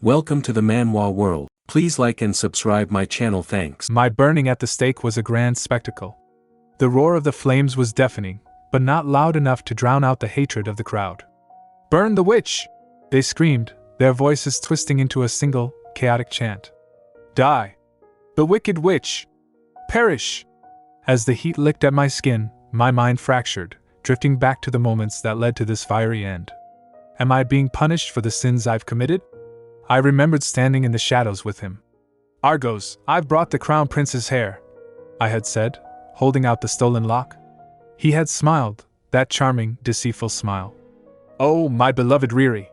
Welcome to the Manhwa world. Please like and subscribe my channel, thanks. My burning at the stake was a grand spectacle. The roar of the flames was deafening, but not loud enough to drown out the hatred of the crowd. "Burn the witch!" they screamed, their voices twisting into a single, chaotic chant. "Die! The wicked witch! Perish!" As the heat licked at my skin, my mind fractured, drifting back to the moments that led to this fiery end. Am I being punished for the sins I've committed? I remembered standing in the shadows with him. "Argos, I've brought the crown prince's hair," I had said, holding out the stolen lock. He had smiled, that charming, deceitful smile. "Oh, my beloved Riri.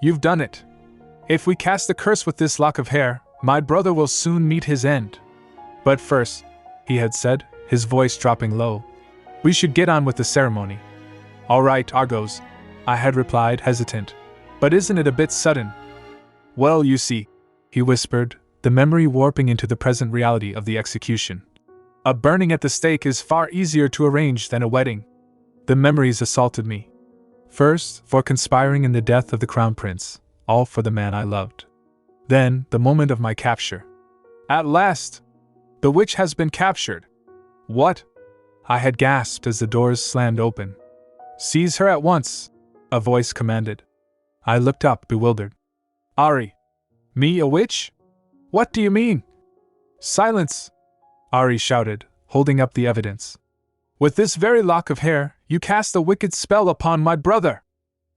You've done it. If we cast the curse with this lock of hair, my brother will soon meet his end. But first," he had said, his voice dropping low, "we should get on with the ceremony." "All right, Argos," I had replied, hesitant. "But isn't it a bit sudden?" "Well, you see," he whispered, the memory warping into the present reality of the execution. "A burning at the stake is far easier to arrange than a wedding." The memories assaulted me. First, for conspiring in the death of the crown prince, all for the man I loved. Then, the moment of my capture. "At last! The witch has been captured!" "What?" I had gasped as the doors slammed open. "Seize her at once!" a voice commanded. I looked up, bewildered. "Ari! Me, a witch? What do you mean?" "Silence!" Ari shouted, holding up the evidence. "With this very lock of hair, you cast a wicked spell upon my brother!"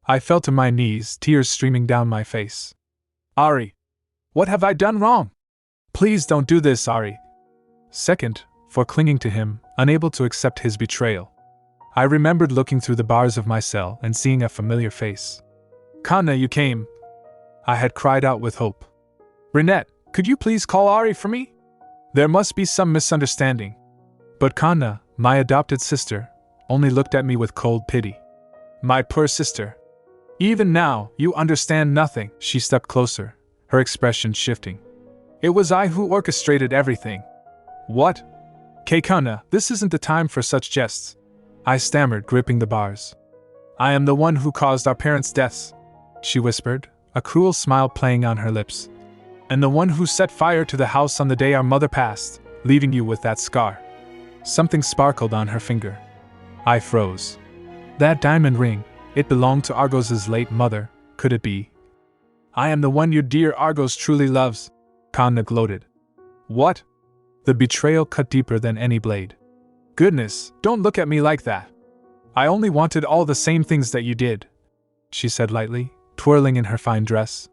I fell to my knees, tears streaming down my face. "Ari! What have I done wrong? Please don't do this, Ari!" Second, for clinging to him, unable to accept his betrayal. I remembered looking through the bars of my cell and seeing a familiar face. "Kanna, you came!" I had cried out with hope. "Rinette, could you please call Ari for me? There must be some misunderstanding." But Kanna, my adopted sister, only looked at me with cold pity. "My poor sister. Even now, you understand nothing." She stepped closer, her expression shifting. "It was I who orchestrated everything." "What? Kanna, this isn't the time for such jests," I stammered, gripping the bars. "I am the one who caused our parents' deaths," she whispered, a cruel smile playing on her lips. "And the one who set fire to the house on the day our mother passed, leaving you with that scar." Something sparkled on her finger. I froze. That diamond ring, it belonged to Argos's late mother, could it be? "I am the one your dear Argos truly loves," Kanna gloated. "What?" The betrayal cut deeper than any blade. "Goodness, don't look at me like that. I only wanted all the same things that you did," she said lightly, twirling in her fine dress.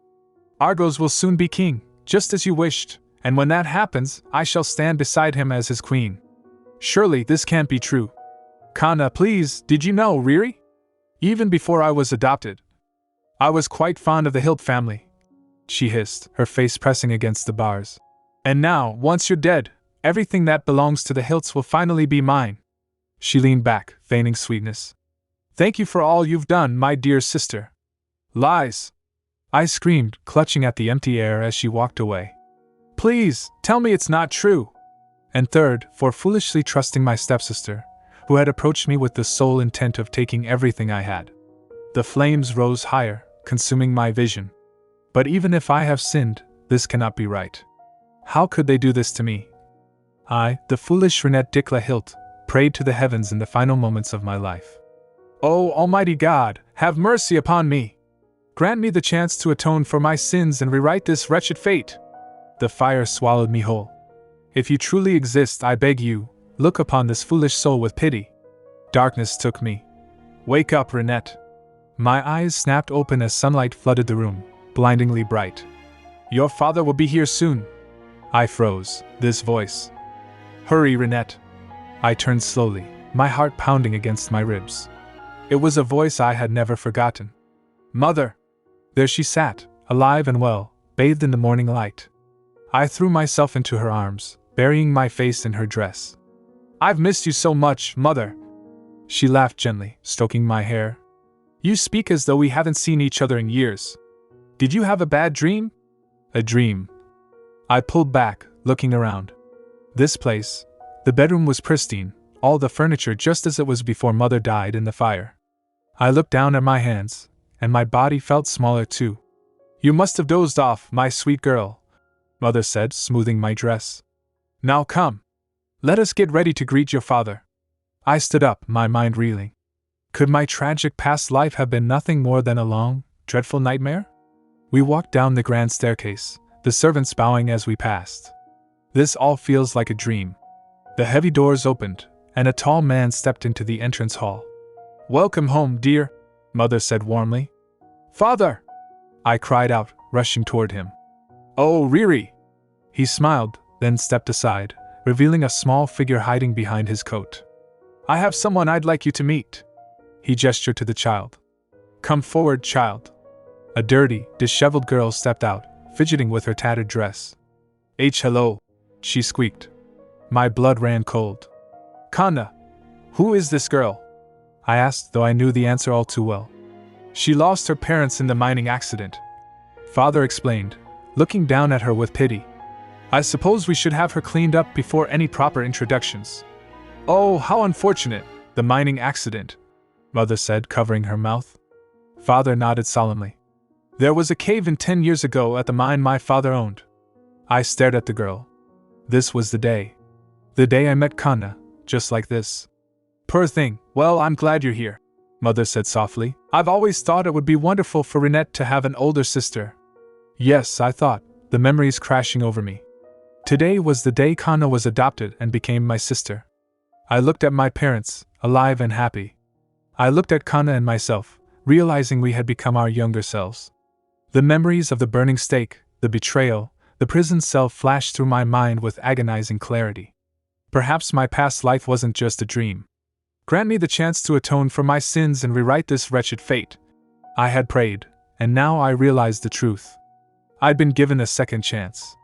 "Argos will soon be king, just as you wished, and when that happens, I shall stand beside him as his queen. Surely this can't be true. Kanna, please, did you know, Riri? Even before I was adopted, I was quite fond of the Hilt family," she hissed, her face pressing against the bars. "And now, once you're dead, everything that belongs to the Hilts will finally be mine." She leaned back, feigning sweetness. "Thank you for all you've done, my dear sister." "Lies!" I screamed, clutching at the empty air as she walked away. "Please, tell me it's not true." And third, for foolishly trusting my stepsister, who had approached me with the sole intent of taking everything I had. The flames rose higher, consuming my vision. But even if I have sinned, this cannot be right. How could they do this to me? I, the foolish Rinette Dikla Hilt, prayed to the heavens in the final moments of my life. "Oh, Almighty God, have mercy upon me! Grant me the chance to atone for my sins and rewrite this wretched fate." The fire swallowed me whole. "If you truly exist, I beg you, look upon this foolish soul with pity." Darkness took me. "Wake up, Rinette." My eyes snapped open as sunlight flooded the room, blindingly bright. "Your father will be here soon." I froze, this voice. "Hurry, Rinette." I turned slowly, my heart pounding against my ribs. It was a voice I had never forgotten. "Mother!" There she sat, alive and well, bathed in the morning light. I threw myself into her arms, burying my face in her dress. "I've missed you so much, Mother." She laughed gently, stroking my hair. "You speak as though we haven't seen each other in years. Did you have a bad dream?" "A dream." I pulled back, looking around. This place, the bedroom was pristine, all the furniture just as it was before Mother died in the fire. I looked down at my hands, and my body felt smaller too. You must have dozed off, my sweet girl, Mother said, smoothing my dress. Now come. Let us get ready to greet your father. I stood up, my mind reeling. Could my tragic past life have been nothing more than a long, dreadful nightmare? We walked down the grand staircase, the servants bowing as we passed. This all feels like a dream. The heavy doors opened, and a tall man stepped into the entrance hall. Welcome home, dear, Mother said warmly. Father! I cried out, rushing toward him. Oh, Riri! He smiled, then stepped aside, revealing a small figure hiding behind his coat. I have someone I'd like you to meet. He gestured to the child. Come forward, child. A dirty, disheveled girl stepped out, fidgeting with her tattered dress. Hello, she squeaked. My blood ran cold. Kanna, who is this girl? I asked, though I knew the answer all too well. She lost her parents in the mining accident. Father explained, looking down at her with pity. I suppose we should have her cleaned up before any proper introductions. Oh, how unfortunate, the mining accident, Mother said, covering her mouth. Father nodded solemnly. There was a cave-in 10 years ago at the mine my father owned. I stared at the girl. This was the day. The day I met Kanna, just like this. Poor thing. Well, I'm glad you're here, Mother said softly. I've always thought it would be wonderful for Rinette to have an older sister. Yes, I thought, the memories crashing over me. Today was the day Kanna was adopted and became my sister. I looked at my parents, alive and happy. I looked at Kanna and myself, realizing we had become our younger selves. The memories of the burning stake, the betrayal, the prison cell flashed through my mind with agonizing clarity. Perhaps my past life wasn't just a dream. Grant me the chance to atone for my sins and rewrite this wretched fate. I had prayed, and now I realized the truth. I'd been given a second chance.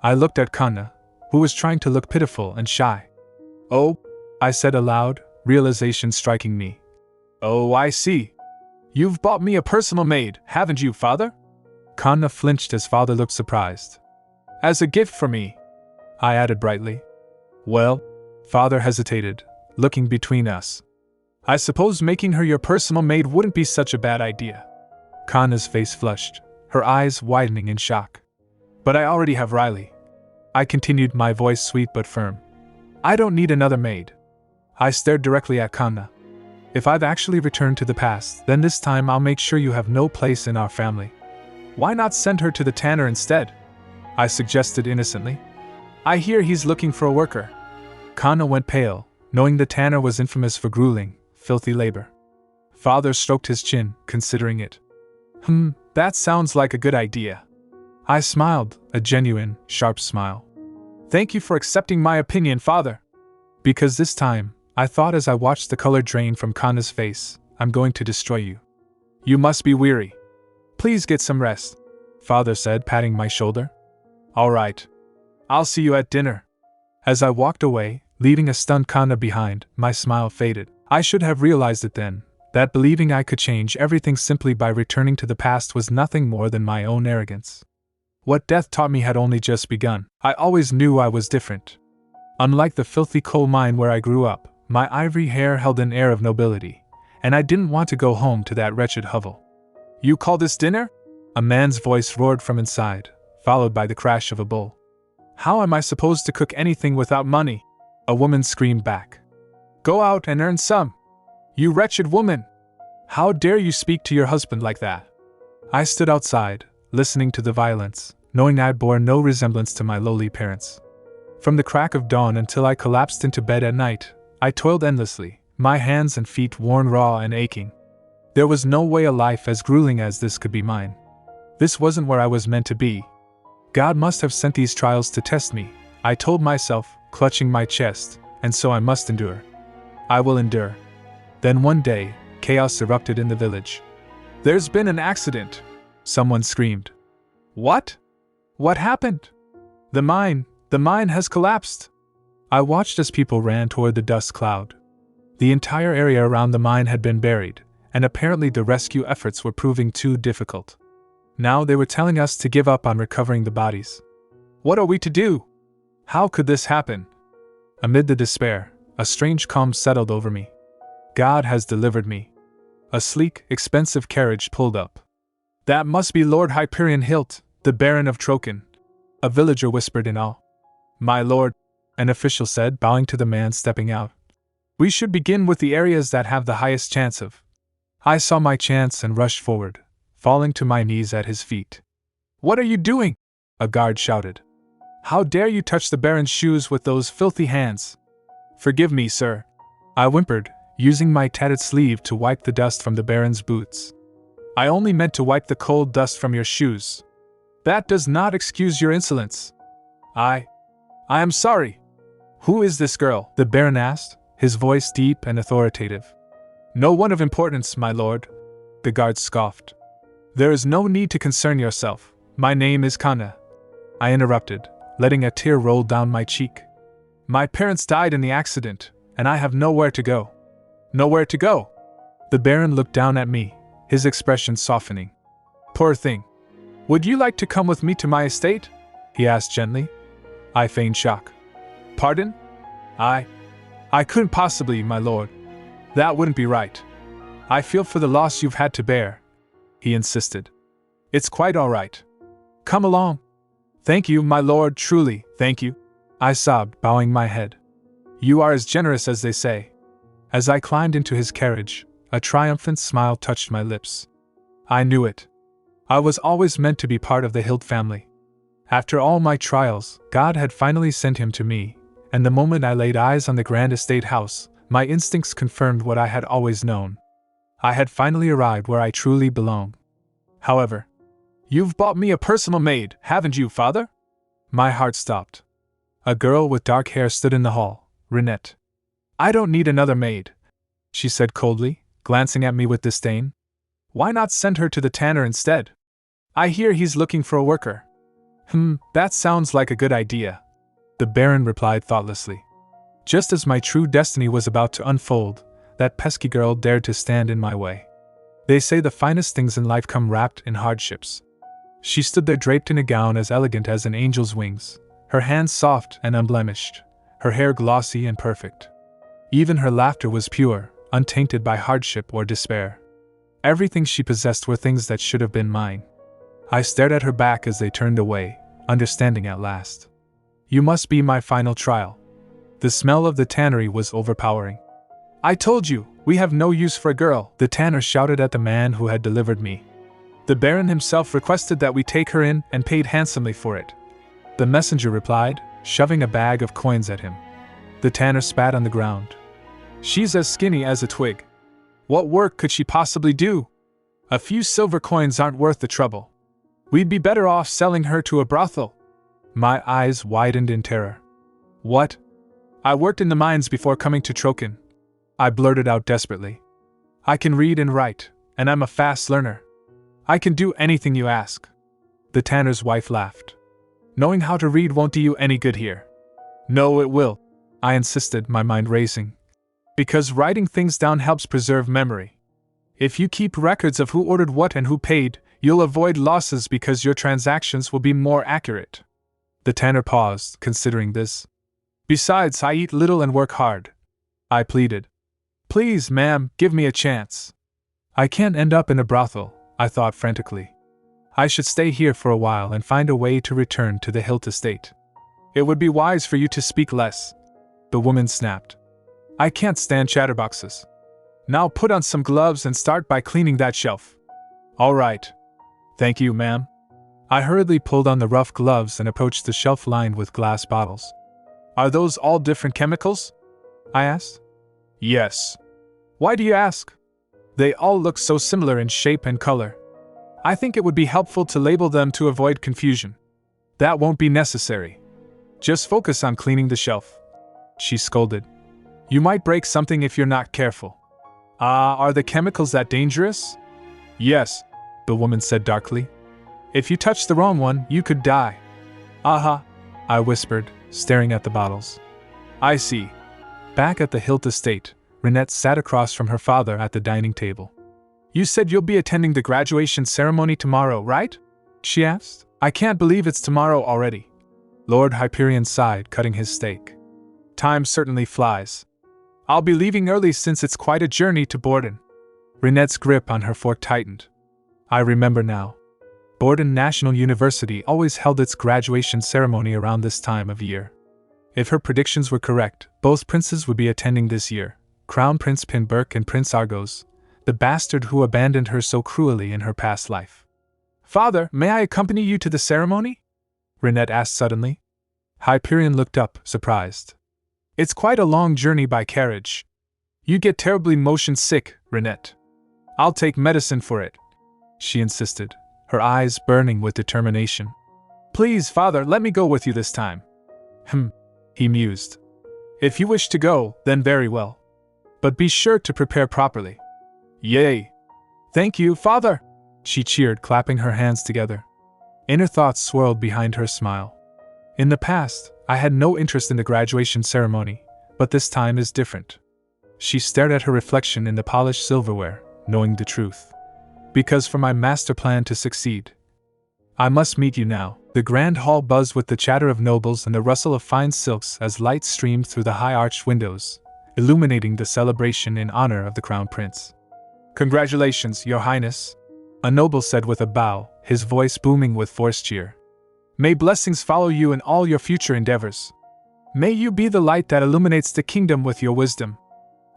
I looked at Kanna, who was trying to look pitiful and shy. Oh, I said aloud, realization striking me. Oh, I see. You've bought me a personal maid, haven't you, Father? Kanna flinched as Father looked surprised. As a gift for me, I added brightly. Well, Father hesitated, looking between us. I suppose making her your personal maid wouldn't be such a bad idea. Kanna's face flushed, her eyes widening in shock. But I already have Riley. I continued, my voice sweet but firm. I don't need another maid. I stared directly at Kanna. If I've actually returned to the past, then this time I'll make sure you have no place in our family. Why not send her to the tanner instead? I suggested innocently. I hear he's looking for a worker. Kanna went pale, knowing the tanner was infamous for grueling, filthy labor. Father stroked his chin, considering it. That sounds like a good idea. I smiled, a genuine, sharp smile. Thank you for accepting my opinion, Father. Because this time, I thought as I watched the color drain from Kanna's face, I'm going to destroy you. You must be weary. Please get some rest, Father said, patting my shoulder. All right. I'll see you at dinner. As I walked away, leaving a stunned Kanna behind, my smile faded. I should have realized it then, that believing I could change everything simply by returning to the past was nothing more than my own arrogance. What death taught me had only just begun. I always knew I was different. Unlike the filthy coal mine where I grew up, my ivory hair held an air of nobility, and I didn't want to go home to that wretched hovel. You call this dinner? A man's voice roared from inside, followed by the crash of a bowl. How am I supposed to cook anything without money? A woman screamed back. Go out and earn some. You wretched woman! How dare you speak to your husband like that? I stood outside, listening to the violence, knowing I bore no resemblance to my lowly parents. From the crack of dawn until I collapsed into bed at night, I toiled endlessly, my hands and feet worn raw and aching. There was no way a life as grueling as this could be mine. This wasn't where I was meant to be. God must have sent these trials to test me, I told myself, clutching my chest, and so I must endure. I will endure. Then one day, chaos erupted in the village. There's been an accident, someone screamed. What? What happened? The mine has collapsed. I watched as people ran toward the dust cloud. The entire area around the mine had been buried, and apparently the rescue efforts were proving too difficult. Now they were telling us to give up on recovering the bodies. What are we to do? How could this happen? Amid the despair, a strange calm settled over me. God has delivered me. A sleek, expensive carriage pulled up. That must be Lord Hyperion Hilt, the Baron of Troken, a villager whispered in awe. My lord, an official said, bowing to the man stepping out. We should begin with the areas that have the highest chance of. I saw my chance and rushed forward, falling to my knees at his feet. What are you doing? A guard shouted. How dare you touch the Baron's shoes with those filthy hands? Forgive me, sir, I whimpered, using my tattered sleeve to wipe the dust from the Baron's boots. I only meant to wipe the cold dust from your shoes. That does not excuse your insolence. I am sorry. Who is this girl? The Baron asked, his voice deep and authoritative. No one of importance, my lord, the guard scoffed. There is no need to concern yourself. My name is Kanna, I interrupted, letting a tear roll down my cheek. My parents died in the accident, and I have nowhere to go. Nowhere to go? The Baron looked down at me, his expression softening. Poor thing. Would you like to come with me to my estate? He asked gently. I feigned shock. Pardon? I couldn't possibly, my lord. That wouldn't be right. I feel for the loss you've had to bear, he insisted. It's quite all right. Come along. Thank you, my lord, truly, thank you, I sobbed, bowing my head. You are as generous as they say. As I climbed into his carriage, a triumphant smile touched my lips. I knew it. I was always meant to be part of the Hilt family. After all my trials, God had finally sent him to me, and the moment I laid eyes on the grand estate house, my instincts confirmed what I had always known. I had finally arrived where I truly belong. However, you've bought me a personal maid, haven't you, father? My heart stopped. A girl with dark hair stood in the hall, Rinette. I don't need another maid, she said coldly, glancing at me with disdain. Why not send her to the tanner instead? I hear he's looking for a worker. That sounds like a good idea, the Baron replied thoughtlessly. Just as my true destiny was about to unfold, that pesky girl dared to stand in my way. They say the finest things in life come wrapped in hardships. She stood there draped in a gown as elegant as an angel's wings, her hands soft and unblemished, her hair glossy and perfect. Even her laughter was pure, untainted by hardship or despair. Everything she possessed were things that should have been mine. I stared at her back as they turned away, understanding at last. You must be my final trial. The smell of the tannery was overpowering. I told you, we have no use for a girl, the tanner shouted at the man who had delivered me. The Baron himself requested that we take her in and paid handsomely for it. The messenger replied, shoving a bag of coins at him. The tanner spat on the ground. She's as skinny as a twig. What work could she possibly do? A few silver coins aren't worth the trouble. We'd be better off selling her to a brothel. My eyes widened in terror. What? I worked in the mines before coming to Troken, I blurted out desperately. I can read and write, and I'm a fast learner. I can do anything you ask. The tanner's wife laughed. Knowing how to read won't do you any good here. No, it will, I insisted, my mind racing. Because writing things down helps preserve memory. If you keep records of who ordered what and who paid, you'll avoid losses because your transactions will be more accurate. The tanner paused, considering this. Besides, I eat little and work hard, I pleaded. Please, ma'am, give me a chance. I can't end up in a brothel, I thought frantically. I should stay here for a while and find a way to return to the Hilt estate. It would be wise for you to speak less, the woman snapped. I can't stand chatterboxes. Now put on some gloves and start by cleaning that shelf. All right. Thank you, ma'am. I hurriedly pulled on the rough gloves and approached the shelf lined with glass bottles. Are those all different chemicals? I asked. Yes. Why do you ask? They all look so similar in shape and color. I think it would be helpful to label them to avoid confusion. That won't be necessary. Just focus on cleaning the shelf, she scolded. You might break something if you're not careful. Are the chemicals that dangerous? Yes, the woman said darkly. If you touch the wrong one, you could die. Aha, I whispered, staring at the bottles. I see. Back at the Hilt estate, Rinette sat across from her father at the dining table. You said you'll be attending the graduation ceremony tomorrow, right? She asked. I can't believe it's tomorrow already. Lord Hyperion sighed, cutting his steak. Time certainly flies. I'll be leaving early since it's quite a journey to Borden. Rinette's grip on her fork tightened. I remember now. Borden National University always held its graduation ceremony around this time of year. If her predictions were correct, both princes would be attending this year, Crown Prince Pinburk and Prince Argos, the bastard who abandoned her so cruelly in her past life. Father, may I accompany you to the ceremony? Rinette asked suddenly. Hyperion looked up, surprised. It's quite a long journey by carriage. You get terribly motion sick, Rinette. I'll take medicine for it, she insisted, her eyes burning with determination. Please, father, let me go with you this time. He mused. If you wish to go, then very well. But be sure to prepare properly. Yay! Thank you, father! She cheered, clapping her hands together. Inner thoughts swirled behind her smile. In the past, I had no interest in the graduation ceremony, but this time is different. She stared at her reflection in the polished silverware, knowing the truth. Because for my master plan to succeed, I must meet you now. The grand hall buzzed with the chatter of nobles and the rustle of fine silks as light streamed through the high-arched windows, illuminating the celebration in honor of the crown prince. Congratulations, your highness, a noble said with a bow, his voice booming with forced cheer. May blessings follow you in all your future endeavors. May you be the light that illuminates the kingdom with your wisdom.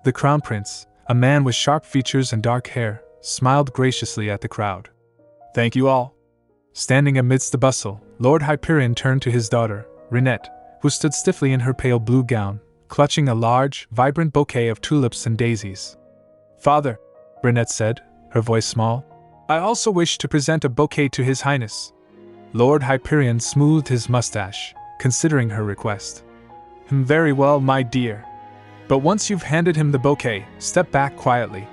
The crown prince, a man with sharp features and dark hair, smiled graciously at the crowd. Thank you all. Standing amidst the bustle, Lord Hyperion turned to his daughter, Rinette, who stood stiffly in her pale blue gown, clutching a large, vibrant bouquet of tulips and daisies. Father, Rinette said, her voice small, I also wish to present a bouquet to His Highness. Lord Hyperion smoothed his mustache, considering her request. Very well, my dear. But once you've handed him the bouquet, step back quietly.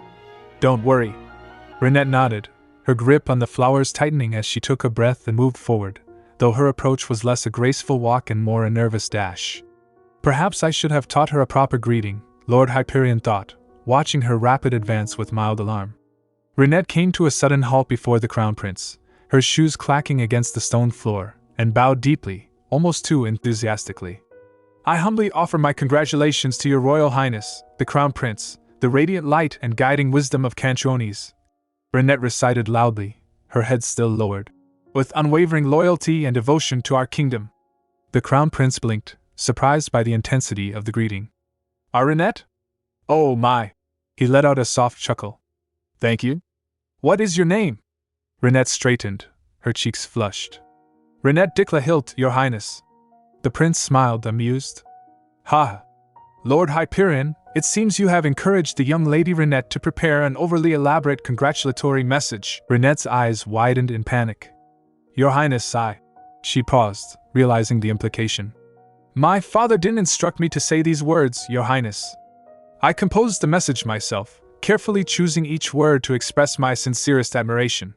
Don't worry. Rinette nodded, her grip on the flowers tightening as she took a breath and moved forward, though her approach was less a graceful walk and more a nervous dash. Perhaps I should have taught her a proper greeting, Lord Hyperion thought, watching her rapid advance with mild alarm. Rinette came to a sudden halt before the crown prince, her shoes clacking against the stone floor, and bowed deeply, almost too enthusiastically. I humbly offer my congratulations to your royal highness, the crown prince, the radiant light and guiding wisdom of Cantrones. Rinette recited loudly, her head still lowered. With unwavering loyalty and devotion to our kingdom. The crown prince blinked, surprised by the intensity of the greeting. Rinette? Oh my! He let out a soft chuckle. Thank you. What is your name? Rinette straightened, her cheeks flushed. Rinette Diclahilt, your highness. The prince smiled, amused. Ha! Lord Hyperion, it seems you have encouraged the young lady Rinette to prepare an overly elaborate congratulatory message. Rinette's eyes widened in panic. Your highness, She paused, realizing the implication. My father didn't instruct me to say these words, your highness. I composed the message myself, carefully choosing each word to express my sincerest admiration.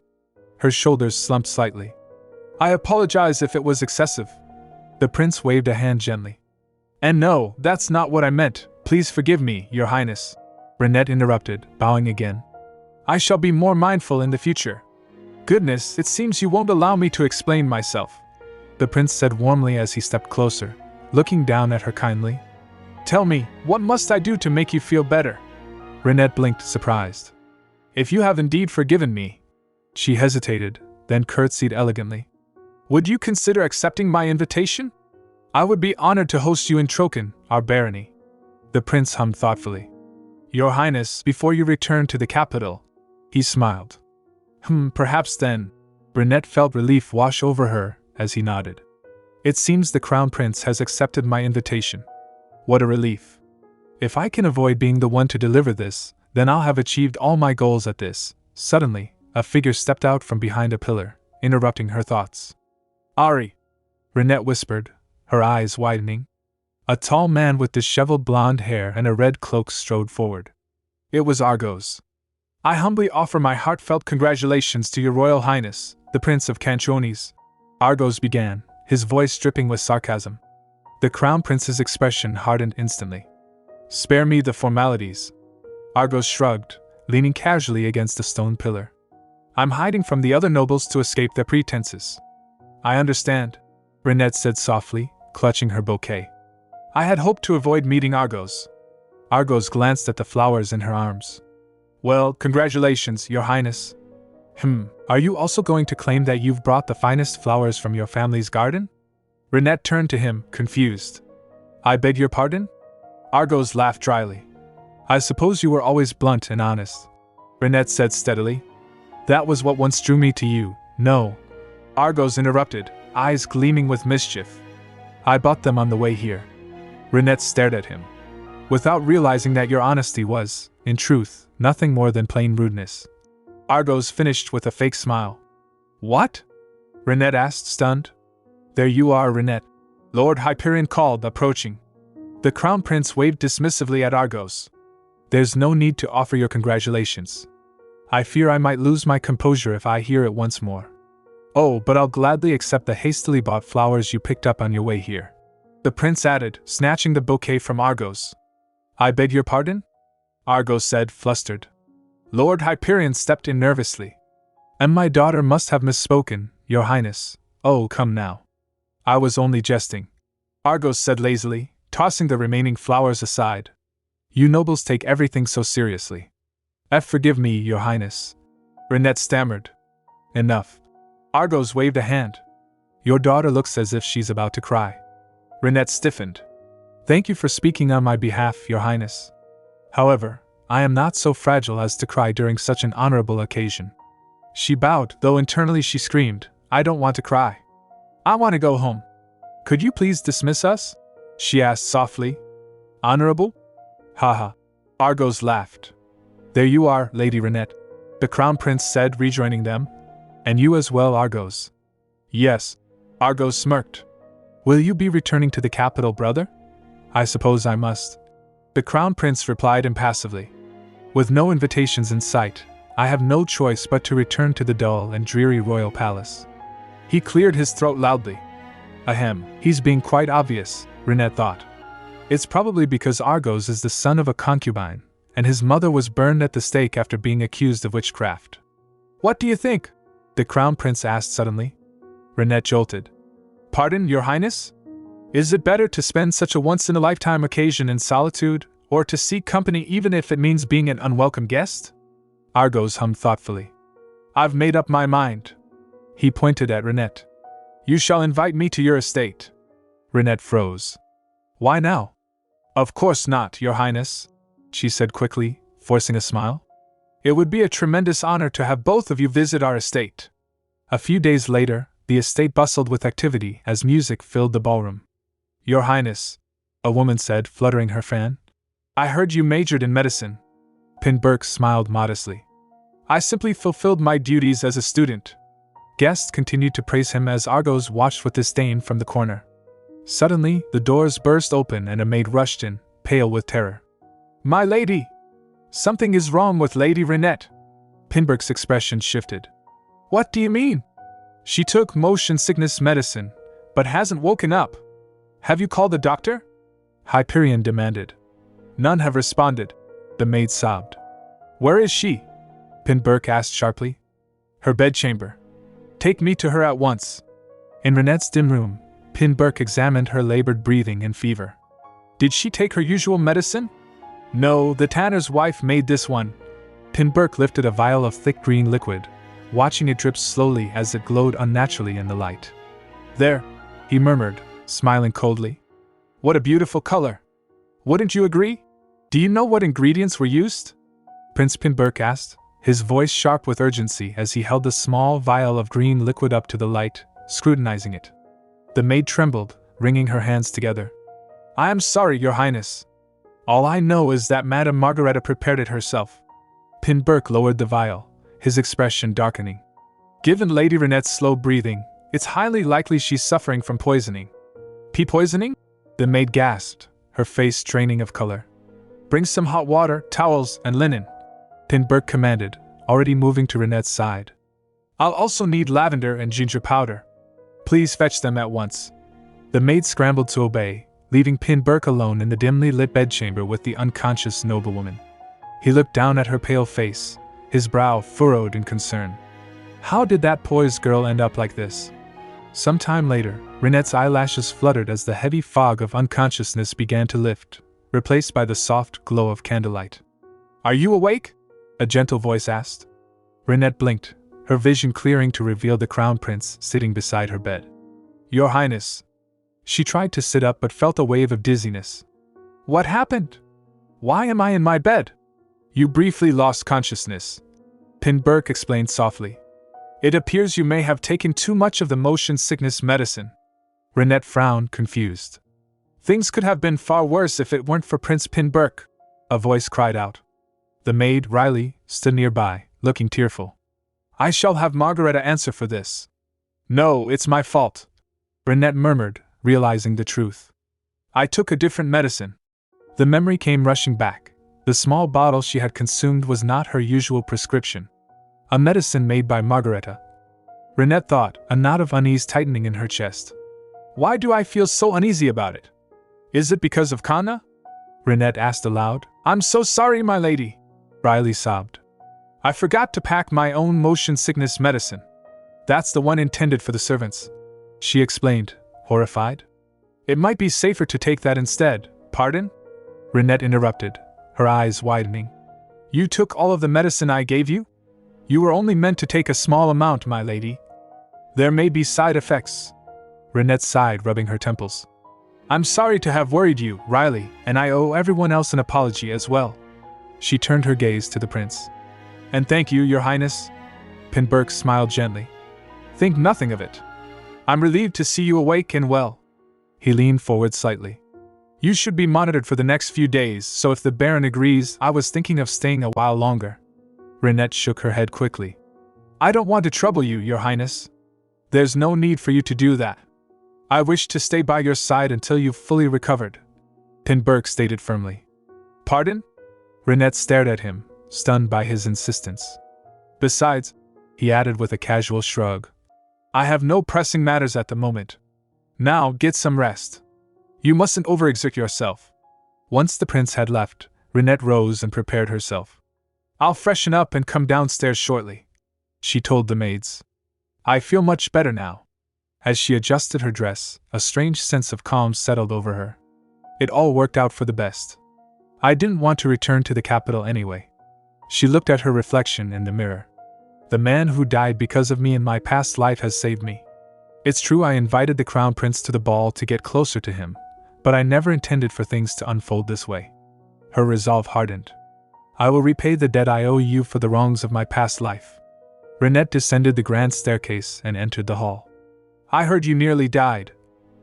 Her shoulders slumped slightly. I apologize if it was excessive. The prince waved a hand gently. And no, that's not what I meant. Please forgive me, your highness. Rinette interrupted, bowing again. I shall be more mindful in the future. Goodness, it seems you won't allow me to explain myself. The prince said warmly as he stepped closer, looking down at her kindly. Tell me, what must I do to make you feel better? Rinette blinked, surprised. If you have indeed forgiven me. She hesitated, then curtsied elegantly. Would you consider accepting my invitation? I would be honored to host you in Troken, our barony. The prince hummed thoughtfully. Your highness, before you return to the capital. He smiled. Perhaps then. Rinette felt relief wash over her as he nodded. It seems the crown prince has accepted my invitation. What a relief. If I can avoid being the one to deliver this, then I'll have achieved all my goals at this. Suddenly, a figure stepped out from behind a pillar, interrupting her thoughts. Ari! Rinette whispered, her eyes widening. A tall man with disheveled blonde hair and a red cloak strode forward. It was Argos. I humbly offer my heartfelt congratulations to your royal highness, the Prince of Cantrones. Argos began, his voice dripping with sarcasm. The crown prince's expression hardened instantly. Spare me the formalities. Argos shrugged, leaning casually against a stone pillar. I'm hiding from the other nobles to escape their pretenses. I understand, Rinette said softly, clutching her bouquet. I had hoped to avoid meeting Argos. Argos glanced at the flowers in her arms. Well, congratulations, your highness. Are you also going to claim that you've brought the finest flowers from your family's garden? Rinette turned to him, confused. I beg your pardon? Argos laughed dryly. I suppose you were always blunt and honest, Rinette said steadily. That was what once drew me to you. No. Argos interrupted, eyes gleaming with mischief. I bought them on the way here. Rinette stared at him, without realizing that your honesty was, in truth, nothing more than plain rudeness. Argos finished with a fake smile. What? Rinette asked, stunned. There you are, Rinette, Lord Hyperion called, approaching. The Crown Prince waved dismissively at Argos. There's no need to offer your congratulations. I fear I might lose my composure if I hear it once more. Oh, but I'll gladly accept the hastily bought flowers you picked up on your way here, the prince added, snatching the bouquet from Argos. I beg your pardon? Argos said, flustered. Lord Hyperion stepped in nervously. And my daughter must have misspoken, Your Highness. Oh, come now. I was only jesting, Argos said lazily, tossing the remaining flowers aside. You nobles take everything so seriously. Forgive me, Your Highness. Rinette stammered. Enough. Argos waved a hand. Your daughter looks as if she's about to cry. Rinette stiffened. Thank you for speaking on my behalf, Your Highness. However, I am not so fragile as to cry during such an honorable occasion. She bowed, though internally she screamed, I don't want to cry. I want to go home. Could you please dismiss us? She asked softly. Honorable? Haha. Argos laughed. There you are, Lady Rinette, the Crown Prince said, rejoining them. And you as well, Argos. Yes. Argos smirked. Will you be returning to the capital, brother? I suppose I must. The Crown Prince replied impassively. With no invitations in sight, I have no choice but to return to the dull and dreary royal palace. He cleared his throat loudly. Ahem, he's being quite obvious, Rinette thought. It's probably because Argos is the son of a concubine, and his mother was burned at the stake after being accused of witchcraft. What do you think? The Crown Prince asked suddenly. Rinette jolted. Pardon, Your Highness? Is it better to spend such a once-in-a-lifetime occasion in solitude, or to seek company even if it means being an unwelcome guest? Argos hummed thoughtfully. I've made up my mind. He pointed at Rinette. You shall invite me to your estate. Rinette froze. Why now? Of course not, Your Highness, she said quickly, forcing a smile. It would be a tremendous honor to have both of you visit our estate. A few days later, the estate bustled with activity as music filled the ballroom. Your Highness, a woman said, fluttering her fan. I heard you majored in medicine. Pin Burke smiled modestly. I simply fulfilled my duties as a student. Guests continued to praise him as Argos watched with disdain from the corner. Suddenly, the doors burst open and a maid rushed in, pale with terror. My lady! Something is wrong with Lady Rinette. Pinburke's expression shifted. What do you mean? She took motion sickness medicine, but hasn't woken up. Have you called the doctor? Hyperion demanded. None have responded, the maid sobbed. Where is she? Pin Burke asked sharply. Her bedchamber. Take me to her at once. In Rinette's dim room, Pin Burke examined her labored breathing and fever. Did she take her usual medicine? No, the tanner's wife made this one. Pin Burke lifted a vial of thick green liquid, watching it drip slowly as it glowed unnaturally in the light. There, he murmured, smiling coldly. What a beautiful color. Wouldn't you agree? Do you know what ingredients were used? Prince Pin Burke asked, his voice sharp with urgency as he held the small vial of green liquid up to the light, scrutinizing it. The maid trembled, wringing her hands together. I am sorry, Your Highness. All I know is that Madame Margareta prepared it herself. Pin Burke lowered the vial, his expression darkening. Given Lady Rinette's slow breathing, it's highly likely she's suffering from poisoning. Pea poisoning? The maid gasped, her face straining of color. Bring some hot water, towels, and linen, Pin Burke commanded, already moving to Rinette's side. I'll also need lavender and ginger powder. Please fetch them at once. The maid scrambled to obey, leaving Pin Burke alone in the dimly lit bedchamber with the unconscious noblewoman. He looked down at her pale face, his brow furrowed in concern. How did that poised girl end up like this? Some time later, Rinette's eyelashes fluttered as the heavy fog of unconsciousness began to lift, replaced by the soft glow of candlelight. Are you awake? A gentle voice asked. Rinette blinked, her vision clearing to reveal the crown prince sitting beside her bed. "Your Highness." She tried to sit up but felt a wave of dizziness. "What happened? Why am I in my bed?" "You briefly lost consciousness," Pinberg explained softly. "It appears you may have taken too much of the motion sickness medicine." Rinette frowned, confused. "Things could have been far worse if it weren't for Prince Pinberg," a voice cried out. The maid, Riley, stood nearby, looking tearful. "I shall have Margareta answer for this." "No, it's my fault," Rinette murmured, realizing the truth. "I took a different medicine." The memory came rushing back. The small bottle she had consumed was not her usual prescription. A medicine made by Margareta. Rinette thought, a knot of unease tightening in her chest. "Why do I feel so uneasy about it? Is it because of Kanna?" Rinette asked aloud. "I'm so sorry, my lady," Riley sobbed. "I forgot to pack my own motion sickness medicine. That's the one intended for the servants," she explained, horrified. "It might be safer to take that instead." "Pardon?" Rinette interrupted, her eyes widening. "You took all of the medicine I gave you? You were only meant to take a small amount, my lady. There may be side effects." Rinette sighed, rubbing her temples. "I'm sorry to have worried you, Riley, and I owe everyone else an apology as well." She turned her gaze to the prince. "And thank you, Your Highness." Pinberg smiled gently. "Think nothing of it. I'm relieved to see you awake and well." He leaned forward slightly. "You should be monitored for the next few days, so if the Baron agrees, I was thinking of staying a while longer." Rinette shook her head quickly. "I don't want to trouble you, Your Highness. There's no need for you to do that. I wish to stay by your side until you've fully recovered," Pinberg stated firmly. "Pardon?" Rinette stared at him, stunned by his insistence. "Besides," he added with a casual shrug, "I have no pressing matters at the moment. Now get some rest. You mustn't overexert yourself." Once the prince had left, Rinette rose and prepared herself. "I'll freshen up and come downstairs shortly," she told the maids. "I feel much better now." As she adjusted her dress, a strange sense of calm settled over her. It all worked out for the best. I didn't want to return to the capital anyway. She looked at her reflection in the mirror. The man who died because of me in my past life has saved me. It's true I invited the crown prince to the ball to get closer to him, but I never intended for things to unfold this way. Her resolve hardened. "I will repay the debt I owe you for the wrongs of my past life." Rinette descended the grand staircase and entered the hall. "I heard you nearly died,"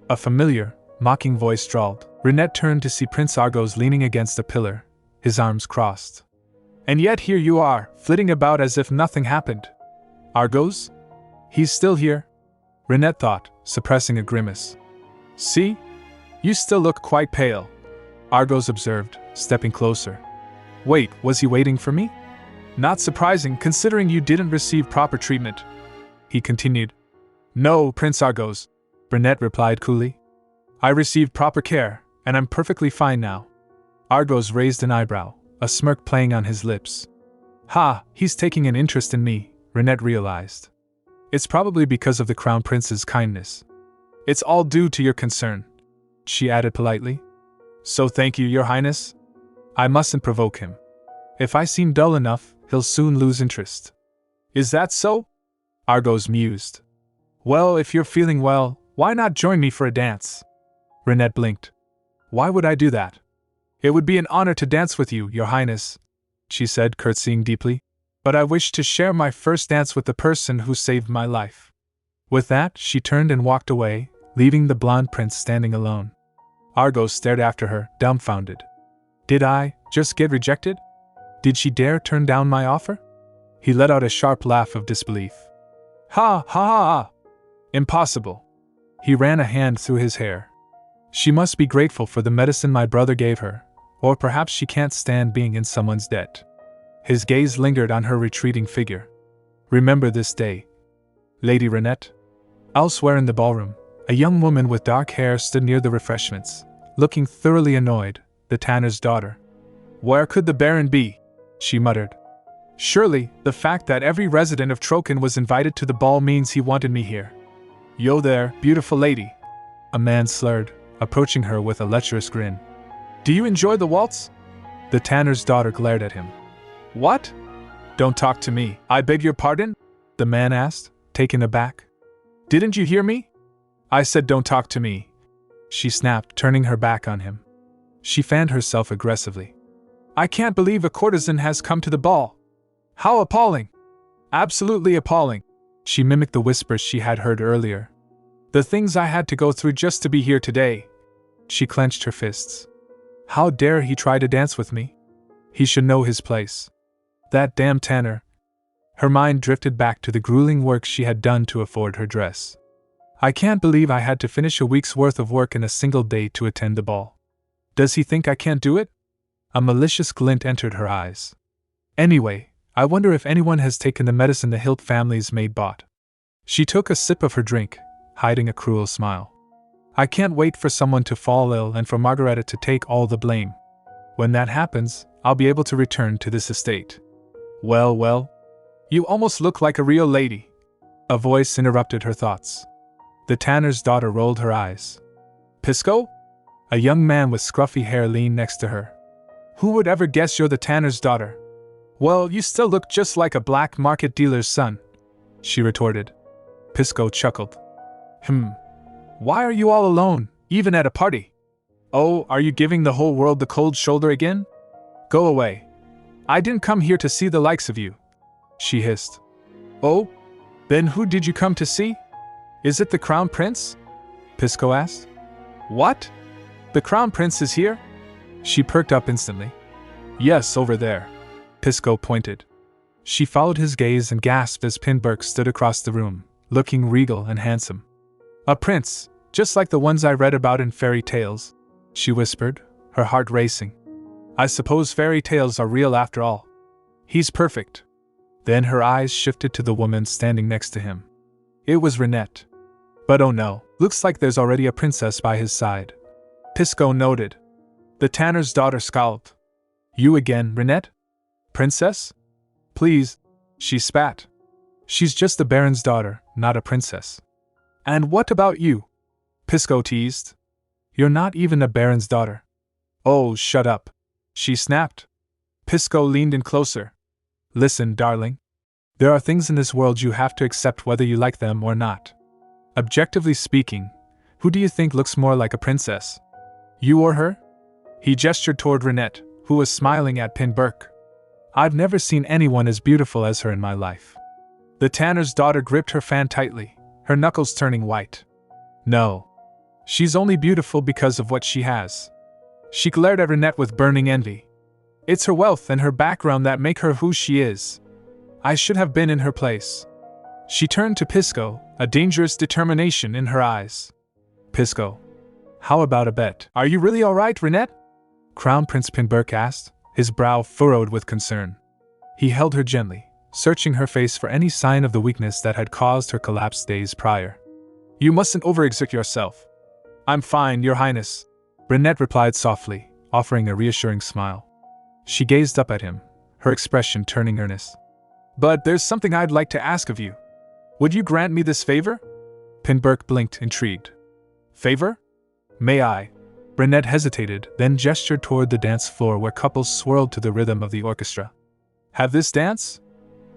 a familiar, mocking voice drawled. Rinette turned to see Prince Argos leaning against a pillar, his arms crossed. "And yet here you are, flitting about as if nothing happened." "Argos? He's still here?" Rinette thought, suppressing a grimace. "See? You still look quite pale," Argos observed, stepping closer. "Wait, was he waiting for me?" "Not surprising, considering you didn't receive proper treatment," he continued. "No, Prince Argos," Rinette replied coolly. "I received proper care, and I'm perfectly fine now." Argos raised an eyebrow, a smirk playing on his lips. "Ha, he's taking an interest in me," Rinette realized. "It's probably because of the Crown Prince's kindness. It's all due to your concern," she added politely. "So thank you, Your Highness. I mustn't provoke him. If I seem dull enough, he'll soon lose interest." "Is that so?" Argos mused. "Well, if you're feeling well, why not join me for a dance?" Rinette blinked. "Why would I do that?" "It would be an honor to dance with you, Your Highness," she said, curtsying deeply. "But I wish to share my first dance with the person who saved my life." With that, she turned and walked away, leaving the blonde prince standing alone. Argos stared after her, dumbfounded. Did I just get rejected? Did she dare turn down my offer? He let out a sharp laugh of disbelief. Ha ha ha! Impossible. He ran a hand through his hair. She must be grateful for the medicine my brother gave her, or perhaps she can't stand being in someone's debt. His gaze lingered on her retreating figure. Remember this day, Lady Rinette. Elsewhere in the ballroom, a young woman with dark hair stood near the refreshments, looking thoroughly annoyed, the tanner's daughter. Where could the Baron be? She muttered. Surely, the fact that every resident of Troken was invited to the ball means he wanted me here. Yo there, beautiful lady. A man slurred, approaching her with a lecherous grin. Do you enjoy the waltz? The tanner's daughter glared at him. What? Don't talk to me. I beg your pardon? the man asked, taken aback. Didn't you hear me? I said don't talk to me, she snapped, turning her back on him. She fanned herself aggressively. I can't believe a courtesan has come to the ball. How appalling! Absolutely appalling. She mimicked the whispers she had heard earlier. The things I had to go through just to be here today. She clenched her fists. How dare he try to dance with me? He should know his place. That damn Tanner. Her mind drifted back to the grueling work she had done to afford her dress. I can't believe I had to finish a week's worth of work in a single day to attend the ball. Does he think I can't do it? A malicious glint entered her eyes. Anyway, I wonder if anyone has taken the medicine the Hilt family's maid bought. She took a sip of her drink, hiding a cruel smile. I can't wait for someone to fall ill and for Margareta to take all the blame. When that happens, I'll be able to return to this estate. Well, you almost look like a real lady. A voice interrupted her thoughts. The tanner's daughter rolled her eyes. Pisco? A young man with scruffy hair leaned next to her. Who would ever guess you're the tanner's daughter? Well, you still look just like a black market dealer's son, she retorted. Pisco chuckled. Why are you all alone, even at a party? Oh, are you giving the whole world the cold shoulder again? Go away. I didn't come here to see the likes of you, she hissed. Oh? Then who did you come to see? Is it the Crown Prince? Pisco asked. What? The Crown Prince is here? She perked up instantly. Yes, over there. Pisco pointed. She followed his gaze and gasped as Pinburk stood across the room, looking regal and handsome. A prince, just like the ones I read about in fairy tales, she whispered, her heart racing. I suppose fairy tales are real after all. He's perfect. Then her eyes shifted to the woman standing next to him. It was Rinette. But oh no, looks like there's already a princess by his side. Pisco noted. The tanner's daughter scowled. You again, Rinette? Princess? Please, she spat. She's just the Baron's daughter, not a princess. And what about you? Pisco teased. You're not even a Baron's daughter. Oh, shut up, she snapped. Pisco leaned in closer. Listen, darling. There are things in this world you have to accept whether you like them or not. Objectively speaking, who do you think looks more like a princess? You or her? He gestured toward Rinette, who was smiling at Pinburk. I've never seen anyone as beautiful as her in my life. The tanner's daughter gripped her fan tightly, her knuckles turning white. No. She's only beautiful because of what she has. She glared at Rinette with burning envy. It's her wealth and her background that make her who she is. I should have been in her place. She turned to Pisco, a dangerous determination in her eyes. Pisco. How about a bet? Are you really alright, Rinette? Crown Prince Pinburk asked, his brow furrowed with concern. He held her gently, searching her face for any sign of the weakness that had caused her collapse days prior. You mustn't overexert yourself. I'm fine, Your Highness, Rinette replied softly, offering a reassuring smile. She gazed up at him, her expression turning earnest. But there's something I'd like to ask of you. Would you grant me this favor? Pinburk blinked, intrigued. Favor? May I? Rinette hesitated, then gestured toward the dance floor where couples swirled to the rhythm of the orchestra. Have this dance?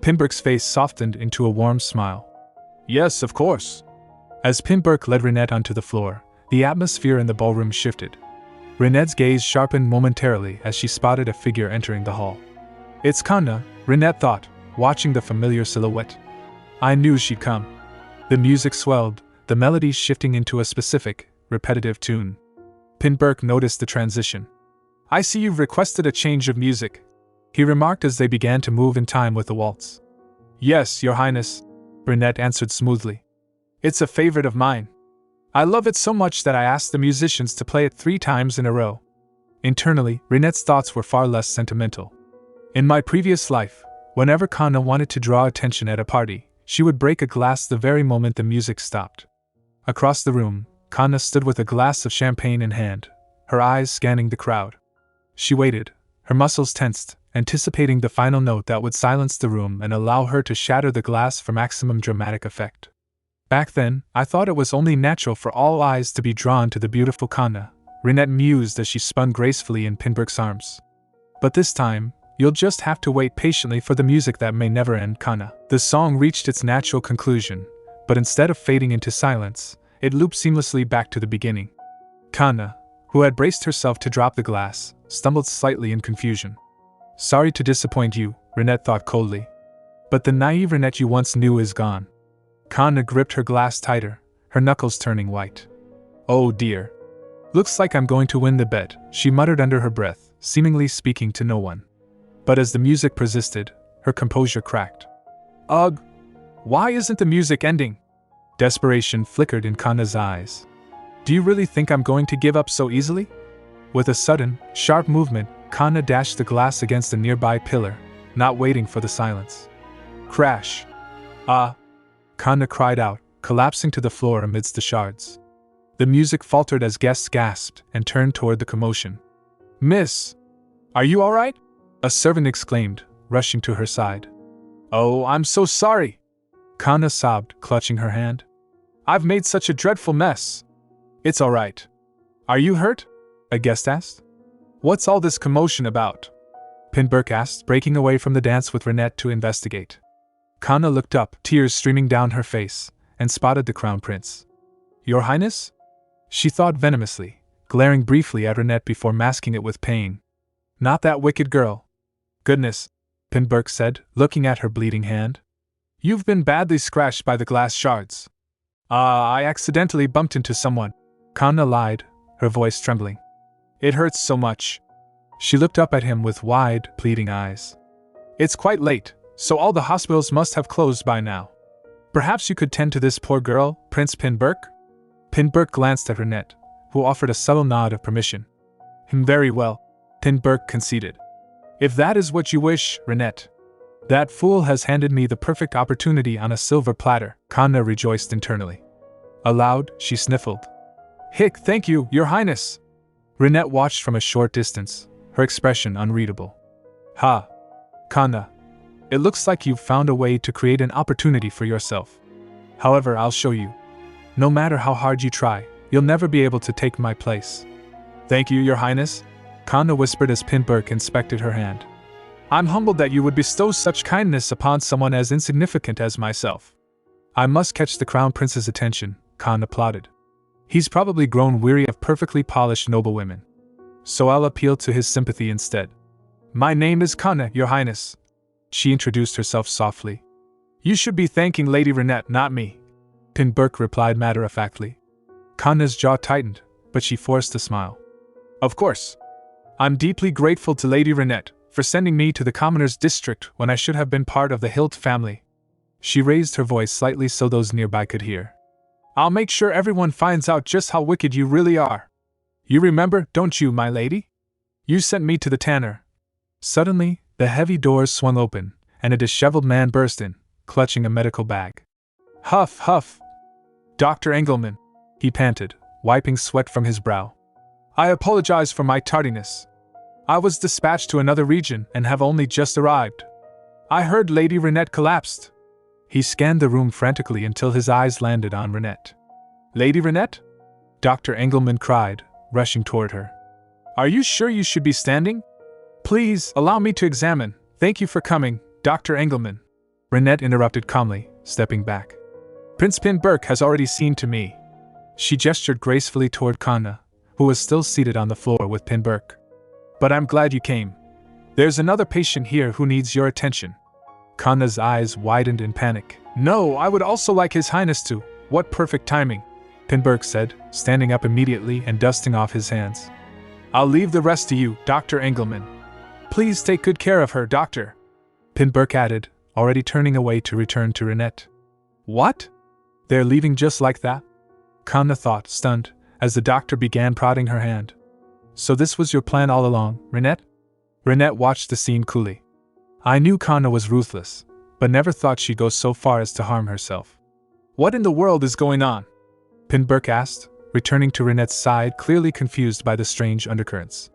Pinburk's face softened into a warm smile. Yes, of course. As Pinburk led Rinette onto the floor, the atmosphere in the ballroom shifted. Rinette's gaze sharpened momentarily as she spotted a figure entering the hall. It's Kanna, Rinette thought, watching the familiar silhouette. I knew she'd come. The music swelled, the melody shifting into a specific, repetitive tune. Pinburk noticed the transition. I see you've requested a change of music, he remarked as they began to move in time with the waltz. Yes, Your Highness, Rinette answered smoothly. It's a favorite of mine. I love it so much that I asked the musicians to play it 3 times in a row. Internally, Rinette's thoughts were far less sentimental. In my previous life, whenever Kanna wanted to draw attention at a party, she would break a glass the very moment the music stopped. Across the room, Kanna stood with a glass of champagne in hand, her eyes scanning the crowd. She waited, her muscles tensed, anticipating the final note that would silence the room and allow her to shatter the glass for maximum dramatic effect. Back then, I thought it was only natural for all eyes to be drawn to the beautiful Kanna, Rinette mused as she spun gracefully in Pinburk's arms. But this time, You'll just have to wait patiently for the music that may never end, Kanna. The song reached its natural conclusion, but instead of fading into silence, it looped seamlessly back to the beginning. Kanna, who had braced herself to drop the glass, stumbled slightly in confusion. Sorry to disappoint you, Rinette thought coldly. But the naive Rinette you once knew is gone. Kanna gripped her glass tighter, her knuckles turning white. Oh dear. Looks like I'm going to win the bet, she muttered under her breath, seemingly speaking to no one. But as the music persisted, her composure cracked. Ugh! Why isn't the music ending? Desperation flickered in Kanna's eyes. Do you really think I'm going to give up so easily? With a sudden, sharp movement, Kanna dashed the glass against a nearby pillar, not waiting for the silence. Crash! Ah! Kanna cried out, collapsing to the floor amidst the shards. The music faltered as guests gasped and turned toward the commotion. Miss! Are you all right? A servant exclaimed, rushing to her side. Oh, I'm so sorry! Kanna sobbed, clutching her hand. I've made such a dreadful mess. It's all right. Are you hurt? A guest asked. What's all this commotion about? Pinburk asked, breaking away from the dance with Rinette to investigate. Kanna looked up, tears streaming down her face, and spotted the crown prince. Your Highness? She thought venomously, glaring briefly at Rinette before masking it with pain. Not that wicked girl. Goodness, Pinburk said, looking at her bleeding hand. You've been badly scratched by the glass shards. I accidentally bumped into someone. Kanna lied, her voice trembling. It hurts so much. She looked up at him with wide, pleading eyes. It's quite late, so all the hospitals must have closed by now. Perhaps you could tend to this poor girl, Prince Pinburk? Pinburk glanced at Rinette, who offered a subtle nod of permission. Very well, Pinburk conceded. If that is what you wish, Rinette. That fool has handed me the perfect opportunity on a silver platter, Kanna rejoiced internally. Aloud, she sniffled. Hick, thank you, Your Highness! Rinette watched from a short distance, her expression unreadable. Ha! Kanna. It looks like you've found a way to create an opportunity for yourself. However, I'll show you. No matter how hard you try, you'll never be able to take my place. Thank you, Your Highness, Kanna whispered as Pinburk inspected her hand. I'm humbled that you would bestow such kindness upon someone as insignificant as myself. I must catch the Crown Prince's attention, Kanna plotted. He's probably grown weary of perfectly polished noblewomen. So I'll appeal to his sympathy instead. My name is Kanna, Your Highness. She introduced herself softly. You should be thanking Lady Rinette, not me, Pinburk replied matter-of-factly. Kanna's jaw tightened, but she forced a smile. Of course. I'm deeply grateful to Lady Rinette for sending me to the commoner's district when I should have been part of the Hilt family. She raised her voice slightly so those nearby could hear. I'll make sure everyone finds out just how wicked you really are. You remember, don't you, my lady? You sent me to the tanner. Suddenly, the heavy doors swung open, and a disheveled man burst in, clutching a medical bag. Huff, huff! Dr. Engelman, he panted, wiping sweat from his brow. I apologize for my tardiness. I was dispatched to another region and have only just arrived. I heard Lady Rinette collapsed. He scanned the room frantically until his eyes landed on Rinette. Lady Rinette? Dr. Engelman cried, rushing toward her. Are you sure you should be standing? Please, allow me to examine. Thank you for coming, Dr. Engelman. Rinette interrupted calmly, stepping back. Prince Pinburk has already seen to me. She gestured gracefully toward Kanna, who was still seated on the floor with Pinburk. But I'm glad you came. There's another patient here who needs your attention. Kanna's eyes widened in panic. No, I would also like His Highness to. What perfect timing, Pinburk said, standing up immediately and dusting off his hands. I'll leave the rest to you, Dr. Engelman. Please take good care of her, Doctor, Pinburk added, already turning away to return to Rinette. What? They're leaving just like that? Kanna thought, stunned, as the doctor began prodding her hand. So this was your plan all along, Rinette? Rinette watched the scene coolly. I knew Kanna was ruthless, but never thought she'd go so far as to harm herself. What in the world is going on? Pinburk asked, returning to Rinette's side, clearly confused by the strange undercurrents.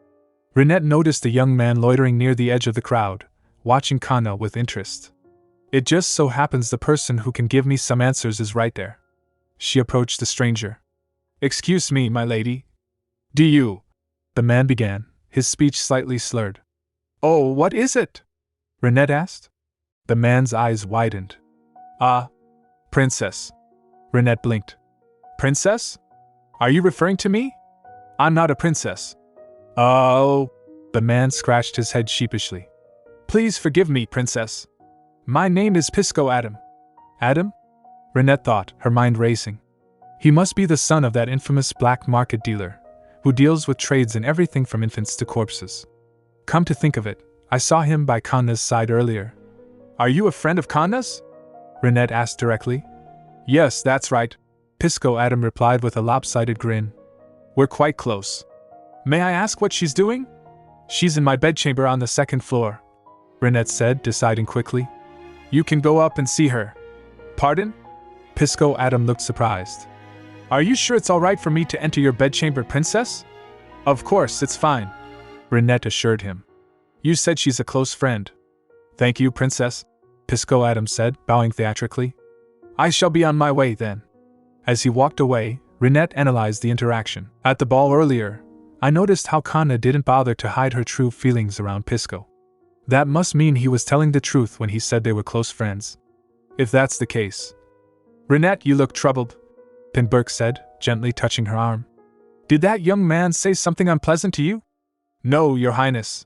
Rinette noticed a young man loitering near the edge of the crowd, watching Kanna with interest. It just so happens the person who can give me some answers is right there. She approached the stranger. Excuse me, my lady. Do you? The man began, his speech slightly slurred. Oh, what is it? Rinette asked. The man's eyes widened. Ah, princess. Rinette blinked. Princess? Are you referring to me? I'm not a princess. Oh. The man scratched his head sheepishly. Please forgive me, princess. My name is Pisco Adam. Adam? Rinette thought, her mind racing. He must be the son of that infamous black market dealer, who deals with trades in everything from infants to corpses. Come to think of it, I saw him by Kanna's side earlier. Are you a friend of Kanna's? Rinette asked directly. Yes, that's right, Pisco Adam replied with a lopsided grin. We're quite close. May I ask what she's doing? She's in my bedchamber on the second floor, Rinette said, deciding quickly. You can go up and see her. Pardon? Pisco Adam looked surprised. Are you sure it's all right for me to enter your bedchamber, princess? Of course, it's fine, Rinette assured him. You said she's a close friend. Thank you, princess, Pisco Adam said, bowing theatrically. I shall be on my way then. As he walked away, Rinette analyzed the interaction. At the ball earlier, I noticed how Kanna didn't bother to hide her true feelings around Pisco. That must mean he was telling the truth when he said they were close friends. If that's the case. Rinette, you look troubled, Pinburg said, gently touching her arm. Did that young man say something unpleasant to you? No, your highness.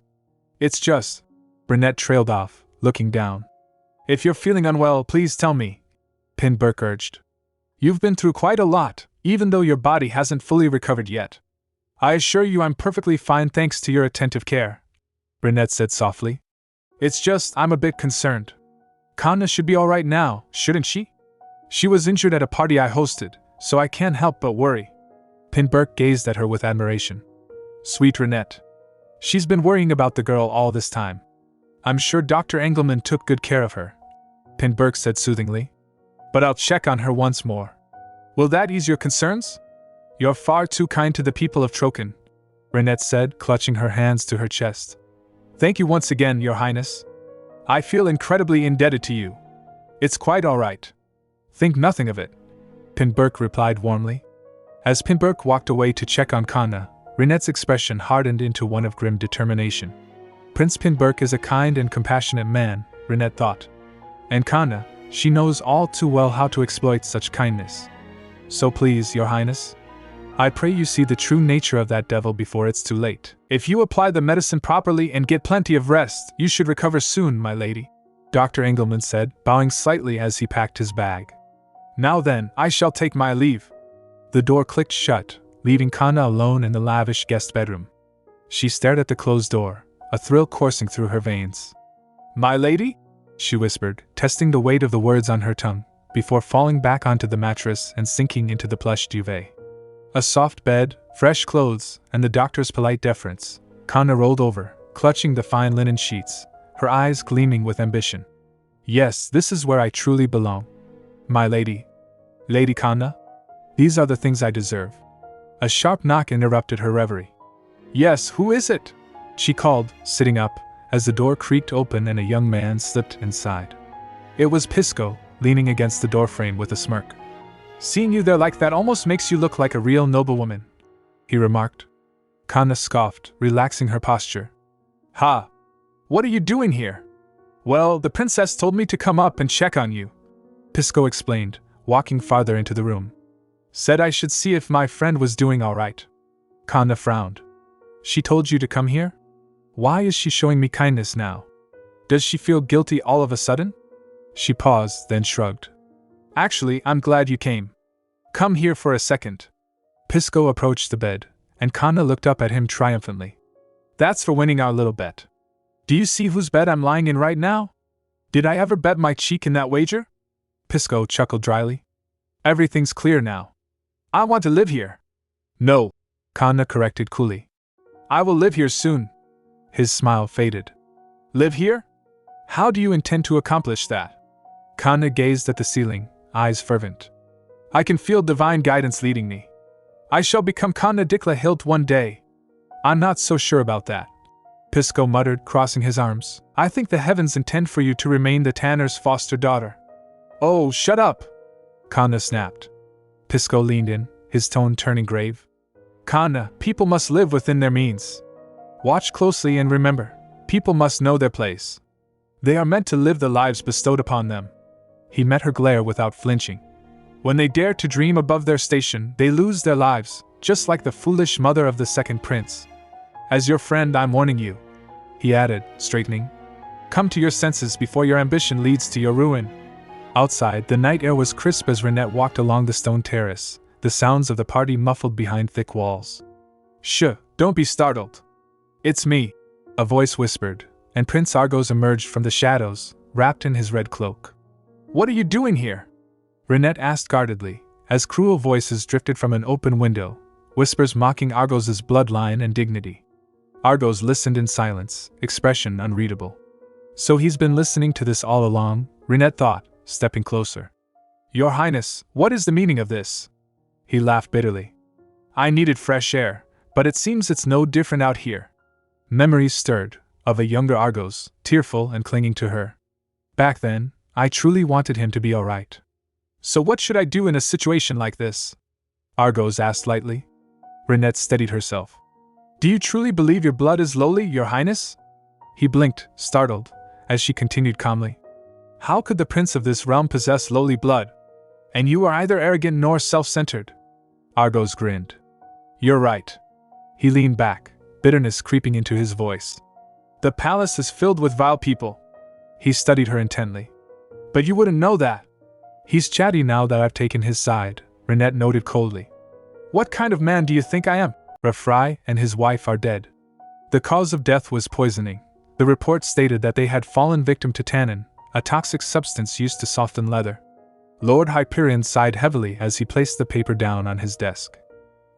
It's just... Rinette trailed off, looking down. If you're feeling unwell, please tell me, Pinburg urged. You've been through quite a lot, even though your body hasn't fully recovered yet. I assure you I'm perfectly fine thanks to your attentive care, Rinette said softly. It's just I'm a bit concerned. Kanna should be alright now, shouldn't she? She was injured at a party I hosted, so I can't help but worry. Pinburg gazed at her with admiration. Sweet Rinette. She's been worrying about the girl all this time. I'm sure Dr. Engelman took good care of her, Pinburg said soothingly. But I'll check on her once more. Will that ease your concerns? You're far too kind to the people of Troken, Rinette said, clutching her hands to her chest. Thank you once again, your highness. I feel incredibly indebted to you. It's quite all right. Think nothing of it, Pinburg replied warmly. As Pinburg walked away to check on Kanna, Rinette's expression hardened into one of grim determination. Prince Pinburg is a kind and compassionate man, Rinette thought. And Kanna, she knows all too well how to exploit such kindness. So please, your highness, I pray you see the true nature of that devil before it's too late. If you apply the medicine properly and get plenty of rest, you should recover soon, my lady, Dr. Engelman said, bowing slightly as he packed his bag. Now then, I shall take my leave. The door clicked shut, leaving Kanna alone in the lavish guest bedroom. She stared at the closed door, a thrill coursing through her veins. My lady? She whispered, testing the weight of the words on her tongue, before falling back onto the mattress and sinking into the plush duvet. A soft bed, fresh clothes, and the doctor's polite deference, Kanna rolled over, clutching the fine linen sheets, her eyes gleaming with ambition. Yes, this is where I truly belong. My lady. Lady Kanna? These are the things I deserve. A sharp knock interrupted her reverie. Yes, who is it? She called, sitting up, as the door creaked open and a young man slipped inside. It was Pisco, leaning against the doorframe with a smirk. Seeing you there like that almost makes you look like a real noblewoman, he remarked. Kanna scoffed, relaxing her posture. Ha! What are you doing here? Well, the princess told me to come up and check on you, Pisco explained, walking farther into the room. Said I should see if my friend was doing all right. Kanna frowned. She told you to come here? Why is she showing me kindness now? Does she feel guilty all of a sudden? She paused, then shrugged. Actually, I'm glad you came. Come here for a second. Pisco approached the bed, and Kanna looked up at him triumphantly. That's for winning our little bet. Do you see whose bed I'm lying in right now? Did I ever bet my cheek in that wager? Pisco chuckled dryly. Everything's clear now. I want to live here. No, Kanna corrected coolly. I will live here soon. His smile faded. Live here? How do you intend to accomplish that? Kanna gazed at the ceiling, eyes fervent. I can feel divine guidance leading me. I shall become Kanna Dikla Hilt one day. I'm not so sure about that, Pisco muttered, crossing his arms. I think the heavens intend for you to remain the tanner's foster daughter. Oh, shut up, Kanna snapped. Pisco leaned in, his tone turning grave. Kanna, people must live within their means. Watch closely and remember, People must know their place. They are meant to live the lives bestowed upon them. He met her glare without flinching. When they dare to dream above their station, they lose their lives, just like the foolish mother of the second prince. As your friend, I'm warning you, he added, straightening. Come to your senses before your ambition leads to your ruin. Outside, the night air was crisp as Rinette walked along the stone terrace, the sounds of the party muffled behind thick walls. Shh, don't be startled. It's me, a voice whispered, and Prince Argos emerged from the shadows, wrapped in his red cloak. What are you doing here? Rinette asked guardedly, as cruel voices drifted from an open window, whispers mocking Argos's bloodline and dignity. Argos listened in silence, expression unreadable. So he's been listening to this all along, Rinette thought, stepping closer. Your Highness, what is the meaning of this? He laughed bitterly. I needed fresh air, but it seems it's no different out here. Memories stirred, of a younger Argos, tearful and clinging to her. Back then, I truly wanted him to be alright. So what should I do in a situation like this? Argos asked lightly. Rinette steadied herself. Do you truly believe your blood is lowly, Your Highness? He blinked, startled, as she continued calmly. How could the prince of this realm possess lowly blood? And you are either arrogant nor self-centered. Argos grinned. You're right. He leaned back, bitterness creeping into his voice. The palace is filled with vile people. He studied her intently. But you wouldn't know that. He's chatty now that I've taken his side, Rinette noted coldly. What kind of man do you think I am? Refry and his wife are dead. The cause of death was poisoning. The report stated that they had fallen victim to tannin, a toxic substance used to soften leather. Lord Hyperion sighed heavily as he placed the paper down on his desk.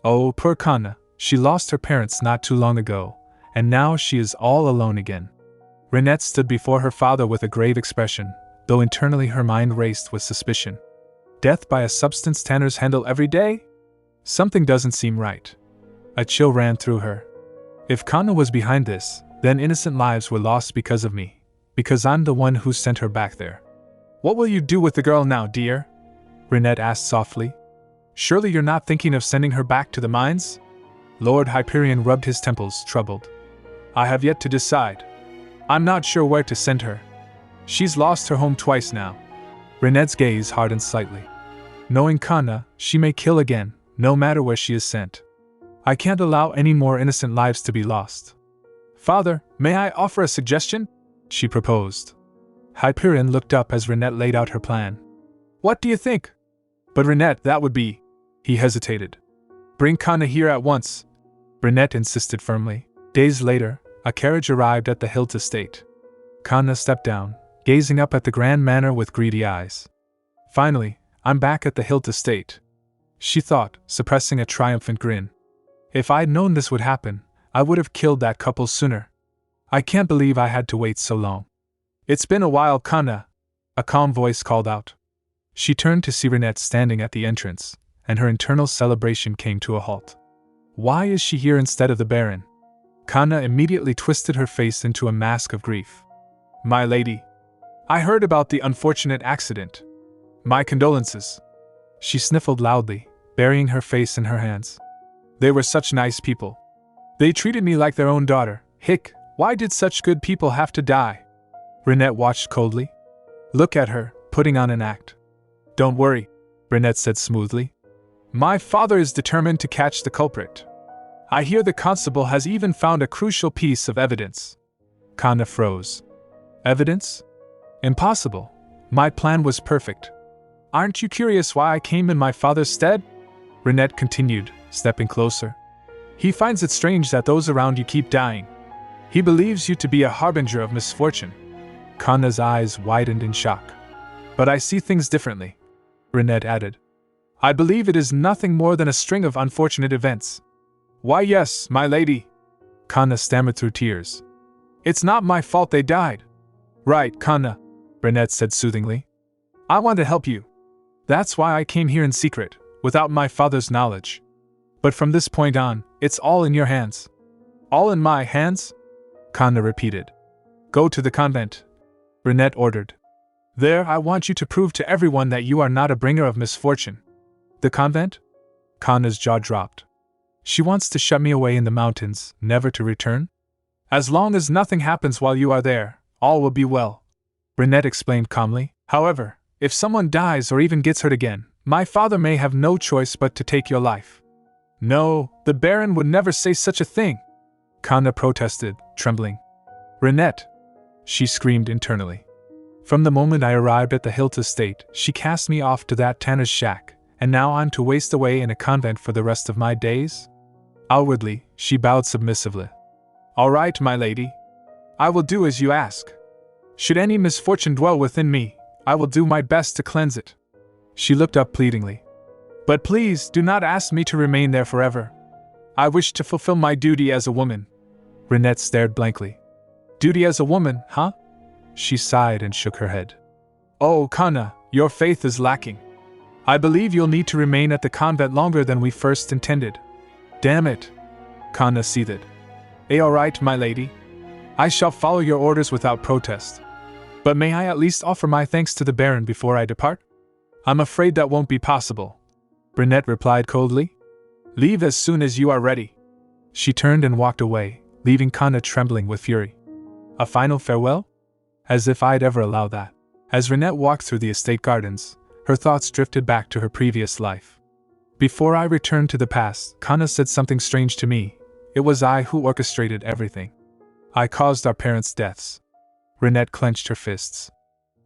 Oh, poor Kanna, she lost her parents not too long ago, and now she is all alone again. Rinette stood before her father with a grave expression, though internally her mind raced with suspicion. Death by a substance tanners handle every day? Something doesn't seem right. A chill ran through her. If Kanna was behind this, then innocent lives were lost because of me, because I'm the one who sent her back there. What will you do with the girl now, dear? Rinette asked softly. Surely you're not thinking of sending her back to the mines? Lord Hyperion rubbed his temples, troubled. I have yet to decide. I'm not sure where to send her. She's lost her home twice now. Rinette's gaze hardened slightly. Knowing Kanna, she may kill again, no matter where she is sent. I can't allow any more innocent lives to be lost. Father, may I offer a suggestion? She proposed. Hyperion looked up as Rinette laid out her plan. What do you think? But Rinette, that would be... He hesitated. Bring Kanna here at once. Rinette insisted firmly. Days later, a carriage arrived at the Hilt estate. Kanna stepped down, gazing up at the grand manor with greedy eyes. Finally, I'm back at the Hilt estate, she thought, suppressing a triumphant grin. If I'd known this would happen, I would have killed that couple sooner. I can't believe I had to wait so long. It's been a while, Kanna, a calm voice called out. She turned to see Rinette standing at the entrance, and her internal celebration came to a halt. Why is she here instead of the Baron? Kanna immediately twisted her face into a mask of grief. My lady, I heard about the unfortunate accident. My condolences. She sniffled loudly, burying her face in her hands. They were such nice people. They treated me like their own daughter. Hick, why did such good people have to die? Rinette watched coldly. Look at her, putting on an act. Don't worry, Rinette said smoothly. My father is determined to catch the culprit. I hear the constable has even found a crucial piece of evidence. Kanna froze. Evidence? Impossible. My plan was perfect. Aren't you curious why I came in my father's stead? Rinette continued, stepping closer. He finds it strange that those around you keep dying. He believes you to be a harbinger of misfortune. Kanna's eyes widened in shock. But I see things differently, Rinette added. I believe it is nothing more than a string of unfortunate events. Why yes, my lady, Kanna stammered through tears. It's not my fault they died. Right, Kanna, Rinette said soothingly. I want to help you. That's why I came here in secret, without my father's knowledge. But from this point on, it's all in your hands. All in my hands? Kanna repeated. Go to the convent, Rinette ordered. There I want you to prove to everyone that you are not a bringer of misfortune. The convent? Kanna's jaw dropped. She wants to shut me away in the mountains, never to return? As long as nothing happens while you are there, all will be well, Rinette explained calmly. However, if someone dies or even gets hurt again, my father may have no choice but to take your life. No, the Baron would never say such a thing, Kanna protested, trembling. Rinette, she screamed internally. From the moment I arrived at the Hilt estate, she cast me off to that tanner's shack, and now I'm to waste away in a convent for the rest of my days? Outwardly, she bowed submissively. All right, my lady. I will do as you ask. Should any misfortune dwell within me, I will do my best to cleanse it. She looked up pleadingly. But please do not ask me to remain there forever. I wish to fulfill my duty as a woman. Rinette stared blankly. Duty as a woman, huh? She sighed and shook her head. Oh, Kanna, your faith is lacking. I believe you'll need to remain at the convent longer than we first intended. Damn it, Kanna seethed. All right, my lady. I shall follow your orders without protest. But may I at least offer my thanks to the Baron before I depart? I'm afraid that won't be possible, Rinette replied coldly. Leave as soon as you are ready. She turned and walked away, leaving Kanna trembling with fury. A final farewell? As if I'd ever allow that. As Rinette walked through the estate gardens, her thoughts drifted back to her previous life. Before I returned to the past, Kanna said something strange to me. It was I who orchestrated everything. I caused our parents' deaths. Rinette clenched her fists.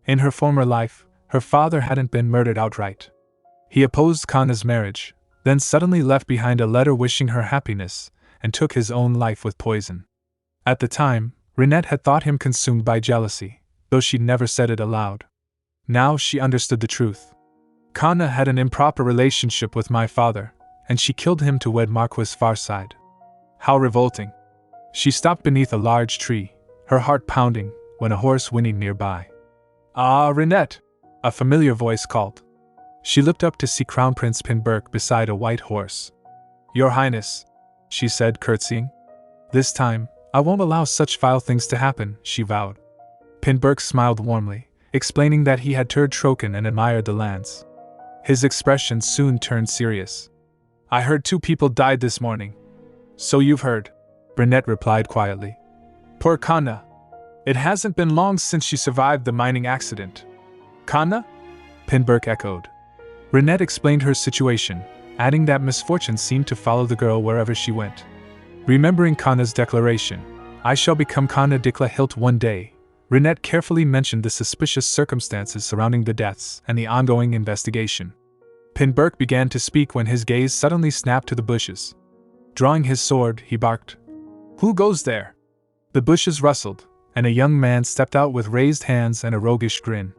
In her former life, her father hadn't been murdered outright. He opposed Kanna's marriage, then suddenly left behind a letter wishing her happiness, and took his own life with poison. At the time, Rinette had thought him consumed by jealousy, though she'd never said it aloud. Now she understood the truth. Kanna had an improper relationship with my father, and she killed him to wed Marquis Farside. How revolting. She stopped beneath a large tree, her heart pounding, when a horse whinnied nearby. Ah, Rinette! A familiar voice called. She looked up to see Crown Prince Pinberk beside a white horse. Your Highness, she said, curtsying. This time, I won't allow such vile things to happen, she vowed. Pinberk smiled warmly, explaining that he had toured Troken and admired the lands. His expression soon turned serious. I heard 2 people died this morning. So you've heard, Rinette replied quietly. Poor Kanna. It hasn't been long since she survived the mining accident. Kanna? Pinberk echoed. Rinette explained her situation, adding that misfortune seemed to follow the girl wherever she went. Remembering Kanna's declaration, I shall become Kanna Dikla Hilt one day, Rinette carefully mentioned the suspicious circumstances surrounding the deaths and the ongoing investigation. Pinberk began to speak when his gaze suddenly snapped to the bushes. Drawing his sword, he barked. Who goes there? The bushes rustled, and a young man stepped out with raised hands and a roguish grin.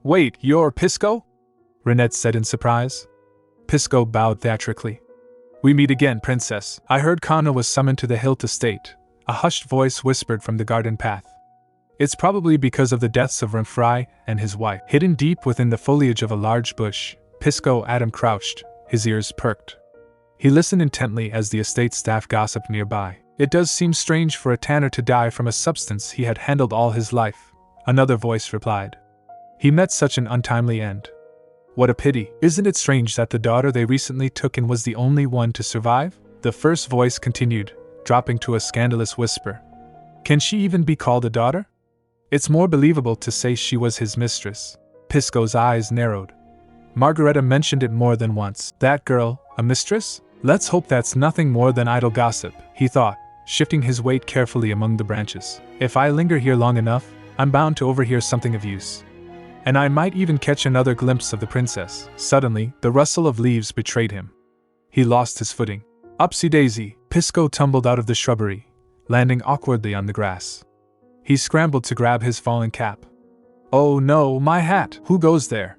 Wait, you're Pisco? Rinette said in surprise. Pisco bowed theatrically. We meet again, princess. I heard Kanna was summoned to the Hilt estate, a hushed voice whispered from the garden path. It's probably because of the deaths of Renfry and his wife. Hidden deep within the foliage of a large bush, Pisco Adam crouched, his ears perked. He listened intently as the estate staff gossiped nearby. It does seem strange for a tanner to die from a substance he had handled all his life, another voice replied. He met such an untimely end. What a pity. Isn't it strange that the daughter they recently took in was the only one to survive? The first voice continued, dropping to a scandalous whisper. Can she even be called a daughter? It's more believable to say she was his mistress. Pisco's eyes narrowed. Margareta mentioned it more than once. That girl, a mistress? Let's hope that's nothing more than idle gossip, he thought, shifting his weight carefully among the branches. If I linger here long enough, I'm bound to overhear something of use. And I might even catch another glimpse of the princess. Suddenly, the rustle of leaves betrayed him. He lost his footing. Upsy-daisy, Pisco tumbled out of the shrubbery, landing awkwardly on the grass. He scrambled to grab his fallen cap. Oh no, my hat! Who goes there?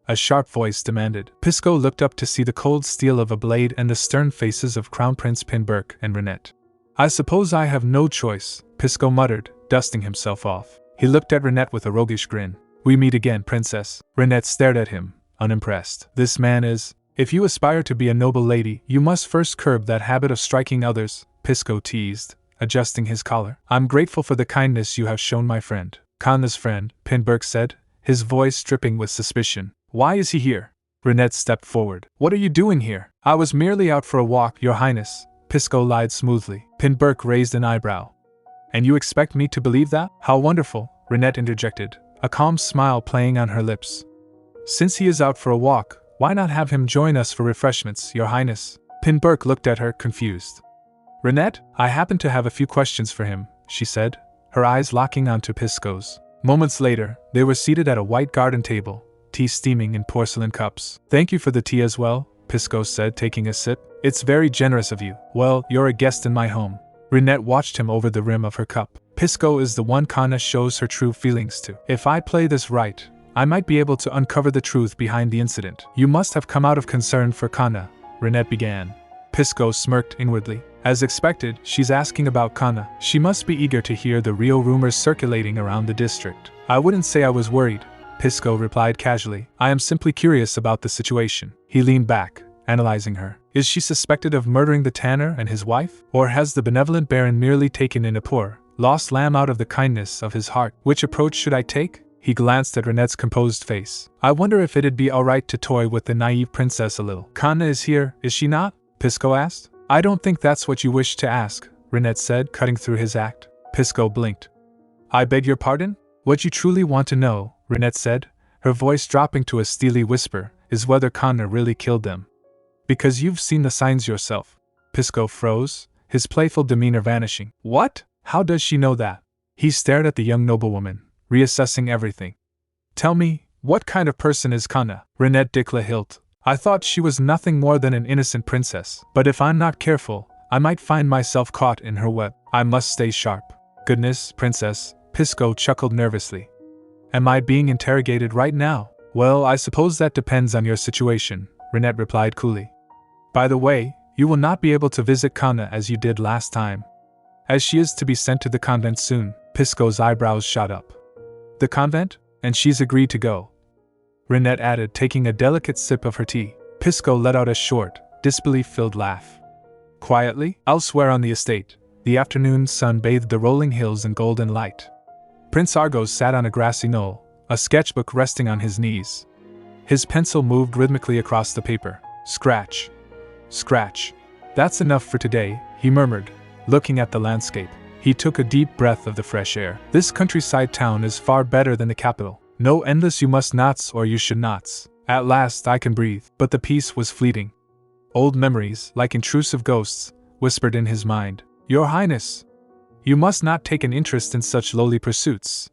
A sharp voice demanded. Pisco looked up to see the cold steel of a blade and the stern faces of Crown Prince Pinberk and Rinette. I suppose I have no choice, Pisco muttered, dusting himself off. He looked at Rinette with a roguish grin. We meet again, princess. Rinette stared at him, unimpressed. This man is... If you aspire to be a noble lady, you must first curb that habit of striking others, Pisco teased, adjusting his collar. I'm grateful for the kindness you have shown my friend. Kanna's friend, Pinberk said, his voice dripping with suspicion. Why is he here? Rinette stepped forward. What are you doing here? I was merely out for a walk, your highness, Pisco lied smoothly. Pinberk raised an eyebrow. And you expect me to believe that? How wonderful, Rinette interjected, a calm smile playing on her lips. Since he is out for a walk, why not have him join us for refreshments, Your Highness? Pinburk looked at her, confused. Rinette, I happen to have a few questions for him, she said, her eyes locking onto Pisco's. Moments later, they were seated at a white garden table, tea steaming in porcelain cups. Thank you for the tea as well, Pisco said, taking a sip. It's very generous of you. Well, you're a guest in my home. Rinette watched him over the rim of her cup. Pisco is the one Kanna shows her true feelings to. If I play this right, I might be able to uncover the truth behind the incident. You must have come out of concern for Kanna, Rinette began. Pisco smirked inwardly. As expected, she's asking about Kanna. She must be eager to hear the real rumors circulating around the district. I wouldn't say I was worried, Pisco replied casually. I am simply curious about the situation. He leaned back, analyzing her. Is she suspected of murdering the tanner and his wife? Or has the benevolent baron merely taken in a poor, lost lamb out of the kindness of his heart? Which approach should I take? He glanced at Rinette's composed face. I wonder if it'd be alright to toy with the naive princess a little. Kanna is here, is she not? Pisco asked. I don't think that's what you wish to ask, Rinette said, cutting through his act. Pisco blinked. I beg your pardon? What you truly want to know, Rinette said, her voice dropping to a steely whisper, is whether Kanna really killed them. Because you've seen the signs yourself. Pisco froze, his playful demeanor vanishing. What? How does she know that? He stared at the young noblewoman, reassessing everything. Tell me, what kind of person is Kanna? Rinette Dikla hilt. I thought she was nothing more than an innocent princess, but if I'm not careful, I might find myself caught in her web. I must stay sharp. Goodness, princess, Pisco chuckled nervously. Am I being interrogated right now? Well, I suppose that depends on your situation, Rinette replied coolly. By the way, you will not be able to visit Kanna as you did last time, as she is to be sent to the convent soon. Pisco's eyebrows shot up. The convent? And she's agreed to go, Rinette added, taking a delicate sip of her tea. Pisco let out a short, disbelief-filled laugh. Quietly, elsewhere on the estate, the afternoon sun bathed the rolling hills in golden light. Prince Argos sat on a grassy knoll, a sketchbook resting on his knees. His pencil moved rhythmically across the paper. Scratch. Scratch. That's enough for today, he murmured, looking at the landscape. He took a deep breath of the fresh air. This countryside town is far better than the capital. No endless you must nots or you should nots. At last I can breathe. But the peace was fleeting. Old memories, like intrusive ghosts, whispered in his mind. Your Highness, you must not take an interest in such lowly pursuits.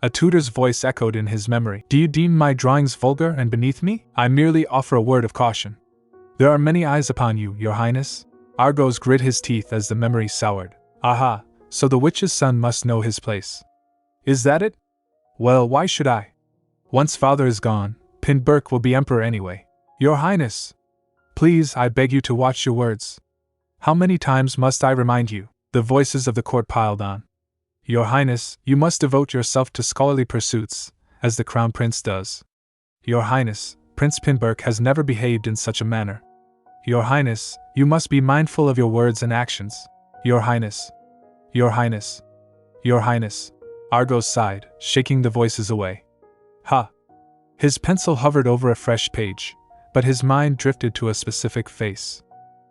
A tutor's voice echoed in his memory. Do you deem my drawings vulgar and beneath me? I merely offer a word of caution. There are many eyes upon you, Your Highness. Argos grit his teeth as the memory soured. Aha, so the witch's son must know his place. Is that it? Well, why should I? Once father is gone, Pinburk will be emperor anyway. Your Highness, please, I beg you to watch your words. How many times must I remind you? The voices of the court piled on. Your Highness, you must devote yourself to scholarly pursuits, as the Crown Prince does. Your Highness, Prince Pinburk has never behaved in such a manner. Your Highness, you must be mindful of your words and actions. Your Highness. Your Highness. Your Highness. Argos sighed, shaking the voices away. Ha! His pencil hovered over a fresh page, but his mind drifted to a specific face.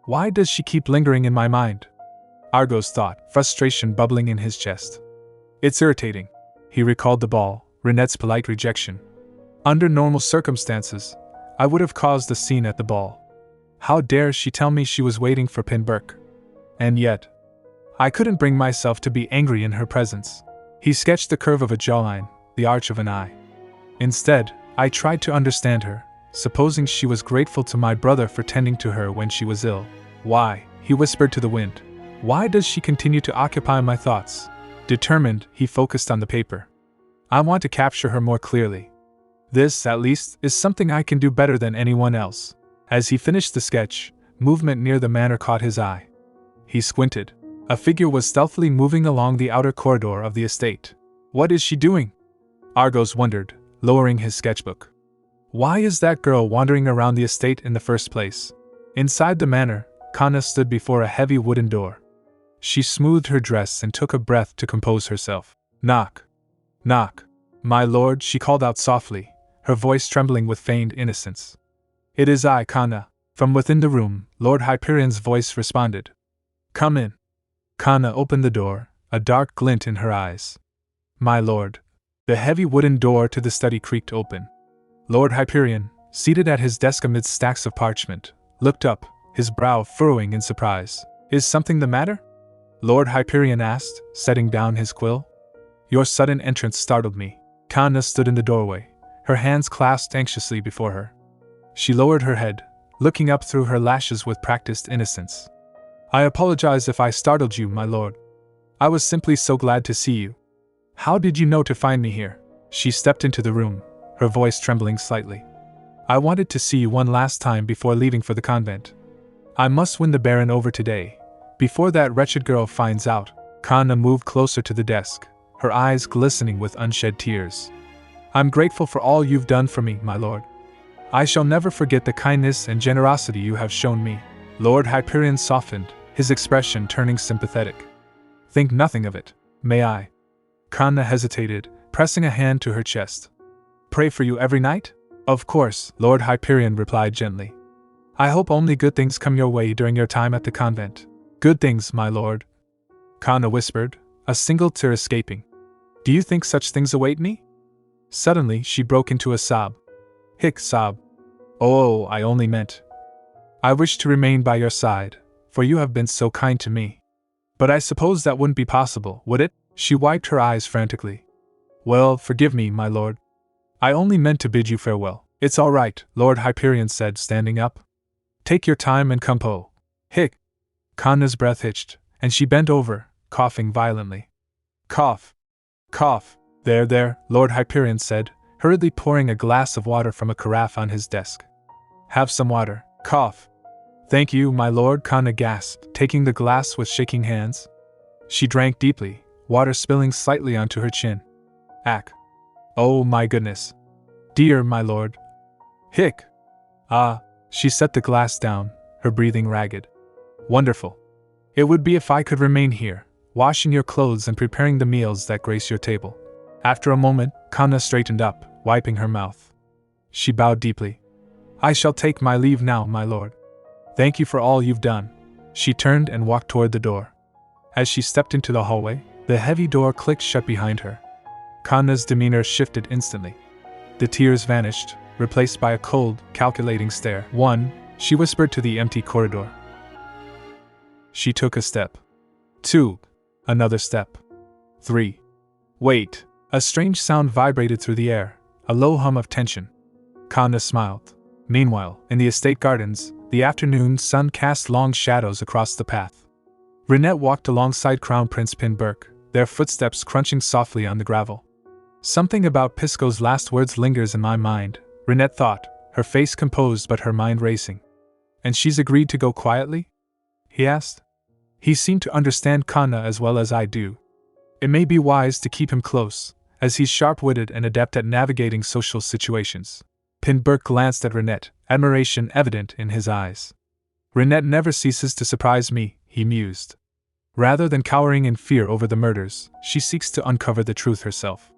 Why does she keep lingering in my mind? Argos thought, frustration bubbling in his chest. It's irritating. He recalled the ball, Rinette's polite rejection. Under normal circumstances, I would have caused a scene at the ball. How dare she tell me she was waiting for Pinburk? And yet, I couldn't bring myself to be angry in her presence. He sketched the curve of a jawline, the arch of an eye. Instead, I tried to understand her, supposing she was grateful to my brother for tending to her when she was ill. Why, he whispered to the wind. Why does she continue to occupy my thoughts? Determined, he focused on the paper. I want to capture her more clearly. This, at least, is something I can do better than anyone else. As he finished the sketch, movement near the manor caught his eye. He squinted. A figure was stealthily moving along the outer corridor of the estate. What is she doing? Argos wondered, lowering his sketchbook. Why is that girl wandering around the estate in the first place? Inside the manor, Kanna stood before a heavy wooden door. She smoothed her dress and took a breath to compose herself. Knock. Knock. My lord, she called out softly, her voice trembling with feigned innocence. It is I, Kanna. From within the room, Lord Hyperion's voice responded. Come in. Kanna opened the door, a dark glint in her eyes. My lord. The heavy wooden door to the study creaked open. Lord Hyperion, seated at his desk amidst stacks of parchment, looked up, his brow furrowing in surprise. Is something the matter? Lord Hyperion asked, setting down his quill. Your sudden entrance startled me. Kanna stood in the doorway, her hands clasped anxiously before her. She lowered her head, looking up through her lashes with practiced innocence. I apologize if I startled you, my lord. I was simply so glad to see you. How did you know to find me here? She stepped into the room, her voice trembling slightly. I wanted to see you one last time before leaving for the convent. I must win the Baron over today, before that wretched girl finds out. Kanna moved closer to the desk, her eyes glistening with unshed tears. I'm grateful for all you've done for me, my lord. I shall never forget the kindness and generosity you have shown me. Lord Hyperion softened, his expression turning sympathetic. Think nothing of it, may I? Kanna hesitated, pressing a hand to her chest. Pray for you every night? Of course, Lord Hyperion replied gently. I hope only good things come your way during your time at the convent. Good things, my lord. Kanna whispered, a single tear escaping. Do you think such things await me? Suddenly she broke into a sob. Hic sob. Oh, I only meant. I wish to remain by your side, for you have been so kind to me. But I suppose that wouldn't be possible, would it? She wiped her eyes frantically. Well, forgive me, my lord. I only meant to bid you farewell. It's all right, Lord Hyperion said, standing up. Take your time and compose. Hic. Kanna's breath hitched, and she bent over, coughing violently. Cough. Cough. There, Lord Hyperion said, hurriedly pouring a glass of water from a carafe on his desk. Have some water. Cough. Thank you, my lord, Kanna gasped, taking the glass with shaking hands. She drank deeply, water spilling slightly onto her chin. Ack. Oh my goodness. Dear my lord. Hic. Ah. She set the glass down, her breathing ragged. Wonderful. It would be if I could remain here, washing your clothes and preparing the meals that grace your table. After a moment, Kanna straightened up, wiping her mouth. She bowed deeply. I shall take my leave now, my lord. Thank you for all you've done. She turned and walked toward the door. As she stepped into the hallway, the heavy door clicked shut behind her. Kanna's demeanor shifted instantly. The tears vanished, replaced by a cold, calculating stare. 1, she whispered to the empty corridor. She took a step. 2, another step. 3. Wait. A strange sound vibrated through the air, a low hum of tension. Kanna smiled. Meanwhile, in the estate gardens, the afternoon sun cast long shadows across the path. Rinette walked alongside Crown Prince Pinburk, their footsteps crunching softly on the gravel. Something about Pisco's last words lingers in my mind, Rinette thought, her face composed but her mind racing. And she's agreed to go quietly? He asked. He seemed to understand Kanna as well as I do. It may be wise to keep him close, as he's sharp-witted and adept at navigating social situations. Pinburk glanced at Rinette, admiration evident in his eyes. Rinette never ceases to surprise me, he mused. Rather than cowering in fear over the murders, she seeks to uncover the truth herself.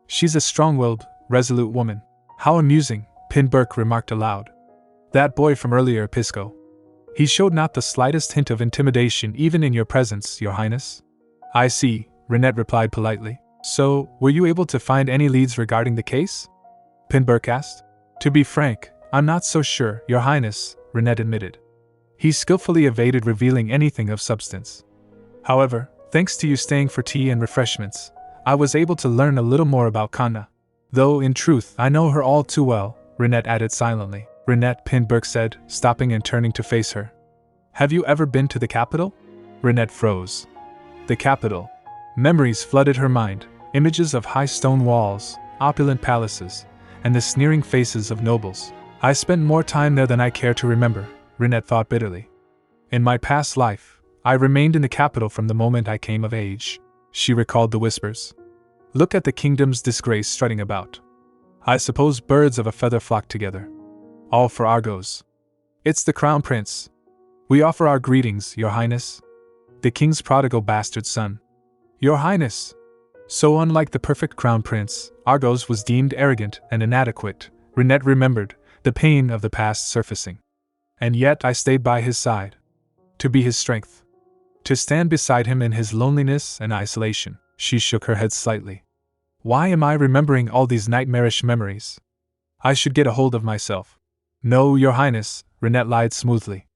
She's a strong-willed, resolute woman. How amusing, Pinburk remarked aloud. That boy from earlier, Pisco. He showed not the slightest hint of intimidation even in your presence, your highness. I see, Rinette replied politely. So, were you able to find any leads regarding the case? Pinburk asked. To be frank, I'm not so sure, your highness, Rinette admitted. He skillfully evaded revealing anything of substance. However, thanks to you staying for tea and refreshments, I was able to learn a little more about Kanna. Though, in truth, I know her all too well, Rinette added silently. Rinette, Pinburk said, stopping and turning to face her. Have you ever been to the capital? Rinette froze. The capital. Memories flooded her mind, images of high stone walls, opulent palaces, and the sneering faces of nobles. I spent more time there than I care to remember, Rinette thought bitterly. In my past life, I remained in the capital from the moment I came of age. She recalled the whispers. Look at the kingdom's disgrace strutting about. I suppose birds of a feather flock together. All for Argos. It's the Crown Prince. We offer our greetings, your highness. The king's prodigal bastard son. Your highness. So unlike the perfect Crown Prince, Argos was deemed arrogant and inadequate. Rinette remembered, the pain of the past surfacing. And yet I stayed by his side. To be his strength. To stand beside him in his loneliness and isolation. She shook her head slightly. Why am I remembering all these nightmarish memories? I should get a hold of myself. No, Your Highness, Rinette lied smoothly.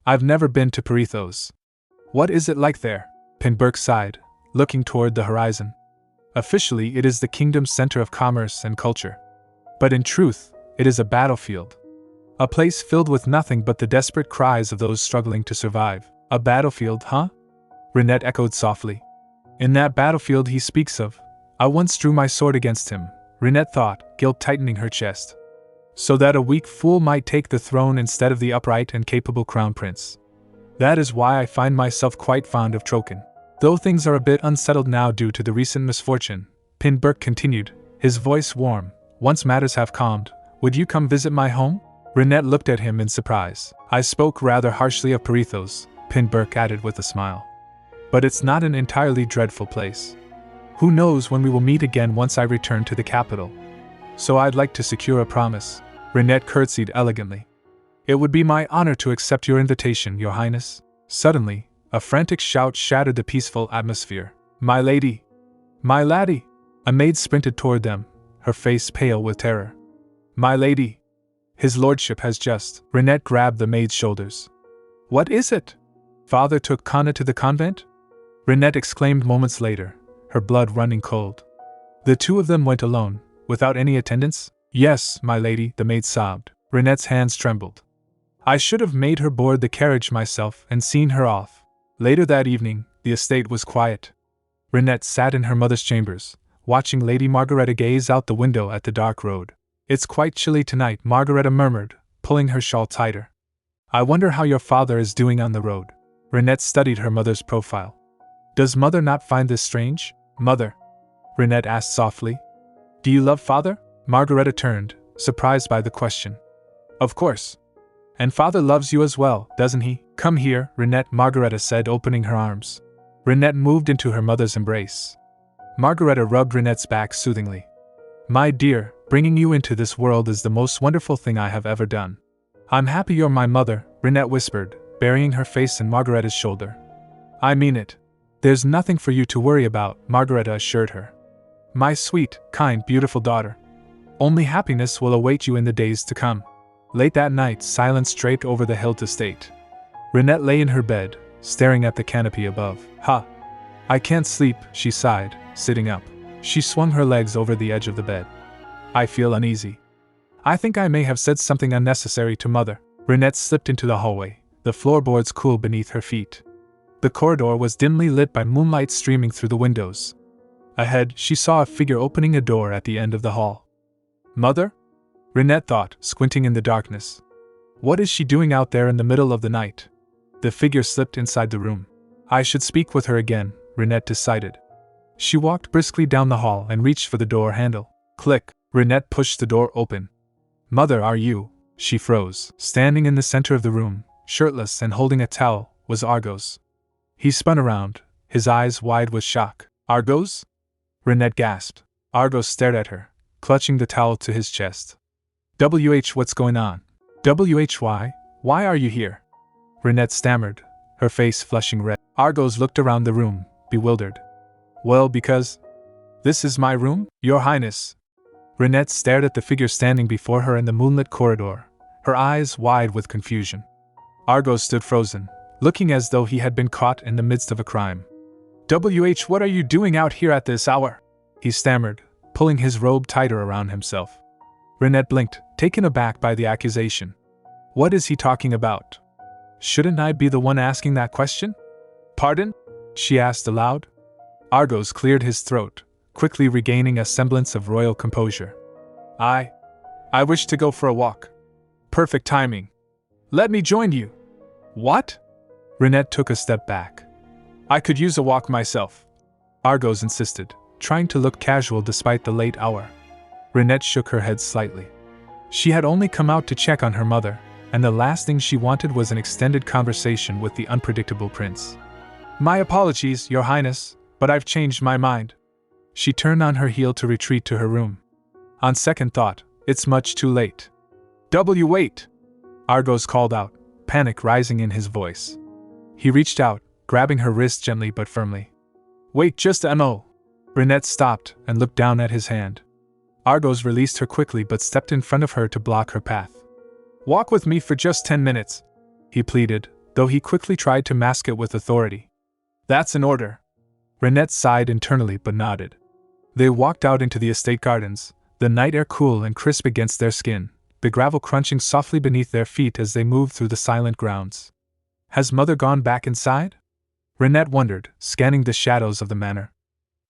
I've never been to Perithos. What is it like there? Pinburg sighed, looking toward the horizon. Officially, it is the kingdom's center of commerce and culture. But in truth, it is a battlefield. A place filled with nothing but the desperate cries of those struggling to survive. A battlefield, huh? Rinette echoed softly. In that battlefield he speaks of, I once drew my sword against him, Rinette thought, guilt tightening her chest. So that a weak fool might take the throne instead of the upright and capable crown prince. That is why I find myself quite fond of Troken. Though things are a bit unsettled now due to the recent misfortune, Pinburg continued, his voice warm, once matters have calmed, would you come visit my home? Rinette looked at him in surprise. I spoke rather harshly of Perithos, Pinburg added with a smile. But it's not an entirely dreadful place. Who knows when we will meet again once I return to the capital. So I'd like to secure a promise. Rinette curtsied elegantly. It would be my honor to accept your invitation, Your Highness. Suddenly, a frantic shout shattered the peaceful atmosphere. My lady! My laddie! A maid sprinted toward them, her face pale with terror. My lady! His lordship has just. Rinette grabbed the maid's shoulders. What is it? Father took Kanna to the convent? Rinette exclaimed moments later, her blood running cold. The two of them went alone, without any attendants? Yes, my lady, the maid sobbed. Rinette's hands trembled. I should have made her board the carriage myself and seen her off. Later that evening, the estate was quiet. Rinette sat in her mother's chambers, watching Lady Margareta gaze out the window at the dark road. It's quite chilly tonight, Margareta murmured, pulling her shawl tighter. I wonder how your father is doing on the road. Rinette studied her mother's profile. Does mother not find this strange? Mother? Rinette asked softly. Do you love father? Margareta turned, surprised by the question. Of course. And father loves you as well, doesn't he? Come here, Rinette, Margareta said, opening her arms. Rinette moved into her mother's embrace. Margareta rubbed Rinette's back soothingly. My dear, bringing you into this world is the most wonderful thing I have ever done. I'm happy you're my mother, Rinette whispered, burying her face in Margareta's shoulder. I mean it. There's nothing for you to worry about, Margareta assured her. My sweet, kind, beautiful daughter. Only happiness will await you in the days to come. Late that night, silence draped over the Hilt estate. Rinette lay in her bed, staring at the canopy above. Ha! I can't sleep, she sighed, sitting up. She swung her legs over the edge of the bed. I feel uneasy. I think I may have said something unnecessary to mother. Rinette slipped into the hallway, the floorboards cool beneath her feet. The corridor was dimly lit by moonlight streaming through the windows. Ahead, she saw a figure opening a door at the end of the hall. Mother? Rinette thought, squinting in the darkness. What is she doing out there in the middle of the night? The figure slipped inside the room. I should speak with her again, Rinette decided. She walked briskly down the hall and reached for the door handle. Click! Rinette pushed the door open. Mother, are you? She froze. Standing in the center of the room, shirtless and holding a towel, was Argos. He spun around, his eyes wide with shock. Argos? Rinette gasped. Argos stared at her, clutching the towel to his chest. What's going on? Why are you here? Rinette stammered, her face flushing red. Argos looked around the room, bewildered. Well, because... This is my room, Your Highness. Rinette stared at the figure standing before her in the moonlit corridor, her eyes wide with confusion. Argos stood frozen, looking as though he had been caught in the midst of a crime. What are you doing out here at this hour? He stammered, pulling his robe tighter around himself. Rinette blinked, taken aback by the accusation. What is he talking about? Shouldn't I be the one asking that question? Pardon? She asked aloud. Argos cleared his throat, quickly regaining a semblance of royal composure. I wish to go for a walk. Perfect timing. Let me join you. What? Rinette took a step back. I could use a walk myself. Argos insisted, trying to look casual despite the late hour. Rinette shook her head slightly. She had only come out to check on her mother, and the last thing she wanted was an extended conversation with the unpredictable prince. My apologies, Your Highness, but I've changed my mind. She turned on her heel to retreat to her room. On second thought, it's much too late. Wait! Argos called out, panic rising in his voice. He reached out, grabbing her wrist gently but firmly. Wait, just a mo. Rinette stopped and looked down at his hand. Argos released her quickly but stepped in front of her to block her path. Walk with me for just 10 minutes, he pleaded, though he quickly tried to mask it with authority. That's an order. Rinette sighed internally but nodded. They walked out into the estate gardens, the night air cool and crisp against their skin, the gravel crunching softly beneath their feet as they moved through the silent grounds. Has Mother gone back inside? Rinette wondered, scanning the shadows of the manor.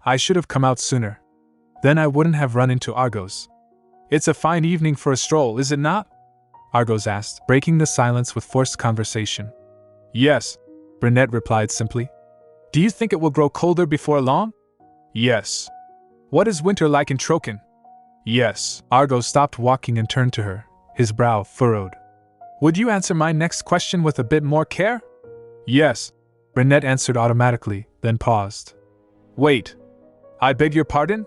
I should have come out sooner. Then I wouldn't have run into Argos. It's a fine evening for a stroll, is it not? Argos asked, breaking the silence with forced conversation. Yes, Rinette replied simply. Do you think it will grow colder before long? Yes. What is winter like in Troken? Yes. Argos stopped walking and turned to her, his brow furrowed. Would you answer my next question with a bit more care? Yes. Rinette answered automatically, then paused. Wait. I beg your pardon?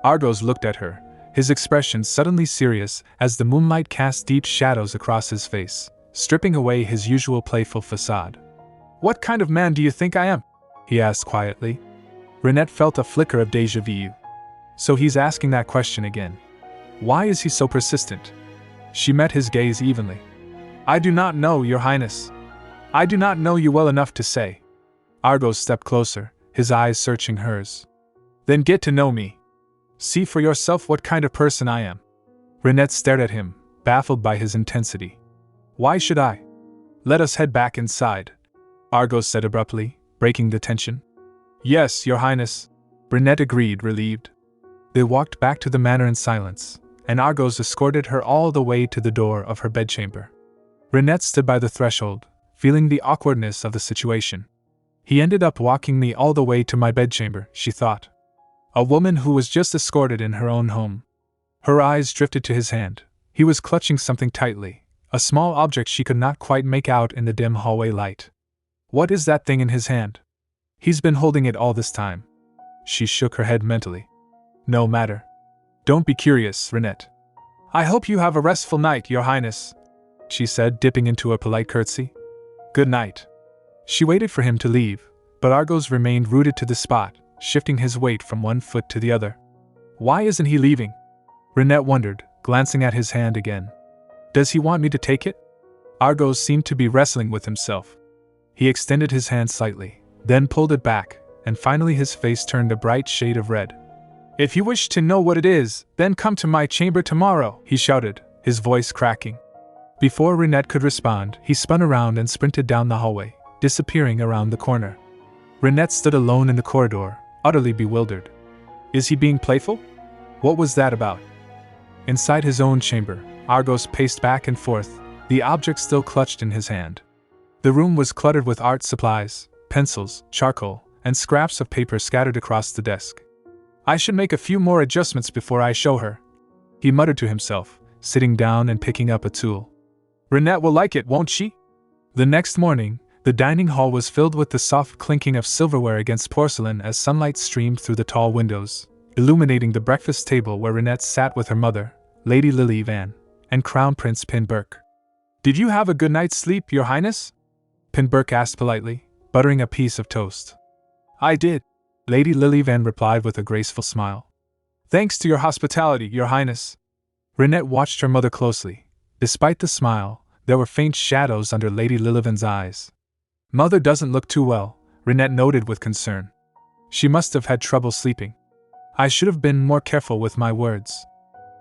Argos looked at her, his expression suddenly serious as the moonlight cast deep shadows across his face, stripping away his usual playful facade. What kind of man do you think I am? He asked quietly. Rinette felt a flicker of déjà vu. So he's asking that question again. Why is he so persistent? She met his gaze evenly. I do not know, Your Highness. I do not know you well enough to say. Argos stepped closer, his eyes searching hers. Then get to know me. See for yourself what kind of person I am. Rinette stared at him, baffled by his intensity. Why should I? Let us head back inside, Argos said abruptly, breaking the tension. Yes, Your Highness, Rinette agreed, relieved. They walked back to the manor in silence, and Argos escorted her all the way to the door of her bedchamber. Rinette stood by the threshold, feeling the awkwardness of the situation. He ended up walking me all the way to my bedchamber, she thought. A woman who was just escorted in her own home. Her eyes drifted to his hand. He was clutching something tightly, a small object she could not quite make out in the dim hallway light. What is that thing in his hand? He's been holding it all this time. She shook her head mentally. No matter. Don't be curious, Rinette. I hope you have a restful night, Your Highness, she said, dipping into a polite curtsy. Good night. She waited for him to leave, but Argos remained rooted to the spot, shifting his weight from one foot to the other. Why isn't he leaving? Rinette wondered, glancing at his hand again. Does he want me to take it? Argos seemed to be wrestling with himself. He extended his hand slightly, then pulled it back, and finally his face turned a bright shade of red. If you wish to know what it is, then come to my chamber tomorrow, he shouted, his voice cracking. Before Rinette could respond, he spun around and sprinted down the hallway, disappearing around the corner. Rinette stood alone in the corridor, utterly bewildered. Is he being playful? What was that about? Inside his own chamber, Argos paced back and forth, the object still clutched in his hand. The room was cluttered with art supplies, pencils, charcoal, and scraps of paper scattered across the desk. I should make a few more adjustments before I show her, he muttered to himself, sitting down and picking up a tool. Rinette will like it, won't she? The next morning, the dining hall was filled with the soft clinking of silverware against porcelain as sunlight streamed through the tall windows, illuminating the breakfast table where Rinette sat with her mother, Lady Relive, and Crown Prince Pinburk. Did you have a good night's sleep, Your Highness? Pinburk asked politely, buttering a piece of toast. I did, Lady Relive replied with a graceful smile. Thanks to your hospitality, Your Highness. Rinette watched her mother closely. Despite the smile, there were faint shadows under Lady Lilivan's eyes. Mother doesn't look too well, Rinette noted with concern. She must have had trouble sleeping. I should have been more careful with my words.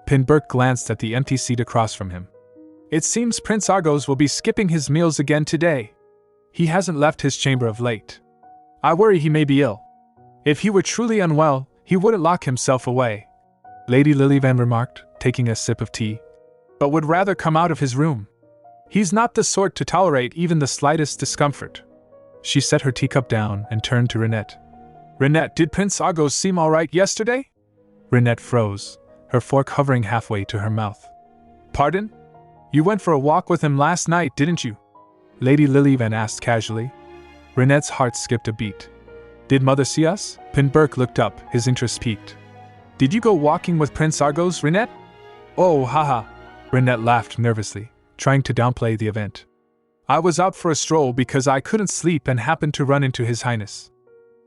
Pinburk glanced at the empty seat across from him. It seems Prince Argos will be skipping his meals again today. He hasn't left his chamber of late. I worry he may be ill. If he were truly unwell, he wouldn't lock himself away, Lady Lilivan remarked, taking a sip of tea, but would rather come out of his room. He's not the sort to tolerate even the slightest discomfort. She set her teacup down and turned to Rinette. Rinette, did Prince Argos seem all right yesterday? Rinette froze, her fork hovering halfway to her mouth. Pardon? You went for a walk with him last night, didn't you? Lady Lilivan asked casually. Rinette's heart skipped a beat. Did Mother see us? Pinburk looked up, his interest piqued. Did you go walking with Prince Argos, Rinette? Oh, haha. Rinette laughed nervously, trying to downplay the event. I was out for a stroll because I couldn't sleep and happened to run into His Highness.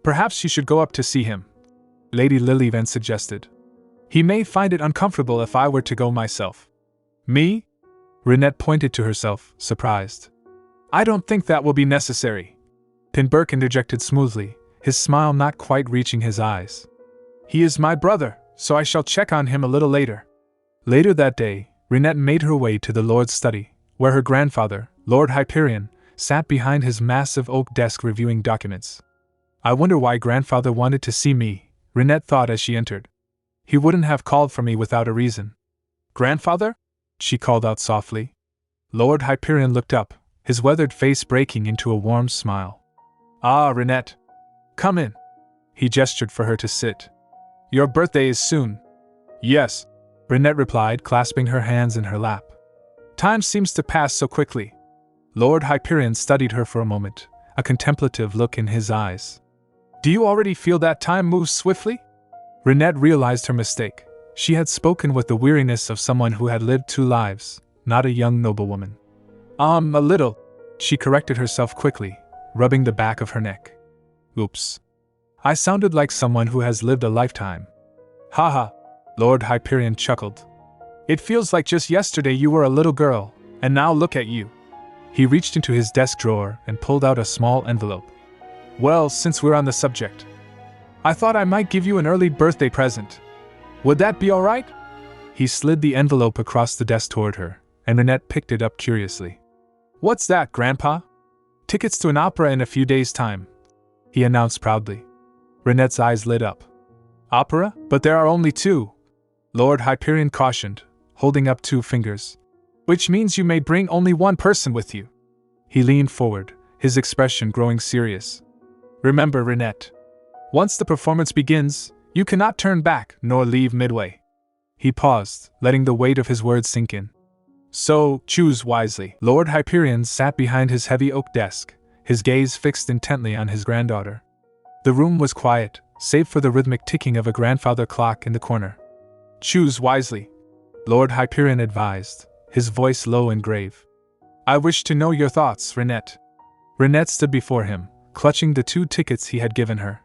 Perhaps you should go up to see him, Lady Lily then suggested. He may find it uncomfortable if I were to go myself. Me? Rinette pointed to herself, surprised. I don't think that will be necessary. Pinburk interjected smoothly, his smile not quite reaching his eyes. He is my brother, so I shall check on him a little later. Later that day, Rinette made her way to the Lord's study, where her grandfather, Lord Hyperion, sat behind his massive oak desk reviewing documents. I wonder why grandfather wanted to see me, Rinette thought as she entered. He wouldn't have called for me without a reason. Grandfather? She called out softly. Lord Hyperion looked up, his weathered face breaking into a warm smile. Ah, Rinette. Come in. He gestured for her to sit. Your birthday is soon. Yes, Rinette replied, clasping her hands in her lap. Time seems to pass so quickly. Lord Hyperion studied her for a moment, a contemplative look in his eyes. Do you already feel that time moves swiftly? Rinette realized her mistake. She had spoken with the weariness of someone who had lived 2 lives, not a young noblewoman. A little, she corrected herself quickly, rubbing the back of her neck. Oops. I sounded like someone who has lived a lifetime. Haha, Lord Hyperion chuckled. It feels like just yesterday you were a little girl, and now look at you. He reached into his desk drawer and pulled out a small envelope. Well, since we're on the subject, I thought I might give you an early birthday present. Would that be all right? He slid the envelope across the desk toward her, and Rinette picked it up curiously. What's that, Grandpa? Tickets to an opera in a few days' time, he announced proudly. Rinette's eyes lit up. Opera? But there are only 2. Lord Hyperion cautioned, holding up 2 fingers. Which means you may bring only 1 person with you. He leaned forward, his expression growing serious. Remember, Rinette. Once the performance begins, you cannot turn back nor leave midway. He paused, letting the weight of his words sink in. So, choose wisely. Lord Hyperion sat behind his heavy oak desk, his gaze fixed intently on his granddaughter. The room was quiet, save for the rhythmic ticking of a grandfather clock in the corner. Choose wisely, Lord Hyperion advised, his voice low and grave. I wish to know your thoughts, Rinette. Rinette stood before him, clutching the 2 tickets he had given her.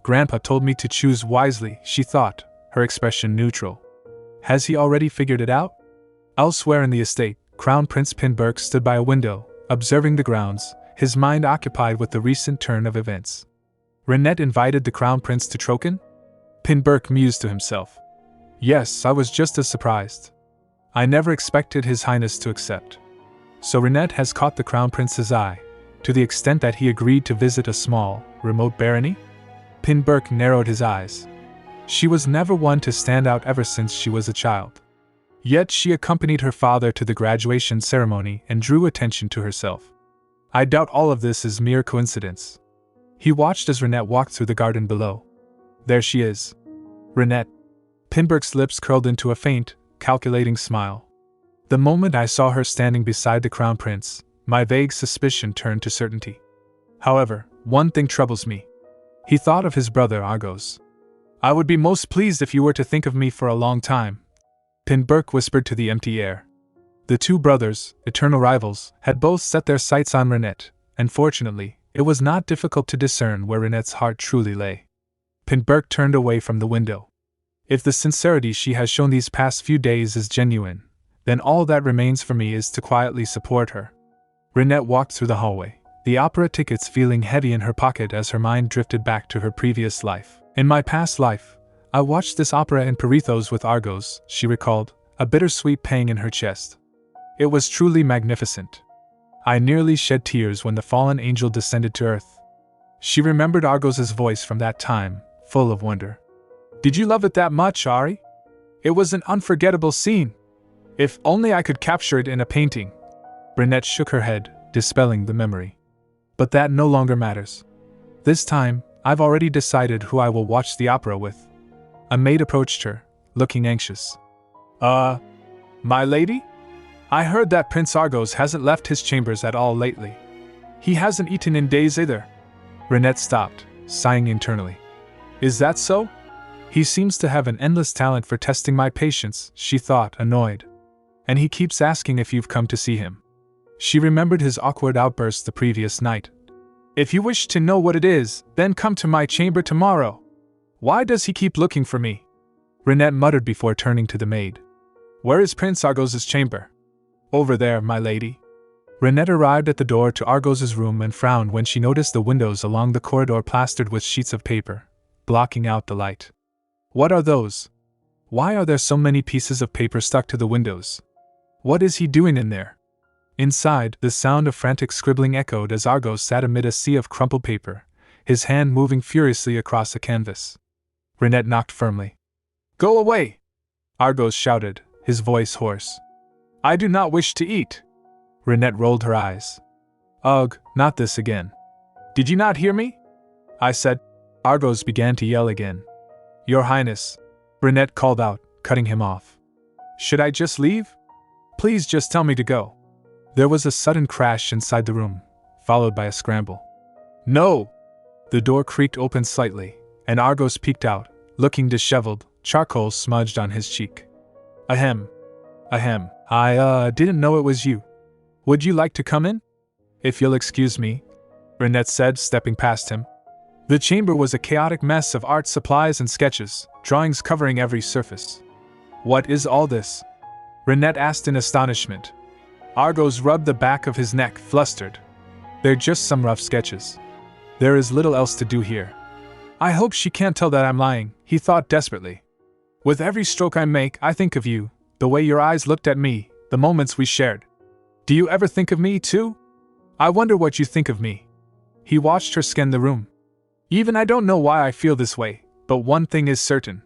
Grandpa told me to choose wisely, she thought, her expression neutral. Has he already figured it out? Elsewhere in the estate, Crown Prince Pinburk stood by a window, observing the grounds, his mind occupied with the recent turn of events. Rinette invited the Crown Prince to Troken? Pinburk mused to himself. Yes, I was just as surprised. I never expected His Highness to accept. So Rinette has caught the Crown Prince's eye, to the extent that he agreed to visit a small, remote barony? Pinburk narrowed his eyes. She was never one to stand out ever since she was a child. Yet she accompanied her father to the graduation ceremony and drew attention to herself. I doubt all of this is mere coincidence. He watched as Rinette walked through the garden below. There she is. Rinette. Pinburk's lips curled into a faint, calculating smile. The moment I saw her standing beside the Crown Prince, my vague suspicion turned to certainty. However, one thing troubles me. He thought of his brother Argos. I would be most pleased if you were to think of me for a long time, Pinburk whispered to the empty air. The 2 brothers, eternal rivals, had both set their sights on Rinette, and fortunately, it was not difficult to discern where Rinette's heart truly lay. Pinburk turned away from the window. If the sincerity she has shown these past few days is genuine, then all that remains for me is to quietly support her. Rinette walked through the hallway, the opera tickets feeling heavy in her pocket as her mind drifted back to her previous life. In my past life, I watched this opera in Perithos with Argos, she recalled, a bittersweet pang in her chest. It was truly magnificent. I nearly shed tears when the fallen angel descended to earth. She remembered Argos's voice from that time, full of wonder. Did you love it that much, Ari? It was an unforgettable scene. If only I could capture it in a painting. Rinette shook her head, dispelling the memory. But that no longer matters. This time, I've already decided who I will watch the opera with. A maid approached her, looking anxious. My lady? I heard that Prince Argos hasn't left his chambers at all lately. He hasn't eaten in days either. Rinette stopped, sighing internally. Is that so? He seems to have an endless talent for testing my patience, she thought, annoyed. And he keeps asking if you've come to see him. She remembered his awkward outburst the previous night. If you wish to know what it is, then come to my chamber tomorrow. Why does he keep looking for me? Rinette muttered before turning to the maid. Where is Prince Argos's chamber? Over there, my lady. Rinette arrived at the door to Argos's room and frowned when she noticed the windows along the corridor plastered with sheets of paper, blocking out the light. What are those? Why are there so many pieces of paper stuck to the windows? What is he doing in there? Inside, the sound of frantic scribbling echoed as Argos sat amid a sea of crumpled paper, his hand moving furiously across the canvas. Rinette knocked firmly. Go away! Argos shouted, his voice hoarse. I do not wish to eat. Rinette rolled her eyes. Ugh, not this again. Did you not hear me? I said. Argos began to yell again. Your Highness, Rinette called out, cutting him off. Should I just leave? Please just tell me to go. There was a sudden crash inside the room, followed by a scramble. No! The door creaked open slightly, and Argos peeked out, looking disheveled, charcoal smudged on his cheek. Ahem. Ahem. I didn't know it was you. Would you like to come in? If you'll excuse me, Rinette said, stepping past him. The chamber was a chaotic mess of art supplies and sketches, drawings covering every surface. What is all this? Rinette asked in astonishment. Argos rubbed the back of his neck, flustered. They're just some rough sketches. There is little else to do here. I hope she can't tell that I'm lying, he thought desperately. With every stroke I make, I think of you, the way your eyes looked at me, the moments we shared. Do you ever think of me, too? I wonder what you think of me. He watched her scan the room. Even I don't know why I feel this way, but one thing is certain.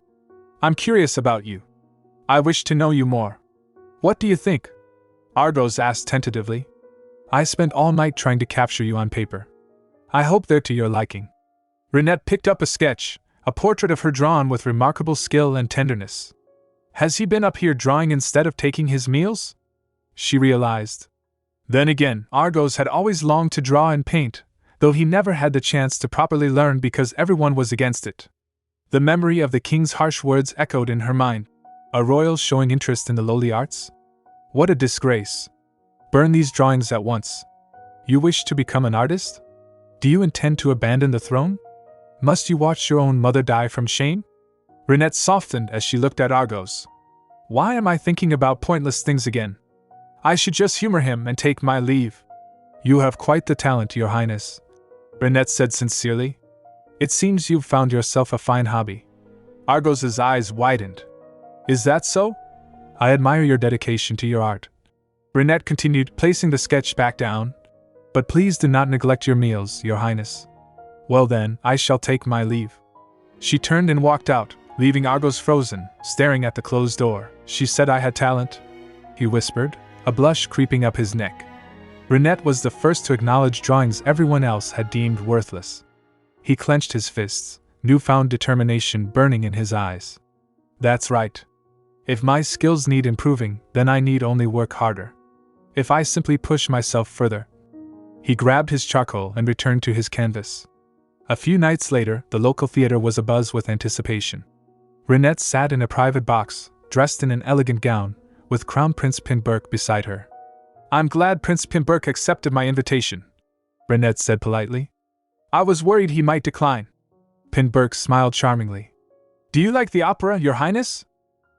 I'm curious about you. I wish to know you more. What do you think? Argos asked tentatively. I spent all night trying to capture you on paper. I hope they're to your liking. Rinette picked up a sketch, a portrait of her drawn with remarkable skill and tenderness. Has he been up here drawing instead of taking his meals? She realized. Then again, Argos had always longed to draw and paint, though he never had the chance to properly learn because everyone was against it. The memory of the king's harsh words echoed in her mind. A royal showing interest in the lowly arts? What a disgrace. Burn these drawings at once. You wish to become an artist? Do you intend to abandon the throne? Must you watch your own mother die from shame? Rinette softened as she looked at Argos. Why am I thinking about pointless things again? I should just humor him and take my leave. You have quite the talent, Your Highness, Rinette said sincerely. It seems you've found yourself a fine hobby. Argos's eyes widened. Is that so? I admire your dedication to your art. Rinette continued, placing the sketch back down. But please do not neglect your meals, Your Highness. Well then, I shall take my leave. She turned and walked out, leaving Argos frozen, staring at the closed door. She said I had talent, he whispered, a blush creeping up his neck. Rinette was the first to acknowledge drawings everyone else had deemed worthless. He clenched his fists, newfound determination burning in his eyes. That's right. If my skills need improving, then I need only work harder. If I simply push myself further. He grabbed his charcoal and returned to his canvas. A few nights later, the local theater was abuzz with anticipation. Rinette sat in a private box, dressed in an elegant gown, with Crown Prince Pinburk beside her. I'm glad Prince Pinburk accepted my invitation, Rinette said politely. I was worried he might decline. Pinburk smiled charmingly. Do you like the opera, Your Highness?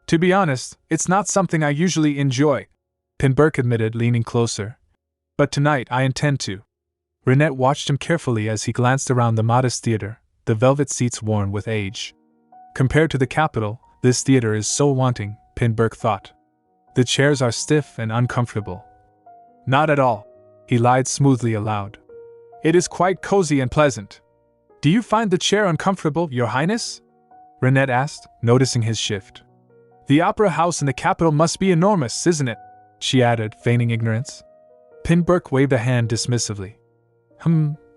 To be honest, it's not something I usually enjoy, Pinburk admitted, leaning closer. But tonight I intend to. Rinette watched him carefully as he glanced around the modest theater, the velvet seats worn with age. Compared to the capital, this theater is so wanting, Pinburk thought. The chairs are stiff and uncomfortable. Not at all, he lied smoothly aloud. It is quite cozy and pleasant. Do you find the chair uncomfortable, Your Highness? Rinette asked, noticing his shift. The opera house in the capital must be enormous, isn't it? She added, feigning ignorance. Pinburk waved a hand dismissively.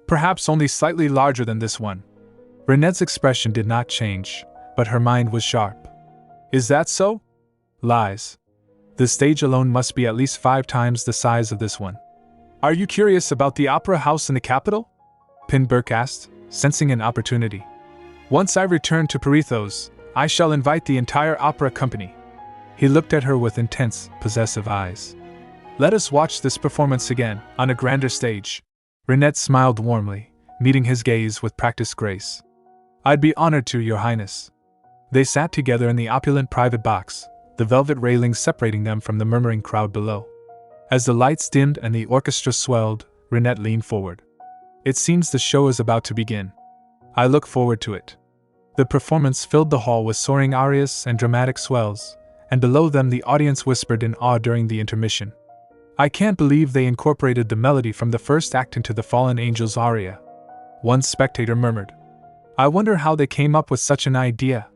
Perhaps only slightly larger than this one. Rinette's expression did not change, but her mind was sharp. Is that so? Lies. The stage alone must be at least 5 times the size of this one. Are you curious about the opera house in the capital? Pinburk asked, sensing an opportunity. Once I return to Parithos, I shall invite the entire opera company. He looked at her with intense, possessive eyes. Let us watch this performance again, on a grander stage. Rinette smiled warmly, meeting his gaze with practiced grace. I'd be honored to, Your Highness. They sat together in the opulent private box, the velvet railings separating them from the murmuring crowd below. As the lights dimmed and the orchestra swelled, Rinette leaned forward. It seems the show is about to begin. I look forward to it. The performance filled the hall with soaring arias and dramatic swells, and below them the audience whispered in awe during the intermission. I can't believe they incorporated the melody from the first act into the Fallen Angel's aria. One spectator murmured. I wonder how they came up with such an idea.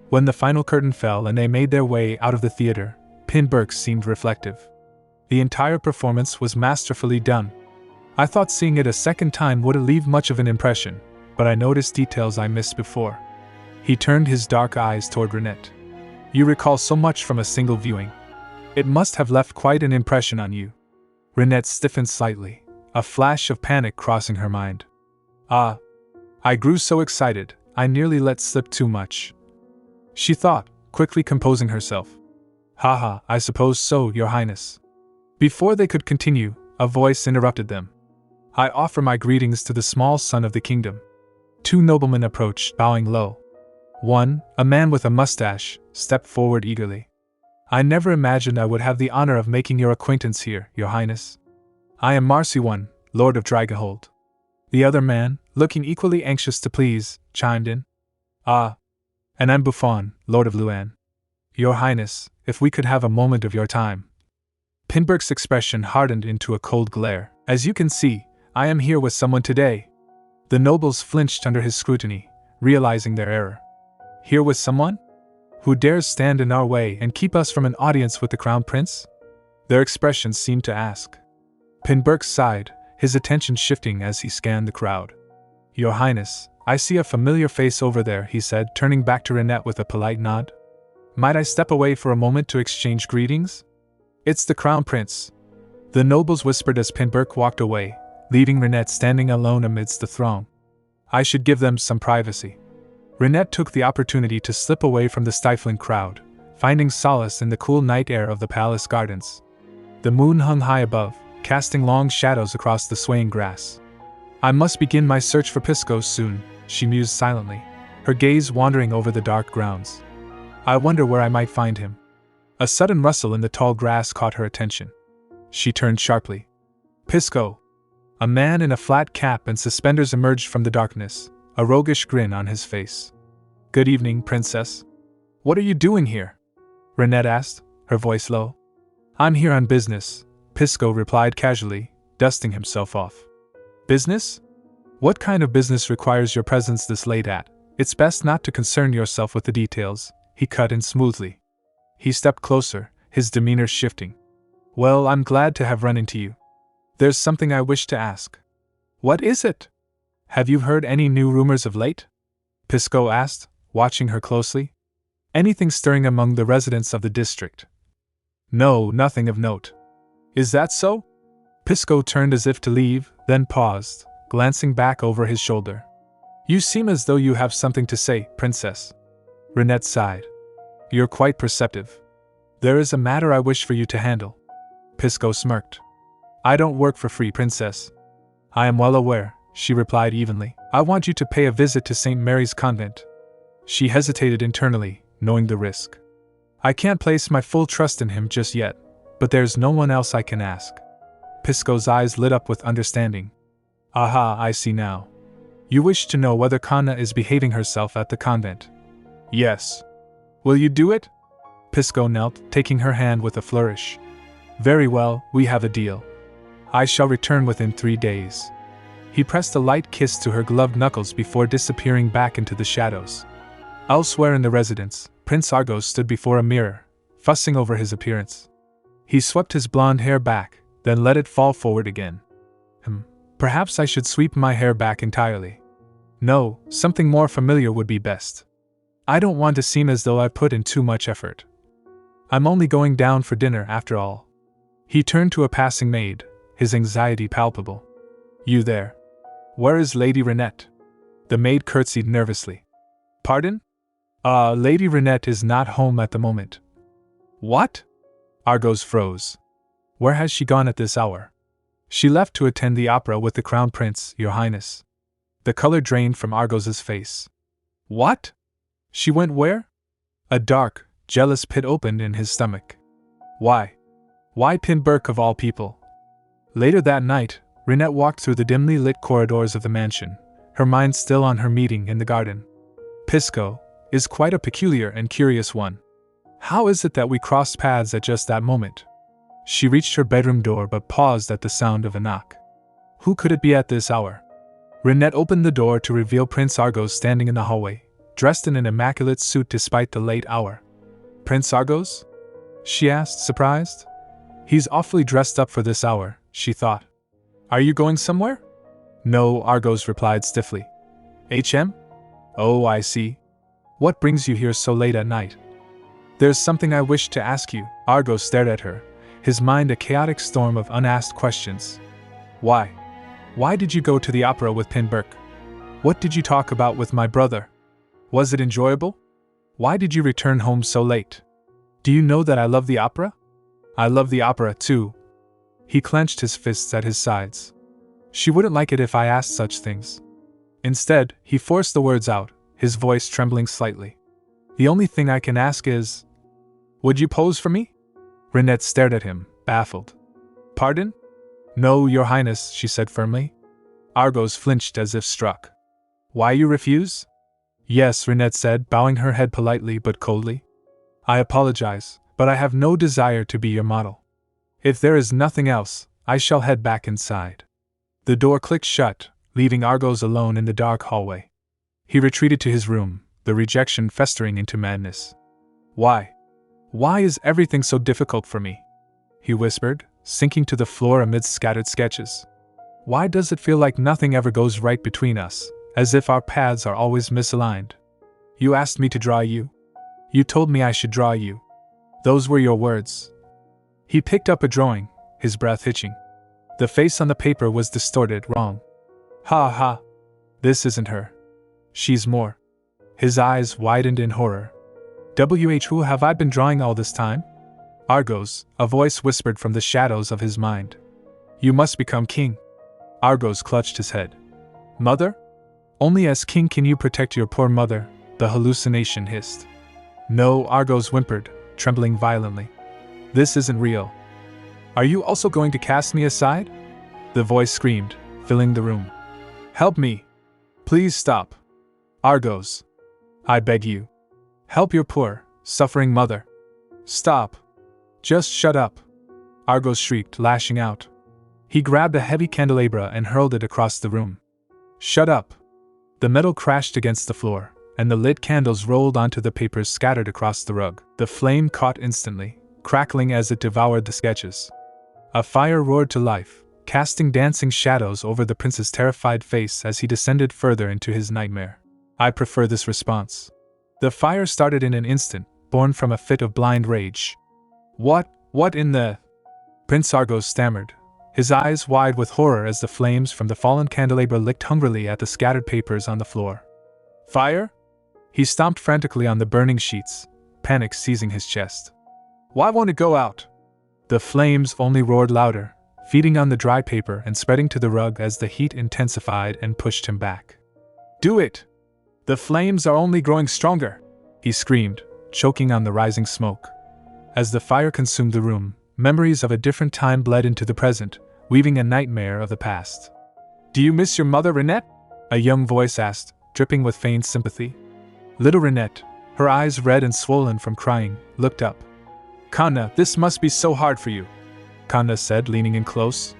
When the final curtain fell and they made their way out of the theater, Pin Burks seemed reflective. The entire performance was masterfully done. I thought seeing it a second time wouldn't leave much of an impression, but I noticed details I missed before. He turned his dark eyes toward Rinette. You recall so much from a single viewing. It must have left quite an impression on you. Rinette stiffened slightly, a flash of panic crossing her mind. Ah! I grew so excited, I nearly let slip too much. She thought, quickly composing herself. Haha, I suppose so, Your Highness. Before they could continue, a voice interrupted them. I offer my greetings to the small son of the kingdom. Two noblemen approached, bowing low. One, a man with a mustache, stepped forward eagerly. I never imagined I would have the honor of making your acquaintance here, Your Highness. I am Marcy, Lord of Dragonhold. The other man, looking equally anxious to please, chimed in. Ah, and I'm Buffon, Lord of Luan. Your Highness, if we could have a moment of your time. Pinburk's expression hardened into a cold glare. As you can see, I am here with someone today. The nobles flinched under his scrutiny, realizing their error. Here with someone? Who dares stand in our way and keep us from an audience with the Crown Prince? Their expressions seemed to ask. Pinburk sighed, his attention shifting as he scanned the crowd. Your Highness, I see a familiar face over there, he said, turning back to Rinette with a polite nod. Might I step away for a moment to exchange greetings? It's the Crown Prince. The nobles whispered as Pinburk walked away, leaving Rinette standing alone amidst the throng. I should give them some privacy. Rinette took the opportunity to slip away from the stifling crowd, finding solace in the cool night air of the palace gardens. The moon hung high above, casting long shadows across the swaying grass. I must begin my search for Pisco soon, she mused silently, her gaze wandering over the dark grounds. I wonder where I might find him. A sudden rustle in the tall grass caught her attention. She turned sharply. Pisco! A man in a flat cap and suspenders emerged from the darkness, a roguish grin on his face. Good evening, Princess. What are you doing here? Rinette asked, her voice low. I'm here on business, Pisco replied casually, dusting himself off. Business? What kind of business requires your presence this late at? It's best not to concern yourself with the details, he cut in smoothly. He stepped closer, his demeanor shifting. Well, I'm glad to have run into you. There's something I wish to ask. What is it? Have you heard any new rumors of late? Pisco asked, watching her closely. Anything stirring among the residents of the district? No, nothing of note. Is that so? Pisco turned as if to leave, then paused, glancing back over his shoulder. You seem as though you have something to say, Princess. Rinette sighed. You're quite perceptive. There is a matter I wish for you to handle. Pisco smirked. I don't work for free, Princess. I am well aware, she replied evenly. I want you to pay a visit to St. Mary's Convent. She hesitated internally, knowing the risk. I can't place my full trust in him just yet, but there's no one else I can ask. Pisco's eyes lit up with understanding. Aha, I see now. You wish to know whether Kanna is behaving herself at the convent. Yes. Will you do it? Pisco knelt, taking her hand with a flourish. Very well, we have a deal. I shall return within 3 days. He pressed a light kiss to her gloved knuckles before disappearing back into the shadows. Elsewhere in the residence, Prince Argos stood before a mirror, fussing over his appearance. He swept his blonde hair back, then let it fall forward again. Perhaps I should sweep my hair back entirely. No, something more familiar would be best. I don't want to seem as though I put in too much effort. I'm only going down for dinner after all. He turned to a passing maid, his anxiety palpable. You there? Where is Lady Rinette? The maid curtsied nervously. Pardon? Lady Rinette is not home at the moment. What? Argos froze. Where has she gone at this hour? She left to attend the opera with the Crown Prince, Your Highness. The color drained from Argos's face. What? She went where? A dark, jealous pit opened in his stomach. Why? Why Pinburk of all people? Later that night, Rinette walked through the dimly lit corridors of the mansion, her mind still on her meeting in the garden. Pisco is quite a peculiar and curious one. How is it that we crossed paths at just that moment? She reached her bedroom door but paused at the sound of a knock. Who could it be at this hour? Rinette opened the door to reveal Prince Argos standing in the hallway, dressed in an immaculate suit despite the late hour. Prince Argos? She asked, surprised. He's awfully dressed up for this hour, she thought. Are you going somewhere? No, Argos replied stiffly. HM? Oh, I see. What brings you here so late at night? There's something I wish to ask you. Argos stared at her, his mind a chaotic storm of unasked questions. Why? Why did you go to the opera with Pinburk? What did you talk about with my brother? Was it enjoyable? Why did you return home so late? Do you know that I love the opera? I love the opera too. He clenched his fists at his sides. She wouldn't like it if I asked such things. Instead, he forced the words out, his voice trembling slightly. The only thing I can ask is, would you pose for me? Rinette stared at him, baffled. Pardon? No, Your Highness, she said firmly. Argos flinched as if struck. Why you refuse? Yes, Rinette said, bowing her head politely but coldly. I apologize, but I have no desire to be your model. If there is nothing else, I shall head back inside. The door clicked shut, leaving Argos alone in the dark hallway. He retreated to his room, the rejection festering into madness. Why? Why is everything so difficult for me? He whispered, sinking to the floor amidst scattered sketches. Why does it feel like nothing ever goes right between us, as if our paths are always misaligned? You asked me to draw you. You told me I should draw you. Those were your words. He picked up a drawing, his breath hitching. The face on the paper was distorted, wrong. Ha ha. This isn't her. She's more. His eyes widened in horror. Who have I been drawing all this time? Argos, a voice whispered from the shadows of his mind. You must become king. Argos clutched his head. Mother? Only as king can you protect your poor mother, the hallucination hissed. No, Argos whimpered, trembling violently. This isn't real. Are you also going to cast me aside? The voice screamed, filling the room. Help me. Please stop. Argos. I beg you. Help your poor, suffering mother. Stop. Just shut up. Argos shrieked, lashing out. He grabbed a heavy candelabra and hurled it across the room. Shut up. The metal crashed against the floor, and the lit candles rolled onto the papers scattered across the rug. The flame caught instantly, crackling as it devoured the sketches. A fire roared to life, casting dancing shadows over the prince's terrified face as he descended further into his nightmare. I prefer this response. The fire started in an instant, born from a fit of blind rage. What in the... Prince Argos stammered, his eyes wide with horror as the flames from the fallen candelabra licked hungrily at the scattered papers on the floor. Fire? He stomped frantically on the burning sheets, panic seizing his chest. Why won't it go out? The flames only roared louder, feeding on the dry paper and spreading to the rug as the heat intensified and pushed him back. Do it! The flames are only growing stronger, he screamed, choking on the rising smoke. As the fire consumed the room, memories of a different time bled into the present, weaving a nightmare of the past. Do you miss your mother, Rinette? A young voice asked, dripping with feigned sympathy. Little Rinette, her eyes red and swollen from crying, looked up. Kanna, this must be so hard for you, Kanna said, leaning in close.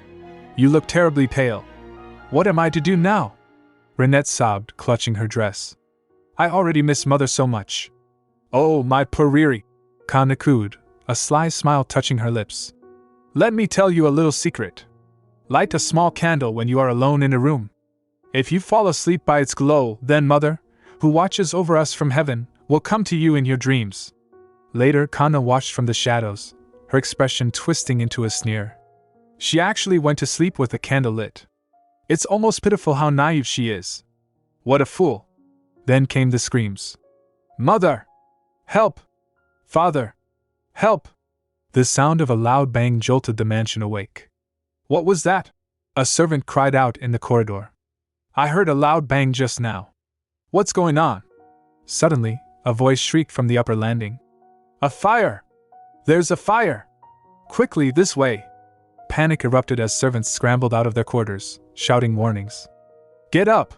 You look terribly pale. What am I to do now? Rinette sobbed, clutching her dress. I already miss mother so much. Oh, my poor Riri, Kanna cooed, a sly smile touching her lips. Let me tell you a little secret. Light a small candle when you are alone in a room. If you fall asleep by its glow, then Mother, who watches over us from heaven, will come to you in your dreams. Later, Kanna watched from the shadows, her expression twisting into a sneer. She actually went to sleep with the candle lit. It's almost pitiful how naive she is. What a fool. Then came the screams. Mother! Help! Father! Help! The sound of a loud bang jolted the mansion awake. What was that? A servant cried out in the corridor. I heard a loud bang just now. What's going on? Suddenly, a voice shrieked from the upper landing. A fire! There's a fire! Quickly, this way! Panic erupted as servants scrambled out of their quarters, shouting warnings. Get up!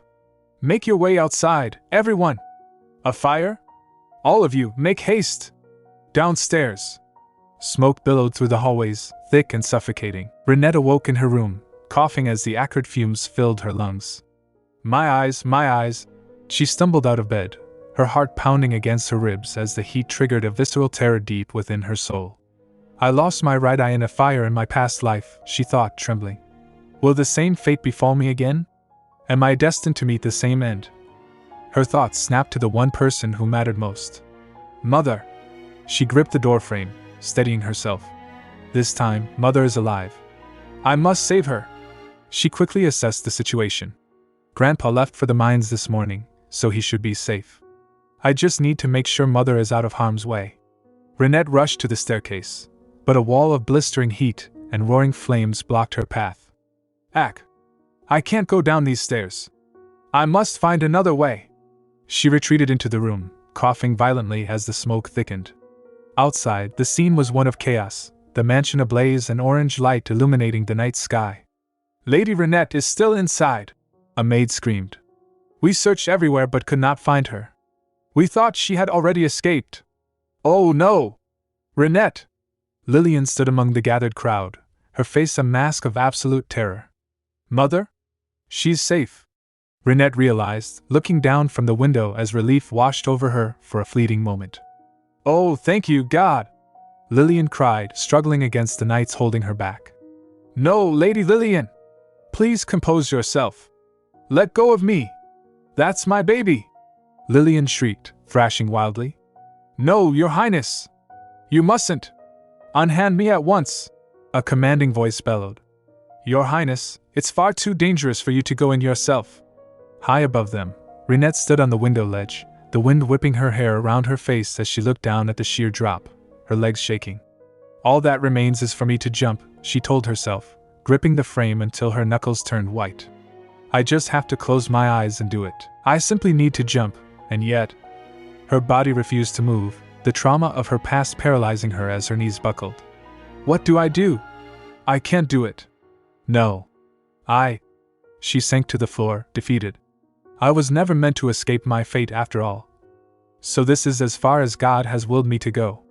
Make your way outside, everyone! A fire? All of you, make haste! Downstairs! Smoke billowed through the hallways, thick and suffocating. Rinette awoke in her room, coughing as the acrid fumes filled her lungs. My eyes, my eyes! She stumbled out of bed, her heart pounding against her ribs as the heat triggered a visceral terror deep within her soul. I lost my right eye in a fire in my past life, she thought, trembling. Will the same fate befall me again? Am I destined to meet the same end? Her thoughts snapped to the one person who mattered most. Mother! She gripped the doorframe, steadying herself. This time, Mother is alive. I must save her! She quickly assessed the situation. Grandpa left for the mines this morning, so he should be safe. I just need to make sure Mother is out of harm's way. Rinette rushed to the staircase, but a wall of blistering heat and roaring flames blocked her path. Ack! I can't go down these stairs. I must find another way. She retreated into the room, coughing violently as the smoke thickened. Outside, the scene was one of chaos, the mansion ablaze and orange light illuminating the night sky. Lady Rinette is still inside, a maid screamed. We searched everywhere but could not find her. We thought she had already escaped. Oh no! Rinette! Lillian stood among the gathered crowd, her face a mask of absolute terror. Mother? She's safe. Rinette realized, looking down from the window as relief washed over her for a fleeting moment. Oh, thank you, God! Lillian cried, struggling against the knights holding her back. No, Lady Lillian! Please compose yourself. Let go of me! That's my baby! Lillian shrieked, thrashing wildly. No, Your Highness! You mustn't! Unhand me at once! A commanding voice bellowed. Your Highness, it's far too dangerous for you to go in yourself. High above them, Rinette stood on the window ledge, the wind whipping her hair around her face as she looked down at the sheer drop, her legs shaking. All that remains is for me to jump, she told herself, gripping the frame until her knuckles turned white. I just have to close my eyes and do it. I simply need to jump, and yet... Her body refused to move, the trauma of her past paralyzing her as her knees buckled. What do? I can't do it. No. She sank to the floor, defeated. I was never meant to escape my fate after all. So this is as far as God has willed me to go.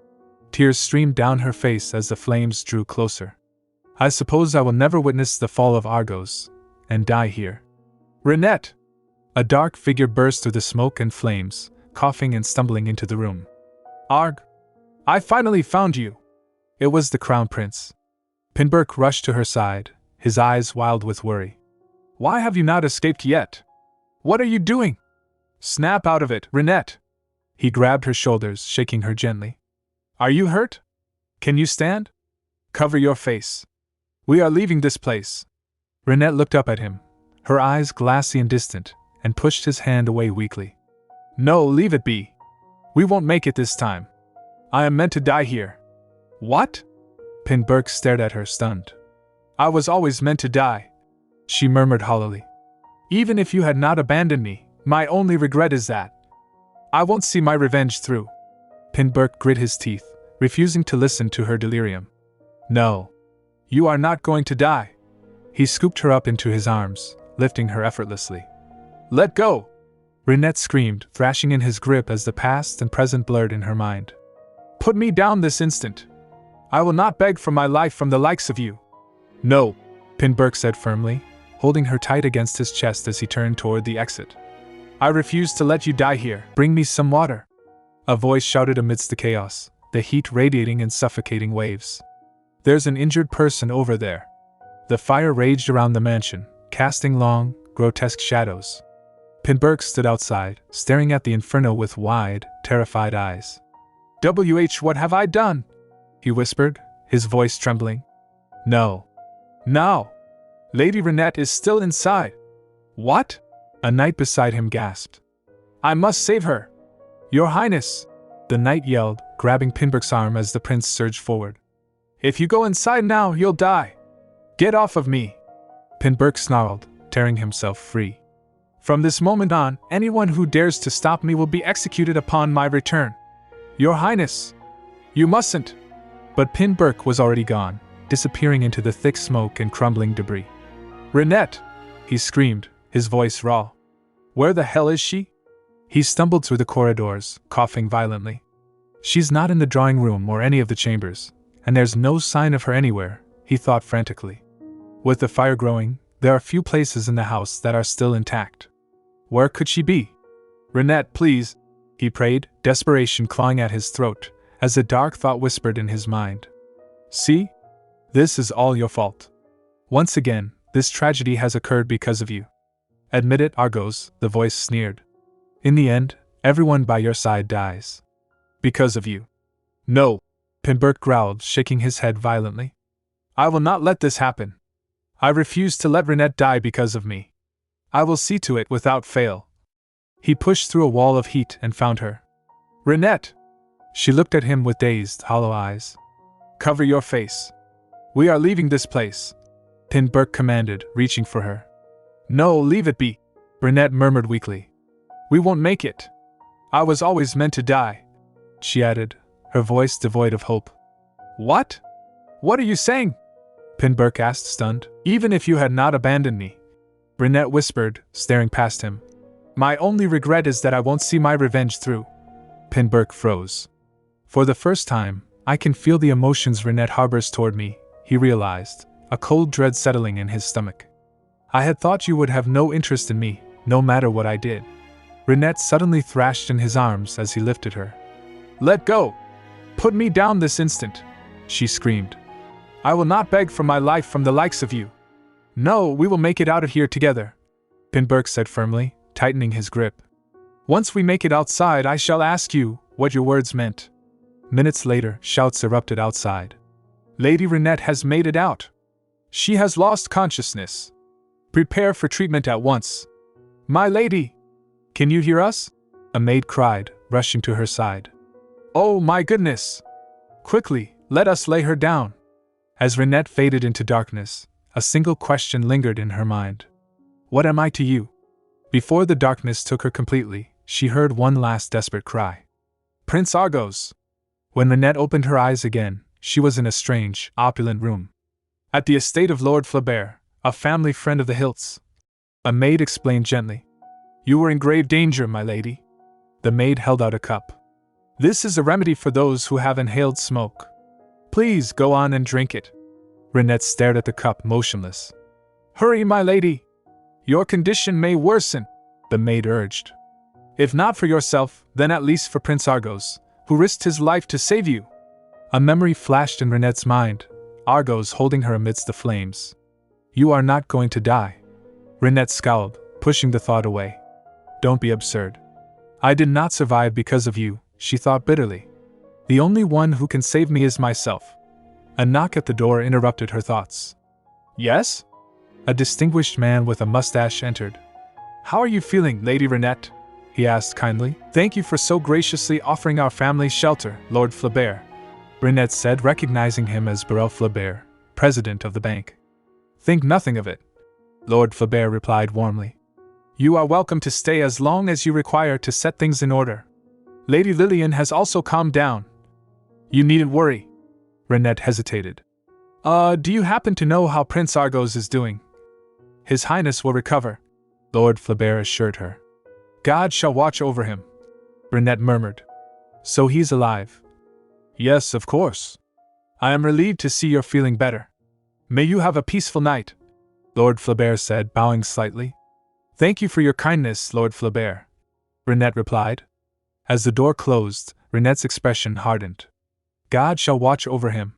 Tears streamed down her face as the flames drew closer. I suppose I will never witness the fall of Argos, and die here. Rinette! A dark figure burst through the smoke and flames, coughing and stumbling into the room. Arg! I finally found you! It was the Crown Prince. Pinberk rushed to her side, his eyes wild with worry. Why have you not escaped yet? What are you doing? Snap out of it, Rinette! He grabbed her shoulders, shaking her gently. Are you hurt? Can you stand? Cover your face. We are leaving this place. Rinette looked up at him, her eyes glassy and distant, and pushed his hand away weakly. No, leave it be. We won't make it this time. I am meant to die here. What? Pinberk stared at her, stunned. I was always meant to die, she murmured hollowly. Even if you had not abandoned me, my only regret is that I won't see my revenge through. Pinberk grit his teeth, refusing to listen to her delirium. No. You are not going to die. He scooped her up into his arms, lifting her effortlessly. Let go! Rinette screamed, thrashing in his grip as the past and present blurred in her mind. Put me down this instant. I will not beg for my life from the likes of you. No, Pinberk said firmly, holding her tight against his chest as he turned toward the exit. I refuse to let you die here. Bring me some water. A voice shouted amidst the chaos, the heat radiating in suffocating waves. There's an injured person over there. The fire raged around the mansion, casting long, grotesque shadows. Pinberk stood outside, staring at the inferno with wide, terrified eyes. What have I done? He whispered, his voice trembling. No. Now! Lady Rinette is still inside. What? A knight beside him gasped. I must save her! Your Highness! The knight yelled, grabbing Pinberk's arm as the prince surged forward. If you go inside now, you'll die. Get off of me. Pinburk snarled, tearing himself free. From this moment on, anyone who dares to stop me will be executed upon my return. Your Highness! You mustn't! But Pinburk was already gone, disappearing into the thick smoke and crumbling debris. Rinette! He screamed, his voice raw. Where the hell is she? He stumbled through the corridors, coughing violently. She's not in the drawing room or any of the chambers, and there's no sign of her anywhere, he thought frantically. With the fire growing, there are few places in the house that are still intact. Where could she be? Rinette, please, he prayed, desperation clawing at his throat, as a dark thought whispered in his mind. See? This is all your fault. Once again, this tragedy has occurred because of you. Admit it, Argos, the voice sneered. In the end, everyone by your side dies. Because of you. No, Pinburk growled, shaking his head violently. I will not let this happen. I refuse to let Rinette die because of me. I will see to it without fail. He pushed through a wall of heat and found her. Rinette! She looked at him with dazed, hollow eyes. Cover your face. We are leaving this place, Pinburk commanded, reaching for her. No, leave it be, Rinette murmured weakly. We won't make it. I was always meant to die, she added, her voice devoid of hope. What? What are you saying? Pinburk asked, stunned. Even if you had not abandoned me, Rinette whispered, staring past him. My only regret is that I won't see my revenge through. Pinburk froze. For the first time, I can feel the emotions Rinette harbors toward me, he realized, a cold dread settling in his stomach. I had thought you would have no interest in me, no matter what I did. Rinette suddenly thrashed in his arms as he lifted her. Let go! Put me down this instant, she screamed. I will not beg for my life from the likes of you. No, we will make it out of here together, Pinburk said firmly, tightening his grip. Once we make it outside, I shall ask you what your words meant. Minutes later, shouts erupted outside. Lady Rinette has made it out. She has lost consciousness. Prepare for treatment at once. My lady! Can you hear us? A maid cried, rushing to her side. Oh my goodness! Quickly, let us lay her down. As Rinette faded into darkness, a single question lingered in her mind. What am I to you? Before the darkness took her completely, she heard one last desperate cry. Prince Argos! When Rinette opened her eyes again, she was in a strange, opulent room. At the estate of Lord Flaubert, a family friend of the Hilts. A maid explained gently. You were in grave danger, my lady. The maid held out a cup. This is a remedy for those who have inhaled smoke. Please go on and drink it. Rinette stared at the cup, motionless. Hurry, my lady! Your condition may worsen, the maid urged. If not for yourself, then at least for Prince Argos, who risked his life to save you. A memory flashed in Rinette's mind, Argos holding her amidst the flames. You are not going to die. Rinette scowled, pushing the thought away. Don't be absurd. I did not survive because of you, she thought bitterly. The only one who can save me is myself. A knock at the door interrupted her thoughts. Yes? A distinguished man with a mustache entered. How are you feeling, Lady Rinette? He asked kindly. Thank you for so graciously offering our family shelter, Lord Flaubert, Rinette said, recognizing him as Beryl Flaubert, president of the bank. Think nothing of it, Lord Flaubert replied warmly. You are welcome to stay as long as you require to set things in order. Lady Lillian has also calmed down. You needn't worry. Rinette hesitated. Do you happen to know how Prince Argos is doing? His Highness will recover, Lord Flaubert assured her. God shall watch over him, Rinette murmured. So he's alive? Yes, of course. I am relieved to see you're feeling better. May you have a peaceful night, Lord Flaubert said, bowing slightly. Thank you for your kindness, Lord Flaubert, Rinette replied. As the door closed, Rinette's expression hardened. God shall watch over him.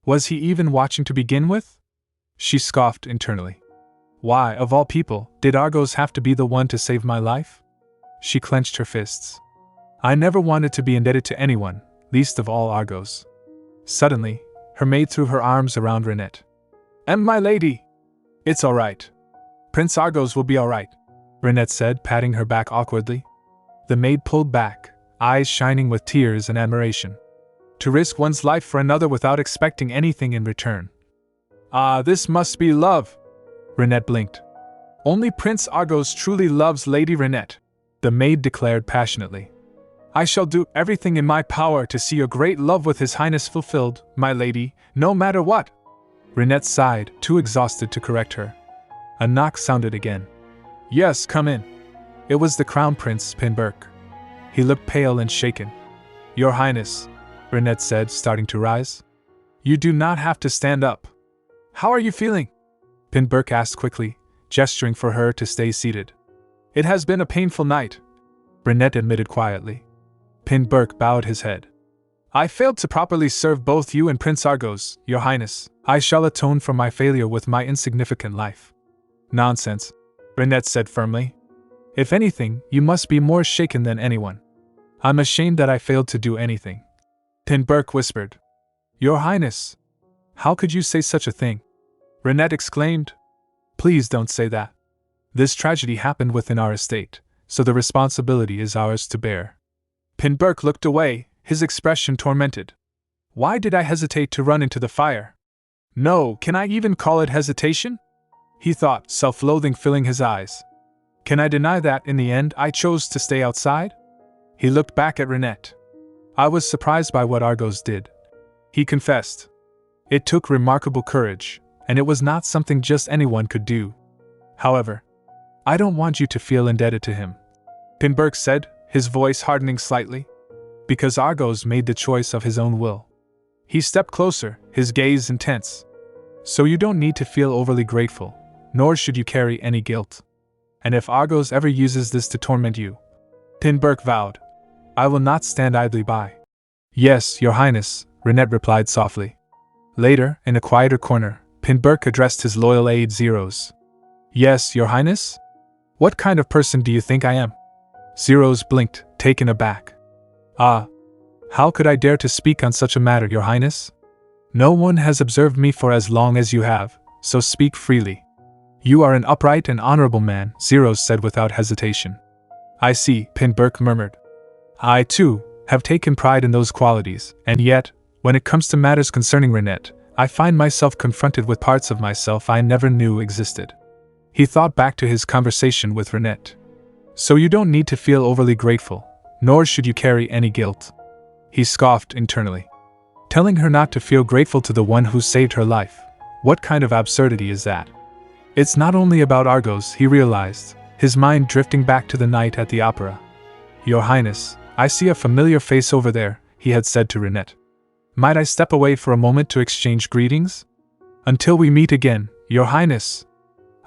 Was he even watching to begin with? She scoffed internally. Why, of all people, did Argos have to be the one to save my life? She clenched her fists. I never wanted to be indebted to anyone, least of all Argos. Suddenly, her maid threw her arms around Rinette. My lady! It's all right. Prince Argos will be all right, Rinette said, patting her back awkwardly. The maid pulled back, eyes shining with tears and admiration. To risk one's life for another without expecting anything in return. Ah, this must be love. Rinette blinked. Only Prince Argos truly loves Lady Rinette, the maid declared passionately. I shall do everything in my power to see your great love with His Highness fulfilled, my lady, no matter what. Rinette sighed, too exhausted to correct her. A knock sounded again. Yes, come in. It was the Crown Prince, Pinburk. He looked pale and shaken. Your Highness, Rinette said, starting to rise. You do not have to stand up. How are you feeling? Pinburk asked quickly, gesturing for her to stay seated. It has been a painful night, Rinette admitted quietly. Pinburk bowed his head. I failed to properly serve both you and Prince Argos, Your Highness. I shall atone for my failure with my insignificant life. Nonsense, Rinette said firmly. If anything, you must be more shaken than anyone. I'm ashamed that I failed to do anything. Pinburk whispered. Your Highness, how could you say such a thing? Rinette exclaimed. Please don't say that. This tragedy happened within our estate, so the responsibility is ours to bear. Pinburk looked away, his expression tormented. Why did I hesitate to run into the fire? No, can I even call it hesitation? He thought, self-loathing filling his eyes. Can I deny that, in the end, I chose to stay outside? He looked back at Rinette. I was surprised by what Argos did. He confessed. It took remarkable courage, and it was not something just anyone could do. However, I don't want you to feel indebted to him, Pinburk said, his voice hardening slightly. Because Argos made the choice of his own will. He stepped closer, his gaze intense. So you don't need to feel overly grateful, nor should you carry any guilt. And if Argos ever uses this to torment you, Pinburk vowed, I will not stand idly by. Yes, Your Highness, Rinette replied softly. Later, in a quieter corner, Pinburk addressed his loyal aide Zeros. Yes, Your Highness? What kind of person do you think I am? Zeros blinked, taken aback. Ah, how could I dare to speak on such a matter, Your Highness? No one has observed me for as long as you have, so speak freely. You are an upright and honorable man, Zeros said without hesitation. I see, Pinburk murmured. I, too, have taken pride in those qualities, and yet, when it comes to matters concerning Rinette, I find myself confronted with parts of myself I never knew existed. He thought back to his conversation with Rinette. So you don't need to feel overly grateful, nor should you carry any guilt. He scoffed internally. Telling her not to feel grateful to the one who saved her life. What kind of absurdity is that? It's not only about Argos, he realized, his mind drifting back to the night at the opera. Your Highness, I see a familiar face over there, he had said to Rinette. Might I step away for a moment to exchange greetings? Until we meet again, Your Highness.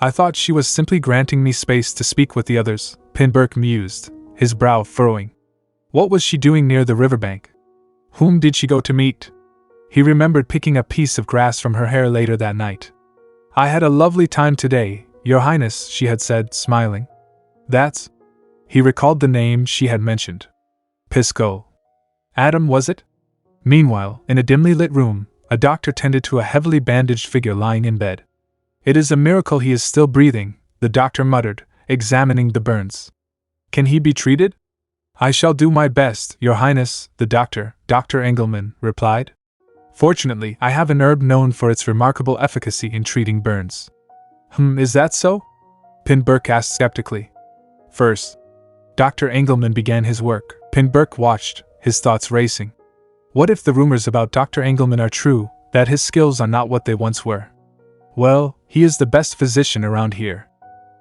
I thought she was simply granting me space to speak with the others, Pinburk mused, his brow furrowing. What was she doing near the riverbank? Whom did she go to meet? He remembered picking a piece of grass from her hair later that night. I had a lovely time today, Your Highness, she had said, smiling. That's... He recalled the name she had mentioned. Pisco. Adam, was it? Meanwhile, in a dimly lit room, a doctor tended to a heavily bandaged figure lying in bed. It is a miracle he is still breathing, the doctor muttered, examining the burns. Can he be treated? I shall do my best, Your Highness, the doctor, Dr. Engelman, replied. Fortunately, I have an herb known for its remarkable efficacy in treating burns. Is that so? Pinburk asked skeptically. First, Dr. Engelman began his work. Pinburk watched, his thoughts racing. What if the rumors about Dr. Engelman are true, that his skills are not what they once were? Well, he is the best physician around here.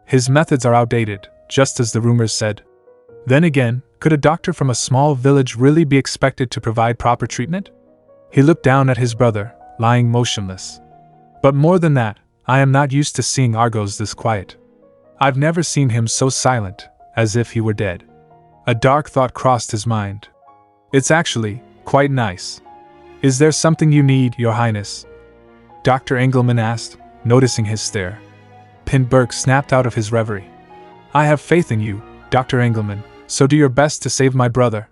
His methods are outdated, just as the rumors said. Then again, could a doctor from a small village really be expected to provide proper treatment? He looked down at his brother, lying motionless. But more than that, I am not used to seeing Argos this quiet. I've never seen him so silent, as if he were dead. A dark thought crossed his mind. It's actually quite nice. Is there something you need, Your Highness? Dr. Engelman asked, noticing his stare. Pinburk snapped out of his reverie. I have faith in you, Dr. Engelman, so do your best to save my brother.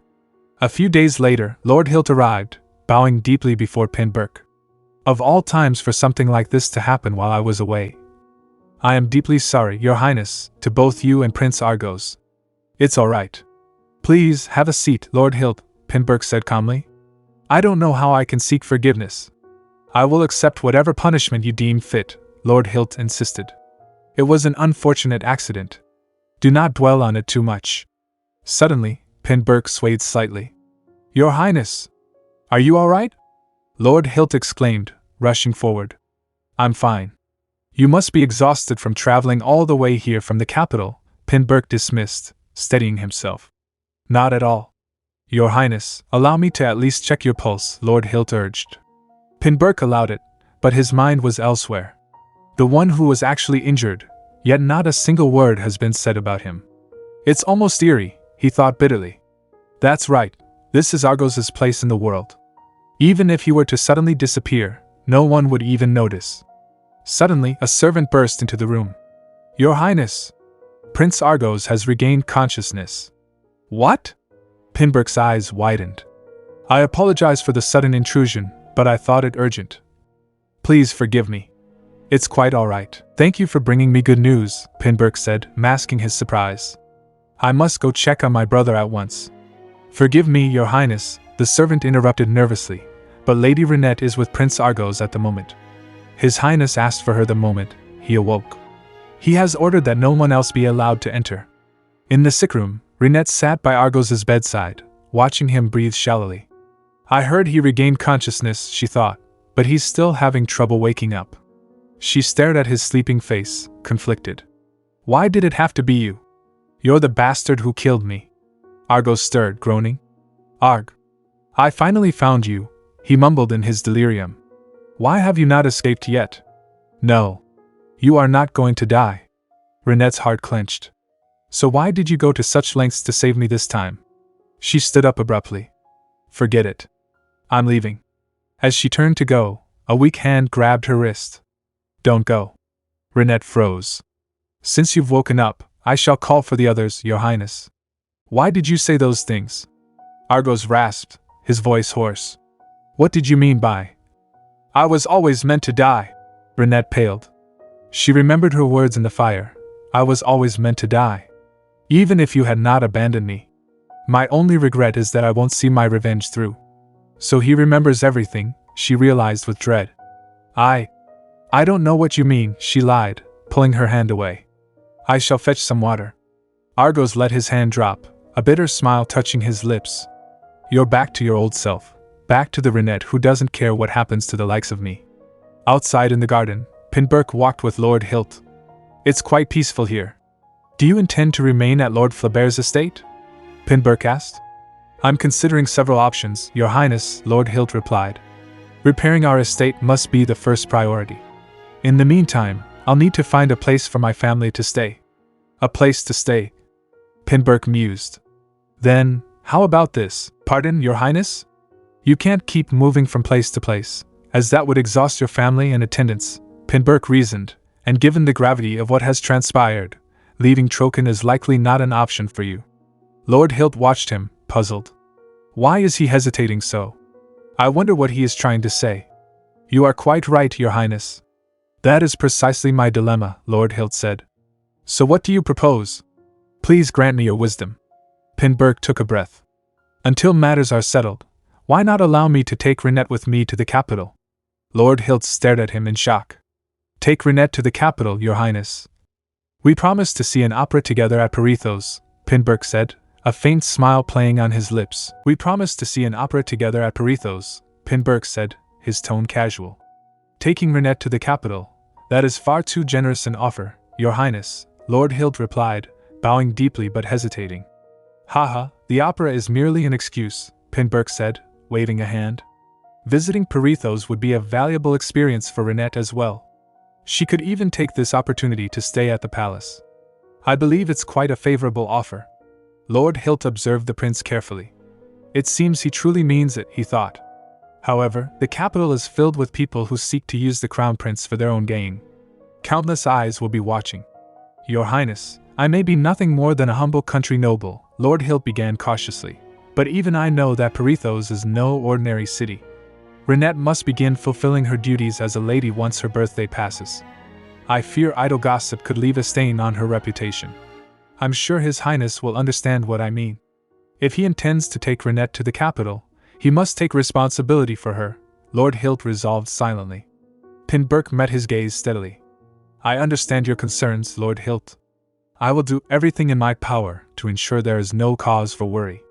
A few days later, Lord Hilt arrived, bowing deeply before Pinburk. Of all times for something like this to happen while I was away. I am deeply sorry, Your Highness, to both you and Prince Argos. It's all right. Please, have a seat, Lord Hilt, Pinburk said calmly. I don't know how I can seek forgiveness. I will accept whatever punishment you deem fit, Lord Hilt insisted. It was an unfortunate accident. Do not dwell on it too much. Suddenly, Pinburk swayed slightly. Your Highness! Are you all right? Lord Hilt exclaimed, rushing forward. I'm fine. You must be exhausted from traveling all the way here from the capital, Pinburk dismissed, steadying himself. Not at all. Your Highness, allow me to at least check your pulse, Lord Hilt urged. Pinburk allowed it, but his mind was elsewhere. The one who was actually injured, yet not a single word has been said about him. It's almost eerie, he thought bitterly. That's right, this is Argos's place in the world. Even if he were to suddenly disappear, no one would even notice. Suddenly, a servant burst into the room. Your Highness! Prince Argos has regained consciousness. What? Pinburk's eyes widened. I apologize for the sudden intrusion, but I thought it urgent. Please forgive me. It's quite all right. Thank you for bringing me good news, Pinburk said, masking his surprise. I must go check on my brother at once. Forgive me, Your Highness, the servant interrupted nervously, but Lady Rinette is with Prince Argos at the moment. His Highness asked for her the moment he awoke. He has ordered that no one else be allowed to enter. In the sick room, Rinette sat by Argos's bedside, watching him breathe shallowly. I heard he regained consciousness, she thought, but he's still having trouble waking up. She stared at his sleeping face, conflicted. Why did it have to be you? You're the bastard who killed me. Argos stirred, groaning. Arg. I finally found you, he mumbled in his delirium. Why have you not escaped yet? No. You are not going to die. Rinette's heart clenched. So why did you go to such lengths to save me this time? She stood up abruptly. Forget it. I'm leaving. As she turned to go, a weak hand grabbed her wrist. Don't go. Rinette froze. Since you've woken up, I shall call for the others, Your Highness. Why did you say those things? Argos rasped, his voice hoarse. What did you mean by? I was always meant to die. Rinette paled. She remembered her words in the fire. I was always meant to die. Even if you had not abandoned me. My only regret is that I won't see my revenge through. So he remembers everything, she realized with dread. I don't know what you mean, she lied, pulling her hand away. I shall fetch some water. Argos let his hand drop, a bitter smile touching his lips. You're back to your old self, back to the Rinette who doesn't care what happens to the likes of me. Outside in the garden, Pinburk walked with Lord Hilt. It's quite peaceful here. Do you intend to remain at Lord Flaubert's estate? Pinburk asked. I'm considering several options, Your Highness, Lord Hilt replied. Repairing our estate must be the first priority. In the meantime, I'll need to find a place for my family to stay. A place to stay. Pinburk mused. Then, how about this? Pardon, Your Highness? You can't keep moving from place to place, as that would exhaust your family and attendants, Pinburk reasoned, and given the gravity of what has transpired, leaving Troken is likely not an option for you. Lord Hilt watched him, puzzled. Why is he hesitating so? I wonder what he is trying to say. You are quite right, Your Highness. That is precisely my dilemma, Lord Hilt said. So what do you propose? Please grant me your wisdom. Pinburk took a breath. Until matters are settled, why not allow me to take Rinette with me to the capital? Lord Hilt stared at him in shock. Take Rinette to the capital, Your Highness. We promised to see an opera together at Parithos, Pinburk said, a faint smile playing on his lips. We promised to see an opera together at Parithos, Pinburk said, his tone casual. Taking Rinette to the capital, that is far too generous an offer, Your Highness, Lord Hilt replied, bowing deeply but hesitating. Haha, the opera is merely an excuse, Pinburk said, waving a hand. Visiting Parithos would be a valuable experience for Rinette as well. She could even take this opportunity to stay at the palace. I believe it's quite a favorable offer. Lord Hilt observed the prince carefully. It seems he truly means it, he thought. However, the capital is filled with people who seek to use the crown prince for their own gain. Countless eyes will be watching. Your Highness, I may be nothing more than a humble country noble, Lord Hilt began cautiously, but even I know that Parithos is no ordinary city. Rinette must begin fulfilling her duties as a lady once her birthday passes. I fear idle gossip could leave a stain on her reputation. I'm sure His Highness will understand what I mean. If he intends to take Rinette to the capital, He must take responsibility for her, Lord Hilt resolved silently. Pinburk met his gaze steadily. I understand your concerns, Lord Hilt. I will do everything in my power to ensure there is no cause for worry.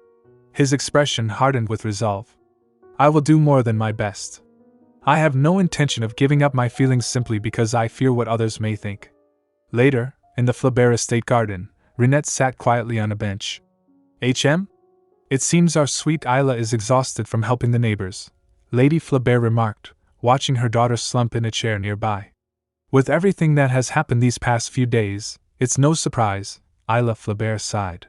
His expression hardened with resolve. I will do more than my best. I have no intention of giving up my feelings simply because I fear what others may think. Later, in the Flaubert estate garden, Rinette sat quietly on a bench. HM? It seems our sweet Isla is exhausted from helping the neighbors, Lady Flaubert remarked, watching her daughter slump in a chair nearby. With everything that has happened these past few days, it's no surprise, Isla Flaubert sighed.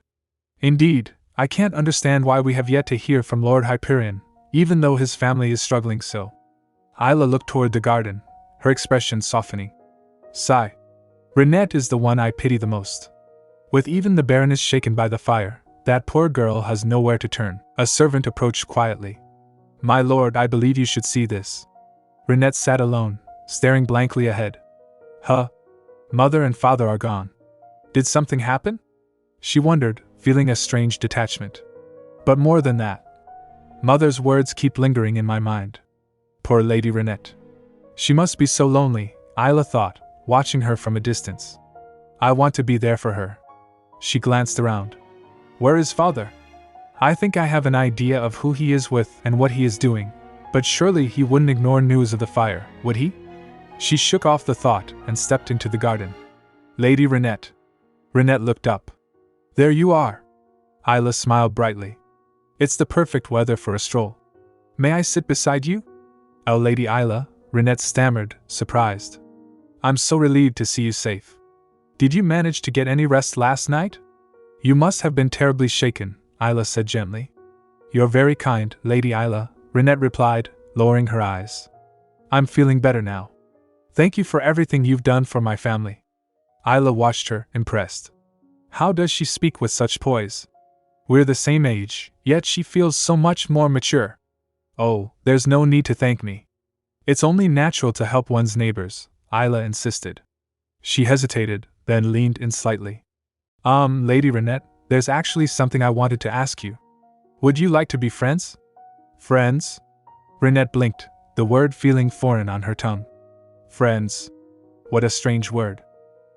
Indeed, I can't understand why we have yet to hear from Lord Hyperion, even though his family is struggling so. Isla looked toward the garden, her expression softening. Sigh. Rinette is the one I pity the most. With even the Baroness shaken by the fire, that poor girl has nowhere to turn. A servant approached quietly. My lord, I believe you should see this. Rinette sat alone, staring blankly ahead. Huh? Mother and father are gone. Did something happen? She wondered, feeling a strange detachment. But more than that. Mother's words keep lingering in my mind. Poor Lady Rinette. She must be so lonely, Isla thought, watching her from a distance. I want to be there for her. She glanced around. Where is father? I think I have an idea of who he is with and what he is doing, but surely he wouldn't ignore news of the fire, would he? She shook off the thought and stepped into the garden. Lady Rinette. Rinette looked up. There you are. Isla smiled brightly. It's the perfect weather for a stroll. May I sit beside you? Oh, Lady Isla, Rinette stammered, surprised. I'm so relieved to see you safe. Did you manage to get any rest last night? You must have been terribly shaken, Isla said gently. You're very kind, Lady Isla, Rinette replied, lowering her eyes. I'm feeling better now. Thank you for everything you've done for my family. Isla watched her, impressed. How does she speak with such poise? We're the same age, yet she feels so much more mature. Oh, there's no need to thank me. It's only natural to help one's neighbors, Isla insisted. She hesitated, then leaned in slightly. Lady Rinette, there's actually something I wanted to ask you. Would you like to be friends? Friends? Rinette blinked, the word feeling foreign on her tongue. Friends. What a strange word.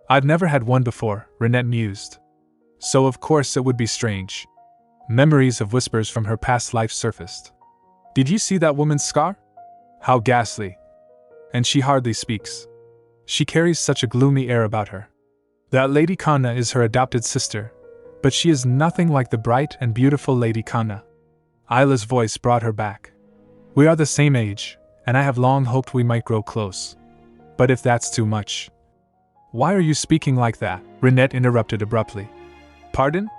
I've never had one before, Rinette mused. So of course it would be strange. Memories of whispers from her past life surfaced. Did you see that woman's scar? How ghastly. And she hardly speaks. She carries such a gloomy air about her. That Lady Kanna is her adopted sister, but she is nothing like the bright and beautiful Lady Kanna. Isla's voice brought her back. We are the same age, and I have long hoped we might grow close. But if that's too much... Why are you speaking like that? Rinette interrupted abruptly. Pardon?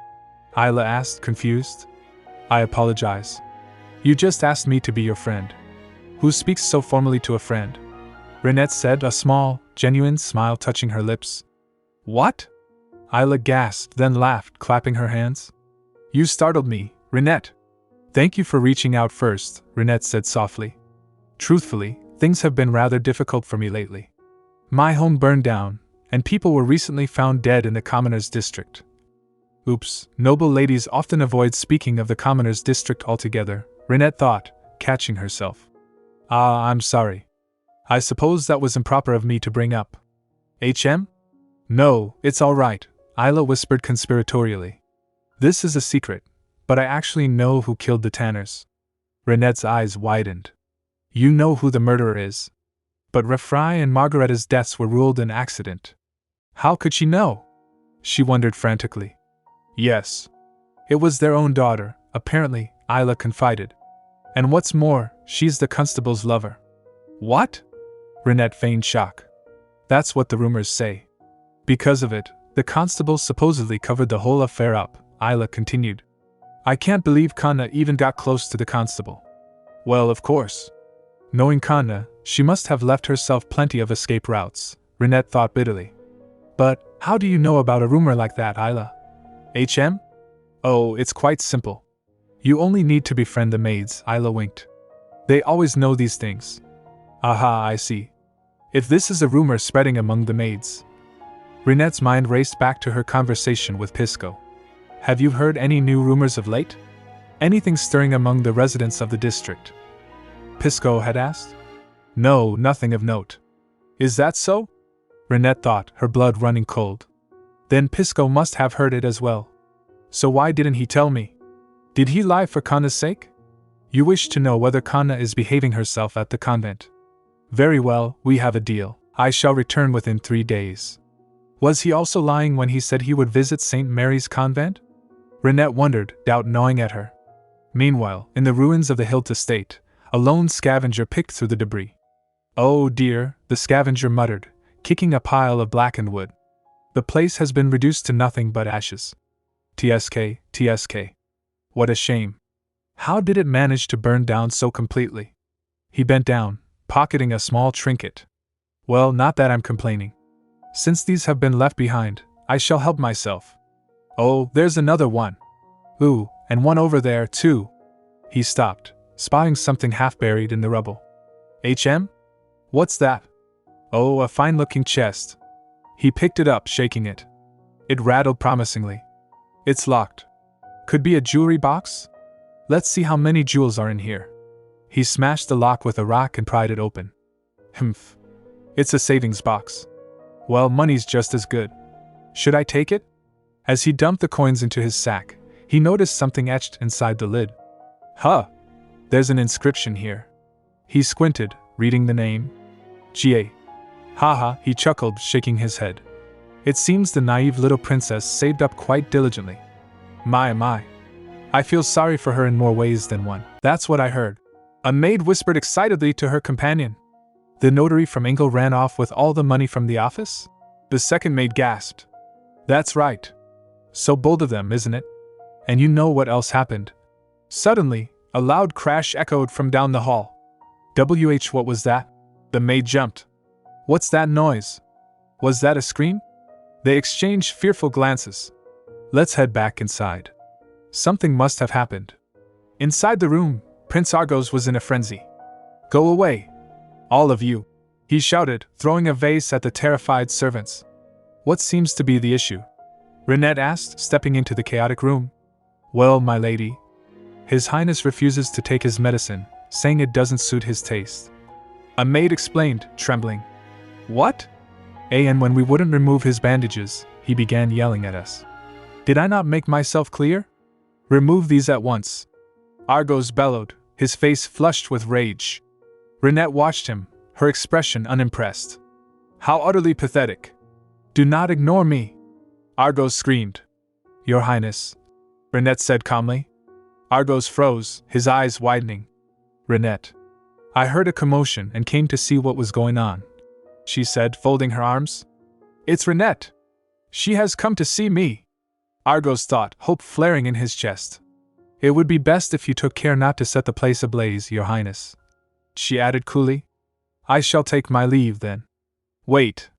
Isla asked, confused. I apologize. You just asked me to be your friend. Who speaks so formally to a friend? Rinette said, a small, genuine smile touching her lips. What? Isla gasped, then laughed, clapping her hands. You startled me, Rinette. Thank you for reaching out first, Rinette said softly. Truthfully, things have been rather difficult for me lately. My home burned down, and people were recently found dead in the Commoners' District. Oops, noble ladies often avoid speaking of the Commoners' District altogether, Rinette thought, catching herself. I'm sorry. I suppose that was improper of me to bring up. HM? No, it's all right, Isla whispered conspiratorially. This is a secret, but I actually know who killed the Tanners. Rinette's eyes widened. You know who the murderer is. But Refrai and Margaretta's deaths were ruled an accident. How could she know? She wondered frantically. Yes. It was their own daughter, apparently, Isla confided. And what's more, she's the constable's lover. What? Rinette feigned shock. That's what the rumors say. Because of it, the constable supposedly covered the whole affair up, Isla continued. I can't believe Kanna even got close to the constable. Well, of course. Knowing Kanna, she must have left herself plenty of escape routes, Rinette thought bitterly. But, how do you know about a rumor like that, Isla? HM? Oh, it's quite simple. You only need to befriend the maids, Isla winked. They always know these things. Aha, I see. If this is a rumor spreading among the maids. Rinette's mind raced back to her conversation with Pisco. Have you heard any new rumors of late? Anything stirring among the residents of the district? Pisco had asked. No, nothing of note. Is that so? Rinette thought, her blood running cold. Then Pisco must have heard it as well. So why didn't he tell me? Did he lie for Kanna's sake? You wish to know whether Kanna is behaving herself at the convent. Very well, we have a deal. I shall return within 3 days. Was he also lying when he said he would visit St. Mary's convent? Rinette wondered, doubt gnawing at her. Meanwhile, in the ruins of the Hilt estate, a lone scavenger picked through the debris. Oh dear, the scavenger muttered, kicking a pile of blackened wood. The place has been reduced to nothing but ashes. TSK. What a shame. How did it manage to burn down so completely? He bent down, pocketing a small trinket. Well, not that I'm complaining. Since these have been left behind, I shall help myself. Oh, there's another one. Ooh, and one over there, too. He stopped, spotting something half buried in the rubble. What's that? Oh, a fine-looking chest. He picked it up, shaking it. It rattled promisingly. It's locked. Could be a jewelry box? Let's see how many jewels are in here. He smashed the lock with a rock and pried it open. Humph. It's a savings box. Well, money's just as good. Should I take it? As he dumped the coins into his sack, he noticed something etched inside the lid. Huh! There's an inscription here. He squinted, reading the name. Ga. Haha, he chuckled, shaking his head. It seems the naive little princess saved up quite diligently. My. I feel sorry for her in more ways than one. That's what I heard. A maid whispered excitedly to her companion. The notary from Engel ran off with all the money from the office? The second maid gasped. That's right. So bold of them, isn't it? And you know what else happened? Suddenly, a loud crash echoed from down the hall. What was that? The maid jumped. What's that noise? Was that a scream? They exchanged fearful glances. Let's head back inside. Something must have happened. Inside the room, Prince Argos was in a frenzy. Go away! All of you! He shouted, throwing a vase at the terrified servants. What seems to be the issue? Rinette asked, stepping into the chaotic room. Well, my lady. His Highness refuses to take his medicine, saying it doesn't suit his taste. A maid explained, trembling. What? And when we wouldn't remove his bandages, he began yelling at us. Did I not make myself clear? Remove these at once. Argos bellowed, his face flushed with rage. Rinette watched him, her expression unimpressed. How utterly pathetic. Do not ignore me. Argos screamed. Your Highness, Rinette said calmly. Argos froze, his eyes widening. Rinette. I heard a commotion and came to see what was going on, she said, folding her arms. It's Rinette. She has come to see me. Argos thought, hope flaring in his chest. It would be best if you took care not to set the place ablaze, Your Highness, she added coolly. I shall take my leave then. Wait,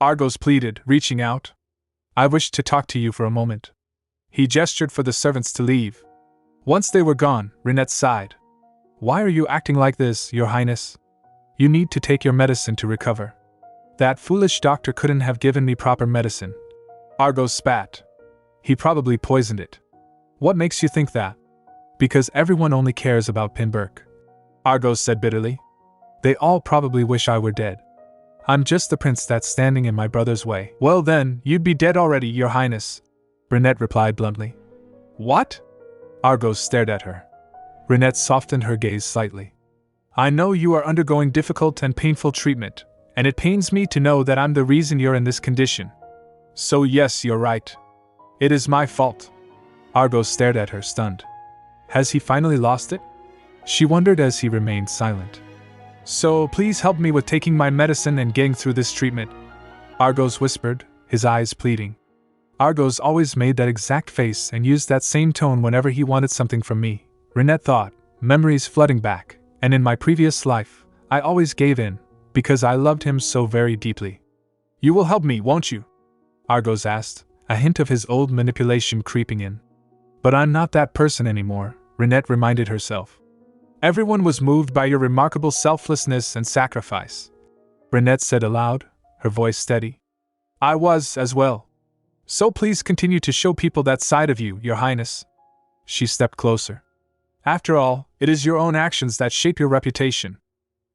Argos pleaded, reaching out. I wish to talk to you for a moment. He gestured for the servants to leave. Once they were gone, Rinette sighed. Why are you acting like this, Your Highness? You need to take your medicine to recover. That foolish doctor couldn't have given me proper medicine. Argos spat. He probably poisoned it. What makes you think that? Because everyone only cares about Pinburk, Argos said bitterly. They all probably wish I were dead. I'm just the prince that's standing in my brother's way. Well then, you'd be dead already, Your Highness, Rinette replied bluntly. What? Argos stared at her. Rinette softened her gaze slightly. I know you are undergoing difficult and painful treatment, and it pains me to know that I'm the reason you're in this condition. So yes, you're right. It is my fault. Argos stared at her, stunned. Has he finally lost it? She wondered as he remained silent. So please help me with taking my medicine and getting through this treatment, Argos whispered, his eyes pleading. Argos always made that exact face and used that same tone whenever he wanted something from me, Rinette thought, memories flooding back, and in my previous life, I always gave in, because I loved him so very deeply. You will help me, won't you? Argos asked, a hint of his old manipulation creeping in. But I'm not that person anymore, Rinette reminded herself. Everyone was moved by your remarkable selflessness and sacrifice, Rinette said aloud, her voice steady. I was, as well. So please continue to show people that side of you, Your Highness. She stepped closer. After all, it is your own actions that shape your reputation.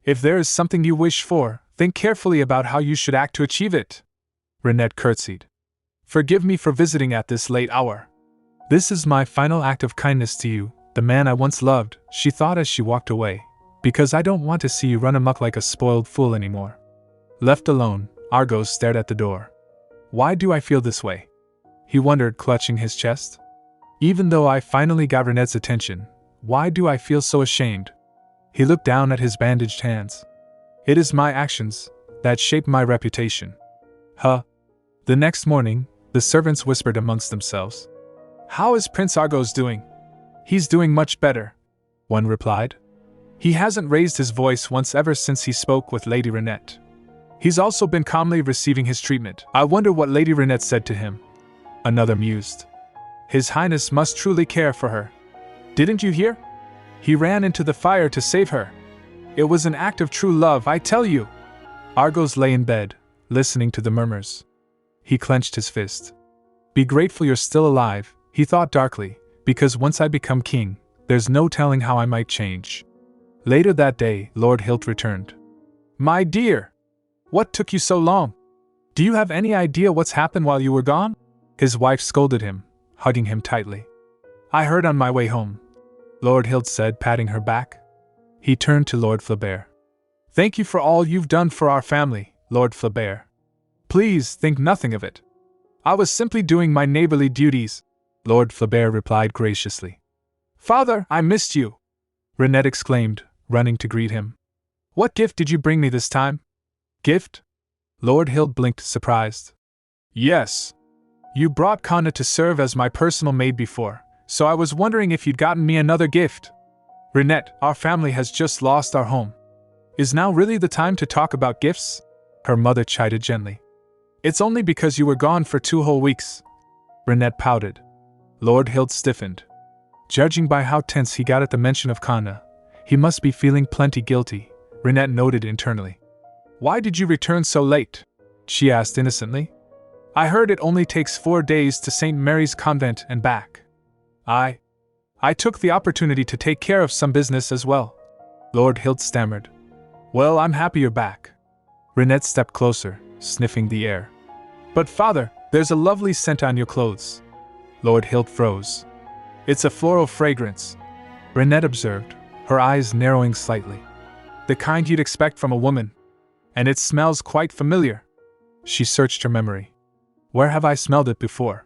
If there is something you wish for, think carefully about how you should act to achieve it. Rinette curtsied. Forgive me for visiting at this late hour. This is my final act of kindness to you, the man I once loved, she thought as she walked away, because I don't want to see you run amok like a spoiled fool anymore. Left alone, Argos stared at the door. Why do I feel this way? He wondered, clutching his chest. Even though I finally got Rinette's attention, why do I feel so ashamed? He looked down at his bandaged hands. It is my actions that shape my reputation. Huh? The next morning, the servants whispered amongst themselves. How is Prince Argos doing? He's doing much better, one replied. He hasn't raised his voice once ever since he spoke with Lady Rinette. He's also been calmly receiving his treatment. I wonder what Lady Rinette said to him. Another mused. His Highness must truly care for her. Didn't you hear? He ran into the fire to save her. It was an act of true love, I tell you. Argos lay in bed, listening to the murmurs. He clenched his fist. Be grateful you're still alive, he thought darkly, because once I become king, there's no telling how I might change. Later that day, Lord Hilt returned. My dear! What took you so long? Do you have any idea what's happened while you were gone? His wife scolded him, hugging him tightly. I heard on my way home, Lord Hilt said, patting her back. He turned to Lord Flaubert. Thank you for all you've done for our family, Lord Flaubert. Please think nothing of it. I was simply doing my neighborly duties, Lord Flaubert replied graciously. Father, I missed you, Rinette exclaimed, running to greet him. What gift did you bring me this time? Gift? Lord Hilt blinked, surprised. Yes. You brought Kanna to serve as my personal maid before, so I was wondering if you'd gotten me another gift. Rinette, our family has just lost our home. Is now really the time to talk about gifts? Her mother chided gently. It's only because you were gone for 2 whole weeks. Rinette pouted. Lord Hilt stiffened. Judging by how tense he got at the mention of Kanna, he must be feeling plenty guilty, Rinette noted internally. Why did you return so late? She asked innocently. I heard it only takes 4 days to St. Mary's Convent and back. I took the opportunity to take care of some business as well. Lord Hilt stammered. Well, I'm happy you're back. Rinette stepped closer, sniffing the air. But father, there's a lovely scent on your clothes. Lord Hilt froze. It's a floral fragrance, Rinette observed, her eyes narrowing slightly. The kind you'd expect from a woman. And it smells quite familiar. She searched her memory. Where have I smelled it before?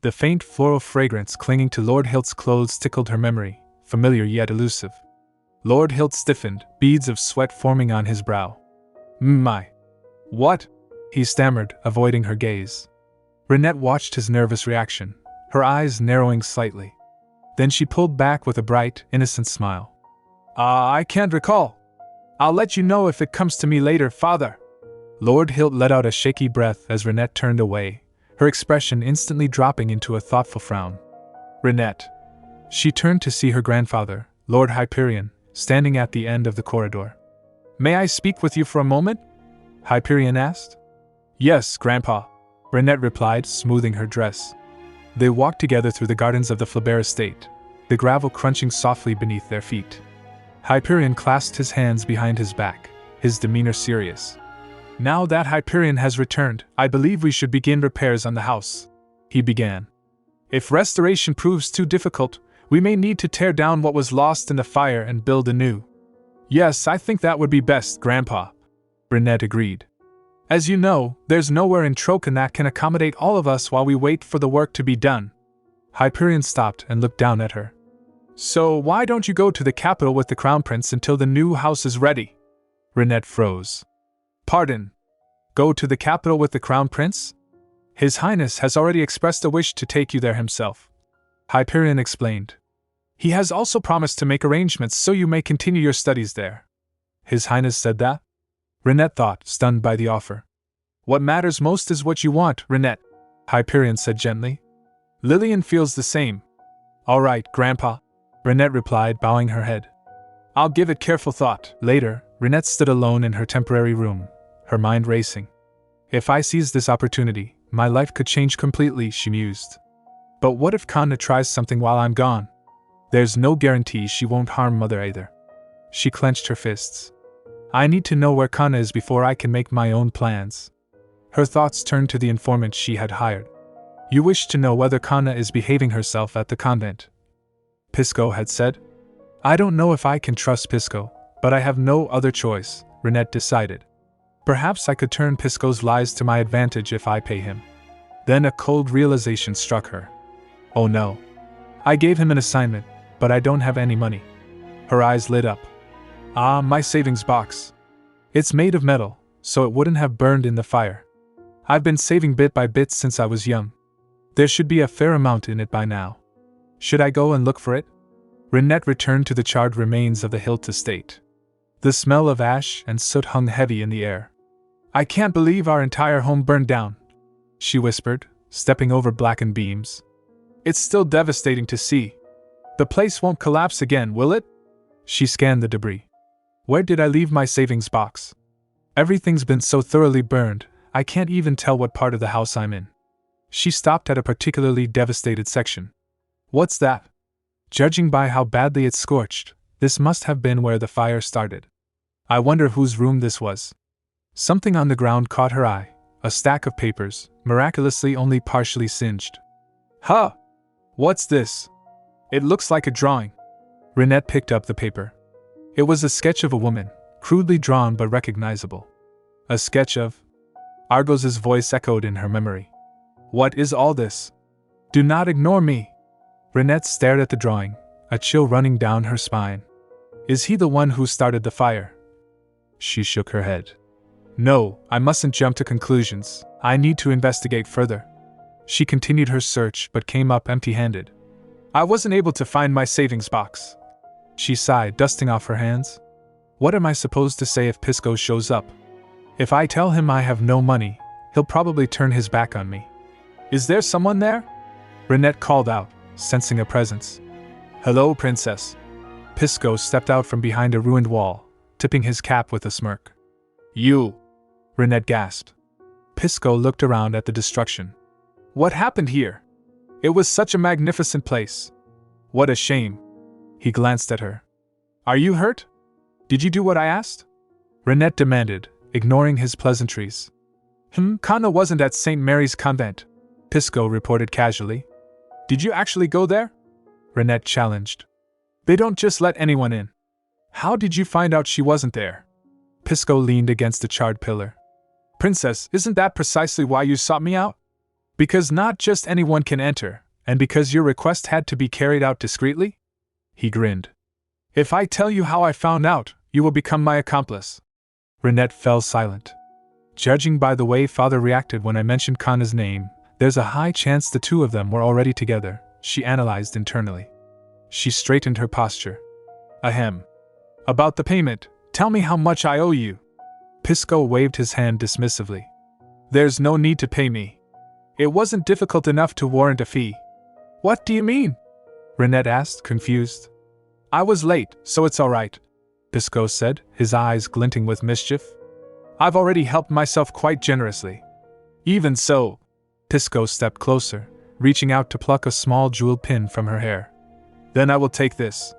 The faint floral fragrance clinging to Lord Hilt's clothes tickled her memory, familiar yet elusive. Lord Hilt stiffened, beads of sweat forming on his brow. My. What? He stammered, avoiding her gaze. Rinette watched his nervous reaction, her eyes narrowing slightly. Then she pulled back with a bright, innocent smile. I can't recall. I'll let you know if it comes to me later, father. Lord Hilt let out a shaky breath as Rinette turned away, her expression instantly dropping into a thoughtful frown. Rinette. She turned to see her grandfather, Lord Hyperion, standing at the end of the corridor. May I speak with you for a moment? Hyperion asked. Yes, Grandpa, Rinette replied, smoothing her dress. They walked together through the gardens of the Flaubert estate, the gravel crunching softly beneath their feet. Hyperion clasped his hands behind his back, his demeanor serious. Now that Hyperion has returned, I believe we should begin repairs on the house, he began. If restoration proves too difficult, we may need to tear down what was lost in the fire and build anew. Yes, I think that would be best, Grandpa, Rinette agreed. As you know, there's nowhere in Trokan that can accommodate all of us while we wait for the work to be done. Hyperion stopped and looked down at her. So why don't you go to the capital with the Crown Prince until the new house is ready? Rinette froze. Pardon. Go to the capital with the Crown Prince? His Highness has already expressed a wish to take you there himself, Hyperion explained. He has also promised to make arrangements so you may continue your studies there. His Highness said that? Rinette thought, stunned by the offer. What matters most is what you want, Rinette, Hyperion said gently. Lillian feels the same. All right, Grandpa, Rinette replied, bowing her head. I'll give it careful thought. Later, Rinette stood alone in her temporary room, her mind racing. If I seize this opportunity, my life could change completely, she mused. But what if Kanna tries something while I'm gone? There's no guarantee she won't harm Mother either. She clenched her fists. I need to know where Kanna is before I can make my own plans. Her thoughts turned to the informant she had hired. You wish to know whether Kanna is behaving herself at the convent, Pisco had said. I don't know if I can trust Pisco, but I have no other choice, Rinette decided. Perhaps I could turn Pisco's lies to my advantage if I pay him. Then a cold realization struck her. Oh no. I gave him an assignment, but I don't have any money. Her eyes lit up. Ah, my savings box. It's made of metal, so it wouldn't have burned in the fire. I've been saving bit by bit since I was young. There should be a fair amount in it by now. Should I go and look for it? Rinette returned to the charred remains of the Hilt estate. The smell of ash and soot hung heavy in the air. I can't believe our entire home burned down, she whispered, stepping over blackened beams. It's still devastating to see. The place won't collapse again, will it? She scanned the debris. Where did I leave my savings box? Everything's been so thoroughly burned, I can't even tell what part of the house I'm in. She stopped at a particularly devastated section. What's that? Judging by how badly it's scorched, this must have been where the fire started. I wonder whose room this was. Something on the ground caught her eye, a stack of papers, miraculously only partially singed. Huh! What's this? It looks like a drawing. Rinette picked up the paper. It was a sketch of a woman, crudely drawn but recognizable. A sketch of... Argos's voice echoed in her memory. What is all this? Do not ignore me. Rinette stared at the drawing, a chill running down her spine. Is he the one who started the fire? She shook her head. No, I mustn't jump to conclusions. I need to investigate further. She continued her search but came up empty-handed. I wasn't able to find my savings box. She sighed, dusting off her hands. What am I supposed to say if Pisco shows up? If I tell him I have no money, he'll probably turn his back on me. Is there someone there? Rinette called out, sensing a presence. Hello, princess. Pisco stepped out from behind a ruined wall, tipping his cap with a smirk. You! Rinette gasped. Pisco looked around at the destruction. What happened here? It was such a magnificent place. What a shame. He glanced at her. Are you hurt? Did you do what I asked? Rinette demanded, ignoring his pleasantries. Kanna wasn't at St. Mary's Convent, Pisco reported casually. Did you actually go there? Rinette challenged. They don't just let anyone in. How did you find out she wasn't there? Pisco leaned against a charred pillar. Princess, isn't that precisely why you sought me out? Because not just anyone can enter, and because your request had to be carried out discreetly? He grinned. If I tell you how I found out, you will become my accomplice. Rinette fell silent. Judging by the way Father reacted when I mentioned Kanna's name, there's a high chance the two of them were already together, she analyzed internally. She straightened her posture. Ahem. About the payment, tell me how much I owe you. Pisco waved his hand dismissively. There's no need to pay me. It wasn't difficult enough to warrant a fee. What do you mean? Rinette asked, confused. I was late, so it's all right, Pisco said, his eyes glinting with mischief. I've already helped myself quite generously. Even so, Pisco stepped closer, reaching out to pluck a small jeweled pin from her hair. Then I will take this.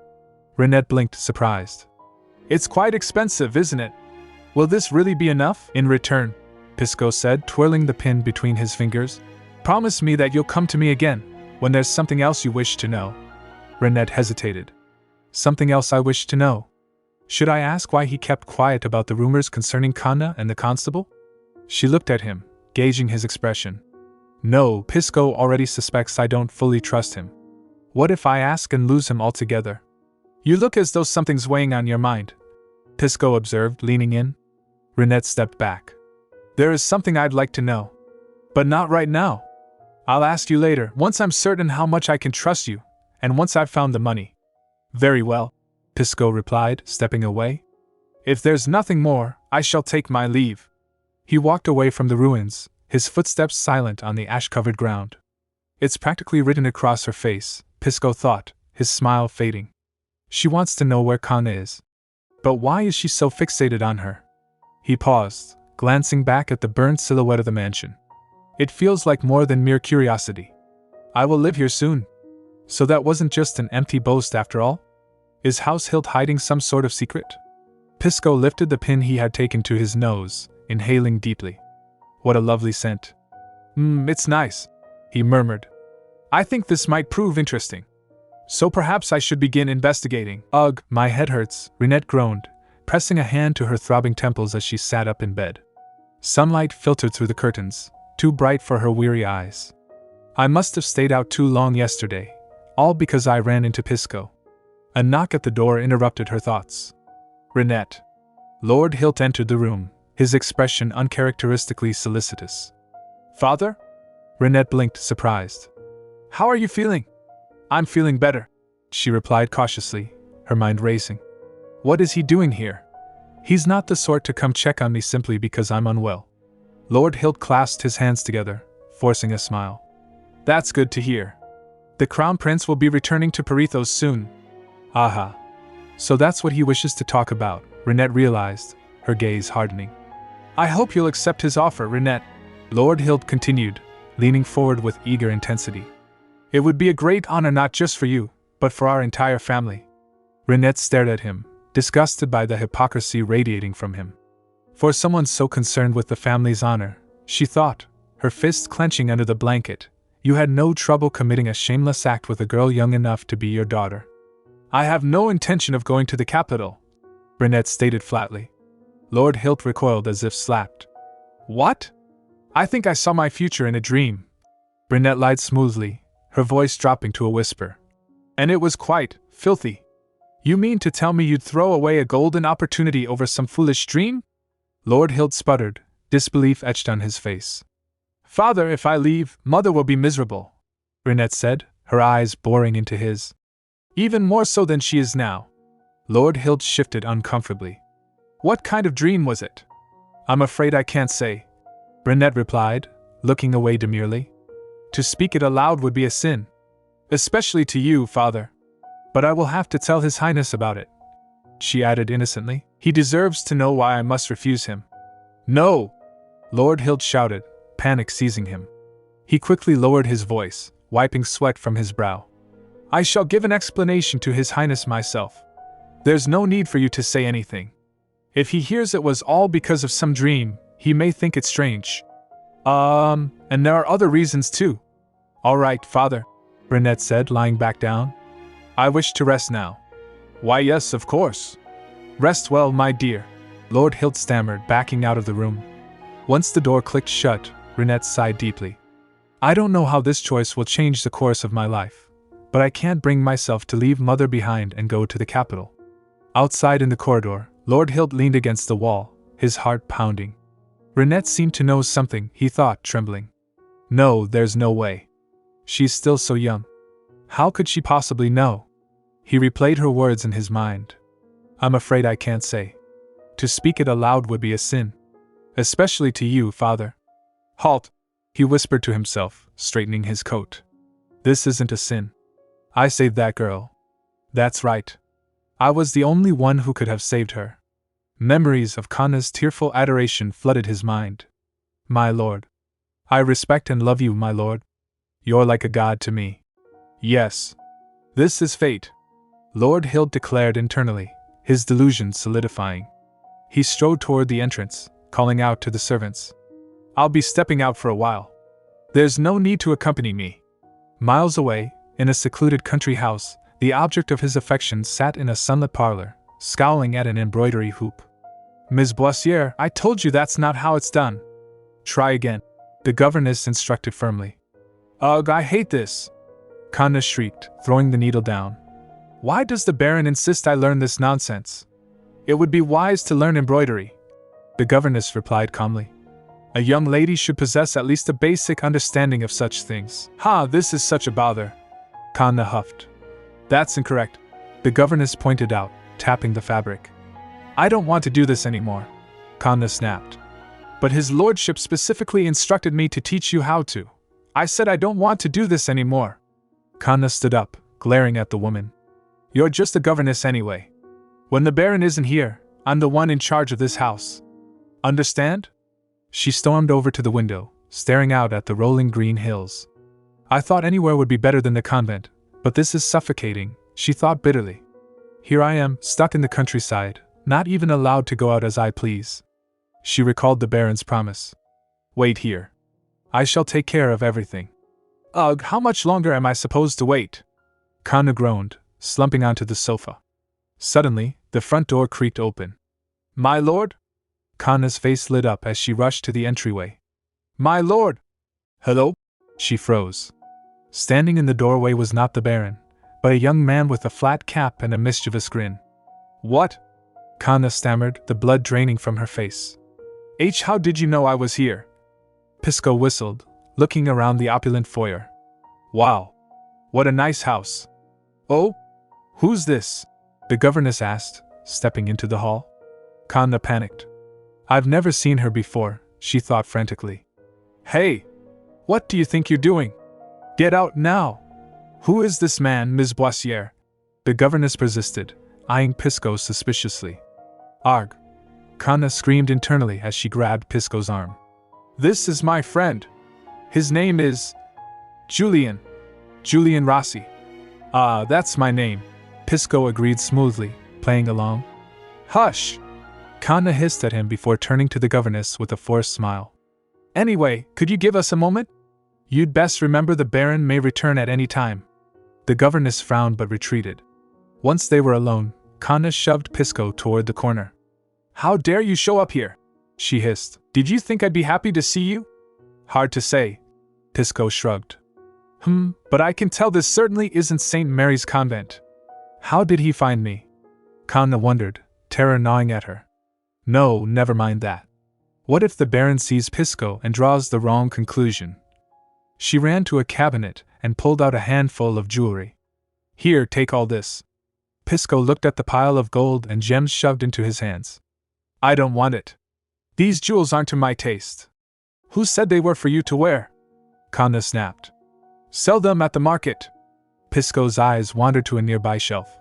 Rinette blinked, surprised. It's quite expensive, isn't it? Will this really be enough? In return, Pisco said, twirling the pin between his fingers. Promise me that you'll come to me again, when there's something else you wish to know. Rinette hesitated. Something else I wish to know? Should I ask why he kept quiet about the rumors concerning Kanna and the constable? She looked at him, gauging his expression. No, Pisco already suspects I don't fully trust him. What if I ask and lose him altogether? You look as though something's weighing on your mind, Pisco observed, leaning in. Rinette stepped back. There is something I'd like to know. But not right now. I'll ask you later, once I'm certain how much I can trust you, and once I've found the money. Very well, Pisco replied, stepping away. If there's nothing more, I shall take my leave. He walked away from the ruins, his footsteps silent on the ash-covered ground. It's practically written across her face, Pisco thought, his smile fading. She wants to know where Kanna is. But why is she so fixated on her? He paused, glancing back at the burned silhouette of the mansion. It feels like more than mere curiosity. I will live here soon. So that wasn't just an empty boast after all? Is House Hilt hiding some sort of secret? Pisco lifted the pin he had taken to his nose, inhaling deeply. What a lovely scent. It's nice, he murmured. I think this might prove interesting. So perhaps I should begin investigating. Ugh, my head hurts, Rinette groaned, pressing a hand to her throbbing temples as she sat up in bed. Sunlight filtered through the curtains, too bright for her weary eyes. I must have stayed out too long yesterday, all because I ran into Pisco. A knock at the door interrupted her thoughts. Rinette. Lord Hilt entered the room, his expression uncharacteristically solicitous. Father? Rinette blinked, surprised. How are you feeling? I'm feeling better, she replied cautiously, her mind racing. What is he doing here? He's not the sort to come check on me simply because I'm unwell. Lord Hilt clasped his hands together, forcing a smile. That's good to hear. The Crown Prince will be returning to Parithos soon. Aha. So that's what he wishes to talk about, Rinette realized, her gaze hardening. I hope you'll accept his offer, Rinette, Lord Hilt continued, leaning forward with eager intensity. It would be a great honor not just for you, but for our entire family. Rinette stared at him, disgusted by the hypocrisy radiating from him. For someone so concerned with the family's honor, she thought, her fists clenching under the blanket, you had no trouble committing a shameless act with a girl young enough to be your daughter. I have no intention of going to the capital, Rinette stated flatly. Lord Hilt recoiled as if slapped. What? I think I saw my future in a dream. Rinette lied smoothly, her voice dropping to a whisper. And it was quite filthy. You mean to tell me you'd throw away a golden opportunity over some foolish dream? Lord Hilt sputtered, disbelief etched on his face. Father, if I leave, Mother will be miserable, Rinette said, her eyes boring into his. Even more so than she is now. Lord Hilt shifted uncomfortably. What kind of dream was it? I'm afraid I can't say, Rinette replied, looking away demurely. To speak it aloud would be a sin. Especially to you, Father. But I will have to tell His Highness about it, she added innocently. He deserves to know why I must refuse him. No! Lord Hilt shouted, panic seizing him. He quickly lowered his voice, wiping sweat from his brow. I shall give an explanation to His Highness myself. There's no need for you to say anything. If he hears it was all because of some dream, he may think it strange. And there are other reasons too. All right, Father, Rinette said, lying back down. I wish to rest now. Why, yes, of course. Rest well, my dear, Lord Hilt stammered, backing out of the room. Once the door clicked shut, Rinette sighed deeply. I don't know how this choice will change the course of my life, but I can't bring myself to leave Mother behind and go to the capital. Outside in the corridor, Lord Hilt leaned against the wall, his heart pounding. Rinette seemed to know something, he thought, trembling. No, there's no way. She's still so young. How could she possibly know? He replayed her words in his mind. I'm afraid I can't say. To speak it aloud would be a sin. Especially to you, Father. Halt, he whispered to himself, straightening his coat. This isn't a sin. I saved that girl. That's right. I was the only one who could have saved her. Memories of Kanna's tearful adoration flooded his mind. My lord. I respect and love you, my lord. You're like a god to me. Yes. This is fate, Lord Hilt declared internally, his delusion solidifying. He strode toward the entrance, calling out to the servants. I'll be stepping out for a while. There's no need to accompany me. Miles away, in a secluded country house, the object of his affections sat in a sunlit parlor, scowling at an embroidery hoop. Ms. Boissier, I told you that's not how it's done. Try again, the governess instructed firmly. Ugh, I hate this, Kanna shrieked, throwing the needle down. Why does the Baron insist I learn this nonsense? It would be wise to learn embroidery, the governess replied calmly. A young lady should possess at least a basic understanding of such things. This is such a bother, Kanna huffed. That's incorrect, the governess pointed out, tapping the fabric. I don't want to do this anymore, Kanna snapped. But his lordship specifically instructed me to teach you how to. I said I don't want to do this anymore. Kanna stood up, glaring at the woman. You're just a governess anyway. When the Baron isn't here, I'm the one in charge of this house. Understand? She stormed over to the window, staring out at the rolling green hills. I thought anywhere would be better than the convent, But this is suffocating, she thought bitterly. Here I am, stuck in the countryside, not even allowed to go out as I please. She recalled the Baron's promise. Wait here. I shall take care of everything. Ugh, how much longer am I supposed to wait? Kanna groaned, slumping onto the sofa. Suddenly, the front door creaked open. My lord? Kanna's face lit up as she rushed to the entryway. My lord! Hello? She froze. Standing in the doorway was not the Baron, but a young man with a flat cap and a mischievous grin. What? Kanna stammered, the blood draining from her face. How did you know I was here? Pisco whistled, looking around the opulent foyer. Wow. What a nice house. Oh? Who's this? The governess asked, stepping into the hall. Kanna panicked. I've never seen her before, she thought frantically. Hey! What do you think you're doing? Get out now! Who is this man, Ms. Boissiere? The governess persisted, eyeing Pisco suspiciously. Arg! Kanna screamed internally as she grabbed Pisco's arm. This is my friend. His name is... Julian Rossi. Ah, that's my name, Pisco agreed smoothly, playing along. Hush! Kanna hissed at him before turning to the governess with a forced smile. Anyway, could you give us a moment? You'd best remember the Baron may return at any time. The governess frowned but retreated. Once they were alone, Kanna shoved Pisco toward the corner. How dare you show up here? She hissed. Did you think I'd be happy to see you? Hard to say. Pisco shrugged. But I can tell this certainly isn't St. Mary's Convent. How did he find me? Kanna wondered, terror gnawing at her. No, never mind that. What if the Baron sees Pisco and draws the wrong conclusion? She ran to a cabinet and pulled out a handful of jewelry. Here, take all this. Pisco looked at the pile of gold and gems shoved into his hands. I don't want it. These jewels aren't to my taste. Who said they were for you to wear? Kanna snapped. Sell them at the market. Pisco's eyes wandered to a nearby shelf.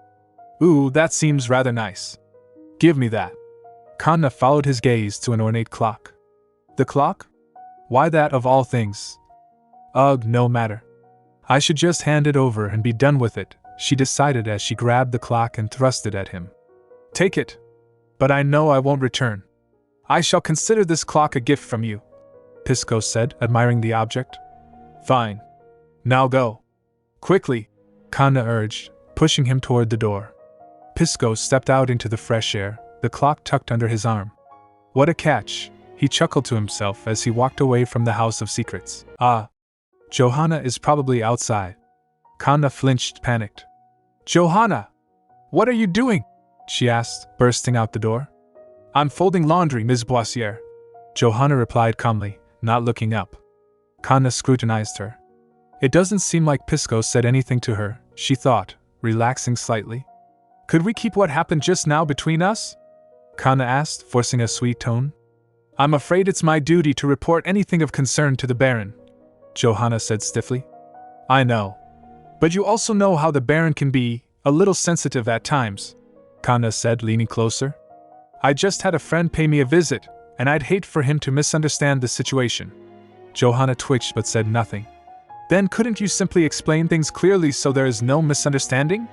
Ooh, that seems rather nice. Give me that. Kanna followed his gaze to an ornate clock. The clock? Why that of all things? Ugh, no matter. I should just hand it over and be done with it, she decided as she grabbed the clock and thrust it at him. Take it. But I know I won't return. I shall consider this clock a gift from you, Pisco said, admiring the object. Fine. Now go. Quickly, Kanna urged, pushing him toward the door. Pisco stepped out into the fresh air, the clock tucked under his arm. What a catch, he chuckled to himself as he walked away from the House of Secrets. Ah. Johanna is probably outside. Kanna flinched, panicked. Johanna! What are you doing? She asked, bursting out the door. I'm folding laundry, Ms. Boissiere. Johanna replied calmly, not looking up. Kanna scrutinized her. It doesn't seem like Pisco said anything to her, she thought, relaxing slightly. Could we keep what happened just now between us? Kanna asked, forcing a sweet tone. I'm afraid it's my duty to report anything of concern to the Baron, Johanna said stiffly. I know. But you also know how the Baron can be, a little sensitive at times, Kanna said, leaning closer. I just had a friend pay me a visit, and I'd hate for him to misunderstand the situation. Johanna twitched but said nothing. Then couldn't you simply explain things clearly so there is no misunderstanding?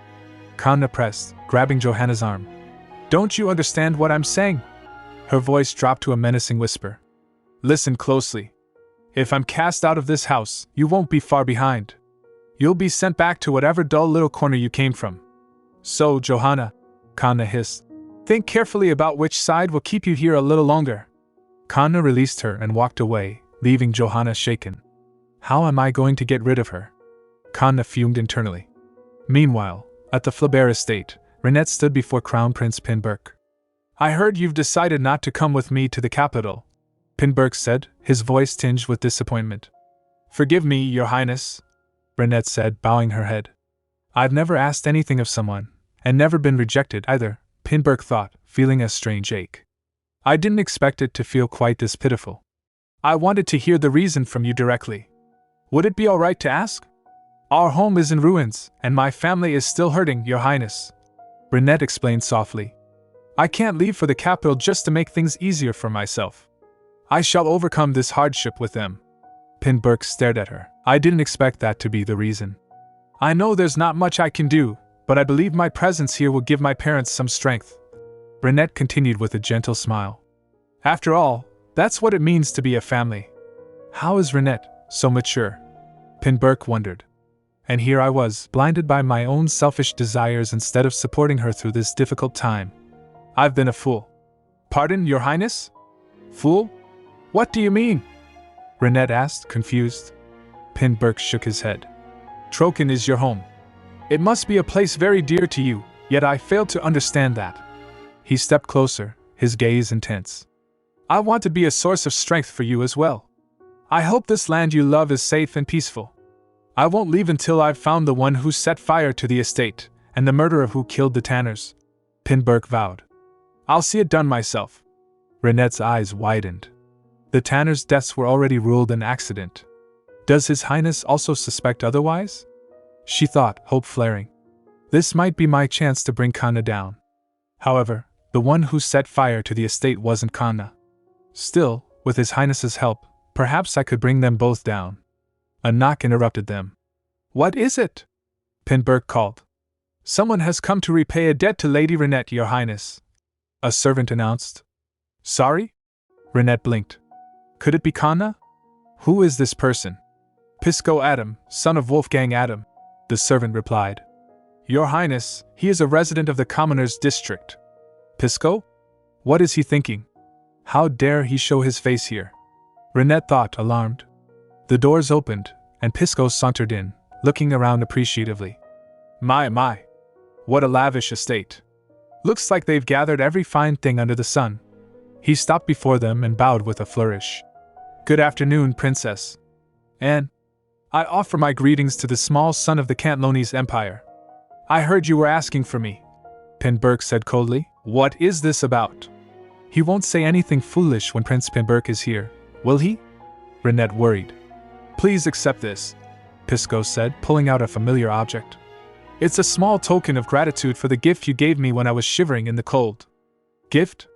Kanna pressed, grabbing Johanna's arm. Don't you understand what I'm saying? Her voice dropped to a menacing whisper. Listen closely. If I'm cast out of this house, you won't be far behind. You'll be sent back to whatever dull little corner you came from. So, Johanna, Kanna hissed, think carefully about which side will keep you here a little longer. Kanna released her and walked away, leaving Johanna shaken. How am I going to get rid of her? Kanna fumed internally. Meanwhile, at the Flaubert estate, Rinette stood before Crown Prince Pinberg. I heard you've decided not to come with me to the capital, Pinberg said, his voice tinged with disappointment. Forgive me, Your Highness, Rinette said, bowing her head. I've never asked anything of someone, and never been rejected either, Pinberg thought, feeling a strange ache. I didn't expect it to feel quite this pitiful. I wanted to hear the reason from you directly. Would it be all right to ask? Our home is in ruins, and my family is still hurting, Your Highness, Rinette explained softly. I can't leave for the capital just to make things easier for myself. I shall overcome this hardship with them. Pinberg stared at her. I didn't expect that to be the reason. I know there's not much I can do, but I believe my presence here will give my parents some strength. Rinette continued with a gentle smile. After all, that's what it means to be a family. How is Rinette so mature? Pinburk wondered. And here I was, blinded by my own selfish desires instead of supporting her through this difficult time. I've been a fool. Pardon, Your Highness? Fool? What do you mean? Rinette asked, confused. Pinburk shook his head. Troken is your home. It must be a place very dear to you, yet I failed to understand that. He stepped closer, his gaze intense. I want to be a source of strength for you as well. I hope this land you love is safe and peaceful. I won't leave until I've found the one who set fire to the estate, and the murderer who killed the Tanners. Pinburk vowed. I'll see it done myself. Rinette's eyes widened. The Tanners' deaths were already ruled an accident. Does His Highness also suspect otherwise? She thought, hope flaring. This might be my chance to bring Kanna down. However, the one who set fire to the estate wasn't Kanna. Still, with His Highness's help, perhaps I could bring them both down. A knock interrupted them. What is it? Pinburk called. Someone has come to repay a debt to Lady Rinette, Your Highness. A servant announced. Sorry? Rinette blinked. Could it be Kanna? Who is this person? Pisco Adam, son of Wolfgang Adam, the servant replied. Your Highness, he is a resident of the Commoners' District. Pisco? What is he thinking? How dare he show his face here? Rinette thought, alarmed. The doors opened, and Pisco sauntered in, looking around appreciatively. My. What a lavish estate. Looks like they've gathered every fine thing under the sun. He stopped before them and bowed with a flourish. Good afternoon, Princess. And I offer my greetings to the small son of the Cantlonese Empire. I heard you were asking for me, Pinburk said coldly. What is this about? He won't say anything foolish when Prince Pinburk is here, will he? Rinette worried. Please accept this, Pisco said, pulling out a familiar object. It's a small token of gratitude for the gift you gave me when I was shivering in the cold. Gift?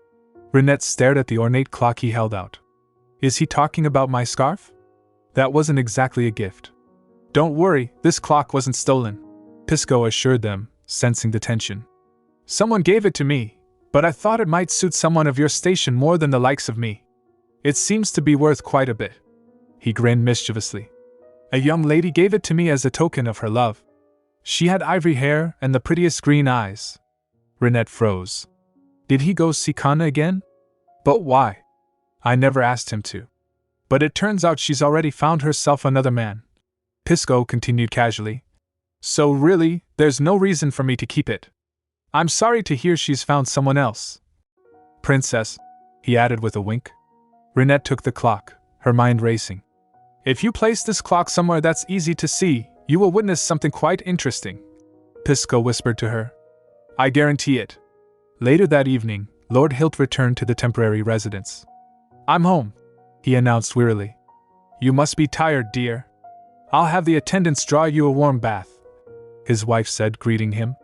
Rinette stared at the ornate clock he held out. Is he talking about my scarf? That wasn't exactly a gift. Don't worry, this clock wasn't stolen, Pisco assured them, sensing the tension. Someone gave it to me, but I thought it might suit someone of your station more than the likes of me. It seems to be worth quite a bit. He grinned mischievously. A young lady gave it to me as a token of her love. She had ivory hair and the prettiest green eyes. Rinette froze. Did he go see Kanna again? But why? I never asked him to. But it turns out she's already found herself another man. Pisco continued casually. So really, there's no reason for me to keep it. I'm sorry to hear she's found someone else. Princess, he added with a wink. Rinette took the clock, her mind racing. If you place this clock somewhere that's easy to see, you will witness something quite interesting, Pisco whispered to her. I guarantee it. Later that evening, Lord Hilt returned to the temporary residence. I'm home, he announced wearily. You must be tired, dear. I'll have the attendants draw you a warm bath, his wife said, greeting him.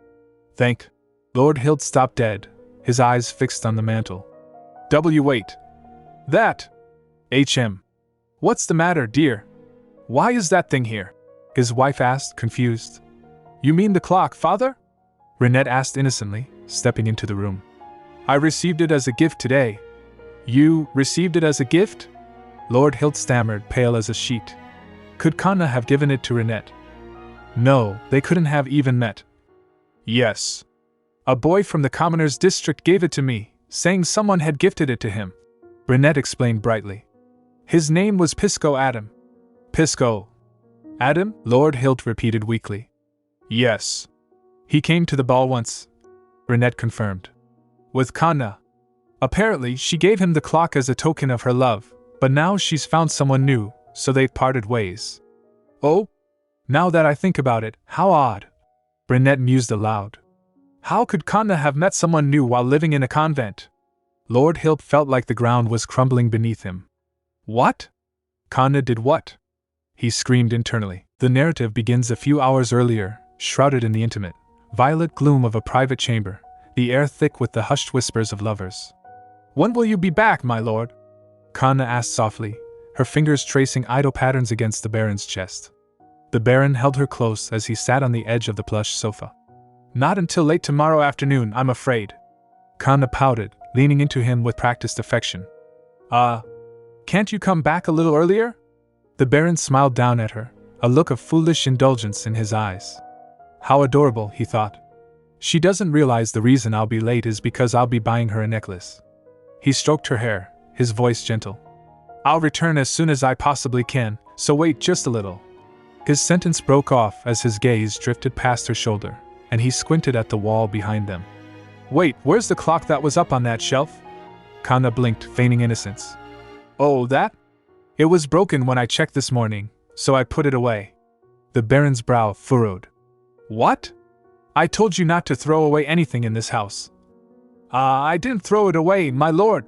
Thank. Lord Hilt stopped dead, his eyes fixed on the mantel. Wait. That. HM. What's the matter, dear? Why is that thing here? His wife asked, confused. You mean the clock, father? Rinette asked innocently, stepping into the room. I received it as a gift today. You received it as a gift? Lord Hilt stammered, pale as a sheet. Could Kanna have given it to Rinette? No, they couldn't have even met. Yes. A boy from the Commoners' District gave it to me, saying someone had gifted it to him. Rinette explained brightly. His name was Pisco Adam. Pisco Adam? Lord Hilt repeated weakly. Yes. He came to the ball once, Rinette confirmed. With Kanna. Apparently, she gave him the clock as a token of her love, but now she's found someone new, so they've parted ways. Oh? Now that I think about it, how odd. Rinette mused aloud. How could Kanna have met someone new while living in a convent? Lord Hilt felt like the ground was crumbling beneath him. What? Kanna did what? He screamed internally. The narrative begins a few hours earlier, shrouded in the intimate, violet gloom of a private chamber, the air thick with the hushed whispers of lovers. When will you be back, my lord? Kanna asked softly, her fingers tracing idle patterns against the Baron's chest. The Baron held her close as he sat on the edge of the plush sofa. Not until late tomorrow afternoon, I'm afraid. Kanna pouted, leaning into him with practiced affection. Can't you come back a little earlier? The Baron smiled down at her, a look of foolish indulgence in his eyes. How adorable, he thought. She doesn't realize the reason I'll be late is because I'll be buying her a necklace. He stroked her hair, his voice gentle. I'll return as soon as I possibly can, so wait just a little. His sentence broke off as his gaze drifted past her shoulder, and he squinted at the wall behind them. Wait, where's the clock that was up on that shelf? Kanna blinked, feigning innocence. Oh, that? It was broken when I checked this morning, so I put it away. The Baron's brow furrowed. What? I told you not to throw away anything in this house. I didn't throw it away, my lord,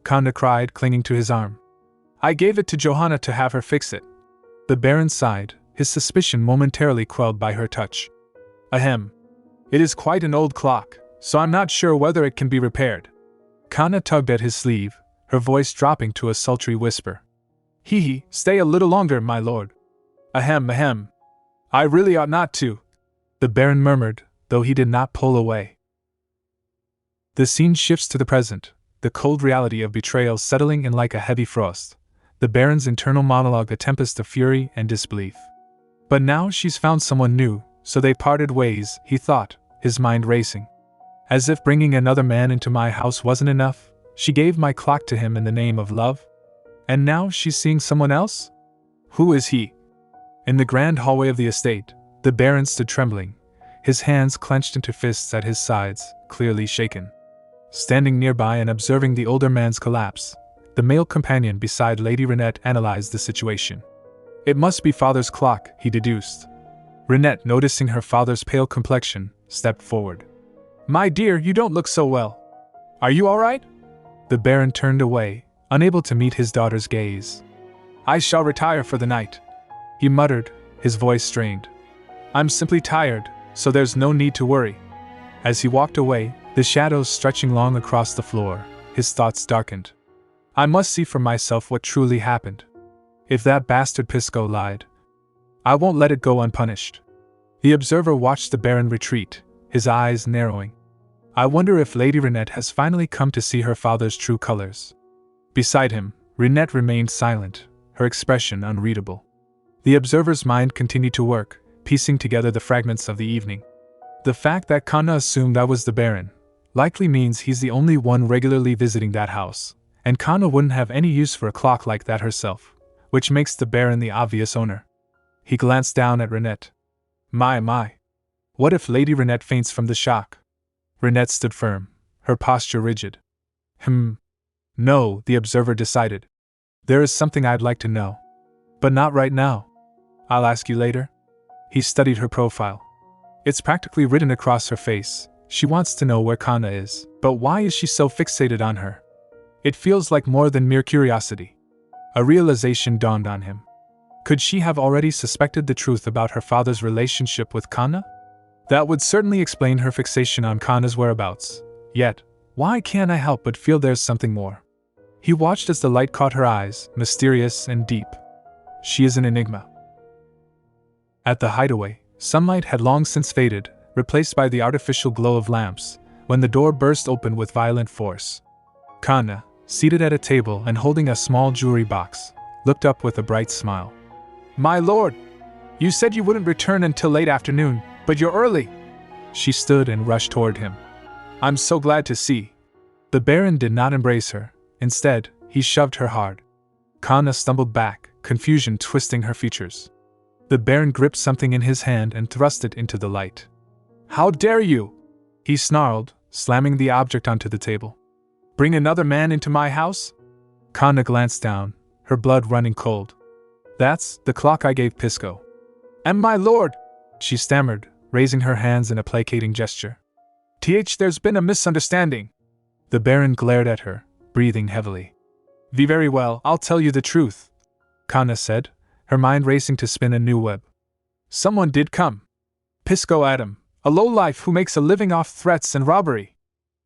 Kanna cried, clinging to his arm. I gave it to Johanna to have her fix it. The Baron sighed, his suspicion momentarily quelled by her touch. Ahem. It is quite an old clock, so I'm not sure whether it can be repaired. Kanna tugged at his sleeve, her voice dropping to a sultry whisper. Hee, stay a little longer, my lord. Ahem. I really ought not to, the Baron murmured, though he did not pull away. The scene shifts to the present, the cold reality of betrayal settling in like a heavy frost, the Baron's internal monologue a tempest of fury and disbelief. But now she's found someone new, so they parted ways, he thought, his mind racing. As if bringing another man into my house wasn't enough, she gave my clock to him in the name of love? And now she's seeing someone else? Who is he? In the grand hallway of the estate, the Baron stood trembling, his hands clenched into fists at his sides, clearly shaken. Standing nearby and observing the older man's collapse, the male companion beside Lady Rinette analyzed the situation. It must be father's clock, he deduced. Rinette, noticing her father's pale complexion, stepped forward. My dear, you don't look so well. Are you all right? The Baron turned away, unable to meet his daughter's gaze. I shall retire for the night, he muttered, his voice strained. I'm simply tired, so there's no need to worry. As he walked away, the shadows stretching long across the floor, his thoughts darkened. I must see for myself what truly happened. If that bastard Pisco lied, I won't let it go unpunished. The observer watched the Baron retreat, his eyes narrowing. I wonder if Lady Rinette has finally come to see her father's true colors. Beside him, Rinette remained silent, her expression unreadable. The observer's mind continued to work, piecing together the fragments of the evening. The fact that Kanna assumed I was the Baron likely means he's the only one regularly visiting that house, and Kanna wouldn't have any use for a clock like that herself, which makes the Baron the obvious owner. He glanced down at Rinette. My. What if Lady Rinette faints from the shock? Rinette stood firm, her posture rigid. No, the observer decided. There is something I'd like to know. But not right now. I'll ask you later. He studied her profile. It's practically written across her face. She wants to know where Kanna is, but why is she so fixated on her? It feels like more than mere curiosity. A realization dawned on him. Could she have already suspected the truth about her father's relationship with Kanna? That would certainly explain her fixation on Kanna's whereabouts. Yet, why can't I help but feel there's something more? He watched as the light caught her eyes, mysterious and deep. She is an enigma. At the hideaway, sunlight had long since faded, replaced by the artificial glow of lamps, when the door burst open with violent force. Kanna, seated at a table and holding a small jewelry box, looked up with a bright smile. My lord! You said you wouldn't return until late afternoon, but you're early! She stood and rushed toward him. I'm so glad to see. The Baron did not embrace her. Instead, he shoved her hard. Kanna stumbled back, confusion twisting her features. The Baron gripped something in his hand and thrust it into the light. How dare you! He snarled, slamming the object onto the table. Bring another man into my house? Kanna glanced down, her blood running cold. That's the clock I gave Pisco. And my lord! She stammered, raising her hands in a placating gesture. There's been a misunderstanding. The Baron glared at her, breathing heavily. Very well, I'll tell you the truth, Kanna said, her mind racing to spin a new web. Someone did come. Pisco Adam, a lowlife who makes a living off threats and robbery.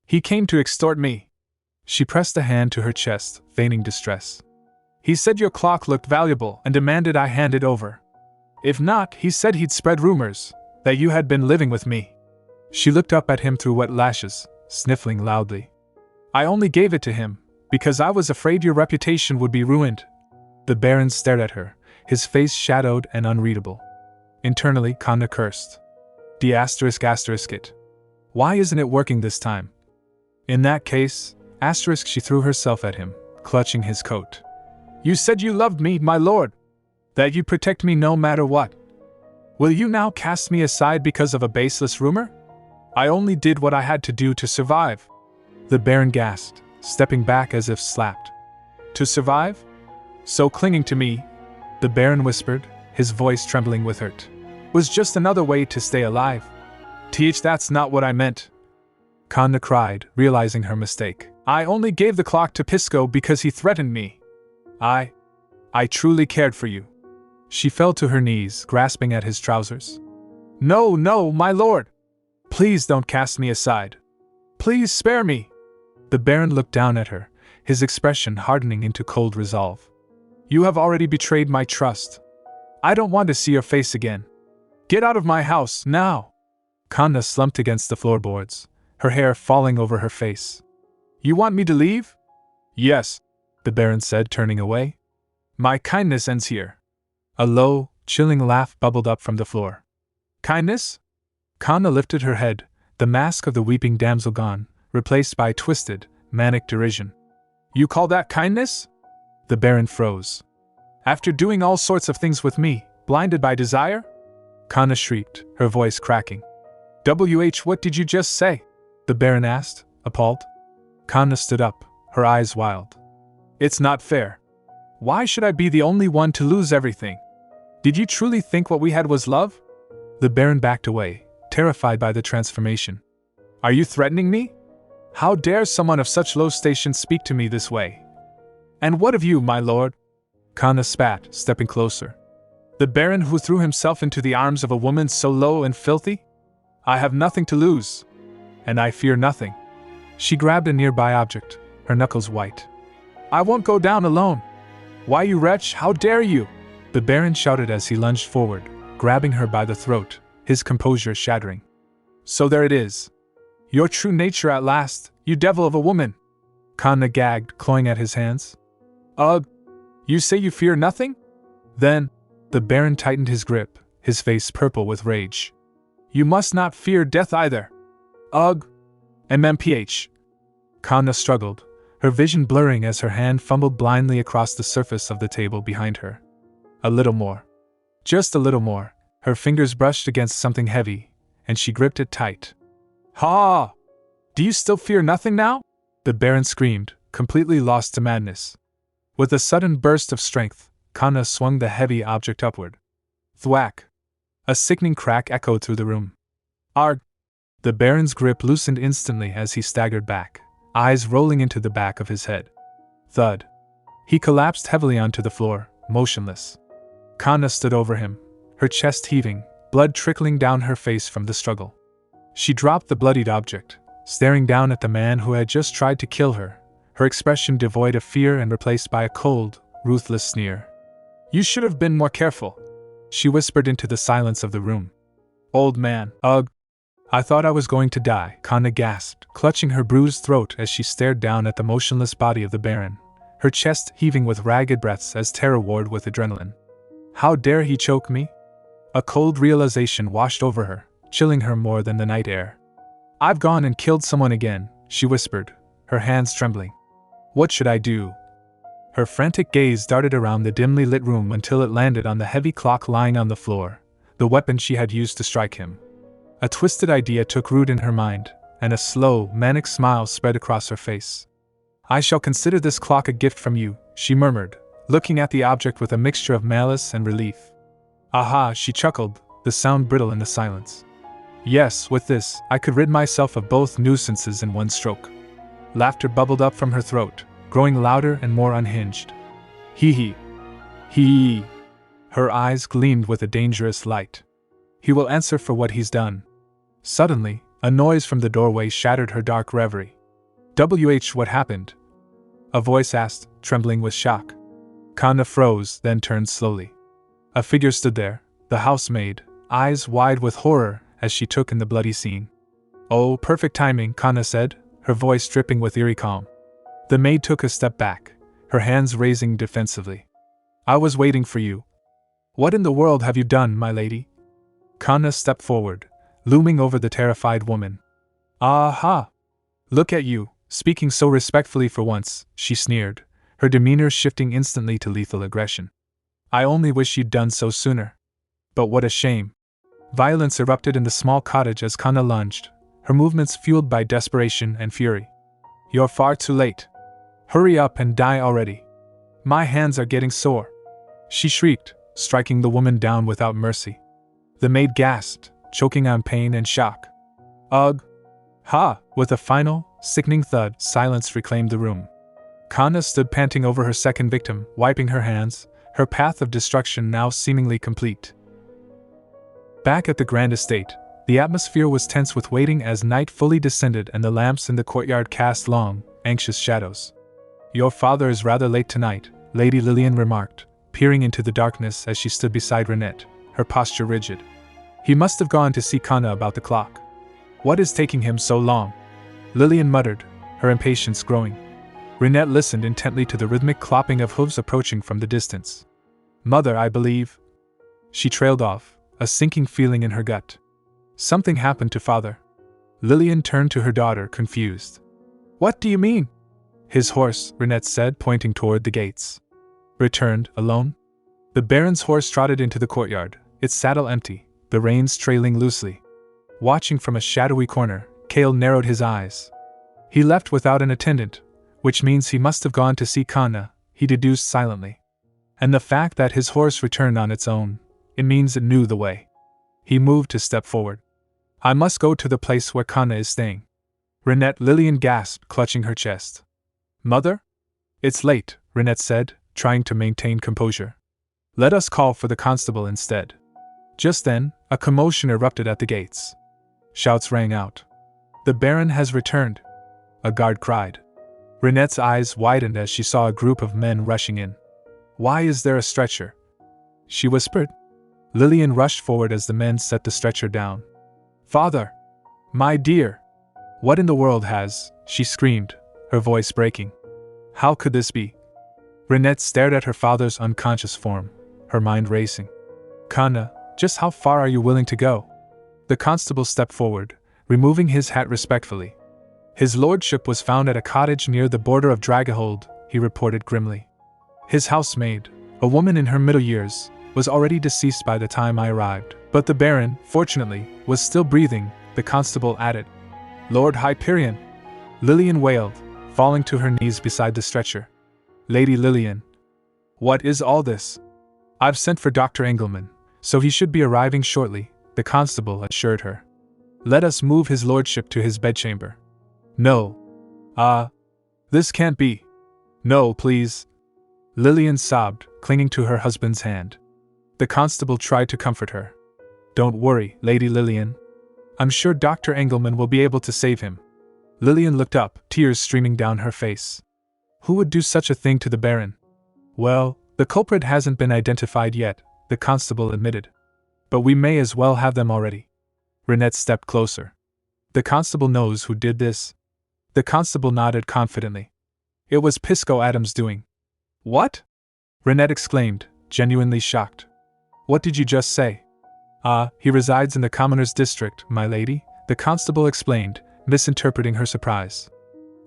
He came to extort me. She pressed a hand to her chest, feigning distress. He said your clock looked valuable and demanded I hand it over. If not, he said he'd spread rumors that you had been living with me. She looked up at him through wet lashes, sniffling loudly. I only gave it to him because I was afraid your reputation would be ruined. The Baron stared at her, his face shadowed and unreadable. Internally, Kanna cursed. D***** it. Why isn't it working this time? In that case, she threw herself at him, clutching his coat. You said you loved me, my lord. That you'd protect me no matter what. Will you now cast me aside because of a baseless rumor? I only did what I had to do to survive. The Baron gasped, stepping back as if slapped. To survive? So clinging to me, the Baron whispered, his voice trembling with hurt, was just another way to stay alive. That's not what I meant. Kanna cried, realizing her mistake. I only gave the clock to Pisco because he threatened me. I truly cared for you. She fell to her knees, grasping at his trousers. No, my lord! Please don't cast me aside. Please spare me! The Baron looked down at her, his expression hardening into cold resolve. You have already betrayed my trust. I don't want to see your face again. Get out of my house, now! Kanna slumped against the floorboards, her hair falling over her face. You want me to leave? Yes, the Baron said, turning away. My kindness ends here. A low, chilling laugh bubbled up from the floor. Kindness? Kanna lifted her head, the mask of the weeping damsel gone, replaced by twisted, manic derision. You call that kindness? The Baron froze. After doing all sorts of things with me, blinded by desire? Kanna shrieked, her voice cracking. What did you just say? The Baron asked, appalled. Kanna stood up, her eyes wild. It's not fair. Why should I be the only one to lose everything? Did you truly think what we had was love? The Baron backed away, terrified by the transformation. Are you threatening me? How dare someone of such low station speak to me this way? And what of you, my lord? Kanna spat, stepping closer. The Baron who threw himself into the arms of a woman so low and filthy? I have nothing to lose. And I fear nothing. She grabbed a nearby object, her knuckles white. I won't go down alone. Why, you wretch, how dare you? The Baron shouted as he lunged forward, grabbing her by the throat, his composure shattering. So there it is. Your true nature at last, you devil of a woman. Kanna gagged, clawing at his hands. Ugh! You say you fear nothing? Then, the Baron tightened his grip, his face purple with rage. You must not fear death either. Ugh! MMPH. Kanna struggled, her vision blurring as her hand fumbled blindly across the surface of the table behind her. A little more. Just a little more. Her fingers brushed against something heavy, and she gripped it tight. Ha! Do you still fear nothing now? The Baron screamed, completely lost to madness. With a sudden burst of strength, Kanna swung the heavy object upward. Thwack! A sickening crack echoed through the room. Arg! The Baron's grip loosened instantly as he staggered back, eyes rolling into the back of his head. Thud! He collapsed heavily onto the floor, motionless. Kanna stood over him, her chest heaving, blood trickling down her face from the struggle. She dropped the bloodied object, staring down at the man who had just tried to kill her, her expression devoid of fear and replaced by a cold, ruthless sneer. You should have been more careful, she whispered into the silence of the room. Old man, ugh! I thought I was going to die, Kanna gasped, clutching her bruised throat as she stared down at the motionless body of the Baron, her chest heaving with ragged breaths as terror warred with adrenaline. How dare he choke me? A cold realization washed over her, chilling her more than the night air. I've gone and killed someone again, she whispered, her hands trembling. What should I do? Her frantic gaze darted around the dimly lit room until it landed on the heavy clock lying on the floor, the weapon she had used to strike him. A twisted idea took root in her mind, and a slow, manic smile spread across her face. I shall consider this clock a gift from you, she murmured, looking at the object with a mixture of malice and relief. Aha, she chuckled, the sound brittle in the silence. Yes, with this, I could rid myself of both nuisances in one stroke. Laughter bubbled up from her throat, growing louder and more unhinged. Hee. Her eyes gleamed with a dangerous light. He will answer for what he's done. Suddenly, a noise from the doorway shattered her dark reverie. What happened? A voice asked, trembling with shock. Kanna froze, then turned slowly. A figure stood there, the housemaid, eyes wide with horror as she took in the bloody scene. "Oh, perfect timing," Kanna said, her voice dripping with eerie calm. The maid took a step back, her hands raising defensively. "I was waiting for you." "What in the world have you done, my lady?" Kanna stepped forward, looming over the terrified woman. "Aha! Look at you, speaking so respectfully for once," she sneered, her demeanor shifting instantly to lethal aggression. "I only wish you'd done so sooner. But what a shame." Violence erupted in the small cottage as Kanna lunged, her movements fueled by desperation and fury. "You're far too late. Hurry up and die already. My hands are getting sore," she shrieked, striking the woman down without mercy. The maid gasped, choking on pain and shock. "Ugh! Ha!" With a final, sickening thud, silence reclaimed the room. Kanna stood panting over her second victim, wiping her hands, her path of destruction now seemingly complete. Back at the grand estate, the atmosphere was tense with waiting as night fully descended and the lamps in the courtyard cast long, anxious shadows. "Your father is rather late tonight," Lady Lillian remarked, peering into the darkness as she stood beside Rinette, her posture rigid. "He must have gone to see Kanna about the clock. What is taking him so long?" Lillian muttered, her impatience growing. Rinette listened intently to the rhythmic clopping of hooves approaching from the distance. "Mother, I believe." She trailed off, a sinking feeling in her gut. Something happened to father. Lillian turned to her daughter, confused. "What do you mean?" "His horse," Rinette said, pointing toward the gates. "Returned, alone?" The Baron's horse trotted into the courtyard, its saddle empty, the reins trailing loosely. Watching from a shadowy corner, Kale narrowed his eyes. "He left without an attendant, which means he must have gone to see Kanna," he deduced silently. "And the fact that his horse returned on its own, it means it knew the way." He moved a step forward. "I must go to the place where Kanna is staying." "Rinette," Lillian gasped, clutching her chest. "Mother?" "It's late," Rinette said, trying to maintain composure. "Let us call for the constable instead." Just then, a commotion erupted at the gates. Shouts rang out. "The Baron has returned!" a guard cried. Rinette's eyes widened as she saw a group of men rushing in. "Why is there a stretcher?" she whispered. Lillian rushed forward as the men set the stretcher down. "Father! My dear! What in the world has..." she screamed, her voice breaking. "How could this be?" Rinette stared at her father's unconscious form, her mind racing. "Kanna, just how far are you willing to go?" The constable stepped forward, removing his hat respectfully. "His lordship was found at a cottage near the border of Dragahold," he reported grimly. "His housemaid, a woman in her middle years, was already deceased by the time I arrived, but the Baron, fortunately, was still breathing," the constable added. "Lord Hyperion!" Lillian wailed, falling to her knees beside the stretcher. "Lady Lillian! What is all this?" "I've sent for Dr. Engelman, so he should be arriving shortly," the constable assured her. "Let us move his lordship to his bedchamber." "No. This can't be." "No, please." Lillian sobbed, clinging to her husband's hand. The constable tried to comfort her. "Don't worry, Lady Lillian. I'm sure Dr. Engelman will be able to save him." Lillian looked up, tears streaming down her face. Who would do such a thing to the Baron? "Well, the culprit hasn't been identified yet," the constable admitted. "But we may as well have them already." Rinette stepped closer. "The constable knows who did this?" The constable nodded confidently. "It was Pisco Adams' doing." "What?" Rinette exclaimed, genuinely shocked. "What did you just say?" He resides in the commoner's district, my lady," the constable explained, misinterpreting her surprise.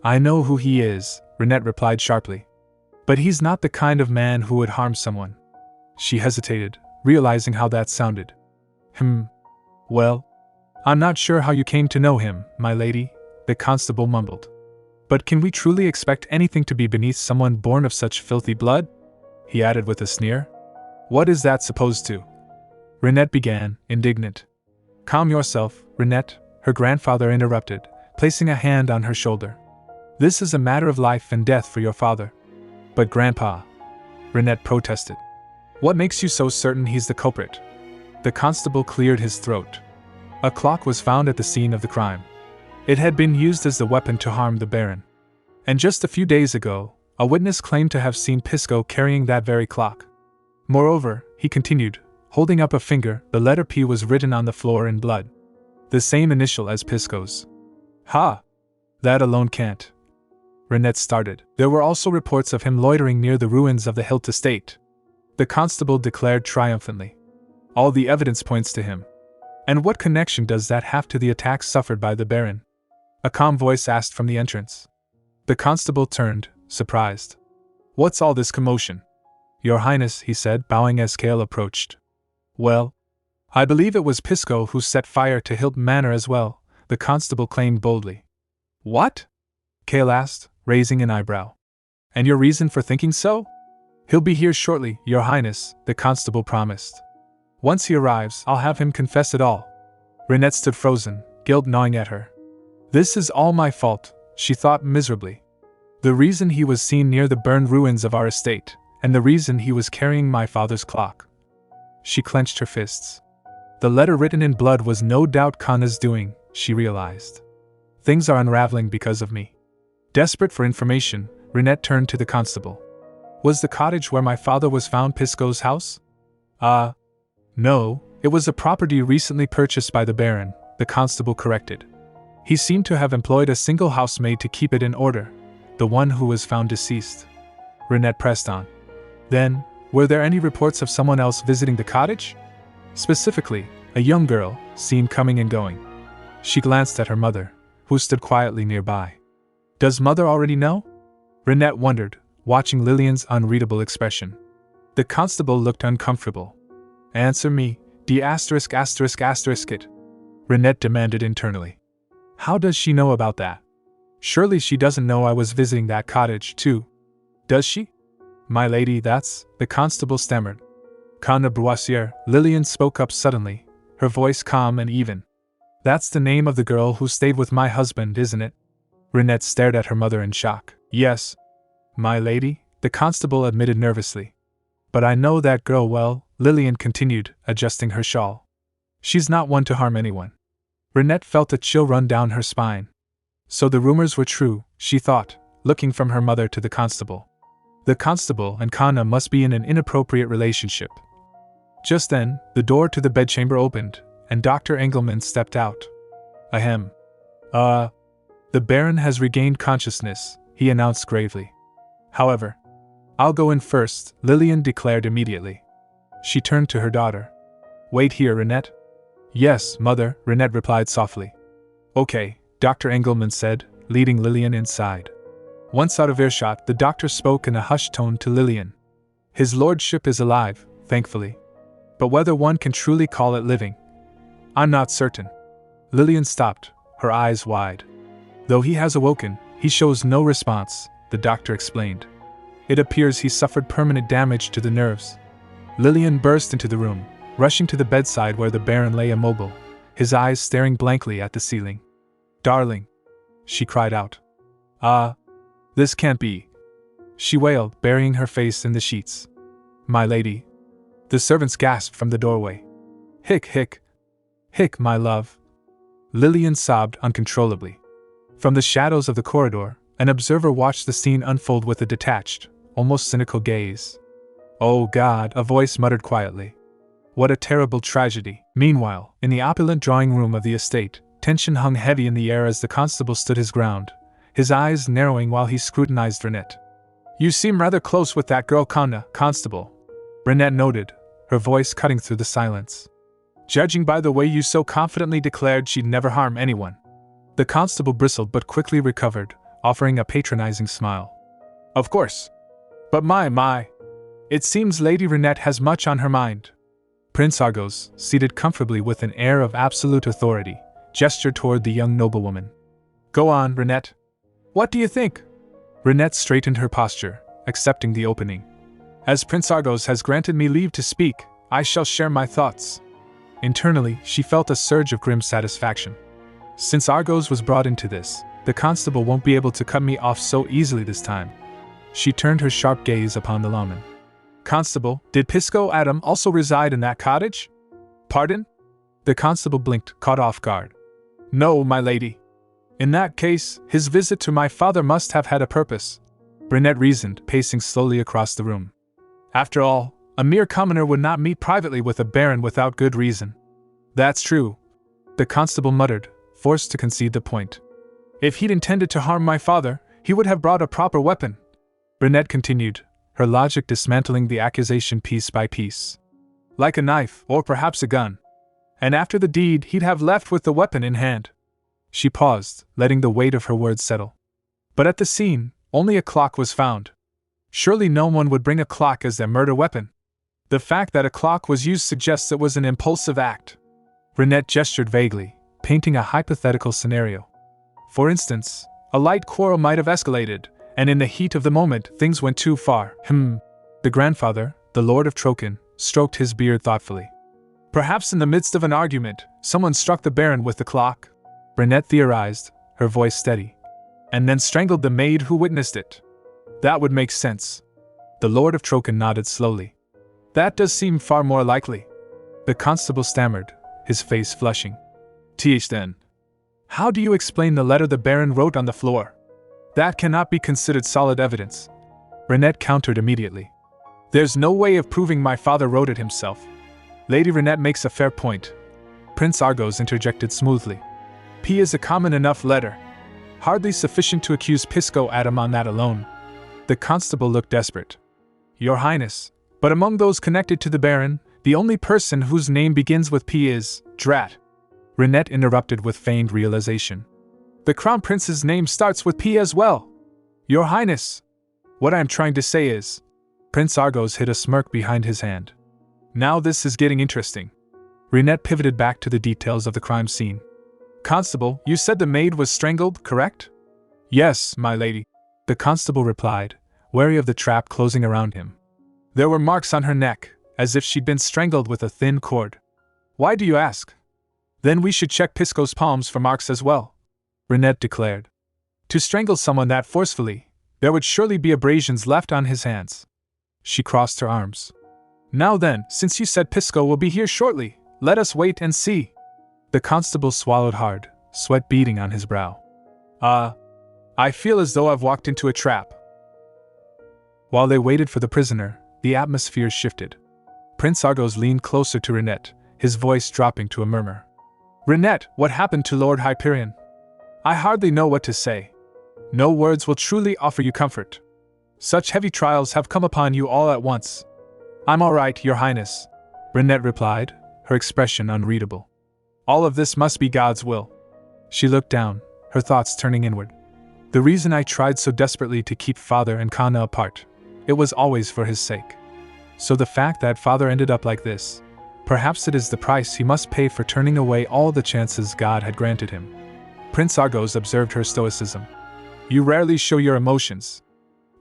"I know who he is," Rinette replied sharply. "But he's not the kind of man who would harm someone." She hesitated, realizing how that sounded. Well, I'm not sure how you came to know him, my lady," the constable mumbled. "But can we truly expect anything to be beneath someone born of such filthy blood?" he added with a sneer. "What is that supposed to?" Rinette began, indignant. "Calm yourself, Rinette," her grandfather interrupted, placing a hand on her shoulder. "This is a matter of life and death for your father." "But Grandpa," Rinette protested. "What makes you so certain he's the culprit?" The constable cleared his throat. A clock was found at the scene of the crime. It had been used as the weapon to harm the Baron. And just a few days ago, a witness claimed to have seen Pisco carrying that very clock. Moreover, he continued, Holding up a finger, the letter P was written on the floor in blood. The same initial as Pisco's. Ha! That alone can't. Rinette started. There were also reports of him loitering near the ruins of the Hilt estate. The constable declared triumphantly. All the evidence points to him. And what connection does that have to the attacks suffered by the Baron? A calm voice asked from the entrance. The constable turned, surprised. What's all this commotion? Your Highness, he said, bowing as Kale approached. Well, I believe it was Pisco who set fire to Hilt Manor as well, the constable claimed boldly. What? Kale asked, raising an eyebrow. And your reason for thinking so? He'll be here shortly, Your Highness, the constable promised. Once he arrives, I'll have him confess it all. Rinette stood frozen, guilt gnawing at her. This is all my fault, she thought miserably. The reason he was seen near the burned ruins of our estate, and the reason he was carrying my father's clock. She clenched her fists. The letter written in blood was no doubt Kanna's doing, she realized. Things are unraveling because of me. Desperate for information, Rinette turned to the constable. Was the cottage where my father was found Pisco's house? No, it was a property recently purchased by the Baron, the constable corrected. He seemed to have employed a single housemaid to keep it in order, the one who was found deceased. Rinette pressed on. Then, were there any reports of someone else visiting the cottage? Specifically, a young girl, seen coming and going. She glanced at her mother, who stood quietly nearby. Does mother already know? Rinette wondered, watching Lillian's unreadable expression. The constable looked uncomfortable. Answer me, D****** it. Rinette demanded internally. How does she know about that? Surely she doesn't know I was visiting that cottage, too. Does she? My lady, that's, the constable stammered. Kanna Boissier, Lillian spoke up suddenly, her voice calm and even. That's the name of the girl who stayed with my husband, isn't it? Rinette stared at her mother in shock. Yes. My lady, the constable admitted nervously. But I know that girl well, Lillian continued, adjusting her shawl. She's not one to harm anyone. Rinette felt a chill run down her spine. So the rumors were true, she thought, looking from her mother to the constable. The constable and Kanna must be in an inappropriate relationship. Just then, the door to the bedchamber opened, and Dr. Engelmann stepped out. Ahem. The Baron has regained consciousness, he announced gravely. However, I'll go in first, Lillian declared immediately. She turned to her daughter. Wait here, Rinette. Yes, mother, Rinette replied softly. Okay, Dr. Engelmann said, leading Lillian inside. Once out of earshot, the doctor spoke in a hushed tone to Lillian. His lordship is alive, thankfully. But whether one can truly call it living, I'm not certain. Lillian stopped, her eyes wide. Though he has awoken, he shows no response, the doctor explained. It appears he suffered permanent damage to the nerves. Lillian burst into the room, rushing to the bedside where the Baron lay immobile, his eyes staring blankly at the ceiling. Darling, she cried out. This can't be. She wailed, burying her face in the sheets. My lady. The servants gasped from the doorway. Hick, hick. Hick, my love. Lillian sobbed uncontrollably. From the shadows of the corridor, an observer watched the scene unfold with a detached, almost cynical gaze. Oh God, a voice muttered quietly. What a terrible tragedy. Meanwhile, in the opulent drawing room of the estate, tension hung heavy in the air as the constable stood his ground, his eyes narrowing while he scrutinized Rinette. You seem rather close with that girl Kanna, constable, Rinette noted, her voice cutting through the silence. Judging by the way you so confidently declared she'd never harm anyone. The constable bristled but quickly recovered, offering a patronizing smile. Of course. But my. It seems Lady Rinette has much on her mind. Prince Argos, seated comfortably with an air of absolute authority, gestured toward the young noblewoman. Go on, Rinette. What do you think? Rinette straightened her posture, accepting the opening. As Prince Argos has granted me leave to speak, I shall share my thoughts. Internally, she felt a surge of grim satisfaction. Since Argos was brought into this, the constable won't be able to cut me off so easily this time. She turned her sharp gaze upon the lawman. Constable, did Pisco Adam also reside in that cottage? Pardon? The constable blinked, caught off guard. No, my lady. In that case, his visit to my father must have had a purpose, Rinette reasoned, pacing slowly across the room. After all, A mere commoner would not meet privately with a baron without good reason. That's true, the constable muttered, forced to concede the point. If he'd intended to harm my father, he would have brought a proper weapon. Rinette continued, her logic dismantling the accusation piece by piece. Like a knife, or perhaps a gun. And after the deed, he'd have left with the weapon in hand. She paused, letting the weight of her words settle. But at the scene, only a clock was found. Surely no one would bring a clock as their murder weapon. The fact that a clock was used suggests it was an impulsive act. Rinette gestured vaguely, painting a hypothetical scenario. For instance, a light quarrel might have escalated, and in the heat of the moment, things went too far. The grandfather, the Lord of Troken, stroked his beard thoughtfully. Perhaps in the midst of an argument, someone struck the Baron with the clock, Rinette theorized, her voice steady, and then strangled the maid who witnessed it. That would make sense. The Lord of Troken nodded slowly. That does seem far more likely. The constable stammered, his face flushing. Then. How do you explain the letter the Baron wrote on the floor? That cannot be considered solid evidence. Rinette countered immediately. There's no way of proving my father wrote it himself. Lady Rinette makes a fair point. Prince Argos interjected smoothly. P is a common enough letter. Hardly sufficient to accuse Pisco Adam on that alone. The constable looked desperate. Your Highness, but among those connected to the Baron, the only person whose name begins with P is Drat. Rinette interrupted with feigned realization. The Crown Prince's name starts with P as well. Your Highness. What I am trying to say is... Prince Argos hid a smirk behind his hand. Now this is getting interesting. Rinette pivoted back to the details of the crime scene. Constable, you said the maid was strangled, correct? Yes, my lady. The constable replied, wary of the trap closing around him. There were marks on her neck, as if she'd been strangled with a thin cord. Why do you ask? Then we should check Pisco's palms for marks as well, Rinette declared. To strangle someone that forcefully, there would surely be abrasions left on his hands. She crossed her arms. Now then, since you said Pisco will be here shortly, let us wait and see. The constable swallowed hard, sweat beading on his brow. I feel as though I've walked into a trap. While they waited for the prisoner, the atmosphere shifted. Prince Argos leaned closer to Rinette, his voice dropping to a murmur. Rinette, what happened to Lord Hyperion? I hardly know what to say. No words will truly offer you comfort. Such heavy trials have come upon you all at once. I'm all right, Your Highness, Rinette replied, her expression unreadable. All of this must be God's will. She looked down, her thoughts turning inward. The reason I tried so desperately to keep Father and Kanna apart, it was always for his sake. So the fact that Father ended up like this, perhaps it is the price he must pay for turning away all the chances God had granted him. Prince Argos observed her stoicism. You rarely show your emotions.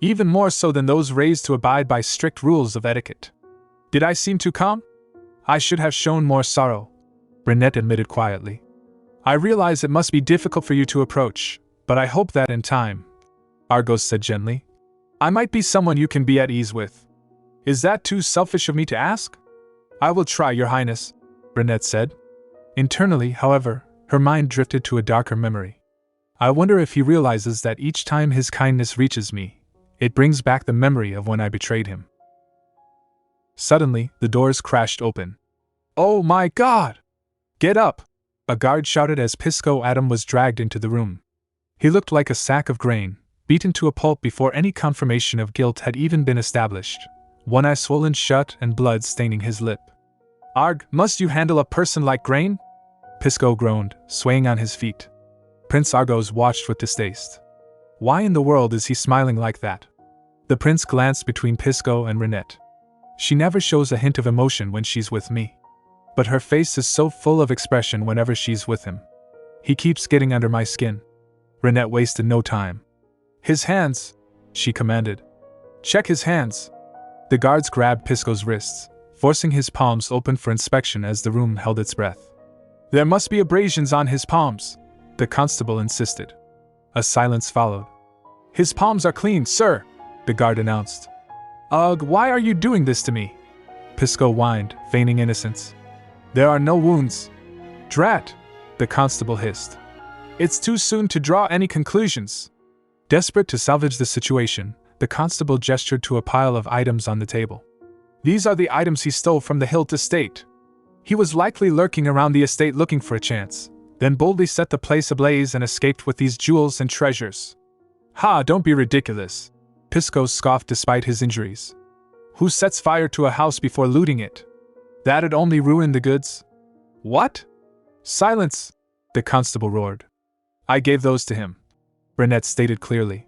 Even more so than those raised to abide by strict rules of etiquette. Did I seem too calm? I should have shown more sorrow, Rinette admitted quietly. I realize it must be difficult for you to approach, but I hope that in time, Argos said gently, I might be someone you can be at ease with. Is that too selfish of me to ask? I will try, Your Highness, Rinette said. Internally, however, her mind drifted to a darker memory. I wonder if he realizes that each time his kindness reaches me, it brings back the memory of when I betrayed him. Suddenly, the doors crashed open. Oh my God! Get up! A guard shouted as Pisco Adam was dragged into the room. He looked like a sack of grain, beaten to a pulp before any confirmation of guilt had even been established, one eye swollen shut and blood staining his lip. Arg, must you handle a person like grain? Pisco groaned, swaying on his feet. Prince Argos watched with distaste. Why in the world is he smiling like that? The prince glanced between Pisco and Rinette. She never shows a hint of emotion when she's with me. But her face is so full of expression whenever she's with him. He keeps getting under my skin. Rinette wasted no time. His hands, she commanded. Check his hands. The guards grabbed Pisco's wrists, forcing his palms open for inspection as the room held its breath. There must be abrasions on his palms, the constable insisted. A silence followed. His palms are clean, sir, the guard announced. Ugh, why are you doing this to me? Pisco whined, feigning innocence. There are no wounds. Drat, the constable hissed. It's too soon to draw any conclusions. Desperate to salvage the situation, the constable gestured to a pile of items on the table. These are the items he stole from the Hilt estate. He was likely lurking around the estate looking for a chance, then boldly set the place ablaze and escaped with these jewels and treasures. Ha, don't be ridiculous. Pisco scoffed despite his injuries. Who sets fire to a house before looting it? That'd only ruin the goods. What? Silence! The constable roared. I gave those to him, Rinette stated clearly.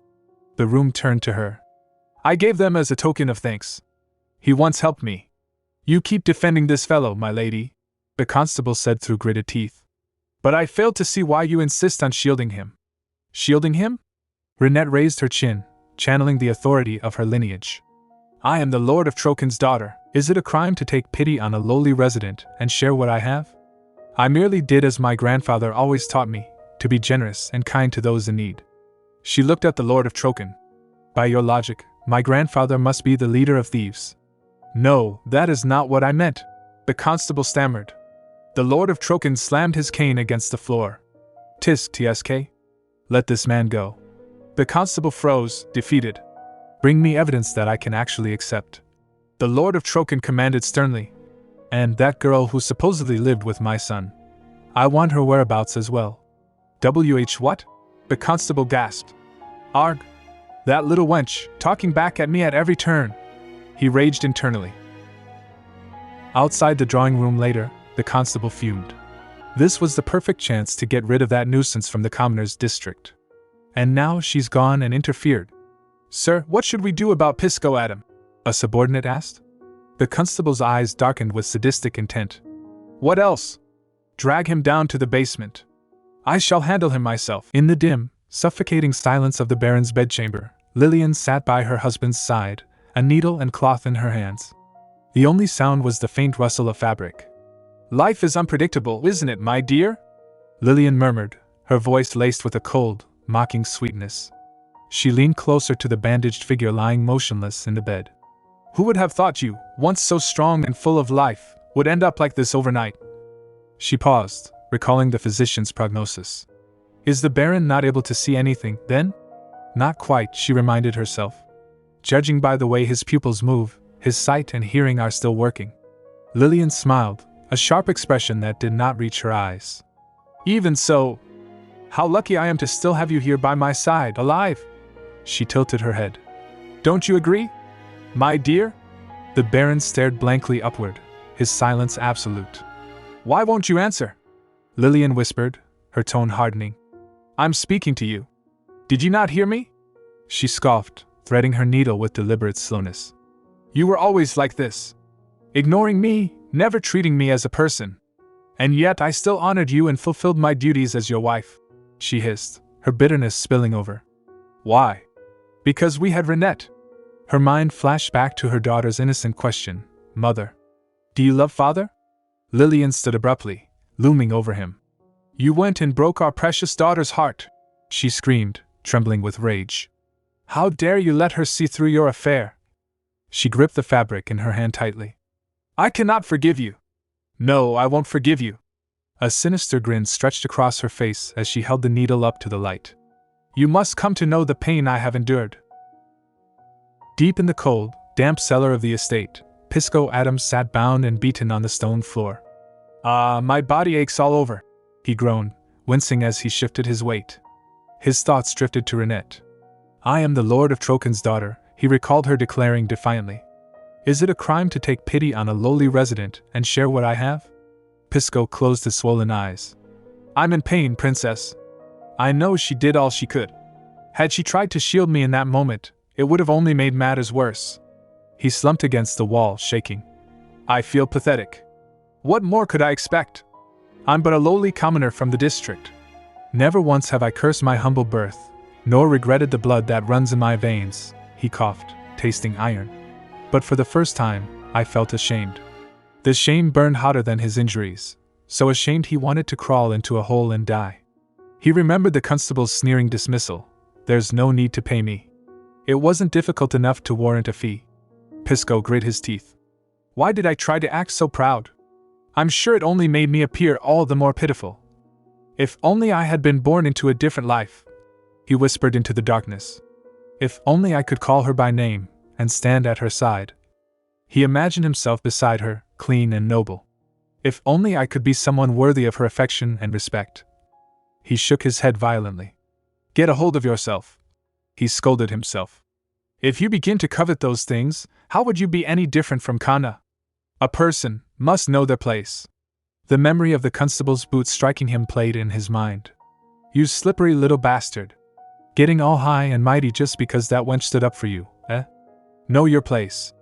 The room turned to her. I gave them as a token of thanks. He once helped me. You keep defending this fellow, my lady, the constable said through gritted teeth. But I failed to see why you insist on shielding him. Shielding him? Rinette raised her chin, channeling the authority of her lineage. I am the Lord of Trokin's daughter. Is it a crime to take pity on a lowly resident and share what I have? I merely did as my grandfather always taught me, to be generous and kind to those in need. She looked at the Lord of Trokin. By your logic, my grandfather must be the leader of thieves. No, that is not what I meant, the constable stammered. The Lord of Trokin slammed his cane against the floor. Tisk tsk. Let this man go. The constable froze, defeated. Bring me evidence that I can actually accept. The Lord of Trokin commanded sternly. And that girl who supposedly lived with my son. I want her whereabouts as well. What? The constable gasped. Arg! That little wench, talking back at me at every turn. He raged internally. Outside the drawing room later, the constable fumed. This was the perfect chance to get rid of that nuisance from the commoner's district. And now she's gone and interfered. Sir, what should we do about Pisco Adam? A subordinate asked. The constable's eyes darkened with sadistic intent. What else? Drag him down to the basement. I shall handle him myself. In the dim, suffocating silence of the Baron's bedchamber, Lillian sat by her husband's side, a needle and cloth in her hands. The only sound was the faint rustle of fabric. Life is unpredictable, isn't it, my dear? Lillian murmured, her voice laced with a cold, mocking sweetness. She leaned closer to the bandaged figure lying motionless in the bed. Who would have thought you, once so strong and full of life, would end up like this overnight? She paused, recalling the physician's prognosis. Is the Baron not able to see anything, then? Not quite, she reminded herself. Judging by the way his pupils move, his sight and hearing are still working. Lillian smiled, a sharp expression that did not reach her eyes. Even so, how lucky I am to still have you here by my side, alive! She tilted her head. Don't you agree? My dear? The Baron stared blankly upward, his silence absolute. Why won't you answer? Lillian whispered, her tone hardening. I'm speaking to you. Did you not hear me? She scoffed, threading her needle with deliberate slowness. You were always like this. Ignoring me, never treating me as a person. And yet I still honored you and fulfilled my duties as your wife, she hissed, her bitterness spilling over. Why? Because we had Rinette. Her mind flashed back to her daughter's innocent question. Mother. Do you love father? Lillian stood abruptly, looming over him. You went and broke our precious daughter's heart, she screamed, trembling with rage. How dare you let her see through your affair? She gripped the fabric in her hand tightly. I cannot forgive you. No, I won't forgive you. A sinister grin stretched across her face as she held the needle up to the light. You must come to know the pain I have endured. Deep in the cold, damp cellar of the estate, Pisco Adams sat bound and beaten on the stone floor. My body aches all over, he groaned, wincing as he shifted his weight. His thoughts drifted to Rinette. I am the Lord of Trokin's daughter, he recalled her declaring defiantly. Is it a crime to take pity on a lowly resident and share what I have? Pisco closed his swollen eyes. I'm in pain, princess. I know she did all she could. Had she tried to shield me in that moment, it would have only made matters worse. He slumped against the wall, shaking. I feel pathetic. What more could I expect? I'm but a lowly commoner from the district. Never once have I cursed my humble birth, nor regretted the blood that runs in my veins, he coughed, tasting iron. But for the first time, I felt ashamed. The shame burned hotter than his injuries, so ashamed he wanted to crawl into a hole and die. He remembered the constable's sneering dismissal. There's no need to pay me. It wasn't difficult enough to warrant a fee. Pisco grit his teeth. Why did I try to act so proud? I'm sure it only made me appear all the more pitiful. If only I had been born into a different life, he whispered into the darkness. If only I could call her by name and stand at her side. He imagined himself beside her, clean and noble. If only I could be someone worthy of her affection and respect. He shook his head violently. Get a hold of yourself. He scolded himself. If you begin to covet those things, how would you be any different from Kanna? A person must know their place. The memory of the constable's boots striking him played in his mind. You slippery little bastard. Getting all high and mighty just because that wench stood up for you, eh? Know your place.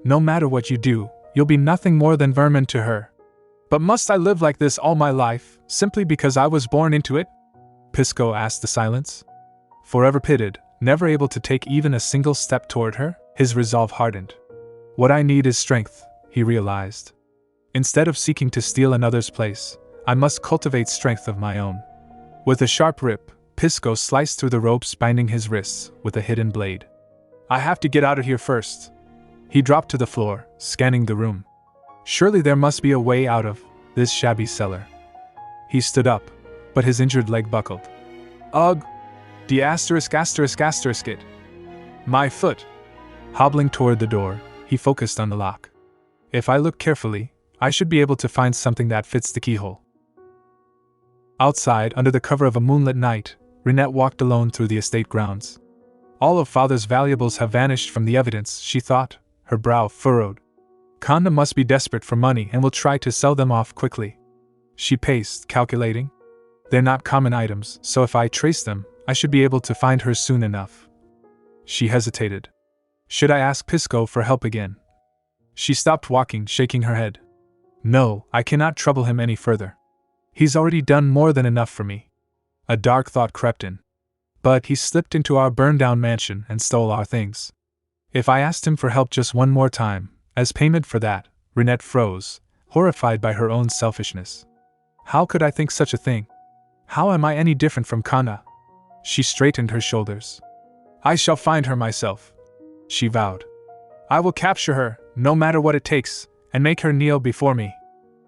No matter what you do, you'll be nothing more than vermin to her. But must I live like this all my life, simply because I was born into it? Pisco asked the silence. Forever pitted, never able to take even a single step toward her, his resolve hardened. What I need is strength, he realized. Instead of seeking to steal another's place, I must cultivate strength of my own. With a sharp rip, Pisco sliced through the ropes binding his wrists with a hidden blade. I have to get out of here first. He dropped to the floor, scanning the room. Surely there must be a way out of this shabby cellar. He stood up, but his injured leg buckled. Ugh! The asterisk. It. My foot! Hobbling toward the door, he focused on the lock. If I look carefully, I should be able to find something that fits the keyhole. Outside, under the cover of a moonlit night, Rinette walked alone through the estate grounds. All of Father's valuables have vanished from the evidence, she thought, her brow furrowed. Kanna must be desperate for money and will try to sell them off quickly. She paced, calculating. They're not common items, so if I trace them, I should be able to find her soon enough. She hesitated. Should I ask Pisco for help again? She stopped walking, shaking her head. No, I cannot trouble him any further. He's already done more than enough for me. A dark thought crept in. But he slipped into our burned-down mansion and stole our things. If I asked him for help just one more time, as payment for that, Rinette froze, horrified by her own selfishness. How could I think such a thing? How am I any different from Kanna? She straightened her shoulders. I shall find her myself, she vowed. I will capture her, no matter what it takes, and make her kneel before me.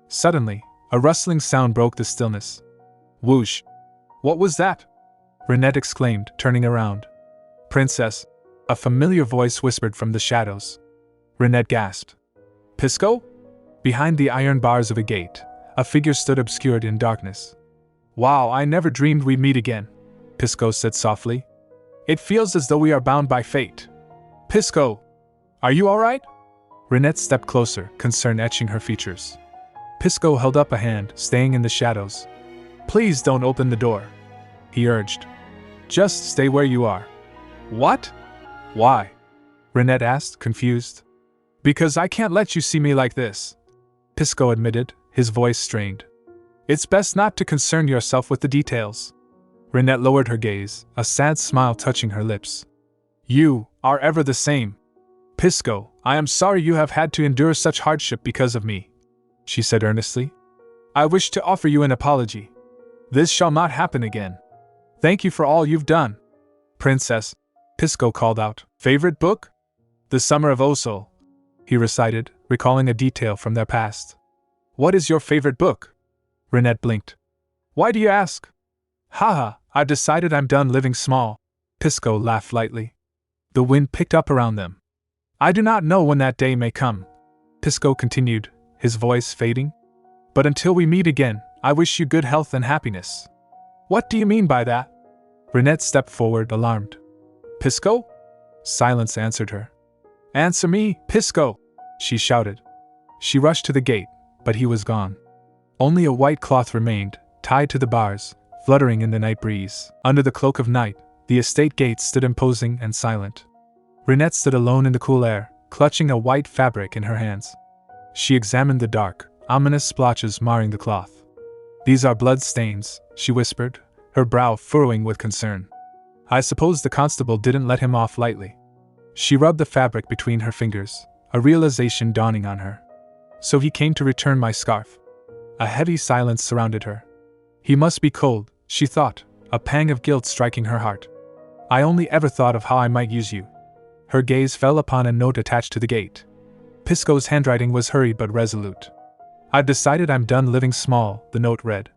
Suddenly, a rustling sound broke the stillness. Whoosh! What was that? Rinette exclaimed, turning around. Princess, a familiar voice whispered from the shadows. Rinette gasped. Pisco? Behind the iron bars of a gate, a figure stood obscured in darkness. Wow, I never dreamed we'd meet again, Pisco said softly. It feels as though we are bound by fate. Pisco! Are you alright? Rinette stepped closer, concern etching her features. Pisco held up a hand, staying in the shadows. Please don't open the door, he urged. Just stay where you are. What? Why? Rinette asked, confused. Because I can't let you see me like this, Pisco admitted, his voice strained. It's best not to concern yourself with the details. Rinette lowered her gaze, a sad smile touching her lips. You are ever the same. Pisco, I am sorry you have had to endure such hardship because of me, she said earnestly. I wish to offer you an apology. This shall not happen again. Thank you for all you've done. Princess, Pisco called out. Favorite book? The Summer of Osol, he recited, recalling a detail from their past. What is your favorite book? Rinette blinked. Why do you ask? Haha, I've decided I'm done living small. Pisco laughed lightly. The wind picked up around them. I do not know when that day may come, Pisco continued, his voice fading. But until we meet again, I wish you good health and happiness. What do you mean by that? Rinette stepped forward, alarmed. Pisco? Silence answered her. Answer me, Pisco, she shouted. She rushed to the gate, but he was gone. Only a white cloth remained, tied to the bars, fluttering in the night breeze. Under the cloak of night, the estate gate stood imposing and silent. Rinette stood alone in the cool air, clutching a white fabric in her hands. She examined the dark, ominous splotches marring the cloth. These are blood stains, she whispered, her brow furrowing with concern. I suppose the constable didn't let him off lightly. She rubbed the fabric between her fingers, a realization dawning on her. So he came to return my scarf. A heavy silence surrounded her. He must be cold, she thought, a pang of guilt striking her heart. I only ever thought of how I might use you. Her gaze fell upon a note attached to the gate. Pisco's handwriting was hurried but resolute. I've decided I'm done living small, the note read.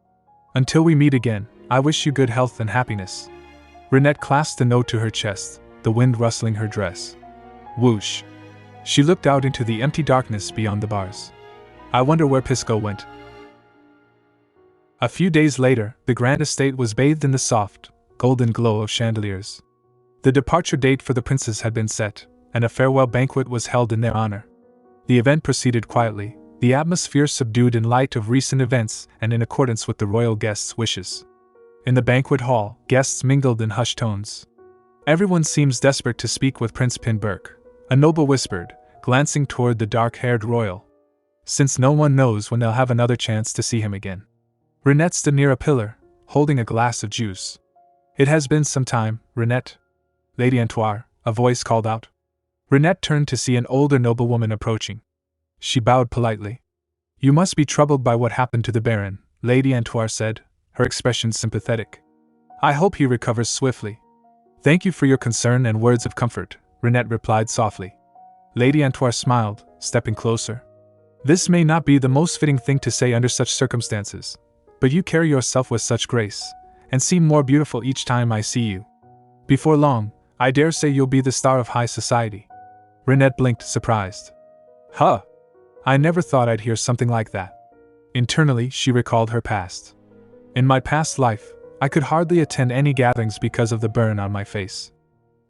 Until we meet again, I wish you good health and happiness. Rinette clasped the note to her chest, the wind rustling her dress. Whoosh! She looked out into the empty darkness beyond the bars. I wonder where Pisco went. A few days later, the grand estate was bathed in the soft, golden glow of chandeliers. The departure date for the princes had been set, and a farewell banquet was held in their honor. The event proceeded quietly, the atmosphere subdued in light of recent events and in accordance with the royal guests' wishes. In the banquet hall, guests mingled in hushed tones. Everyone seems desperate to speak with Prince Pinberg, a noble whispered, glancing toward the dark-haired royal. Since no one knows when they'll have another chance to see him again. Rinette stood near a pillar, holding a glass of juice. It has been some time, Rinette. Lady Antoine, a voice called out. Rinette turned to see an older noblewoman approaching. She bowed politely. You must be troubled by what happened to the Baron, Lady Antoine said, her expression sympathetic. I hope he recovers swiftly. Thank you for your concern and words of comfort, Rinette replied softly. Lady Antoine smiled, stepping closer. This may not be the most fitting thing to say under such circumstances, but you carry yourself with such grace, and seem more beautiful each time I see you. Before long, I dare say you'll be the star of high society. Rinette blinked, surprised. Huh! I never thought I'd hear something like that. Internally, she recalled her past. In my past life, I could hardly attend any gatherings because of the burn on my face.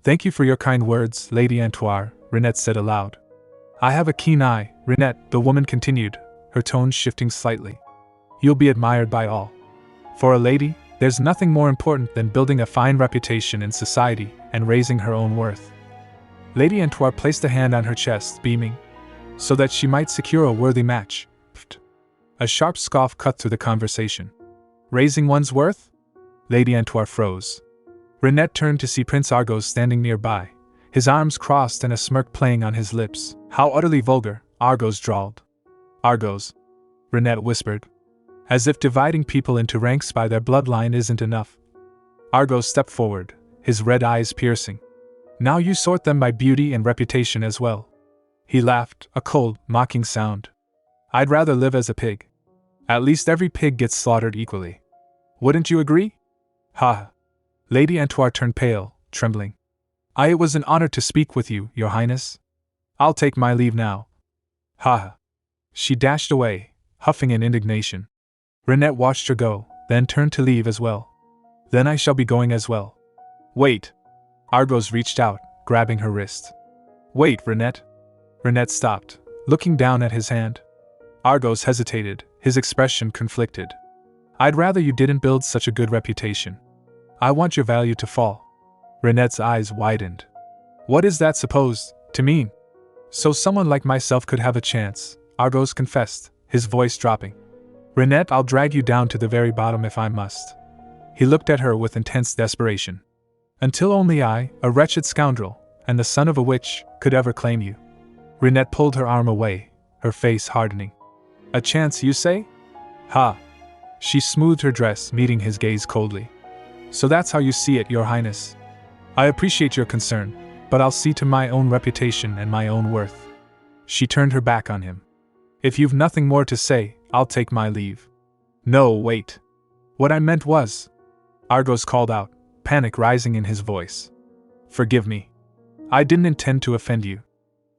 Thank you for your kind words, Lady Antoine, Rinette said aloud. I have a keen eye, Rinette, the woman continued, her tone shifting slightly. You'll be admired by all. For a lady, there's nothing more important than building a fine reputation in society and raising her own worth. Lady Antoine placed a hand on her chest, beaming, so that she might secure a worthy match. Pfft. A sharp scoff cut through the conversation. Raising one's worth? Lady Antoine froze. Rinette turned to see Prince Argos standing nearby, his arms crossed and a smirk playing on his lips. How utterly vulgar, Argos drawled. Argos, Rinette whispered. As if dividing people into ranks by their bloodline isn't enough. Argos stepped forward, his red eyes piercing. Now you sort them by beauty and reputation as well. He laughed, a cold, mocking sound. I'd rather live as a pig. At least every pig gets slaughtered equally. Wouldn't you agree? Ha! Lady Antoine turned pale, trembling. It was an honor to speak with you, Your Highness. I'll take my leave now. Ha! She dashed away, huffing in indignation. Rinette watched her go, then turned to leave as well. Then I shall be going as well. Wait! Argos reached out, grabbing her wrist. Wait, Rinette! Rinette stopped, looking down at his hand. Argos hesitated, his expression conflicted. I'd rather you didn't build such a good reputation. I want your value to fall. Rinette's eyes widened. What is that supposed to mean? So someone like myself could have a chance, Argos confessed, his voice dropping. Rinette, I'll drag you down to the very bottom if I must. He looked at her with intense desperation. Until only I, a wretched scoundrel, and the son of a witch, could ever claim you. Rinette pulled her arm away, her face hardening. A chance, you say? Ha! She smoothed her dress, meeting his gaze coldly. So that's how you see it, Your Highness. I appreciate your concern, but I'll see to my own reputation and my own worth. She turned her back on him. If you've nothing more to say, I'll take my leave. No, wait. What I meant was... Argos called out, panic rising in his voice. Forgive me. I didn't intend to offend you.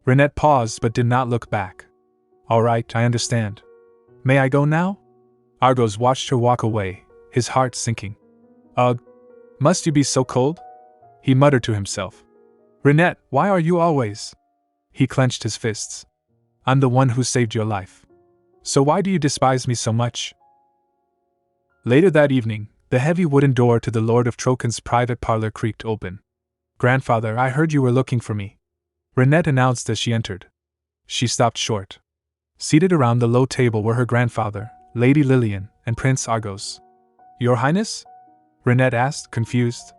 Rinette paused but did not look back. All right, I understand. May I go now? Argos watched her walk away, his heart sinking. Ugh. Must you be so cold? He muttered to himself. Rinette, why are you always... He clenched his fists. I'm the one who saved your life. So why do you despise me so much? Later that evening, the heavy wooden door to the Lord of Troken's private parlor creaked open. Grandfather, I heard you were looking for me, Rinette announced as she entered. She stopped short. Seated around the low table were her grandfather, Lady Lillian, and Prince Argos. Your Highness? Rinette asked, confused.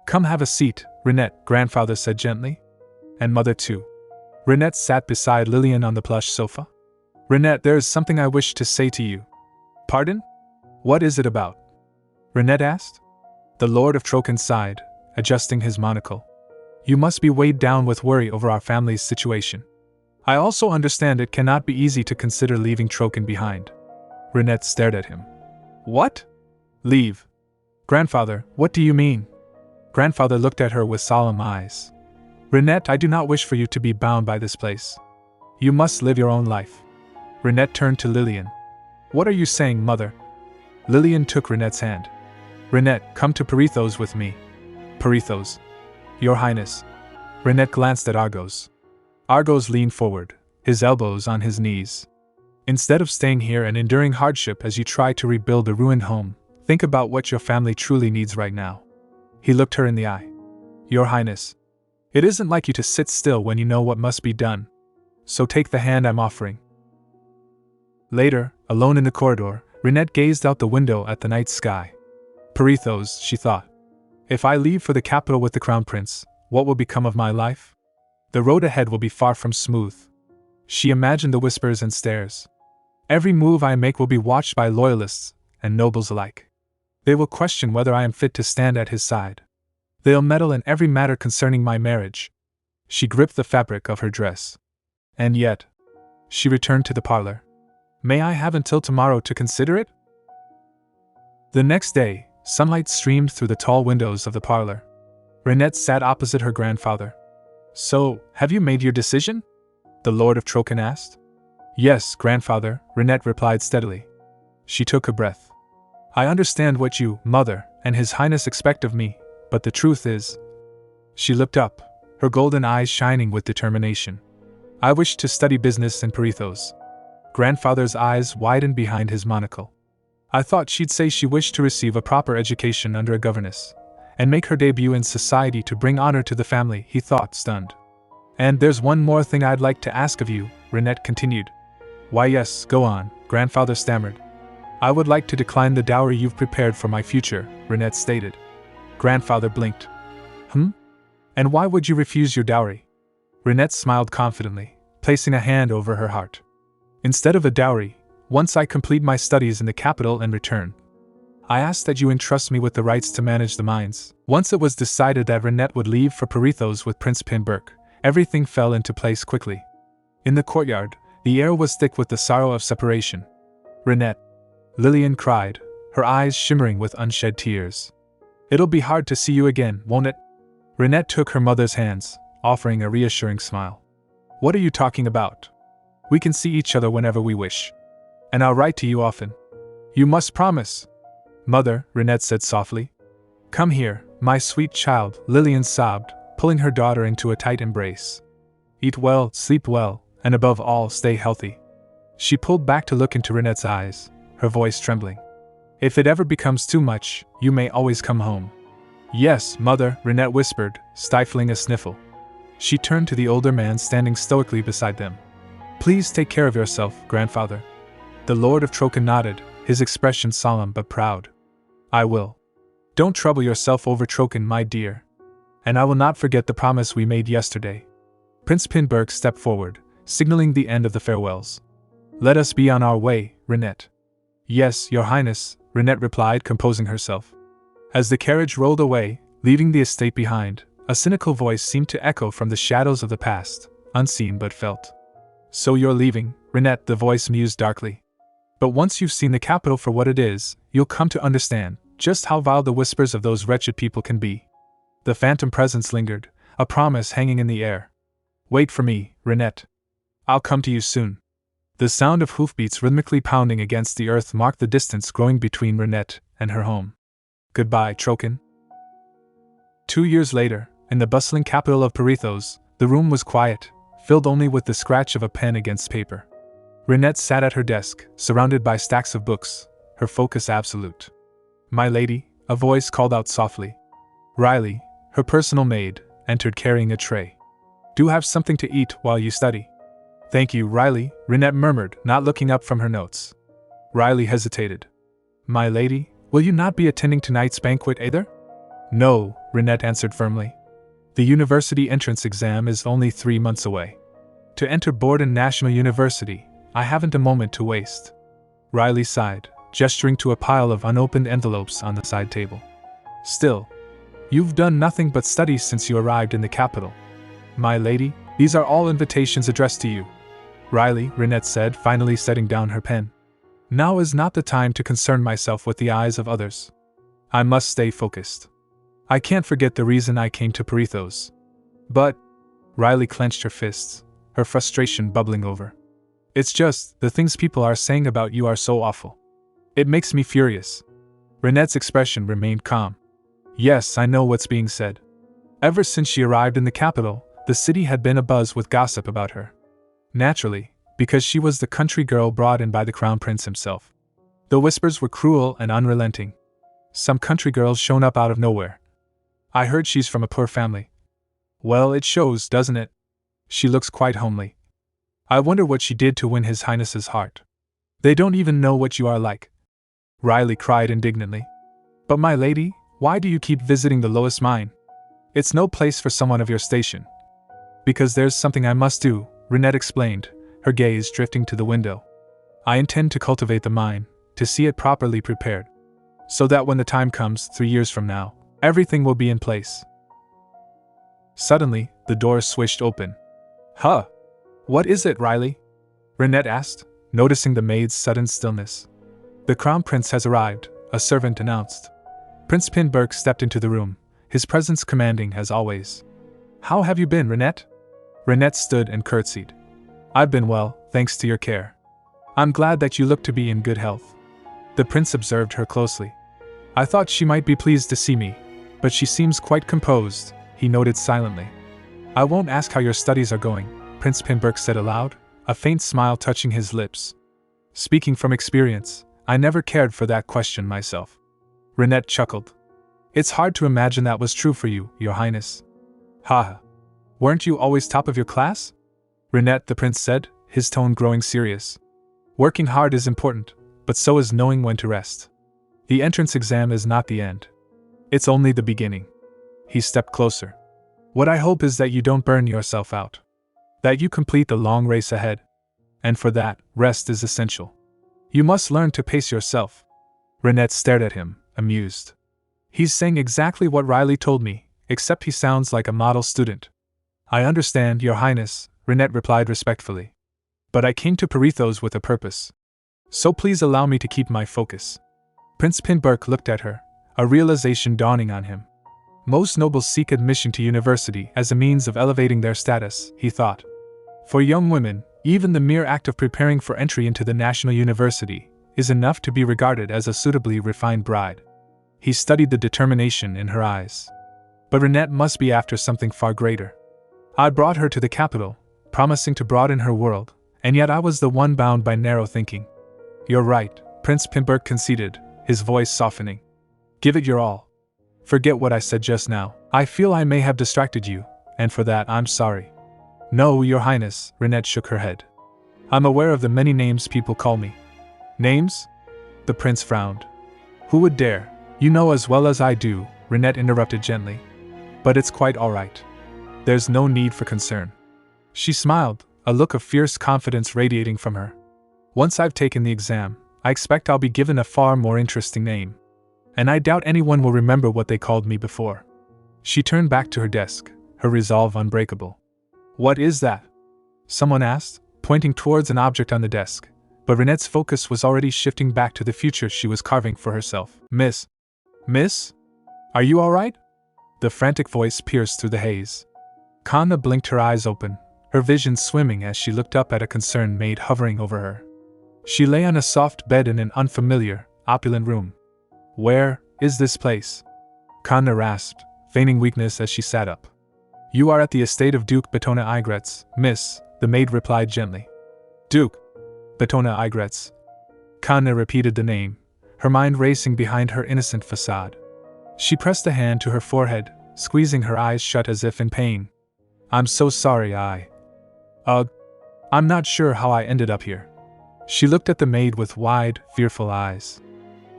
Come have a seat, Rinette, grandfather said gently. And mother too. Rinette sat beside Lillian on the plush sofa. Rinette, there is something I wish to say to you. Pardon? What is it about? Rinette asked. The Lord of Troken sighed, adjusting his monocle. You must be weighed down with worry over our family's situation. I also understand it cannot be easy to consider leaving Troken behind. Rinette stared at him. What? Leave? Grandfather, what do you mean? Grandfather looked at her with solemn eyes. Rinette, I do not wish for you to be bound by this place. You must live your own life. Rinette turned to Lillian. What are you saying, mother? Lillian took Rinette's hand. Rinette, come to Perithos with me. Perithos. Your Highness. Rinette glanced at Argos. Argos leaned forward, his elbows on his knees. Instead of staying here and enduring hardship as you try to rebuild a ruined home, think about what your family truly needs right now. He looked her in the eye. Your Highness. It isn't like you to sit still when you know what must be done. So take the hand I'm offering. Later, alone in the corridor, Rinette gazed out the window at the night sky. Perithos, she thought. If I leave for the capital with the Crown Prince, what will become of my life? The road ahead will be far from smooth. She imagined the whispers and stares. Every move I make will be watched by loyalists and nobles alike. They will question whether I am fit to stand at his side. They'll meddle in every matter concerning my marriage. She gripped the fabric of her dress. And yet, she returned to the parlor. May I have until tomorrow to consider it? The next day, sunlight streamed through the tall windows of the parlor. Rinette sat opposite her grandfather. So, have you made your decision? The Lord of Trokan asked. Yes, grandfather, Rinette replied steadily. She took a breath. I understand what you, mother, and His Highness expect of me, but the truth is... She looked up, her golden eyes shining with determination. I wish to study business in Perithos. Grandfather's eyes widened behind his monocle. I thought she'd say she wished to receive a proper education under a governess, and make her debut in society to bring honor to the family, he thought, stunned. And there's one more thing I'd like to ask of you, Rinette continued. Why yes, go on, grandfather stammered. I would like to decline the dowry you've prepared for my future, Rinette stated. Grandfather blinked. And why would you refuse your dowry? Rinette smiled confidently, placing a hand over her heart. Instead of a dowry, once I complete my studies in the capital and return, I ask that you entrust me with the rights to manage the mines. Once it was decided that Rinette would leave for Perithos with Prince Pinberk, everything fell into place quickly. In the courtyard, the air was thick with the sorrow of separation. Rinette, Lillian cried, her eyes shimmering with unshed tears. It'll be hard to see you again, won't it? Rinette took her mother's hands, offering a reassuring smile. What are you talking about? We can see each other whenever we wish. And I'll write to you often. You must promise. Mother, Rinette said softly. Come here, my sweet child, Lillian sobbed, pulling her daughter into a tight embrace. Eat well, sleep well, and above all, stay healthy. She pulled back to look into Rinette's eyes, her voice trembling. If it ever becomes too much, you may always come home. Yes, mother, Rinette whispered, stifling a sniffle. She turned to the older man standing stoically beside them. Please take care of yourself, grandfather. The Lord of Trokan nodded, his expression solemn but proud. I will. Don't trouble yourself over Trokan, my dear. And I will not forget the promise we made yesterday. Prince Pinberk stepped forward, signaling the end of the farewells. Let us be on our way, Rinette. Yes, your highness, Rinette replied, composing herself. As the carriage rolled away, leaving the estate behind, a cynical voice seemed to echo from the shadows of the past, unseen but felt. So you're leaving, Rinette, the voice mused darkly. But once you've seen the capital for what it is, you'll come to understand just how vile the whispers of those wretched people can be. The phantom presence lingered, a promise hanging in the air. Wait for me, Rinette. I'll come to you soon. The sound of hoofbeats rhythmically pounding against the earth marked the distance growing between Rinette and her home. Goodbye, Trokan. 2 years later, in the bustling capital of Perithos, the room was quiet, filled only with the scratch of a pen against paper. Rinette sat at her desk, surrounded by stacks of books, her focus absolute. My lady, a voice called out softly. Riley, her personal maid, entered carrying a tray. Do have something to eat while you study. Thank you, Riley, Rinette murmured, not looking up from her notes. Riley hesitated. My lady, will you not be attending tonight's banquet either? No, Rinette answered firmly. The university entrance exam is only 3 months away. To enter Borden National University, I haven't a moment to waste. Riley sighed, gesturing to a pile of unopened envelopes on the side table. Still, you've done nothing but study since you arrived in the capital. My lady, these are all invitations addressed to you. Riley, Rinette said, finally setting down her pen. Now is not the time to concern myself with the eyes of others. I must stay focused. I can't forget the reason I came to Perithos. But, Riley clenched her fists, her frustration bubbling over. It's just, the things people are saying about you are so awful. It makes me furious. Rinette's expression remained calm. Yes, I know what's being said. Ever since she arrived in the capital, the city had been abuzz with gossip about her. Naturally, because she was the country girl brought in by the crown prince himself. The whispers were cruel and unrelenting. Some country girls shown up out of nowhere. I heard she's from a poor family. Well, it shows, doesn't it? She looks quite homely. I wonder what she did to win His Highness's heart. They don't even know what you are like. Riley cried indignantly. But my lady, why do you keep visiting the lowest mine? It's no place for someone of your station. Because there's something I must do, Rinette explained, her gaze drifting to the window. I intend to cultivate the mine, to see it properly prepared. So that when the time comes, 3 years from now, everything will be in place. Suddenly, the door swished open. Huh? What is it, Riley? Rinette asked, noticing the maid's sudden stillness. The crown prince has arrived, a servant announced. Prince Pinberg stepped into the room, his presence commanding as always. How have you been, Rinette? Rinette stood and curtsied. I've been well, thanks to your care. I'm glad that you look to be in good health. The prince observed her closely. I thought she might be pleased to see me, but she seems quite composed, he noted silently. I won't ask how your studies are going, Prince Pinberg said aloud, a faint smile touching his lips. Speaking from experience, I never cared for that question myself. Rinette chuckled. It's hard to imagine that was true for you, Your Highness. Ha! Weren't you always top of your class? Rinette, the prince said, his tone growing serious. Working hard is important, but so is knowing when to rest. The entrance exam is not the end. It's only the beginning. He stepped closer. What I hope is that you don't burn yourself out. That you complete the long race ahead. And for that, rest is essential. You must learn to pace yourself. Rinette stared at him, amused. He's saying exactly what Riley told me, except he sounds like a model student. I understand, Your Highness, Rinette replied respectfully. But I came to Perithos with a purpose. So please allow me to keep my focus. Prince Pinberg looked at her, a realization dawning on him. Most nobles seek admission to university as a means of elevating their status, he thought. For young women, even the mere act of preparing for entry into the national university is enough to be regarded as a suitably refined bride. He studied the determination in her eyes. But Rinette must be after something far greater. I brought her to the capital, promising to broaden her world, and yet I was the one bound by narrow thinking. You're right, Prince Pinberg conceded, his voice softening. Give it your all. Forget what I said just now. I feel I may have distracted you, and for that I'm sorry. No, Your Highness, Rinette shook her head. I'm aware of the many names people call me. Names? The prince frowned. Who would dare? You know as well as I do, Rinette interrupted gently. But it's quite all right. There's no need for concern. She smiled, a look of fierce confidence radiating from her. Once I've taken the exam, I expect I'll be given a far more interesting name. And I doubt anyone will remember what they called me before. She turned back to her desk, her resolve unbreakable. What is that? Someone asked, pointing towards an object on the desk, but Rinette's focus was already shifting back to the future she was carving for herself. Miss? Are you all right? The frantic voice pierced through the haze. Kanna blinked her eyes open, her vision swimming as she looked up at a concerned maid hovering over her. She lay on a soft bed in an unfamiliar, opulent room. Where is this place? Kanna rasped, feigning weakness as she sat up. You are at the estate of Duke Betona Igretz, miss, the maid replied gently. Duke Betona Igretz. Kanna repeated the name, her mind racing behind her innocent facade. She pressed a hand to her forehead, squeezing her eyes shut as if in pain. I'm so sorry I'm not sure how I ended up here. She looked at the maid with wide, fearful eyes.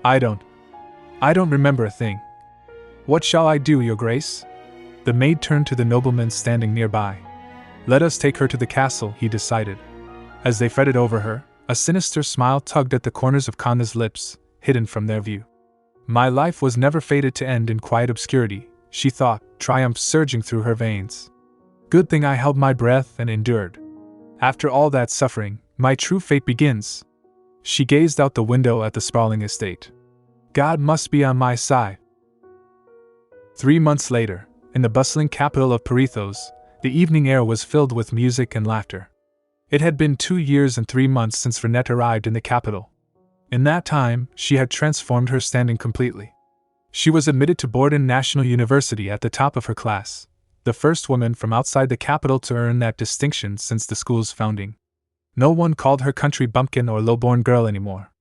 I don't remember a thing. What shall I do, Your Grace? The maid turned to the nobleman standing nearby. Let us take her to the castle, he decided. As they fretted over her, a sinister smile tugged at the corners of Kanna's lips, hidden from their view. My life was never fated to end in quiet obscurity, she thought, triumph surging through her veins. Good thing I held my breath and endured. After all that suffering, my true fate begins. She gazed out the window at the sprawling estate. God must be on my side. 3 months later, in the bustling capital of Perithos, The evening air was filled with music and laughter. It had been 2 years and 3 months since Rinette arrived in the capital. In that time, she had transformed her standing completely. She was admitted to Borden National University at the top of her class, the first woman from outside the capital to earn that distinction since the school's founding. No one called her country bumpkin or low-born girl anymore.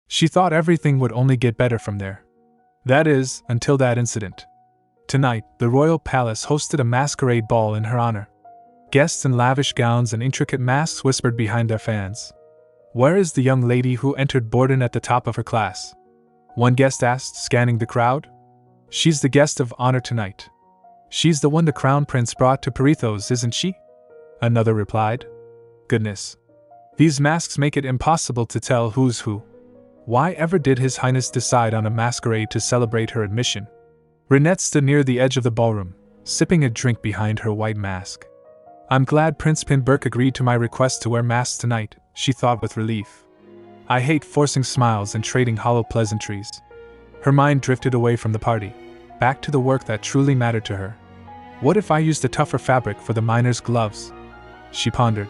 She thought everything would only get better from there. That is, until that incident. Tonight, the royal palace hosted a masquerade ball in her honor. Guests in lavish gowns and intricate masks whispered behind their fans. "Where is the young lady who entered Borden at the top of her class?" One guest asked, scanning the crowd. "She's the guest of honor tonight. She's the one the crown prince brought to Parithos, isn't she?" Another replied. "Goodness. These masks make it impossible to tell who's who. Why ever did His Highness decide on a masquerade to celebrate her admission?" Rinette stood near the edge of the ballroom, sipping a drink behind her white mask. "I'm glad Prince Pinberk agreed to my request to wear masks tonight," she thought with relief. "I hate forcing smiles and trading hollow pleasantries." Her mind drifted away from the party, back to the work that truly mattered to her. What if I used a tougher fabric for the miner's gloves? She pondered.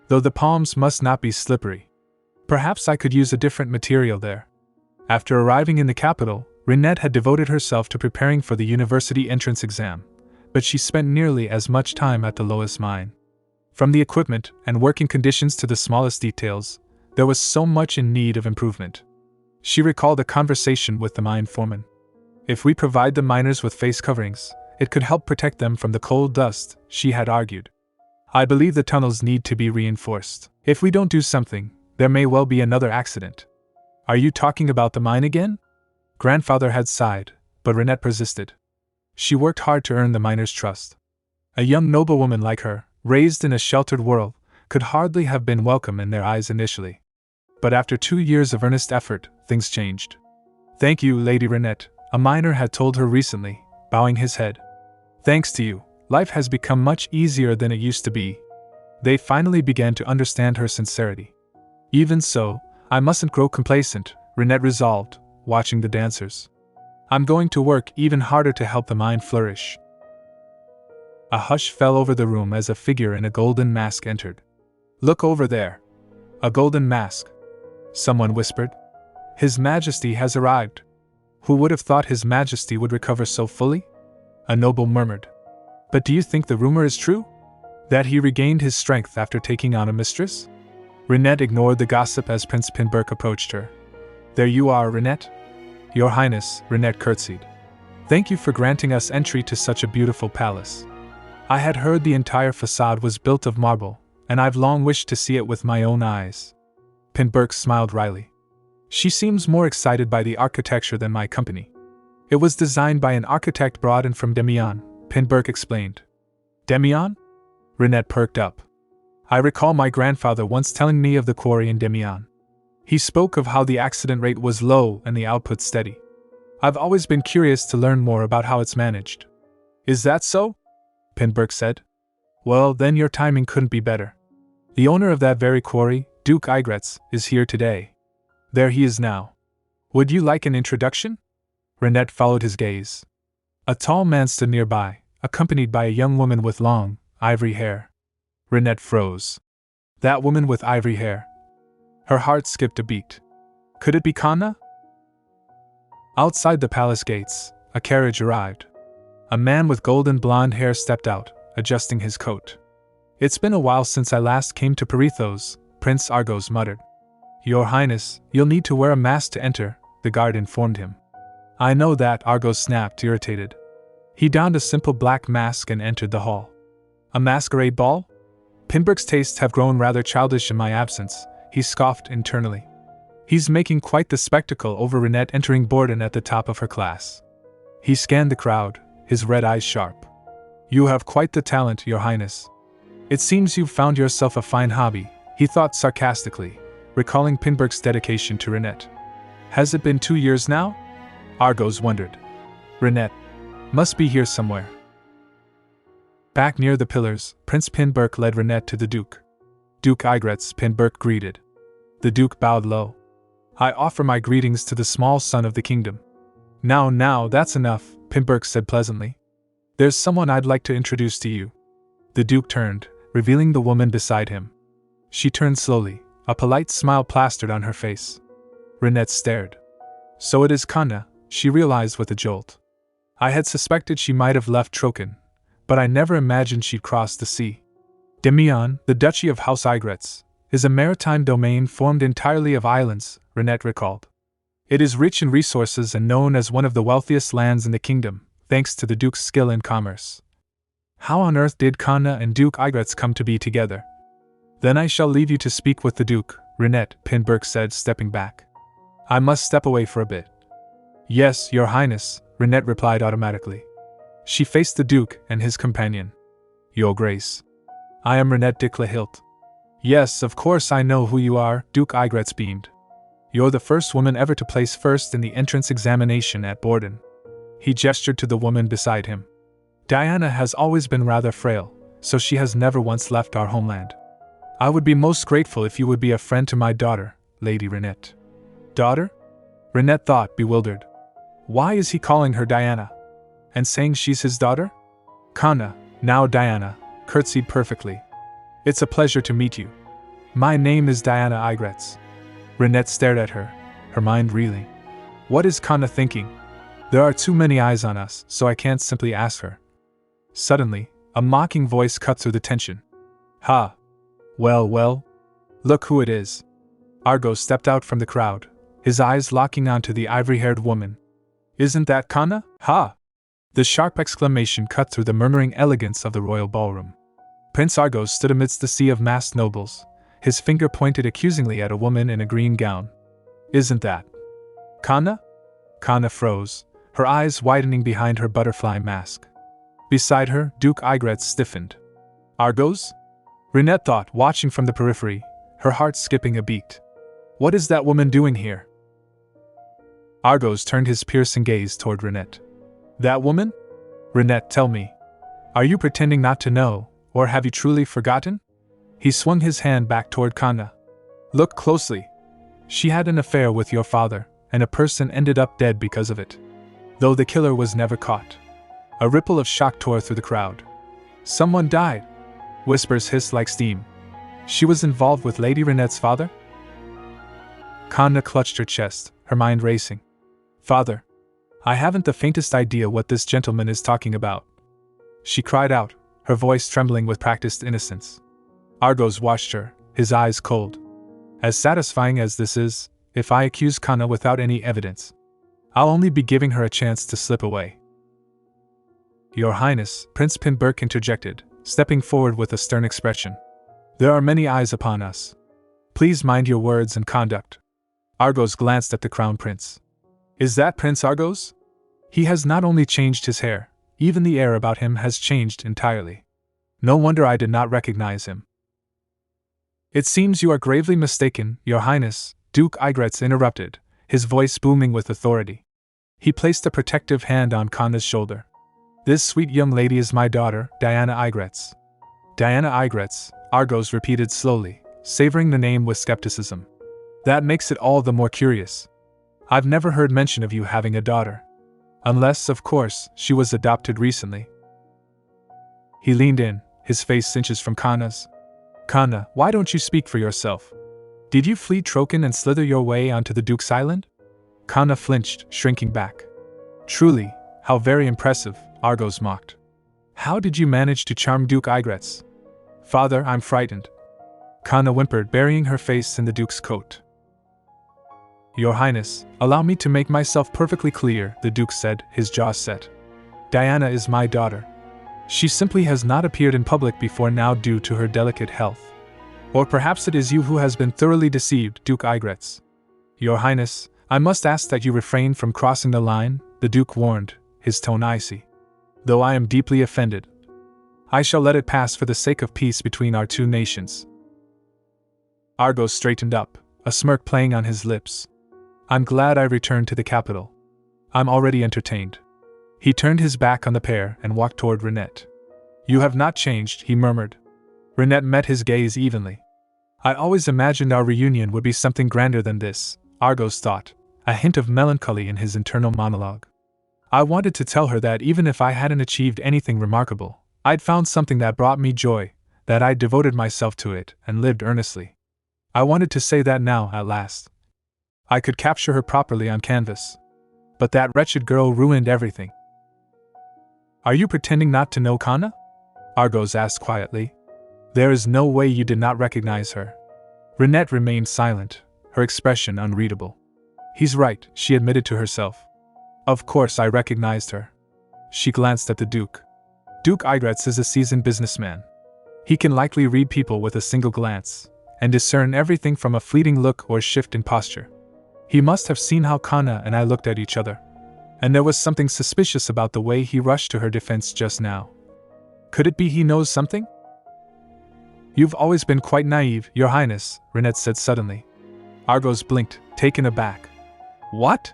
Though the palms must not be slippery. Perhaps I could use a different material there. After arriving in the capital, Rinette had devoted herself to preparing for the university entrance exam, but she spent nearly as much time at the lowest mine. From the equipment and working conditions to the smallest details, there was so much in need of improvement. She recalled a conversation with the mine foreman. If we provide the miners with face coverings, it could help protect them from the coal dust, she had argued. I believe the tunnels need to be reinforced. If we don't do something, there may well be another accident. Are you talking about the mine again? Grandfather had sighed, but Rinette persisted. She worked hard to earn the miners' trust. A young noblewoman like her, raised in a sheltered world, could hardly have been welcome in their eyes initially. But after 2 years of earnest effort, things changed. "Thank you, Lady Rinette," a miner had told her recently, bowing his head. "Thanks to you, life has become much easier than it used to be." They finally began to understand her sincerity. "Even so, I mustn't grow complacent," Rinette resolved, watching the dancers. "I'm going to work even harder to help the mine flourish." A hush fell over the room as a figure in a golden mask entered. "Look over there." "A golden mask," someone whispered. "His Majesty has arrived." "Who would have thought His Majesty would recover so fully?" a noble murmured. "But do you think the rumor is true? That he regained his strength after taking on a mistress?" Rinette ignored the gossip as Prince Pinberk approached her. "There you are, Rinette." "Your Highness," Rinette curtsied. "Thank you for granting us entry to such a beautiful palace. I had heard the entire facade was built of marble, and I've long wished to see it with my own eyes." Pinberk smiled wryly. "She seems more excited by the architecture than my company." "It was designed by an architect brought in from Demian," Pinberk explained. "Demian?" Rinette perked up. "I recall my grandfather once telling me of the quarry in Demian. He spoke of how the accident rate was low and the output steady. I've always been curious to learn more about how it's managed." "Is that so?" Pinberk said. "Well, then your timing couldn't be better. The owner of that very quarry, Duke Igretz, is here today. There he is now. Would you like an introduction?" Rinette followed his gaze. A tall man stood nearby, accompanied by a young woman with long, ivory hair. Rinette froze. That woman with ivory hair. Her heart skipped a beat. Could it be Kanna? Outside the palace gates, a carriage arrived. A man with golden blonde hair stepped out, adjusting his coat. "It's been a while since I last came to Parithos," Prince Argos muttered. "Your Highness, you'll need to wear a mask to enter," the guard informed him. "I know that," Argos snapped, irritated. He donned a simple black mask and entered the hall. "A masquerade ball? Pinberk's tastes have grown rather childish in my absence," he scoffed internally. "He's making quite the spectacle over Rinette entering Borden at the top of her class." He scanned the crowd, his red eyes sharp. "You have quite the talent, Your Highness. It seems you've found yourself a fine hobby," he thought sarcastically, recalling Pinberk's dedication to Rinette. "Has it been 2 years now?" Argos wondered. "Rinette must be here somewhere." Back near the pillars, Prince Pinberk led Rinette to the Duke. "Duke Igretz," Pinberk greeted. The Duke bowed low. "I offer my greetings to the small son of the kingdom." Now, that's enough," Pinberk said pleasantly. "There's someone I'd like to introduce to you." The Duke turned, revealing the woman beside him. She turned slowly, a polite smile plastered on her face. Rinette stared. So it is Kanna, she realized with a jolt. I had suspected she might have left Troken, but I never imagined she'd cross the sea. Demion, the Duchy of House Igretz, is a maritime domain formed entirely of islands, Rinette recalled. It is rich in resources and known as one of the wealthiest lands in the kingdom, thanks to the Duke's skill in commerce. How on earth did Kanna and Duke Igretz come to be together? Then I shall leave you to speak with the Duke, Rinette, Pinberg said, stepping back. I must step away for a bit. Yes, Your Highness, Rinette replied automatically. She faced the Duke and his companion. Your Grace. I am Rinette de Clehilt. Yes, of course I know who you are, Duke Igretz beamed. You're the first woman ever to place first in the entrance examination at Borden. He gestured to the woman beside him. Diana has always been rather frail, so she has never once left our homeland. I would be most grateful if you would be a friend to my daughter, Lady Rinette. Daughter? Rinette thought, bewildered. Why is he calling her Diana? And saying she's his daughter? Kanna, now Diana, curtsied perfectly. It's a pleasure to meet you. My name is Diana Igretz. Rinette stared at her, her mind reeling. What is Kanna thinking? There are too many eyes on us, so I can't simply ask her. Suddenly, a mocking voice cut through the tension. Ha! Well, look who it is. Argo stepped out from the crowd, his eyes locking onto the ivory-haired woman. Isn't that Kanna? Ha! The sharp exclamation cut through the murmuring elegance of the royal ballroom. Prince Argos stood amidst the sea of masked nobles, his finger pointed accusingly at a woman in a green gown. Isn't that Kanna? Kanna froze, her eyes widening behind her butterfly mask. Beside her, Duke Igretz stiffened. Argos? Rinette thought, watching from the periphery, her heart skipping a beat. What is that woman doing here? Argos turned his piercing gaze toward Rinette. That woman? Rinette, tell me. Are you pretending not to know, or have you truly forgotten? He swung his hand back toward Kanna. Look closely. She had an affair with your father, and a person ended up dead because of it. Though the killer was never caught. A ripple of shock tore through the crowd. Someone died. Whispers hissed like steam. She was involved with Lady Rinette's father? Kanna clutched her chest, her mind racing. Father. I haven't the faintest idea what this gentleman is talking about. She cried out, her voice trembling with practiced innocence. Argos watched her, his eyes cold. As satisfying as this is, if I accuse Kanna without any evidence, I'll only be giving her a chance to slip away. Your Highness, Prince Pinberg interjected, stepping forward with a stern expression. There are many eyes upon us. Please mind your words and conduct. Argos glanced at the crown prince. Is that Prince Argos? He has not only changed his hair, even the air about him has changed entirely. No wonder I did not recognize him. It seems you are gravely mistaken, Your Highness, Duke Igretz interrupted, his voice booming with authority. He placed a protective hand on Kanna's shoulder. This sweet young lady is my daughter, Diana Igretz. Diana Igretz, Argos repeated slowly, savoring the name with skepticism. That makes it all the more curious. I've never heard mention of you having a daughter. Unless, of course, she was adopted recently. He leaned in, his face inches from Kanna's. Kanna, why don't you speak for yourself? Did you flee Troken and slither your way onto the Duke's Island? Kanna flinched, shrinking back. Truly, how very impressive, Argos mocked. How did you manage to charm Duke Igretz? Father, I'm frightened. Kanna whimpered, burying her face in the Duke's coat. Your Highness, allow me to make myself perfectly clear, the Duke said, his jaw set. Diana is my daughter. She simply has not appeared in public before now due to her delicate health. Or perhaps it is you who has been thoroughly deceived, Duke Igretz. Your Highness, I must ask that you refrain from crossing the line, the Duke warned, his tone icy. Though I am deeply offended, I shall let it pass for the sake of peace between our two nations. Argos straightened up, a smirk playing on his lips. I'm glad I returned to the capital. I'm already entertained. He turned his back on the pair and walked toward Rinette. You have not changed, he murmured. Rinette met his gaze evenly. I always imagined our reunion would be something grander than this, Argos thought, a hint of melancholy in his internal monologue. I wanted to tell her that even if I hadn't achieved anything remarkable, I'd found something that brought me joy, that I'd devoted myself to it and lived earnestly. I wanted to say that now, at last. I could capture her properly on canvas. But that wretched girl ruined everything. Are you pretending not to know Kanna? Argos asked quietly. There is no way you did not recognize her. Rinette remained silent, her expression unreadable. He's right, she admitted to herself. Of course I recognized her. She glanced at the Duke. Duke Igretz is a seasoned businessman. He can likely read people with a single glance, and discern everything from a fleeting look or shift in posture. He must have seen how Kanna and I looked at each other, and there was something suspicious about the way he rushed to her defense just now. Could it be he knows something? You've always been quite naive, Your Highness, Rinette said suddenly. Argos blinked, taken aback. What?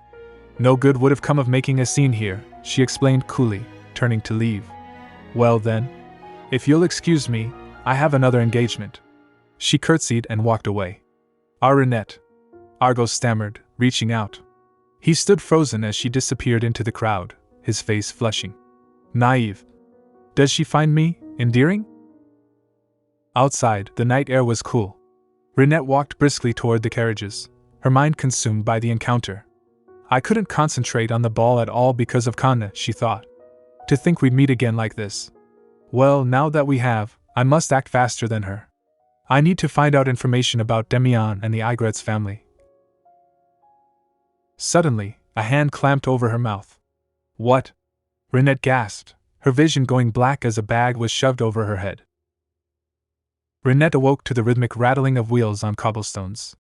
No good would have come of making a scene here, she explained coolly, turning to leave. Well then, if you'll excuse me, I have another engagement. She curtsied and walked away. Rinette, Argos stammered, reaching out. He stood frozen as she disappeared into the crowd, his face flushing. Naive. Does she find me endearing? Outside, the night air was cool. Rinette walked briskly toward the carriages, her mind consumed by the encounter. I couldn't concentrate on the ball at all because of Kanna, she thought. To think we'd meet again like this. Well, now that we have, I must act faster than her. I need to find out information about Demian and the Igretz family. Suddenly, a hand clamped over her mouth. What? Rinette gasped, her vision going black as a bag was shoved over her head. Rinette awoke to the rhythmic rattling of wheels on cobblestones.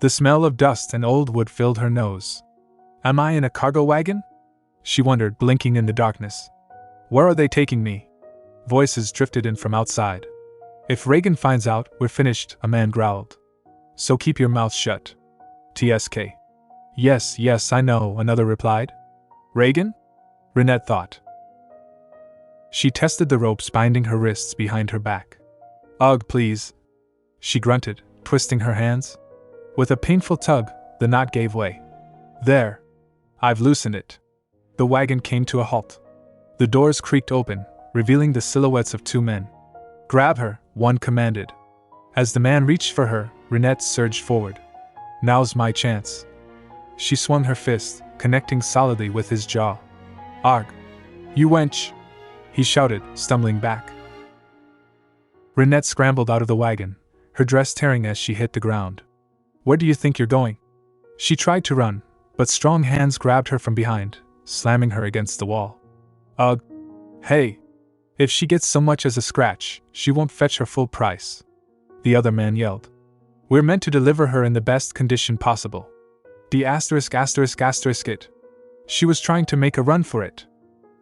The smell of dust and old wood filled her nose. Am I in a cargo wagon? She wondered, blinking in the darkness. Where are they taking me? Voices drifted in from outside. If Reagan finds out, we're finished, a man growled. So keep your mouth shut. TSK. Yes, I know, another replied. Reagan? Rinette thought. She tested the ropes binding her wrists behind her back. Ugh, please. She grunted, twisting her hands. With a painful tug, the knot gave way. There. I've loosened it. The wagon came to a halt. The doors creaked open, revealing the silhouettes of two men. Grab her, one commanded. As the man reached for her, Rinette surged forward. Now's my chance. She swung her fist, connecting solidly with his jaw. Arg! You wench! He shouted, stumbling back. Rinette scrambled out of the wagon, her dress tearing as she hit the ground. Where do you think you're going? She tried to run, but strong hands grabbed her from behind, slamming her against the wall. Ugh! Hey! If she gets so much as a scratch, she won't fetch her full price. The other man yelled. We're meant to deliver her in the best condition possible. The it. She was trying to make a run for it.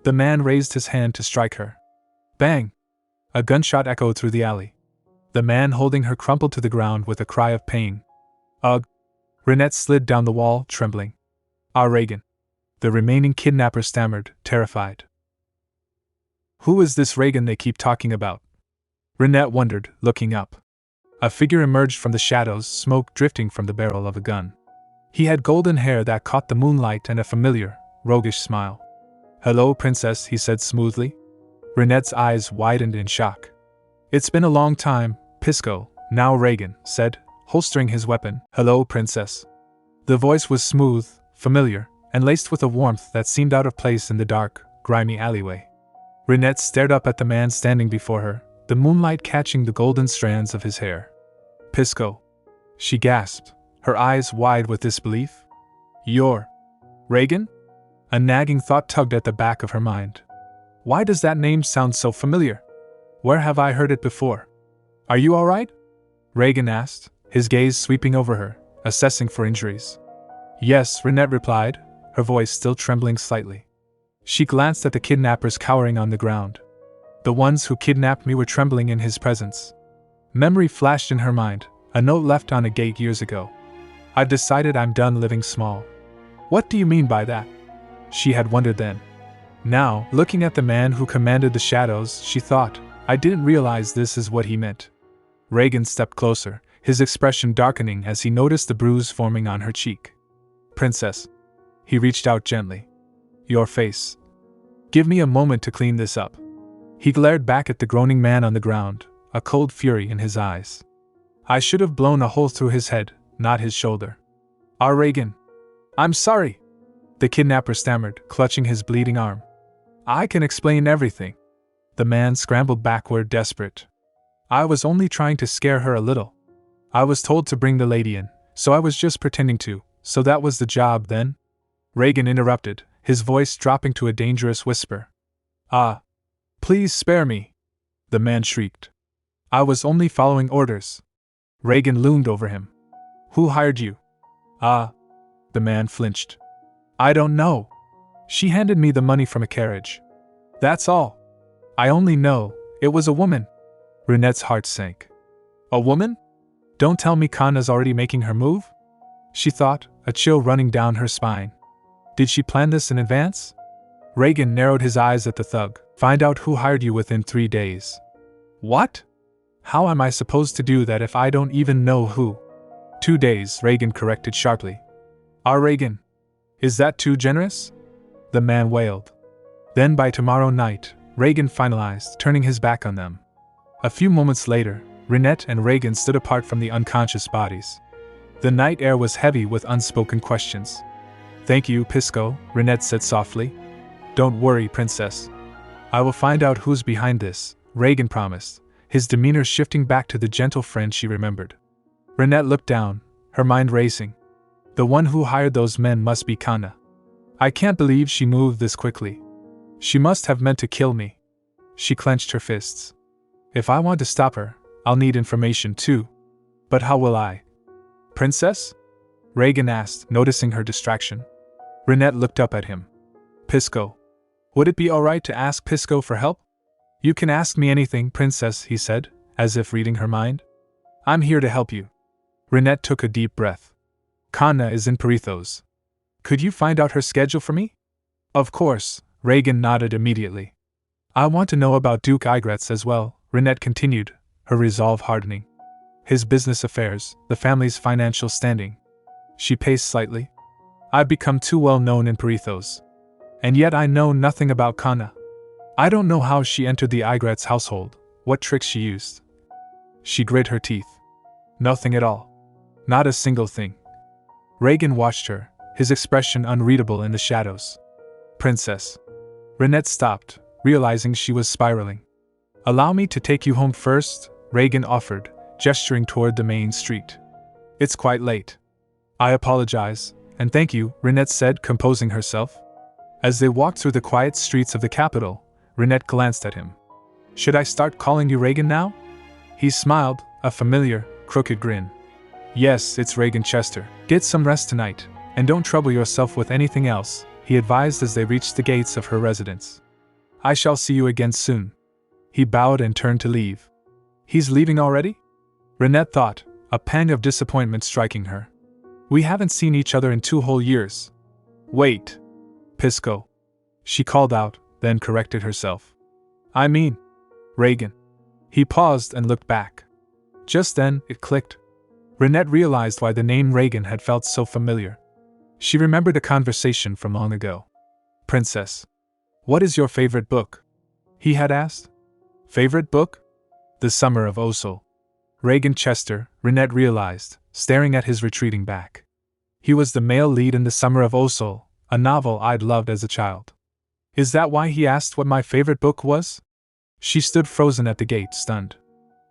The man raised his hand to strike her. Bang! A gunshot echoed through the alley. The man holding her crumpled to the ground with a cry of pain. Ugh! Rinette slid down the wall, trembling. Reagan. The remaining kidnapper stammered, terrified. Who is this Reagan they keep talking about? Rinette wondered, looking up. A figure emerged from the shadows, smoke drifting from the barrel of a gun. He had golden hair that caught the moonlight and a familiar, roguish smile. Hello, princess, he said smoothly. Rinette's eyes widened in shock. It's been a long time, Pisco, now Reagan said, holstering his weapon. Hello, princess. The voice was smooth, familiar, and laced with a warmth that seemed out of place in the dark, grimy alleyway. Rinette stared up at the man standing before her, the moonlight catching the golden strands of his hair. Pisco. She gasped, her eyes wide with disbelief. You're Reagan? A nagging thought tugged at the back of her mind. Why does that name sound so familiar? Where have I heard it before? Are you all right? Reagan asked, his gaze sweeping over her, assessing for injuries. Yes, Rinette replied, her voice still trembling slightly. She glanced at the kidnappers cowering on the ground. The ones who kidnapped me were trembling in his presence. Memory flashed in her mind, a note left on a gate years ago. I've decided I'm done living small. What do you mean by that? She had wondered then. Now, looking at the man who commanded the shadows, she thought, I didn't realize this is what he meant. Reagan stepped closer, his expression darkening as he noticed the bruise forming on her cheek. Princess. He reached out gently. Your face. Give me a moment to clean this up. He glared back at the groaning man on the ground, a cold fury in his eyes. I should have blown a hole through his head, not his shoulder. Reagan. I'm sorry, the kidnapper stammered, clutching his bleeding arm. I can explain everything. The man scrambled backward, desperate. I was only trying to scare her a little. I was told to bring the lady in, so I was just pretending to, so that was the job then? Reagan interrupted, his voice dropping to a dangerous whisper. Please spare me, the man shrieked. I was only following orders. Reagan loomed over him. Who hired you? The man flinched. I don't know. She handed me the money from a carriage. That's all. I only know it was a woman. Rinette's heart sank. A woman? Don't tell me Kanna's already making her move? She thought, a chill running down her spine. Did she plan this in advance? Reagan narrowed his eyes at the thug. Find out who hired you within 3 days. What? How am I supposed to do that if I don't even know who? 2 days, Reagan corrected sharply. Reagan. Is that too generous? The man wailed. Then by tomorrow night, Reagan finalized, turning his back on them. A few moments later, Rinette and Reagan stood apart from the unconscious bodies. The night air was heavy with unspoken questions. Thank you, Pisco, Rinette said softly. Don't worry, princess. I will find out who's behind this, Reagan promised, his demeanor shifting back to the gentle friend she remembered. Rinette looked down, her mind racing. The one who hired those men must be Kanna. I can't believe she moved this quickly. She must have meant to kill me. She clenched her fists. If I want to stop her, I'll need information too. But how will I? Princess? Reagan asked, noticing her distraction. Rinette looked up at him. Pisco. Would it be alright to ask Pisco for help? You can ask me anything, princess, he said, as if reading her mind. I'm here to help you. Rinette took a deep breath. Kanna is in Perithos. Could you find out her schedule for me? Of course, Reagan nodded immediately. I want to know about Duke Igretz as well, Rinette continued, her resolve hardening. His business affairs, the family's financial standing. She paced slightly. I've become too well known in Perithos. And yet I know nothing about Kanna. I don't know how she entered the Igretz household, what tricks she used. She grit her teeth. Nothing at all. Not a single thing. Reagan watched her, his expression unreadable in the shadows. Princess. Rinette stopped, realizing she was spiraling. Allow me to take you home first, Reagan offered, gesturing toward the main street. It's quite late. I apologize, and thank you, Rinette said, composing herself. As they walked through the quiet streets of the capital, Rinette glanced at him. Should I start calling you Reagan now? He smiled, a familiar, crooked grin. Yes, it's Reagan Chester. Get some rest tonight, and don't trouble yourself with anything else, he advised as they reached the gates of her residence. I shall see you again soon. He bowed and turned to leave. He's leaving already? Rinette thought, a pang of disappointment striking her. We haven't seen each other in 2 whole years. Wait. Pisco. She called out, then corrected herself. I mean, Reagan. He paused and looked back. Just then, it clicked. Rinette realized why the name Reagan had felt so familiar. She remembered a conversation from long ago. Princess. What is your favorite book? He had asked. Favorite book? The Summer of Osel. Reagan Chester, Rinette realized, staring at his retreating back. He was the male lead in The Summer of Osel, a novel I'd loved as a child. Is that why he asked what my favorite book was? She stood frozen at the gate, stunned.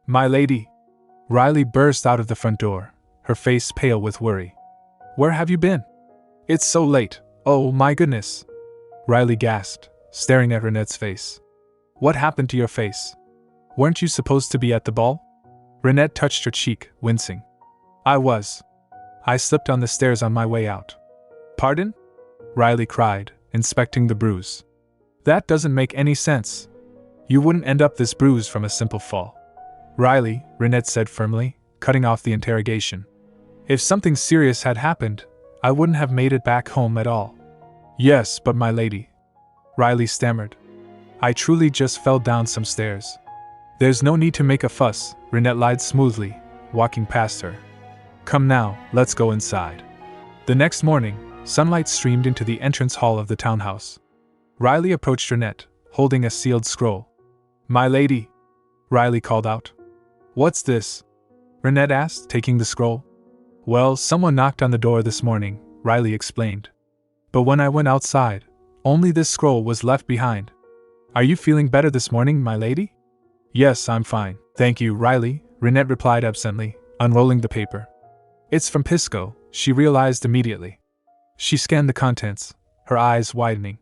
My lady. Riley burst out of the front door, her face pale with worry. Where have you been? It's so late, oh my goodness. Riley gasped, staring at Rinette's face. What happened to your face? Weren't you supposed to be at the ball? Rinette touched her cheek, wincing. I was. I slipped on the stairs on my way out. Pardon? Riley cried, inspecting the bruise. That doesn't make any sense. You wouldn't end up this bruise from a simple fall. Riley, Rinette said firmly, cutting off the interrogation. If something serious had happened, I wouldn't have made it back home at all. Yes, but my lady. Riley stammered. I truly just fell down some stairs. There's no need to make a fuss, Rinette lied smoothly, walking past her. Come now, let's go inside. The next morning, sunlight streamed into the entrance hall of the townhouse. Riley approached Rinette, holding a sealed scroll. My lady! Riley called out. What's this? Rinette asked, taking the scroll. Well, someone knocked on the door this morning, Riley explained. But when I went outside, only this scroll was left behind. Are you feeling better this morning, my lady? Yes, I'm fine, thank you, Riley, Rinette replied absently, unrolling the paper. It's from Pisco, she realized immediately. She scanned the contents, her eyes widening.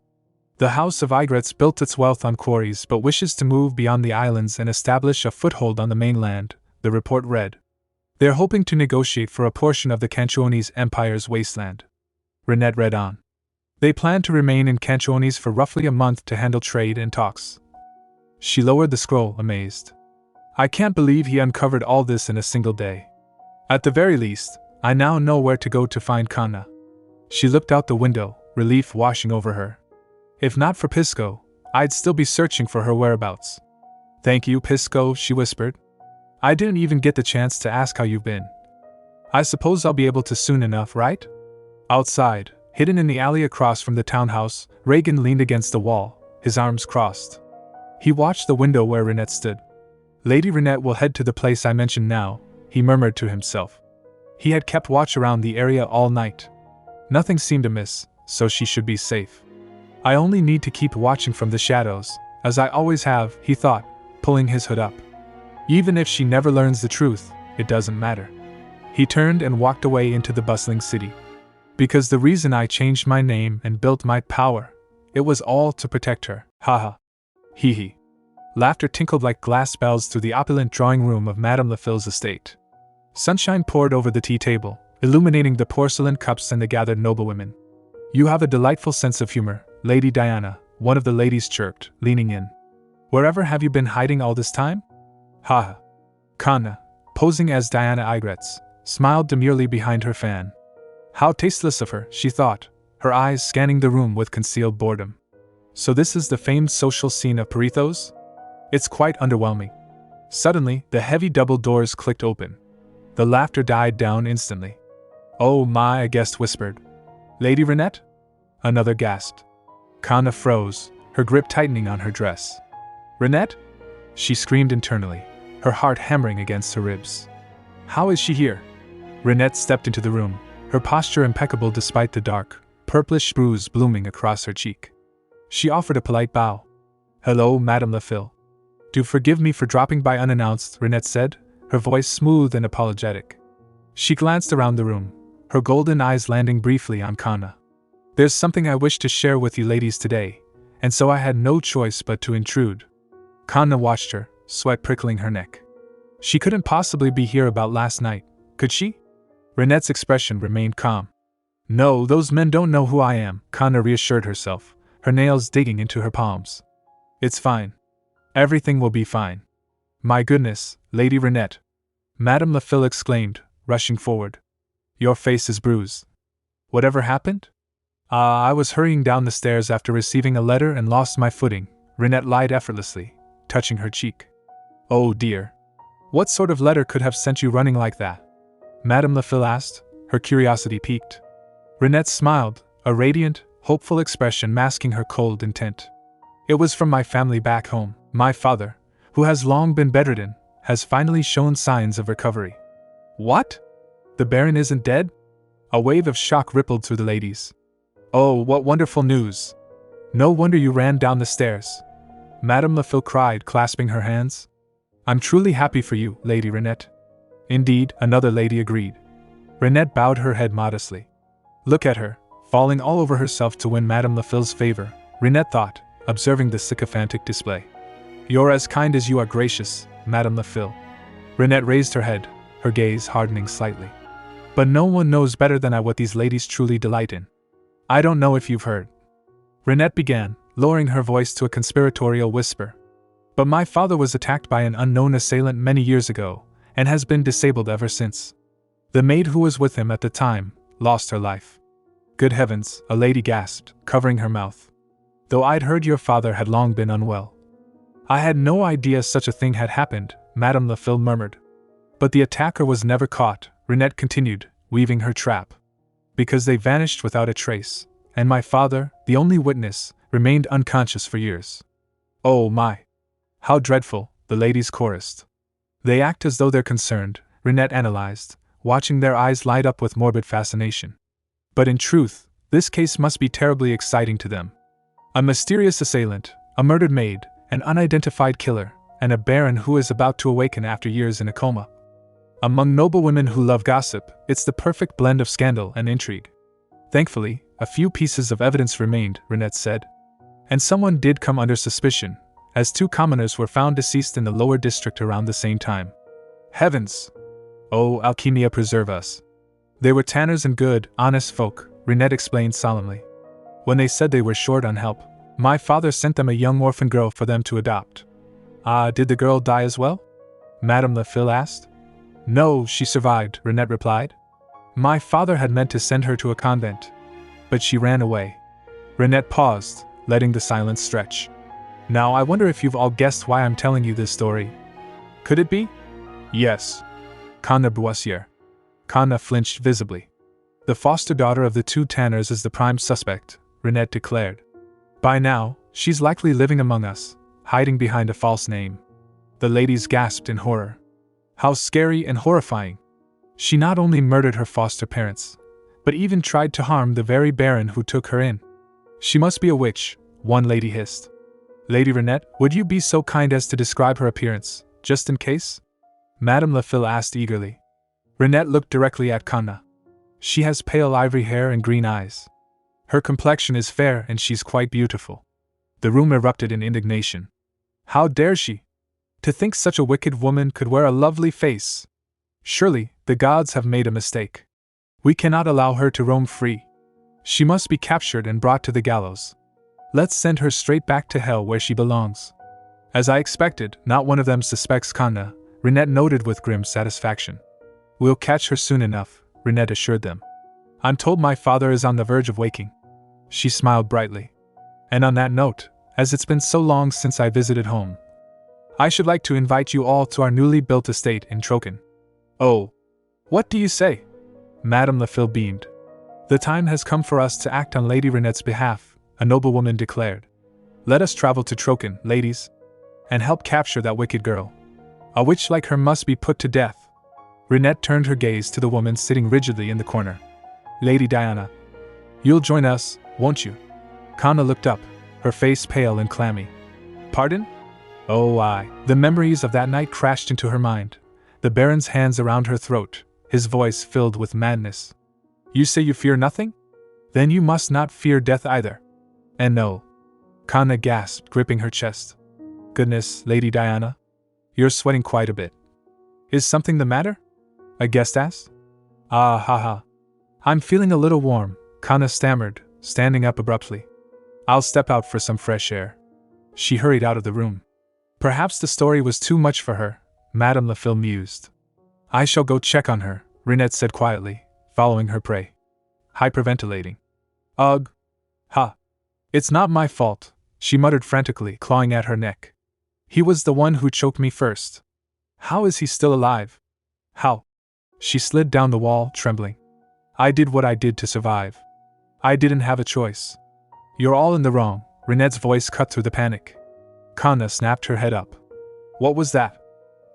The House of Igrets built its wealth on quarries but wishes to move beyond the islands and establish a foothold on the mainland, the report read. They're hoping to negotiate for a portion of the Canchuonese Empire's wasteland. Rinette read on. They plan to remain in Canchuonese for roughly a month to handle trade and talks. She lowered the scroll, amazed. I can't believe he uncovered all this in a single day. At the very least, I now know where to go to find Kanna. She looked out the window, relief washing over her. If not for Pisco, I'd still be searching for her whereabouts. Thank you, Pisco, she whispered. I didn't even get the chance to ask how you've been. I suppose I'll be able to soon enough, right? Outside, hidden in the alley across from the townhouse, Reagan leaned against the wall, his arms crossed. He watched the window where Rinette stood. Lady Rinette will head to the place I mentioned now, he murmured to himself. He had kept watch around the area all night. Nothing seemed amiss, so she should be safe. I only need to keep watching from the shadows, as I always have, he thought, pulling his hood up. Even if she never learns the truth, it doesn't matter. He turned and walked away into the bustling city. Because the reason I changed my name and built my power, it was all to protect her, haha. Hee hee. Laughter tinkled like glass bells through the opulent drawing room of Madame Lafille's estate. Sunshine poured over the tea table, illuminating the porcelain cups and the gathered noblewomen. You have a delightful sense of humor, Lady Diana, one of the ladies chirped, leaning in. Wherever have you been hiding all this time? Haha. Kanna, posing as Diana Igrets, smiled demurely behind her fan. How tasteless of her, she thought, her eyes scanning the room with concealed boredom. So this is the famed social scene of Perithos? It's quite underwhelming. Suddenly, the heavy double doors clicked open. The laughter died down instantly. Oh my, a guest whispered. Lady Rinette? Another gasped. Kanna froze, her grip tightening on her dress. Rinette? She screamed internally, her heart hammering against her ribs. How is she here? Rinette stepped into the room, her posture impeccable despite the dark, purplish bruise blooming across her cheek. She offered a polite bow. Hello, Madame Lafille. Do forgive me for dropping by unannounced, Rinette said, her voice smooth and apologetic. She glanced around the room, her golden eyes landing briefly on Kanna. There's something I wish to share with you ladies today, and so I had no choice but to intrude. Kanna watched her, sweat prickling her neck. She couldn't possibly be here about last night, could she? Rinette's expression remained calm. No, those men don't know who I am, Kanna reassured herself, her nails digging into her palms. It's fine. Everything will be fine. My goodness, Lady Rinette. Madame Lafille exclaimed, rushing forward. Your face is bruised. Whatever happened? I was hurrying down the stairs after receiving a letter and lost my footing, Rinette lied effortlessly, touching her cheek. Oh dear. What sort of letter could have sent you running like that? Madame Lafille asked, her curiosity piqued. Rinette smiled, a radiant, hopeful expression masking her cold intent. It was from my family back home. My father, who has long been bedridden, has finally shown signs of recovery. What? The Baron isn't dead? A wave of shock rippled through the ladies. Oh, what wonderful news! No wonder you ran down the stairs. Madame Lafille cried, clasping her hands. I'm truly happy for you, Lady Rinette. Indeed, another lady agreed. Rinette bowed her head modestly. Look at her, falling all over herself to win Madame Lafille's favor, Rinette thought, observing the sycophantic display. You're as kind as you are gracious, Madame Lafille. Rinette raised her head, her gaze hardening slightly. But no one knows better than I what these ladies truly delight in. I don't know if you've heard. Rinette began, lowering her voice to a conspiratorial whisper. But my father was attacked by an unknown assailant many years ago, and has been disabled ever since. The maid who was with him at the time lost her life. Good heavens, a lady gasped, covering her mouth. Though I'd heard your father had long been unwell. I had no idea such a thing had happened, Madame Lafille murmured. But the attacker was never caught, Rinette continued, weaving her trap. Because they vanished without a trace, and my father, the only witness, remained unconscious for years. Oh my! How dreadful, the ladies chorused. They act as though they're concerned, Rinette analyzed, watching their eyes light up with morbid fascination. But in truth, this case must be terribly exciting to them. A mysterious assailant, a murdered maid, an unidentified killer, and a baron who is about to awaken after years in a coma. Among noble women who love gossip, it's the perfect blend of scandal and intrigue. Thankfully, a few pieces of evidence remained, Rinette said. And someone did come under suspicion, as 2 commoners were found deceased in the lower district around the same time. Heavens! Oh, Alchemia preserve us. They were tanners and good, honest folk, Rinette explained solemnly. When they said they were short on help, my father sent them a young orphan girl for them to adopt. Ah, did the girl die as well? Madame Lafille asked. No, she survived, Rinette replied. My father had meant to send her to a convent, but she ran away. Rinette paused, letting the silence stretch. Now I wonder if you've all guessed why I'm telling you this story. Could it be? Yes. Kanna Boissier. Kanna flinched visibly. The foster daughter of the 2 tanners is the prime suspect, Rinette declared. By now, she's likely living among us, hiding behind a false name. The ladies gasped in horror. How scary and horrifying. She not only murdered her foster parents, but even tried to harm the very baron who took her in. She must be a witch, one lady hissed. Lady Rinette, would you be so kind as to describe her appearance, just in case? Madame Lafille asked eagerly. Rinette looked directly at Kanna. She has pale ivory hair and green eyes. Her complexion is fair and she's quite beautiful. The room erupted in indignation. How dare she? To think such a wicked woman could wear a lovely face. Surely, the gods have made a mistake. We cannot allow her to roam free. She must be captured and brought to the gallows. Let's send her straight back to hell where she belongs. As I expected, not one of them suspects Kanna, Rinette noted with grim satisfaction. We'll catch her soon enough, Rinette assured them. I'm told my father is on the verge of waking. She smiled brightly. And on that note, as it's been so long since I visited home, I should like to invite you all to our newly built estate in Troken. Oh, what do you say? Madame Lafille beamed. The time has come for us to act on Lady Rinette's behalf, a noblewoman declared. Let us travel to Troken, ladies, and help capture that wicked girl. A witch like her must be put to death. Rinette turned her gaze to the woman sitting rigidly in the corner. Lady Diana, you'll join us, won't you? Kanna looked up, her face pale and clammy. Pardon? Oh, aye. The memories of that night crashed into her mind, the Baron's hands around her throat, his voice filled with madness. You say you fear nothing? Then you must not fear death either. And no. Kanna gasped, gripping her chest. Goodness, Lady Diana. You're sweating quite a bit. Is something the matter? A guest asked. Ah ha ha. I'm feeling a little warm, Kanna stammered, standing up abruptly. I'll step out for some fresh air. She hurried out of the room. Perhaps the story was too much for her, Madame Lafille mused. I shall go check on her, Rinette said quietly, following her prey. Hyperventilating. Ugh. Ha. It's not my fault, she muttered frantically, clawing at her neck. He was the one who choked me first. How is he still alive? How? She slid down the wall, trembling. I did what I did to survive. I didn't have a choice. You're all in the wrong, Rinette's voice cut through the panic. Kanna snapped her head up. What was that?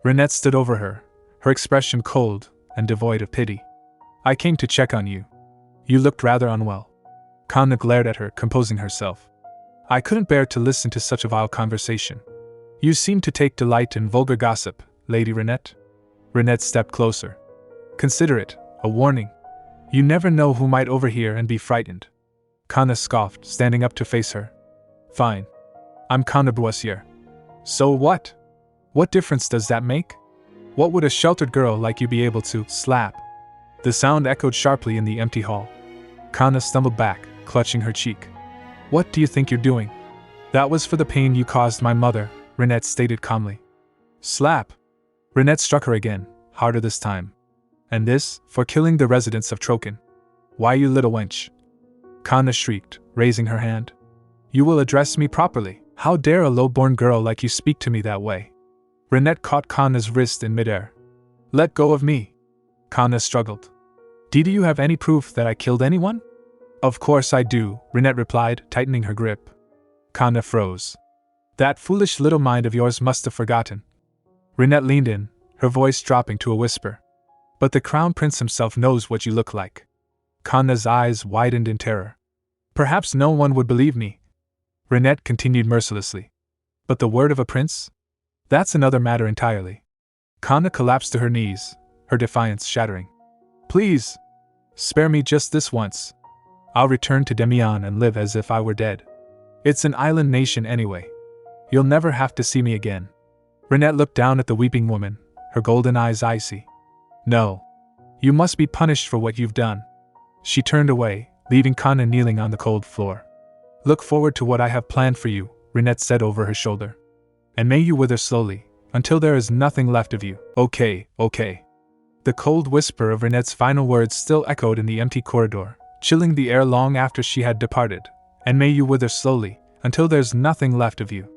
Rinette stood over her, her expression cold and devoid of pity. I came to check on you. You looked rather unwell. Kanna glared at her, composing herself. I couldn't bear to listen to such a vile conversation. You seem to take delight in vulgar gossip, Lady Rinette. Rinette stepped closer. Consider it a warning. You never know who might overhear and be frightened. Kanna scoffed, standing up to face her. Fine. I'm Kanna Boissier. So what? What difference does that make? What would a sheltered girl like you be able to slap? The sound echoed sharply in the empty hall. Kanna stumbled back, clutching her cheek. What do you think you're doing? That was for the pain you caused my mother, Rinette stated calmly. Slap! Rinette struck her again, harder this time. And this, for killing the residents of Troken. Why, you little wench? Kanna shrieked, raising her hand. You will address me properly. How dare a low-born girl like you speak to me that way? Rinette caught Kanna's wrist in midair. Let go of me. Kanna struggled. Do you have any proof that I killed anyone? Of course I do, Rinette replied, tightening her grip. Kanna froze. That foolish little mind of yours must have forgotten. Rinette leaned in, her voice dropping to a whisper. But the Crown Prince himself knows what you look like. Kanna's eyes widened in terror. Perhaps no one would believe me. Rinette continued mercilessly. But the word of a prince? That's another matter entirely. Kanna collapsed to her knees, her defiance shattering. Please! Spare me just this once. I'll return to Demian and live as if I were dead. It's an island nation anyway. You'll never have to see me again. Rinette looked down at the weeping woman, her golden eyes icy. No. You must be punished for what you've done. She turned away, leaving Kanna kneeling on the cold floor. Look forward to what I have planned for you, Rinette said over her shoulder. And may you wither slowly, until there is nothing left of you. Okay. The cold whisper of Rinette's final words still echoed in the empty corridor, chilling the air long after she had departed. And may you wither slowly, until there's nothing left of you.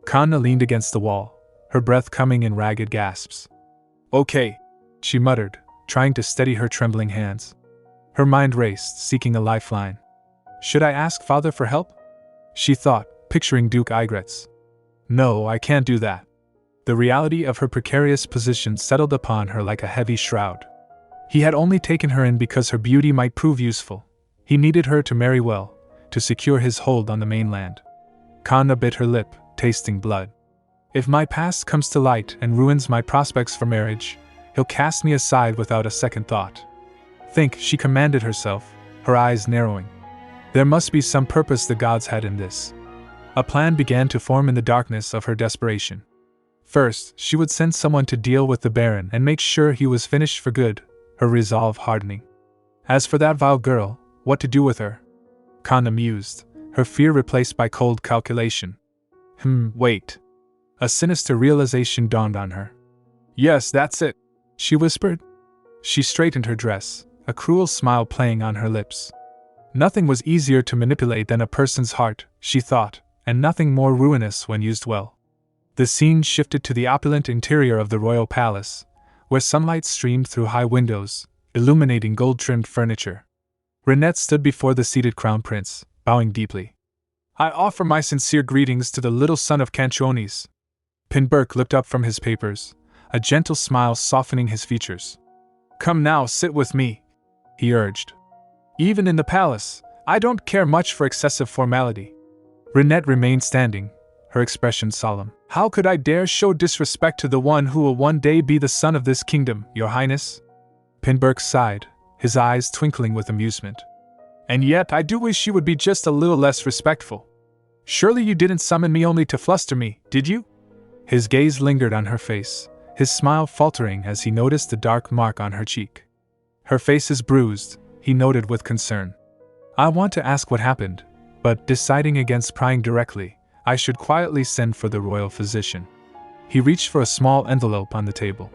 Kanna leaned against the wall, her breath coming in ragged gasps. Okay, she muttered, trying to steady her trembling hands. Her mind raced, seeking a lifeline. Should I ask Father for help? She thought, picturing Duke Igretz. No, I can't do that. The reality of her precarious position settled upon her like a heavy shroud. He had only taken her in because her beauty might prove useful. He needed her to marry well, to secure his hold on the mainland. Kanna bit her lip, tasting blood. If my past comes to light and ruins my prospects for marriage, he'll cast me aside without a second thought. Think, she commanded herself, her eyes narrowing. There must be some purpose the gods had in this. A plan began to form in the darkness of her desperation. First, she would send someone to deal with the Baron and make sure he was finished for good, her resolve hardening. As for that vile girl, what to do with her? Kanna mused, her fear replaced by cold calculation. Wait. A sinister realization dawned on her. Yes, that's it, she whispered. She straightened her dress, a cruel smile playing on her lips. Nothing was easier to manipulate than a person's heart, she thought, and nothing more ruinous when used well. The scene shifted to the opulent interior of the royal palace, where sunlight streamed through high windows, illuminating gold-trimmed furniture. Rinette stood before the seated crown prince, bowing deeply. I offer my sincere greetings to the little son of Canchones. Pinberk looked up from his papers, a gentle smile softening his features. Come now, sit with me, he urged. Even in the palace, I don't care much for excessive formality. Rinette remained standing, her expression solemn. How could I dare show disrespect to the one who will one day be the son of this kingdom, your highness? Pinberk sighed, his eyes twinkling with amusement. And yet I do wish you would be just a little less respectful. Surely you didn't summon me only to fluster me, did you? His gaze lingered on her face, his smile faltering as he noticed the dark mark on her cheek. Her face is bruised, he noted with concern. I want to ask what happened, but deciding against prying directly, I should quietly send for the royal physician. He reached for a small envelope on the table.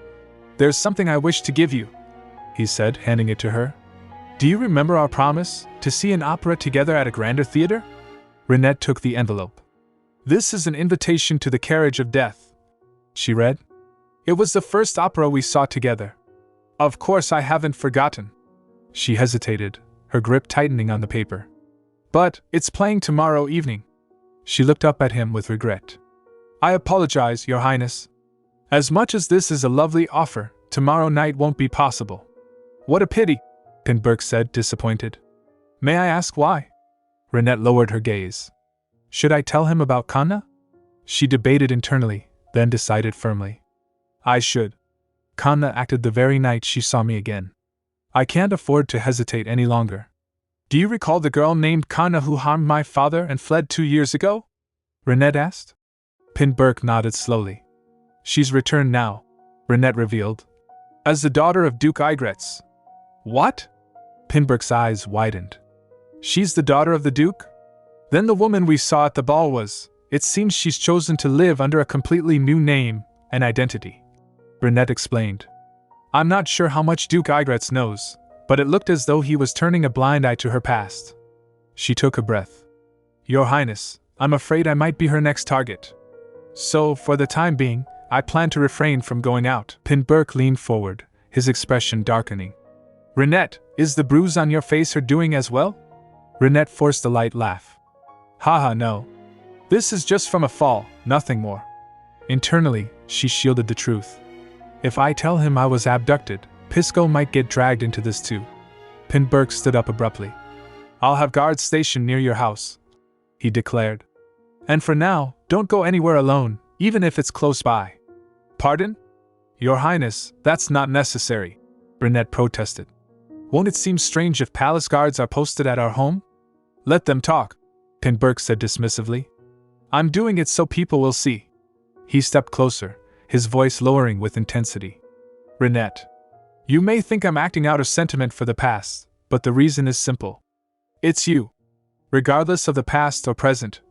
There's something I wish to give you, he said, handing it to her. Do you remember our promise to see an opera together at a grander theater? Rinette took the envelope. This is an invitation to the carriage of death, she read. It was the first opera we saw together. Of course I haven't forgotten. She hesitated, her grip tightening on the paper. But it's playing tomorrow evening. She looked up at him with regret. I apologize, Your Highness. As much as this is a lovely offer, tomorrow night won't be possible. What a pity, Pinberk said, disappointed. May I ask why? Rinette lowered her gaze. Should I tell him about Kanna? She debated internally, then decided firmly. I should. Kanna acted the very night she saw me again. I can't afford to hesitate any longer. Do you recall the girl named Kanna who harmed my father and fled 2 years ago? Rinette asked. Pinberk nodded slowly. She's returned now, Rinette revealed. As the daughter of Duke Igretz. What? Pinberk's eyes widened. She's the daughter of the Duke? Then the woman we saw at the ball was. It seems she's chosen to live under a completely new name and identity, Rinette explained. I'm not sure how much Duke Igretz knows, but it looked as though he was turning a blind eye to her past. She took a breath. Your Highness, I'm afraid I might be her next target. So, for the time being, I plan to refrain from going out. Pinberk leaned forward, his expression darkening. Rinette, is the bruise on your face her doing as well? Rinette forced a light laugh. Haha, no. This is just from a fall, nothing more. Internally, she shielded the truth. If I tell him I was abducted, Pisco might get dragged into this too. Pinburg stood up abruptly. I'll have guards stationed near your house, he declared. And for now, don't go anywhere alone, even if it's close by. Pardon? Your Highness, that's not necessary, Rinette protested. Won't it seem strange if palace guards are posted at our home? Let them talk, Pinburg said dismissively. I'm doing it so people will see. He stepped closer, his voice lowering with intensity. Rinette, you may think I'm acting out of sentiment for the past, but the reason is simple. It's you. Regardless of the past or present,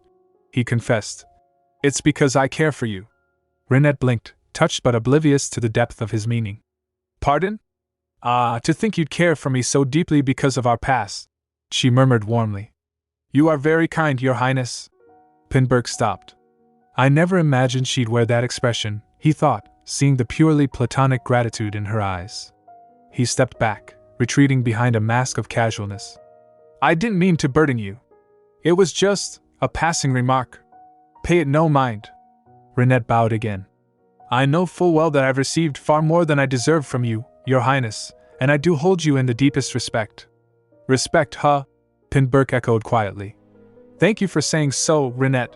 he confessed. It's because I care for you. Rinette blinked, touched but oblivious to the depth of his meaning. Pardon? To think you'd care for me so deeply because of our past, she murmured warmly. You are very kind, Your Highness. Pinburg stopped. I never imagined she'd wear that expression, he thought, seeing the purely platonic gratitude in her eyes. He stepped back, retreating behind a mask of casualness. I didn't mean to burden you. It was just a passing remark. Pay it no mind. Rinette bowed again. I know full well that I've received far more than I deserve from you, Your Highness, and I do hold you in the deepest respect. Respect, huh? Pinburg echoed quietly. Thank you for saying so, Rinette,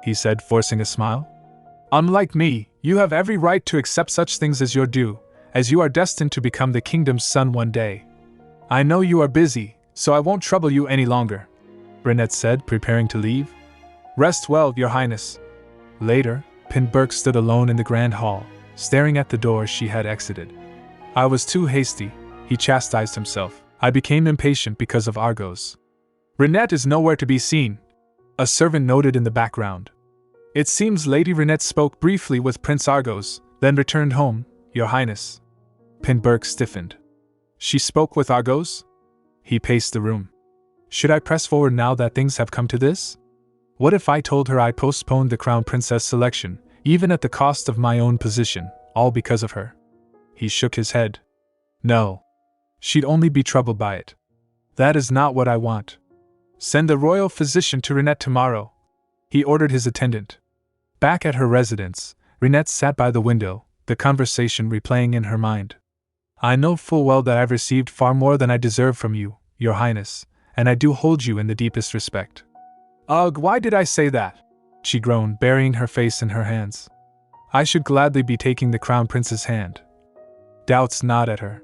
he said, forcing a smile. Unlike me, you have every right to accept such things as your due, as you are destined to become the kingdom's son one day. I know you are busy, so I won't trouble you any longer, Rinette said, preparing to leave. Rest well, Your Highness. Later, Pinburg stood alone in the grand hall, staring at the door she had exited. I was too hasty, he chastised himself. I became impatient because of Argos. Rinette is nowhere to be seen, a servant noted in the background. It seems Lady Rinette spoke briefly with Prince Argos, then returned home, Your Highness. Pinburg stiffened. She spoke with Argos? He paced the room. Should I press forward now that things have come to this? What if I told her I postponed the crown princess selection, even at the cost of my own position, all because of her? He shook his head. No. She'd only be troubled by it. That is not what I want. Send the royal physician to Rinette tomorrow, he ordered his attendant. Back at her residence, Rinette sat by the window, the conversation replaying in her mind. I know full well that I've received far more than I deserve from you, Your Highness, and I do hold you in the deepest respect. Ugh, why did I say that? She groaned, burying her face in her hands. I should gladly be taking the crown prince's hand. Doubts gnawed at her.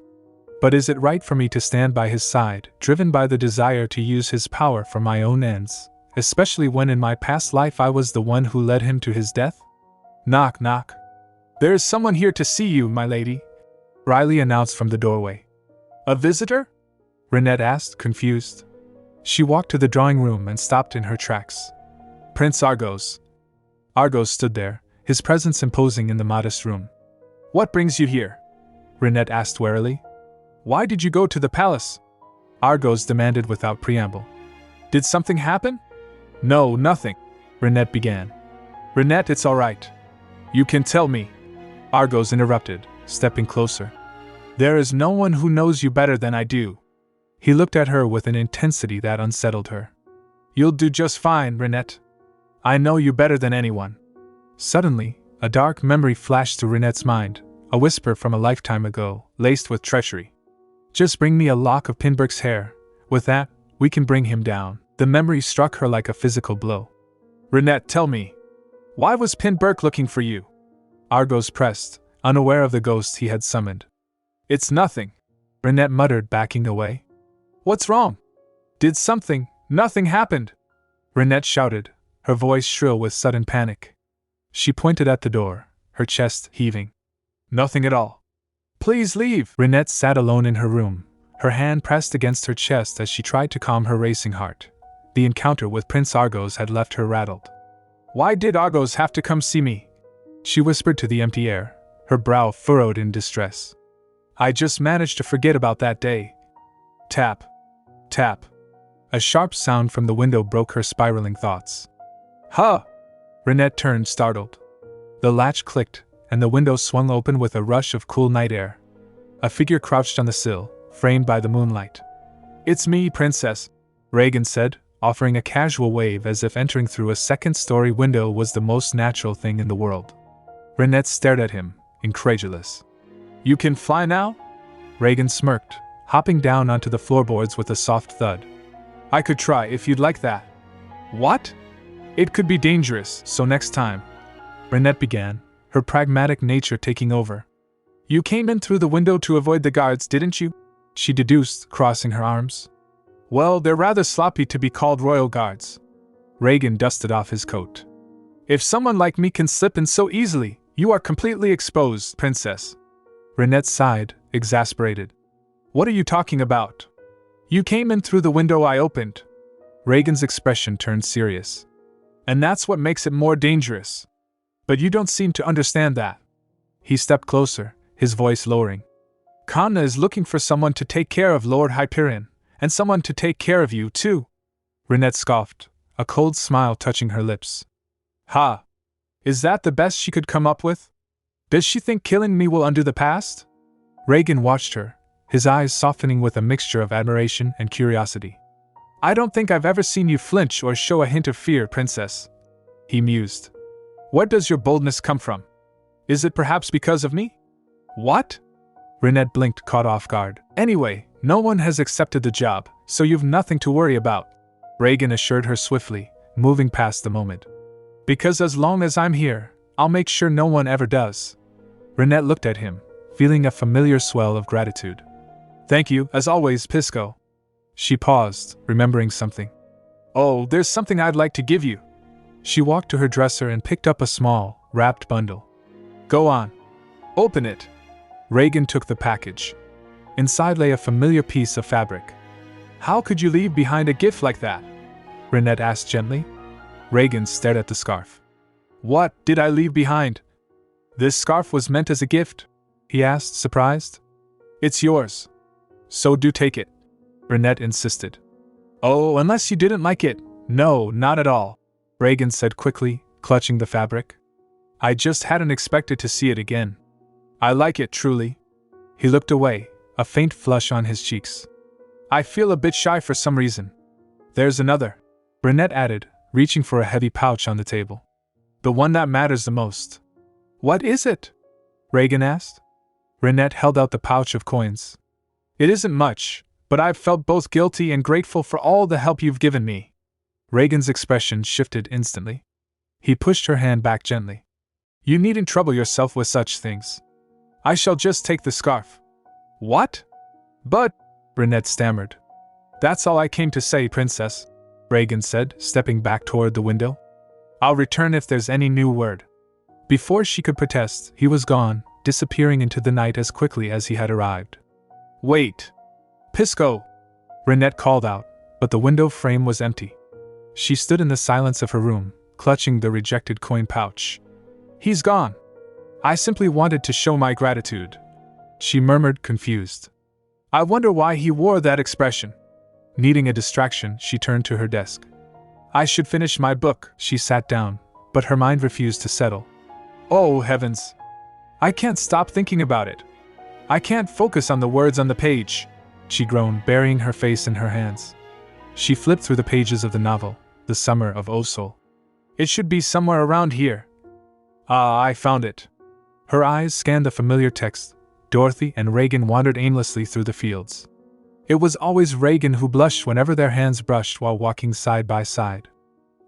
But is it right for me to stand by his side, driven by the desire to use his power for my own ends, especially when in my past life I was the one who led him to his death? Knock, knock. There is someone here to see you, my lady, Riley announced from the doorway. A visitor? Rinette asked, confused. She walked to the drawing room and stopped in her tracks. Prince Argos. Argos stood there, his presence imposing in the modest room. What brings you here? Rinette asked warily. Why did you go to the palace? Argos demanded without preamble. Did something happen? No, nothing, Rinette began. Rinette, it's all right. You can tell me, Argos interrupted, stepping closer. There is no one who knows you better than I do. He looked at her with an intensity that unsettled her. You'll do just fine, Rinette. I know you better than anyone. Suddenly, a dark memory flashed through Rinette's mind, a whisper from a lifetime ago, laced with treachery. Just bring me a lock of Pinburg's hair. With that, we can bring him down. The memory struck her like a physical blow. Rinette, tell me, why was Pinburg looking for you? Argos pressed, unaware of the ghost he had summoned. It's nothing, Rinette muttered, backing away. What's wrong? Did nothing happened? Rinette shouted, her voice shrill with sudden panic. She pointed at the door, her chest heaving. Nothing at all. Please leave. Rinette sat alone in her room, her hand pressed against her chest as she tried to calm her racing heart. The encounter with Prince Argos had left her rattled. Why did Argos have to come see me? She whispered to the empty air, her brow furrowed in distress. I just managed to forget about that day. Tap. Tap. A sharp sound from the window broke her spiraling thoughts. Huh! Rinette turned, startled. The latch clicked, and the window swung open with a rush of cool night air. A figure crouched on the sill, framed by the moonlight. It's me, Princess, Reagan said, offering a casual wave as if entering through a second-story window was the most natural thing in the world. Rinette stared at him, incredulous. "You can fly now?" Reagan smirked, hopping down onto the floorboards with a soft thud. "I could try if you'd like that." "What?" "It could be dangerous, so next time," Rinette began, her pragmatic nature taking over. "You came in through the window to avoid the guards, didn't you?" she deduced, crossing her arms. "Well, they're rather sloppy to be called royal guards." Reagan dusted off his coat. "If someone like me can slip in so easily, you are completely exposed, princess." Rinette sighed, exasperated. "What are you talking about?" "You came in through the window I opened." Reagan's expression turned serious. "And that's what makes it more dangerous. But you don't seem to understand that." He stepped closer, his voice lowering. "Kanna is looking for someone to take care of Lord Hyperion, and someone to take care of you, too." Rinette scoffed, a cold smile touching her lips. "Ha! Is that the best she could come up with? Does she think killing me will undo the past?" Reagan watched her, his eyes softening with a mixture of admiration and curiosity. "I don't think I've ever seen you flinch or show a hint of fear, princess," he mused. "Where does your boldness come from? Is it perhaps because of me?" "What?" Rinette blinked, caught off guard. "Anyway, no one has accepted the job, so you've nothing to worry about," Reagan assured her swiftly, moving past the moment. "Because as long as I'm here, I'll make sure no one ever does." Rinette looked at him, feeling a familiar swell of gratitude. "Thank you, as always, Pisco." She paused, remembering something. "Oh, there's something I'd like to give you." She walked to her dresser and picked up a small, wrapped bundle. "Go on. Open it." Reagan took the package. Inside lay a familiar piece of fabric. "How could you leave behind a gift like that?" Rinette asked gently. Reagan stared at the scarf. "What did I leave behind?" "This scarf was meant as a gift?" he asked, surprised. "It's yours. So do take it," Rinette insisted. "Oh, unless you didn't like it." "No, not at all," Reagan said quickly, clutching the fabric. "I just hadn't expected to see it again. I like it, truly." He looked away, a faint flush on his cheeks. "I feel a bit shy for some reason." "There's another," Rinette added, reaching for a heavy pouch on the table. "The one that matters the most." "What is it?" Reagan asked. Rinette held out the pouch of coins. "It isn't much, but I've felt both guilty and grateful for all the help you've given me." Reagan's expression shifted instantly. He pushed her hand back gently. "You needn't trouble yourself with such things. I shall just take the scarf." "What?" "But," Rinette stammered. "That's all I came to say, princess," Reagan said, stepping back toward the window. "I'll return if there's any new word." Before she could protest, he was gone, disappearing into the night as quickly as he had arrived. "Wait! Pisco!" Rinette called out, but the window frame was empty. She stood in the silence of her room, clutching the rejected coin pouch. "He's gone. I simply wanted to show my gratitude," she murmured, confused. "I wonder why he wore that expression." Needing a distraction, she turned to her desk. "I should finish my book." She sat down, but her mind refused to settle. "Oh, heavens! I can't stop thinking about it. I can't focus on the words on the page," she groaned, burying her face in her hands. She flipped through the pages of the novel, The Summer of Osol. "It should be somewhere around here. Ah, I found it." Her eyes scanned the familiar text. Dorothy and Reagan wandered aimlessly through the fields. It was always Reagan who blushed whenever their hands brushed while walking side by side.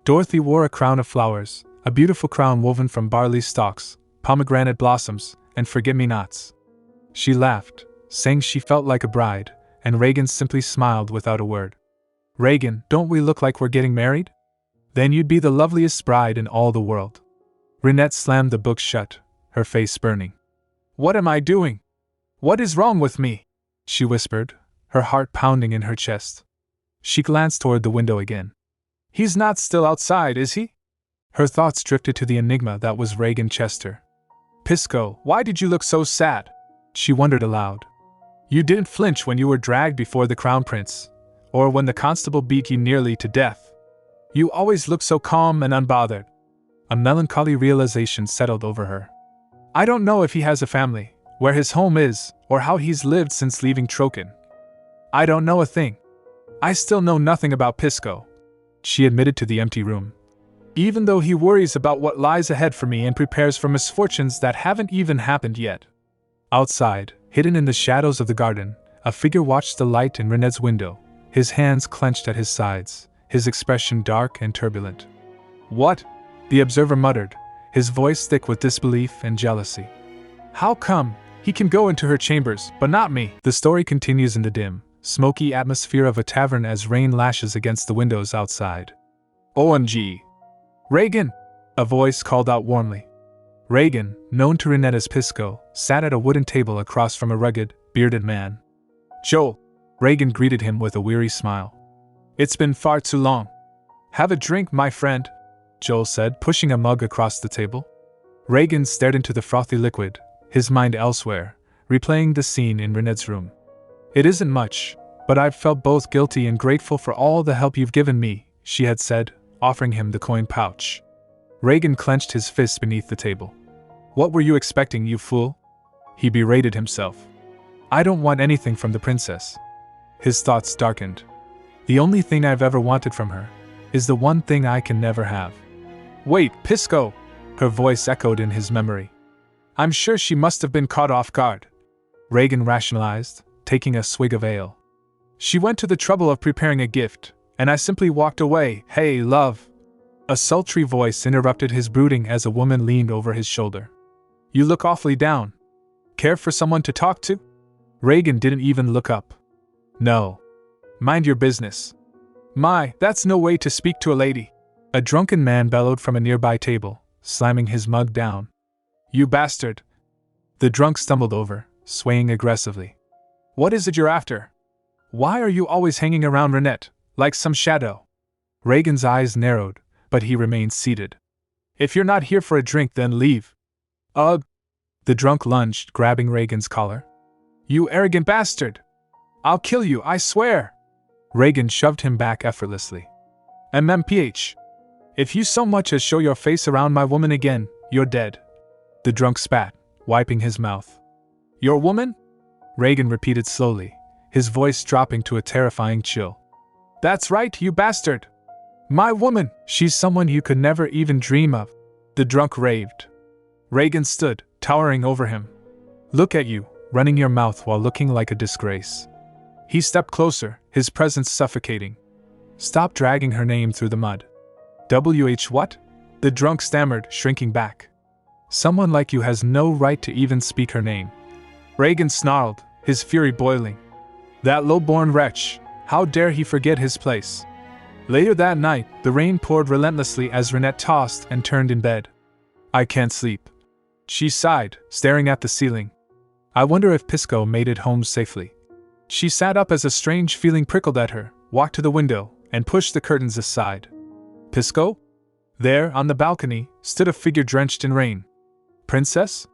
Dorothy wore a crown of flowers, a beautiful crown woven from barley stalks, pomegranate blossoms, and forget-me-nots. She laughed, saying she felt like a bride, and Reagan simply smiled without a word. "Reagan, don't we look like we're getting married? Then you'd be the loveliest bride in all the world." Rinette slammed the book shut, her face burning. "What am I doing? What is wrong with me?" she whispered, her heart pounding in her chest. She glanced toward the window again. "He's not still outside, is he?" Her thoughts drifted to the enigma that was Reagan Chester. "Pisco, why did you look so sad?" she wondered aloud. "You didn't flinch when you were dragged before the Crown Prince, or when the constable beat you nearly to death. You always look so calm and unbothered." A melancholy realization settled over her. "I don't know if he has a family, where his home is, or how he's lived since leaving Troken. I don't know a thing. I still know nothing about Pisco." she admitted to the empty room. Even though he worries about what lies ahead for me and prepares for misfortunes that haven't even happened yet. Outside, hidden in the shadows of the garden, a figure watched the light in Rinette's window, his hands clenched at his sides, his expression dark and turbulent. What? The observer muttered, his voice thick with disbelief and jealousy. How come he can go into her chambers, but not me? The story continues in the dim, smoky atmosphere of a tavern as rain lashes against the windows outside. OMG. Reagan! A voice called out warmly. Reagan, known to Rinette as Pisco, sat at a wooden table across from a rugged, bearded man. Joel. Reagan greeted him with a weary smile. It's been far too long. Have a drink, my friend, Joel said, pushing a mug across the table. Reagan stared into the frothy liquid, his mind elsewhere, replaying the scene in Rinette's room. It isn't much, but I've felt both guilty and grateful for all the help you've given me, she had said, offering him the coin pouch. Reagan clenched his fist beneath the table. What were you expecting, you fool? He berated himself. I don't want anything from the princess. His thoughts darkened. The only thing I've ever wanted from her is the one thing I can never have. Wait, Pisco! Her voice echoed in his memory. I'm sure she must have been caught off guard. Reagan rationalized, taking a swig of ale. She went to the trouble of preparing a gift, and I simply walked away. Hey, love! A sultry voice interrupted his brooding as a woman leaned over his shoulder. You look awfully down. Care for someone to talk to? Reagan didn't even look up. No. Mind your business. My, that's no way to speak to a lady. A drunken man bellowed from a nearby table, slamming his mug down. You bastard! The drunk stumbled over, swaying aggressively. What is it you're after? Why are you always hanging around Rinette, like some shadow? Reagan's eyes narrowed, but he remained seated. If you're not here for a drink, then leave. Ugh! The drunk lunged, grabbing Reagan's collar. You arrogant bastard! I'll kill you, I swear! Reagan shoved him back effortlessly. MMPH. If you so much as show your face around my woman again, you're dead. The drunk spat, wiping his mouth. Your woman? Reagan repeated slowly, his voice dropping to a terrifying chill. That's right, you bastard! My woman! She's someone you could never even dream of. The drunk raved. Reagan stood, towering over him. Look at you, running your mouth while looking like a disgrace. He stepped closer, his presence suffocating. Stop dragging her name through the mud. WH what? The drunk stammered, shrinking back. Someone like you has no right to even speak her name. Reagan snarled, his fury boiling. That low-born wretch, how dare he forget his place? Later that night, the rain poured relentlessly as Rinette tossed and turned in bed. I can't sleep. She sighed, staring at the ceiling. I wonder if Pisco made it home safely. She sat up as a strange feeling prickled at her, walked to the window, and pushed the curtains aside. Pisco? There, on the balcony, stood a figure drenched in rain. Princess?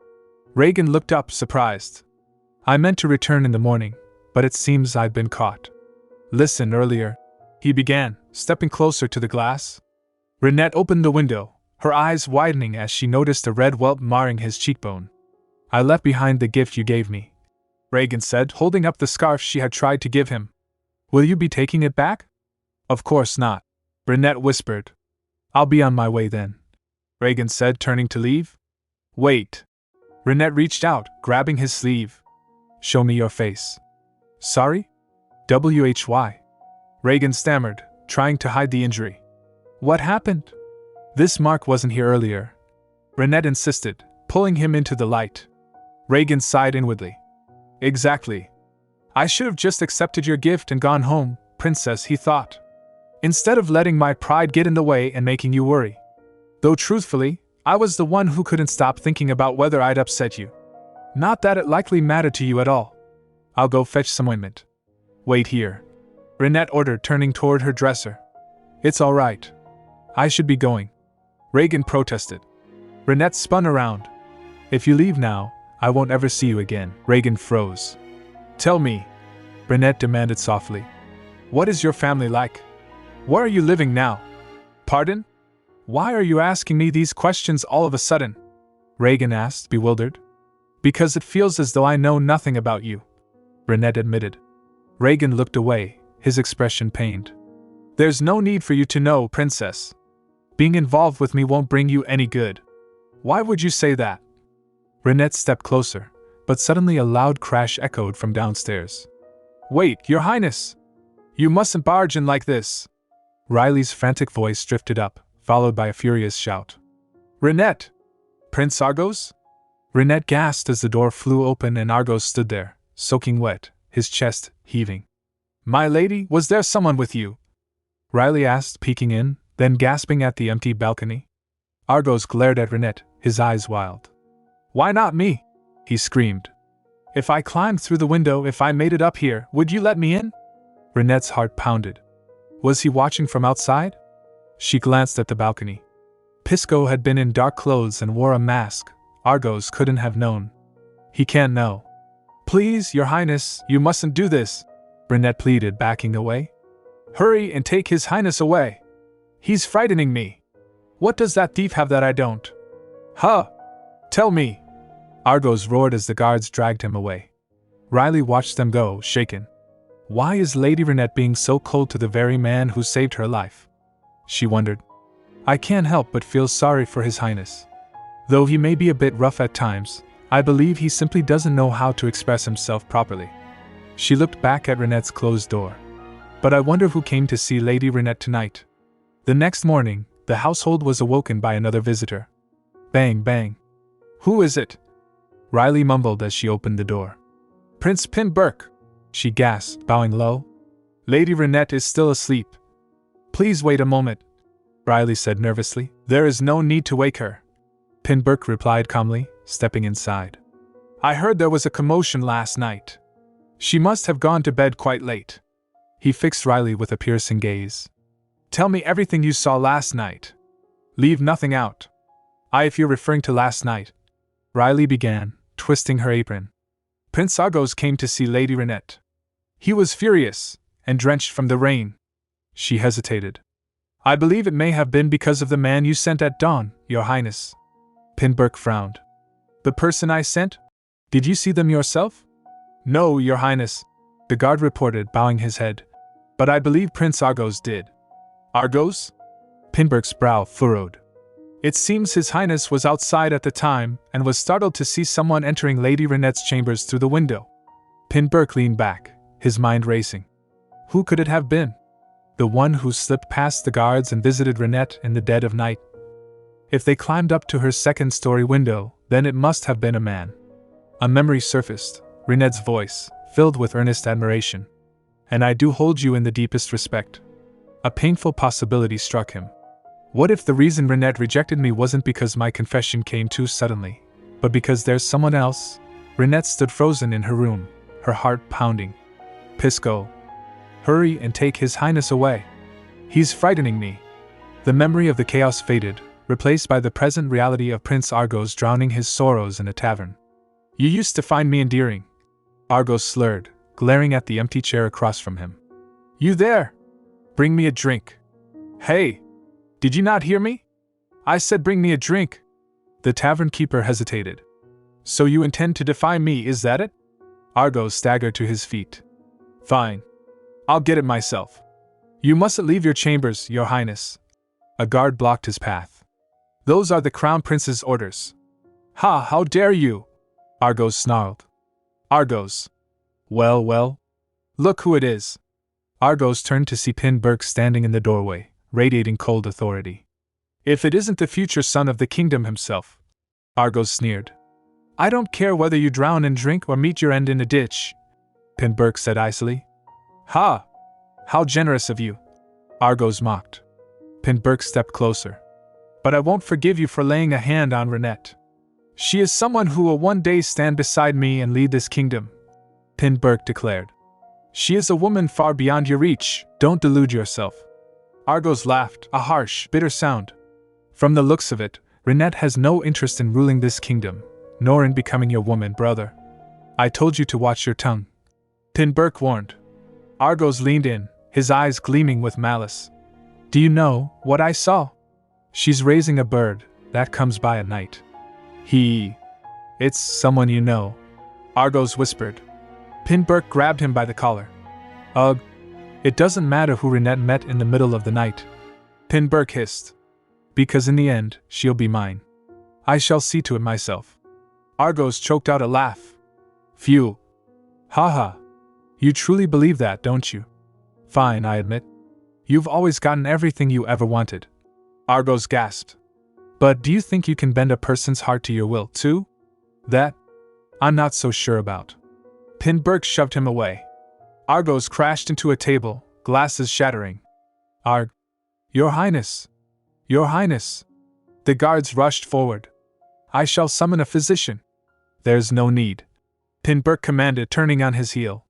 Reagan looked up, surprised. I meant to return in the morning, but it seems I've been caught. Listen, earlier, he began, stepping closer to the glass. Rinette opened the window, her eyes widening as she noticed a red welt marring his cheekbone. I left behind the gift you gave me, Reagan said, holding up the scarf she had tried to give him. Will you be taking it back? Of course not, Rinette whispered. I'll be on my way then, Reagan said, turning to leave. Wait. Rinette reached out, grabbing his sleeve. Show me your face. Sorry? WHY? Reagan stammered, trying to hide the injury. What happened? This mark wasn't here earlier, Rinette insisted, pulling him into the light. Reagan sighed inwardly. Exactly. I should have just accepted your gift and gone home, princess, he thought. Instead of letting my pride get in the way and making you worry. Though truthfully, I was the one who couldn't stop thinking about whether I'd upset you. Not that it likely mattered to you at all. I'll go fetch some ointment. Wait here, Rinette ordered, turning toward her dresser. It's all right. I should be going, Reagan protested. Rinette spun around. If you leave now, I won't ever see you again. Reagan froze. Tell me, Rinette demanded softly. What is your family like? Where are you living now? Pardon? Why are you asking me these questions all of a sudden? Reagan asked, bewildered. Because it feels as though I know nothing about you, Rinette admitted. Reagan looked away, his expression pained. There's no need for you to know, princess. Being involved with me won't bring you any good. Why would you say that? Rinette stepped closer, but suddenly a loud crash echoed from downstairs. Wait, Your Highness! You mustn't barge in like this! Riley's frantic voice drifted up, followed by a furious shout. Rinette! Prince Argos? Rinette gasped as the door flew open and Argos stood there, soaking wet, his chest heaving. My lady, was there someone with you? Riley asked, peeking in, then gasping at the empty balcony. Argos glared at Rinette, his eyes wild. Why not me? He screamed. If I climbed through the window, if I made it up here, would you let me in? Rinette's heart pounded. Was he watching from outside? She glanced at the balcony. Pisco had been in dark clothes and wore a mask. Argos couldn't have known. He can't know. Please, Your Highness, you mustn't do this, Rinette pleaded, backing away. Hurry and take His Highness away. He's frightening me. What does that thief have that I don't? Huh? Tell me. Argos roared as the guards dragged him away. Riley watched them go, shaken. Why is Lady Rinette being so cold to the very man who saved her life? She wondered. I can't help but feel sorry for His Highness. Though he may be a bit rough at times, I believe he simply doesn't know how to express himself properly. She looked back at Rinette's closed door. But I wonder who came to see Lady Rinette tonight. The next morning, the household was awoken by another visitor. Bang, bang. Who is it? Riley mumbled as she opened the door. Prince Pin Burke, she gasped, bowing low. Lady Rinette is still asleep. Please wait a moment, Riley said nervously. There is no need to wake her. Pin Burke replied calmly, stepping inside. I heard there was a commotion last night. She must have gone to bed quite late. He fixed Riley with a piercing gaze. Tell me everything you saw last night. Leave nothing out. If you're referring to last night, Riley began, twisting her apron. Prince Argos came to see Lady Rinette. He was furious, and drenched from the rain. She hesitated. I believe it may have been because of the man you sent at dawn, Your Highness. Pin Burke frowned. The person I sent? Did you see them yourself? No, Your Highness, the guard reported, bowing his head. But I believe Prince Argos did. Argos? Pin Burke's brow furrowed. It seems His Highness was outside at the time and was startled to see someone entering Lady Rinette's chambers through the window. Pin Burke leaned back, his mind racing. Who could it have been? The one who slipped past the guards and visited Rinette in the dead of night? If they climbed up to her second-story window, then it must have been a man. A memory surfaced, Rinette's voice, filled with earnest admiration. And I do hold you in the deepest respect. A painful possibility struck him. What if the reason Rinette rejected me wasn't because my confession came too suddenly, but because there's someone else? Rinette stood frozen in her room, her heart pounding. Pisco. Hurry and take His Highness away. He's frightening me. The memory of the chaos faded, replaced by the present reality of Prince Argos drowning his sorrows in a tavern. You used to find me endearing. Argos slurred, glaring at the empty chair across from him. You there? Bring me a drink. Hey! Did you not hear me? I said bring me a drink. The tavern keeper hesitated. So you intend to defy me, is that it? Argos staggered to his feet. Fine. I'll get it myself. You mustn't leave your chambers, Your Highness. A guard blocked his path. Those are the Crown Prince's orders. Ha, how dare you? Argos snarled. Argos. Well, well. Look who it is. Argos turned to see Pin Burke standing in the doorway, radiating cold authority. If it isn't the future son of the kingdom himself. Argos sneered. I don't care whether you drown in drink or meet your end in a ditch, Pin Burke said icily. Ha! How generous of you, Argos mocked. Pin Burke stepped closer. But I won't forgive you for laying a hand on Rinette. She is someone who will one day stand beside me and lead this kingdom, Pin Burke declared. She is a woman far beyond your reach, don't delude yourself. Argos laughed, a harsh, bitter sound. From the looks of it, Rinette has no interest in ruling this kingdom, nor in becoming your woman, brother. I told you to watch your tongue, Pin Burke warned. Argos leaned in, his eyes gleaming with malice. Do you know what I saw? She's raising a bird that comes by at night. It's someone you know, Argos whispered. Pin Burke grabbed him by the collar. Ugh, It doesn't matter who Rinette met in the middle of the night. Pinberg hissed. Because in the end, she'll be mine. I shall see to it myself. Argos choked out a laugh. Phew. Haha. You truly believe that, don't you? Fine, I admit. You've always gotten everything you ever wanted. Argos gasped. But do you think you can bend a person's heart to your will, too? That? I'm not so sure about. Pinberg shoved him away. Argos crashed into a table, glasses shattering. Your Highness! Your Highness! The guards rushed forward. I shall summon a physician. There's no need. Pinberg commanded, turning on his heel.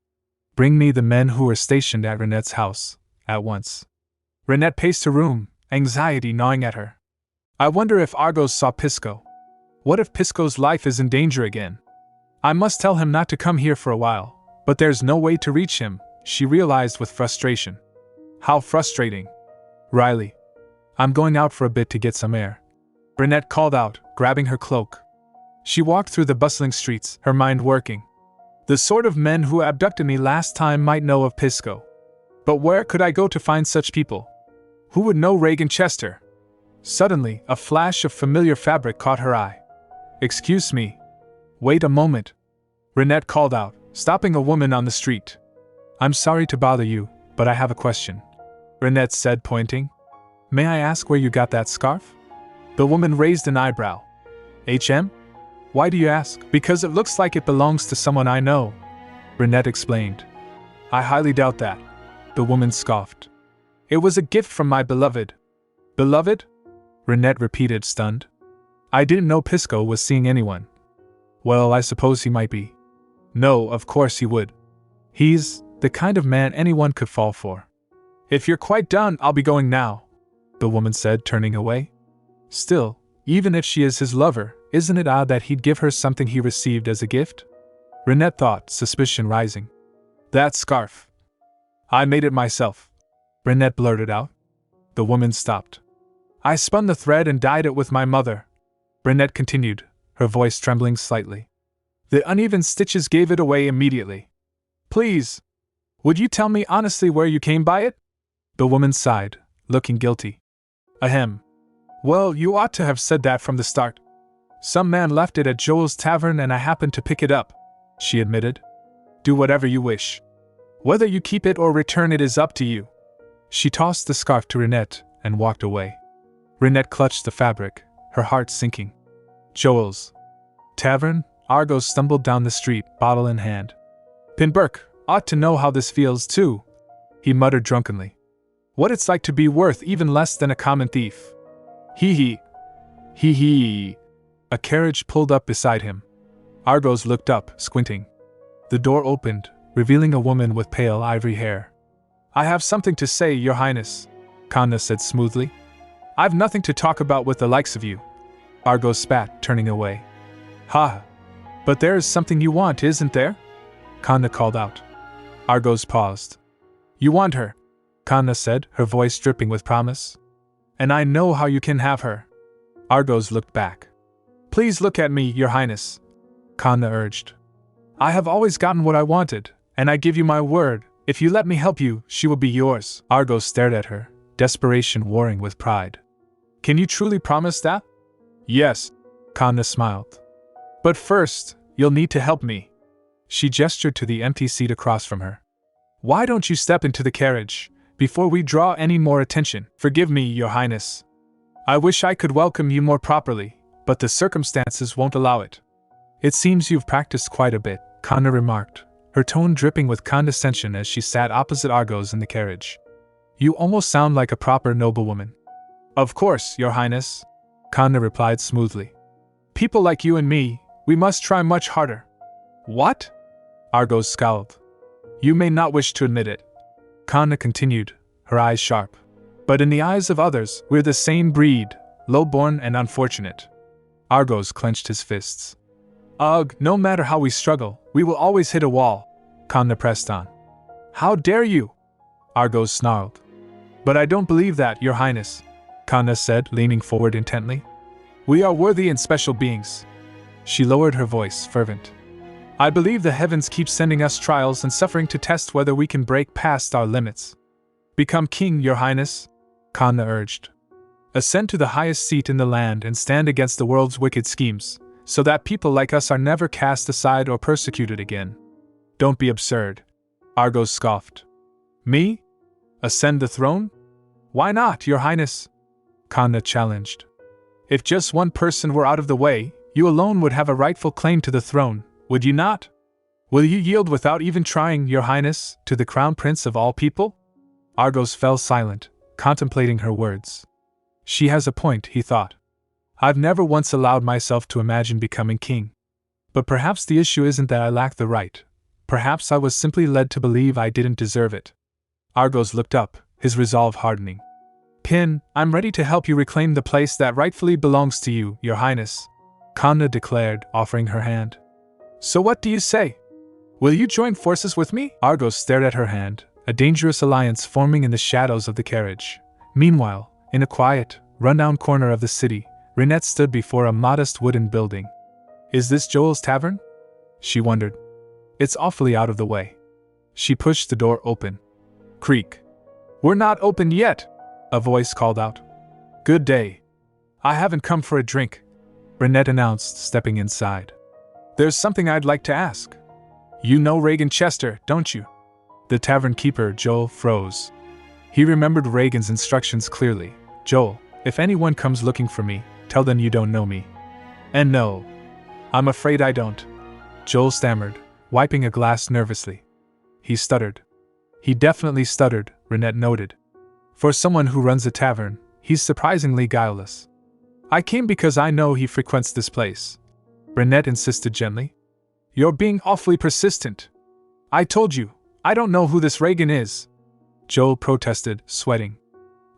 Bring me the men who were stationed at Rinette's house, at once. Rinette paced her room, anxiety gnawing at her. I wonder if Argos saw Pisco. What if Pisco's life is in danger again? I must tell him not to come here for a while, but there's no way to reach him, she realized with frustration. How frustrating. Riley. I'm going out for a bit to get some air. Rinette called out, grabbing her cloak. She walked through the bustling streets, her mind working. The sort of men who abducted me last time might know of Pisco. But where could I go to find such people? Who would know Reagan Chester? Suddenly, a flash of familiar fabric caught her eye. Excuse me. Wait a moment. Rinette called out, stopping a woman on the street. I'm sorry to bother you, but I have a question. Rinette said, pointing. May I ask where you got that scarf? The woman raised an eyebrow. HM? Why do you ask? Because it looks like it belongs to someone I know, Rinette explained. I highly doubt that, the woman scoffed. It was a gift from my beloved. Beloved? Rinette repeated, stunned. I didn't know Pisco was seeing anyone. Well, I suppose he might be. No, of course he would. He's the kind of man anyone could fall for. If you're quite done, I'll be going now, the woman said, turning away. Still, even if she is his lover, isn't it odd that he'd give her something he received as a gift? Rinette thought, suspicion rising. That scarf. I made it myself, Rinette blurted out. The woman stopped. I spun the thread and dyed it with my mother, Rinette continued, her voice trembling slightly. The uneven stitches gave it away immediately. Please, would you tell me honestly where you came by it? The woman sighed, looking guilty. Ahem. Well, you ought to have said that from the start. Some man left it at Joel's tavern and I happened to pick it up, she admitted. Do whatever you wish. Whether you keep it or return it is up to you. She tossed the scarf to Rinette and walked away. Rinette clutched the fabric, her heart sinking. Joel's tavern? Argos stumbled down the street, bottle in hand. Pinberg ought to know how this feels too, he muttered drunkenly. What it's like to be worth even less than a common thief. Hee hee. Hee hee. A carriage pulled up beside him. Argos looked up, squinting. The door opened, revealing a woman with pale ivory hair. I have something to say, Your Highness, Kanna said smoothly. I've nothing to talk about with the likes of you. Argos spat, turning away. Ha! But there is something you want, isn't there? Kanna called out. Argos paused. You want her, Kanna said, her voice dripping with promise. And I know how you can have her. Argos looked back. Please look at me, Your Highness, Kanna urged. I have always gotten what I wanted, and I give you my word, if you let me help you, she will be yours. Argos stared at her, desperation warring with pride. Can you truly promise that? Yes, Kanna smiled. But first, you'll need to help me. She gestured to the empty seat across from her. Why don't you step into the carriage, before we draw any more attention? Forgive me, Your Highness. I wish I could welcome you more properly, but the circumstances won't allow it. It seems you've practiced quite a bit, Kanna remarked, her tone dripping with condescension as she sat opposite Argos in the carriage. You almost sound like a proper noblewoman. Of course, Your Highness, Kanna replied smoothly. People like you and me, we must try much harder. What? Argos scowled. You may not wish to admit it, Kanna continued, her eyes sharp. But in the eyes of others, we're the same breed, low-born and unfortunate. Argos clenched his fists. Ugh, no matter how we struggle, we will always hit a wall, Kanna pressed on. How dare you? Argos snarled. But I don't believe that, Your Highness, Kanna said, leaning forward intently. We are worthy and special beings. She lowered her voice, fervent. I believe the heavens keep sending us trials and suffering to test whether we can break past our limits. Become king, your highness, Kanna urged. Ascend to the highest seat in the land and stand against the world's wicked schemes, so that people like us are never cast aside or persecuted again. Don't be absurd, Argos scoffed. Me? Ascend the throne? Why not, your highness? Kanna challenged. If just one person were out of the way, you alone would have a rightful claim to the throne, would you not? Will you yield without even trying, your highness, to the crown prince of all people? Argos fell silent, contemplating her words. She has a point, he thought. I've never once allowed myself to imagine becoming king. But perhaps the issue isn't that I lack the right. Perhaps I was simply led to believe I didn't deserve it. Argos looked up, his resolve hardening. Pin, I'm ready to help you reclaim the place that rightfully belongs to you, your highness, Kanna declared, offering her hand. So what do you say? Will you join forces with me? Argos stared at her hand, a dangerous alliance forming in the shadows of the carriage. Meanwhile, in a quiet, rundown corner of the city, Rinette stood before a modest wooden building. Is this Joel's tavern? She wondered. It's awfully out of the way. She pushed the door open. Creak. We're not open yet, a voice called out. Good day. I haven't come for a drink, Rinette announced, stepping inside. There's something I'd like to ask. You know Reagan Chester, don't you? The tavern keeper, Joel, froze. He remembered Reagan's instructions clearly. Joel, if anyone comes looking for me, tell them you don't know me. And no, I'm afraid I don't, Joel stammered, wiping a glass nervously. He stuttered. He definitely stuttered, Rinette noted. For someone who runs a tavern, he's surprisingly guileless. I came because I know he frequents this place, Rinette insisted gently. You're being awfully persistent. I told you, I don't know who this Reagan is, Joel protested, sweating.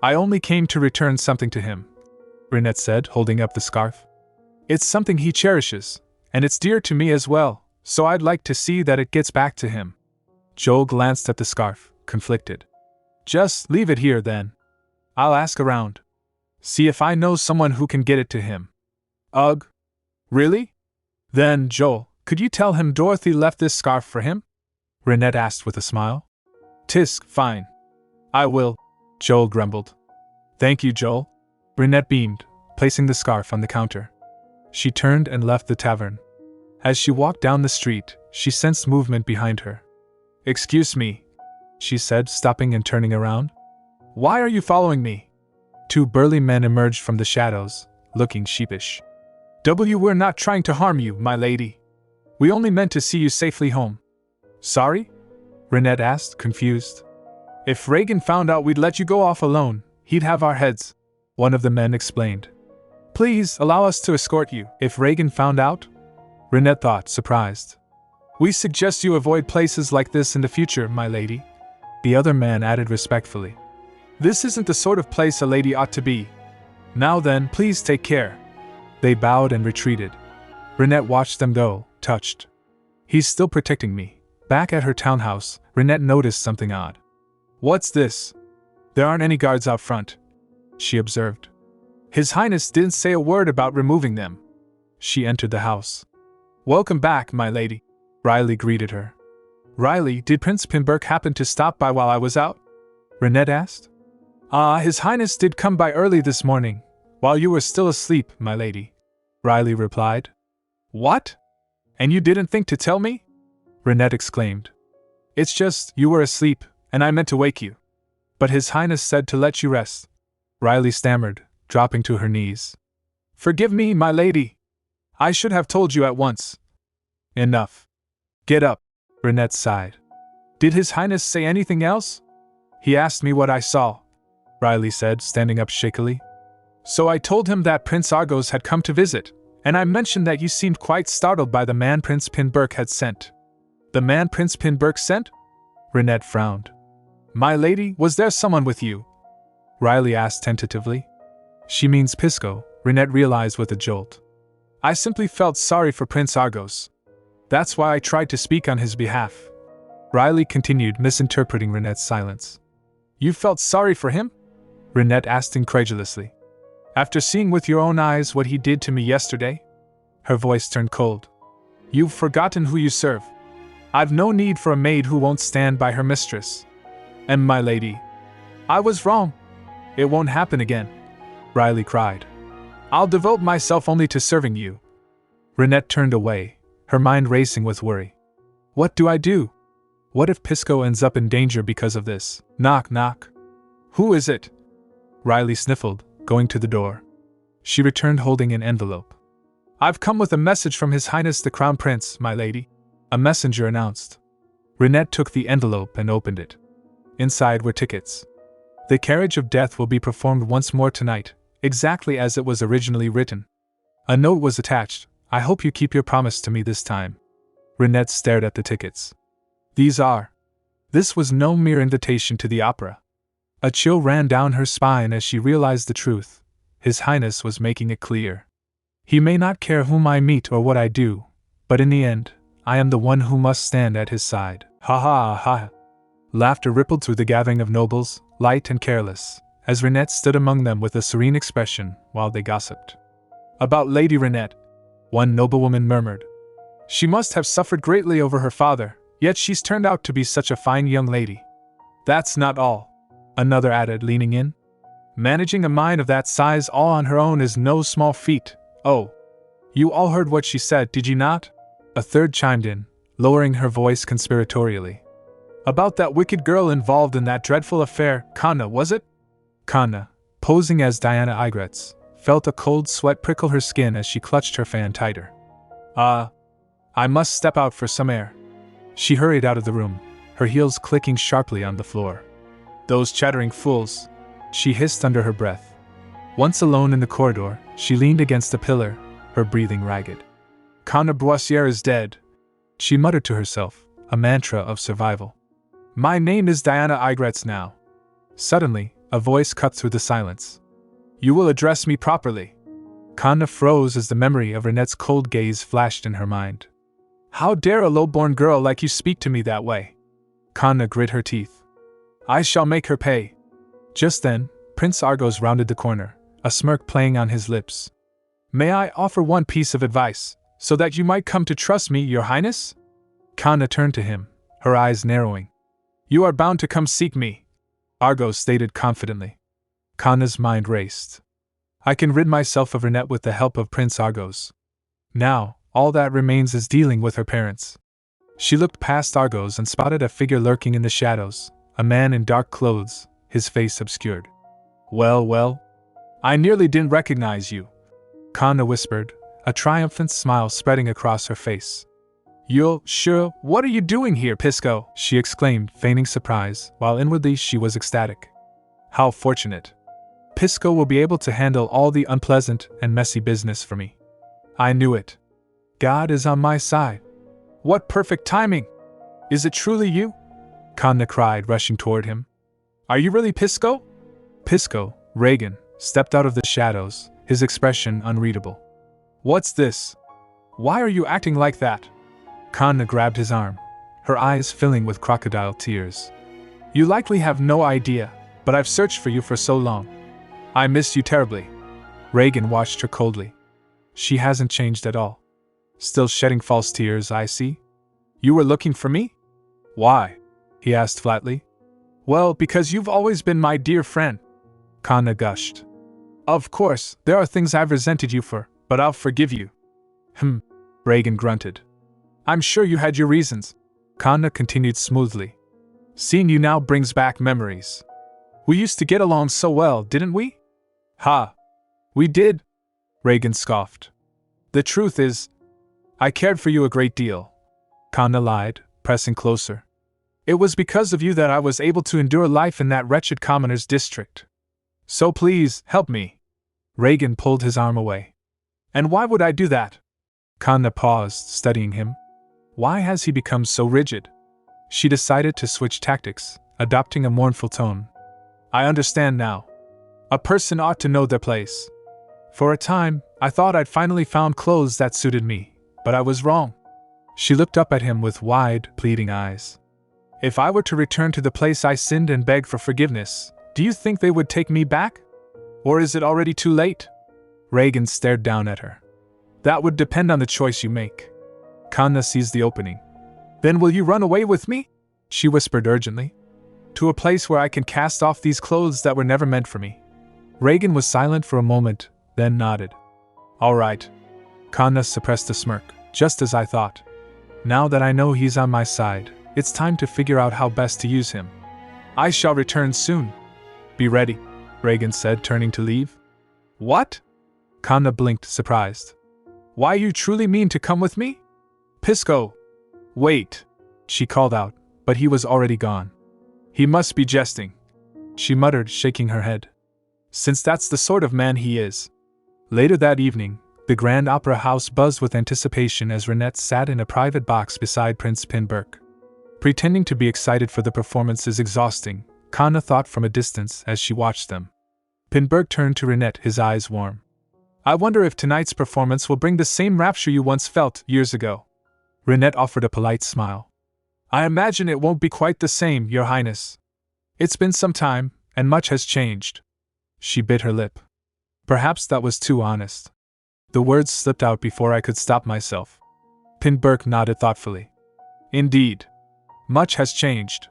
I only came to return something to him, Rinette said, holding up the scarf. It's something he cherishes, and it's dear to me as well, so I'd like to see that it gets back to him. Joel glanced at the scarf, conflicted. Just leave it here then. I'll ask around. See if I know someone who can get it to him. Ugh. Really? Then, Joel, could you tell him Dorothy left this scarf for him? Rinette asked with a smile. Tisk, fine. I will, Joel grumbled. Thank you, Joel. Rinette beamed, placing the scarf on the counter. She turned and left the tavern. As she walked down the street, she sensed movement behind her. Excuse me, she said, stopping and turning around. Why are you following me? Two burly men emerged from the shadows, looking sheepish. We're not trying to harm you, my lady. We only meant to see you safely home. Sorry? Rinette asked, confused. If Reagan found out we'd let you go off alone, he'd have our heads, one of the men explained. Please allow us to escort you. If Reagan found out? Rinette thought, surprised. We suggest you avoid places like this in the future, my lady, the other man added respectfully. This isn't the sort of place a lady ought to be. Now then, please take care. They bowed and retreated. Rinette watched them go, touched. He's still protecting me. Back at her townhouse, Rinette noticed something odd. What's this? There aren't any guards out front, she observed. His Highness didn't say a word about removing them. She entered the house. Welcome back, my lady, Riley greeted her. Riley, did Prince Pinburk happen to stop by while I was out? Rinette asked. His Highness did come by early this morning, while you were still asleep, my lady, Riley replied. What? And you didn't think to tell me? Rinette exclaimed. It's just, you were asleep, and I meant to wake you. But His Highness said to let you rest, Riley stammered, dropping to her knees. Forgive me, my lady. I should have told you at once. Enough. Get up, Rinette sighed. Did His Highness say anything else? He asked me what I saw, Riley said, standing up shakily. So I told him that Prince Argos had come to visit, and I mentioned that you seemed quite startled by the man Prince Pinburk had sent. The man Prince Pinburk sent? Rinette frowned. My lady, was there someone with you? Riley asked tentatively. She means Pisco, Rinette realized with a jolt. I simply felt sorry for Prince Argos. That's why I tried to speak on his behalf. Riley continued, misinterpreting Rinette's silence. You felt sorry for him? Rinette asked incredulously. After seeing with your own eyes what he did to me yesterday? Her voice turned cold. You've forgotten who you serve. I've no need for a maid who won't stand by her mistress. And my lady, I was wrong. It won't happen again, Riley cried. I'll devote myself only to serving you. Rinette turned away, her mind racing with worry. What do I do? What if Pisco ends up in danger because of this? Knock, knock. Who is it? Riley sniffled, going to the door. She returned holding an envelope. I've come with a message from His Highness the Crown Prince, my lady, a messenger announced. Rinette took the envelope and opened it. Inside were tickets. The carriage of death will be performed once more tonight, exactly as it was originally written. A note was attached. I hope you keep your promise to me this time. Rinette stared at the tickets. These are. This was no mere invitation to the opera. A chill ran down her spine as she realized the truth. His Highness was making it clear. He may not care whom I meet or what I do, but in the end, I am the one who must stand at his side. Ha ha ha. Laughter rippled through the gathering of nobles, light and careless, as Rinette stood among them with a serene expression while they gossiped. About Lady Rinette, one noblewoman murmured. She must have suffered greatly over her father, yet she's turned out to be such a fine young lady. That's not all, another added, leaning in. Managing a mind of that size all on her own is no small feat. Oh, you all heard what she said, did you not? A third chimed in, lowering her voice conspiratorially. About that wicked girl involved in that dreadful affair, Kanna, was it? Kanna, posing as Diana Igretz, felt a cold sweat prickle her skin as she clutched her fan tighter. I must step out for some air. She hurried out of the room, her heels clicking sharply on the floor. Those chattering fools, she hissed under her breath. Once alone in the corridor, she leaned against a pillar, her breathing ragged. Kanna Boissiere is dead, she muttered to herself, a mantra of survival. My name is Diana Igretz now. Suddenly, a voice cut through the silence. You will address me properly. Kanna froze as the memory of Rinette's cold gaze flashed in her mind. How dare a low-born girl like you speak to me that way? Kanna grit her teeth. I shall make her pay. Just then, Prince Argos rounded the corner, a smirk playing on his lips. May I offer one piece of advice, so that you might come to trust me, Your Highness? Kanna turned to him, her eyes narrowing. You are bound to come seek me, Argos stated confidently. Kanna's mind raced. I can rid myself of Rinette with the help of Prince Argos. Now, all that remains is dealing with her parents. She looked past Argos and spotted a figure lurking in the shadows, a man in dark clothes, his face obscured. Well, I nearly didn't recognize you, Kanna whispered, a triumphant smile spreading across her face. You're sure? What are you doing here, Pisco? She exclaimed, feigning surprise, while inwardly she was ecstatic. How fortunate. Pisco will be able to handle all the unpleasant and messy business for me. I knew it. God is on my side. What perfect timing! Is it truly you? Kanna cried, rushing toward him. Are you really Pisco? Pisco, Reagan, stepped out of the shadows, his expression unreadable. What's this? Why are you acting like that? Kanna grabbed his arm, her eyes filling with crocodile tears. You likely have no idea, but I've searched for you for so long. I miss you terribly. Reagan watched her coldly. She hasn't changed at all. Still shedding false tears, I see. You were looking for me? Why? He asked flatly. Well, because you've always been my dear friend. Kanna gushed. Of course, there are things I've resented you for, but I'll forgive you. Reagan grunted. I'm sure you had your reasons. Kanna continued smoothly. Seeing you now brings back memories. We used to get along so well, didn't we? Ha! We did, Reagan scoffed. The truth is, I cared for you a great deal. Kanna lied, pressing closer. It was because of you that I was able to endure life in that wretched commoner's district. So please, help me. Reagan pulled his arm away. And why would I do that? Kanna paused, studying him. Why has he become so rigid? She decided to switch tactics, adopting a mournful tone. I understand now. A person ought to know their place. For a time, I thought I'd finally found clothes that suited me, but I was wrong. She looked up at him with wide, pleading eyes. If I were to return to the place I sinned and beg for forgiveness, do you think they would take me back? Or is it already too late? Reagan stared down at her. That would depend on the choice you make. Kanna seized the opening. Then will you run away with me? She whispered urgently. To a place where I can cast off these clothes that were never meant for me. Reagan was silent for a moment, then nodded. All right. Kanna suppressed a smirk, just as I thought. Now that I know he's on my side, it's time to figure out how best to use him. I shall return soon. Be ready, Reagan said, turning to leave. What? Kanna blinked, surprised. Why, you truly mean to come with me? Pisco! Wait, she called out, but he was already gone. He must be jesting, she muttered, shaking her head. Since that's the sort of man he is. Later that evening, the Grand Opera House buzzed with anticipation as Rinette sat in a private box beside Prince Pinberk. Pretending to be excited for the performance is exhausting, Kanna thought from a distance as she watched them. Pinberk turned to Rinette, his eyes warm. I wonder if tonight's performance will bring the same rapture you once felt years ago. Rinette offered a polite smile. I imagine it won't be quite the same, Your Highness. It's been some time, and much has changed. She bit her lip. Perhaps that was too honest. The words slipped out before I could stop myself. Pinberk nodded thoughtfully. Indeed. Much has changed.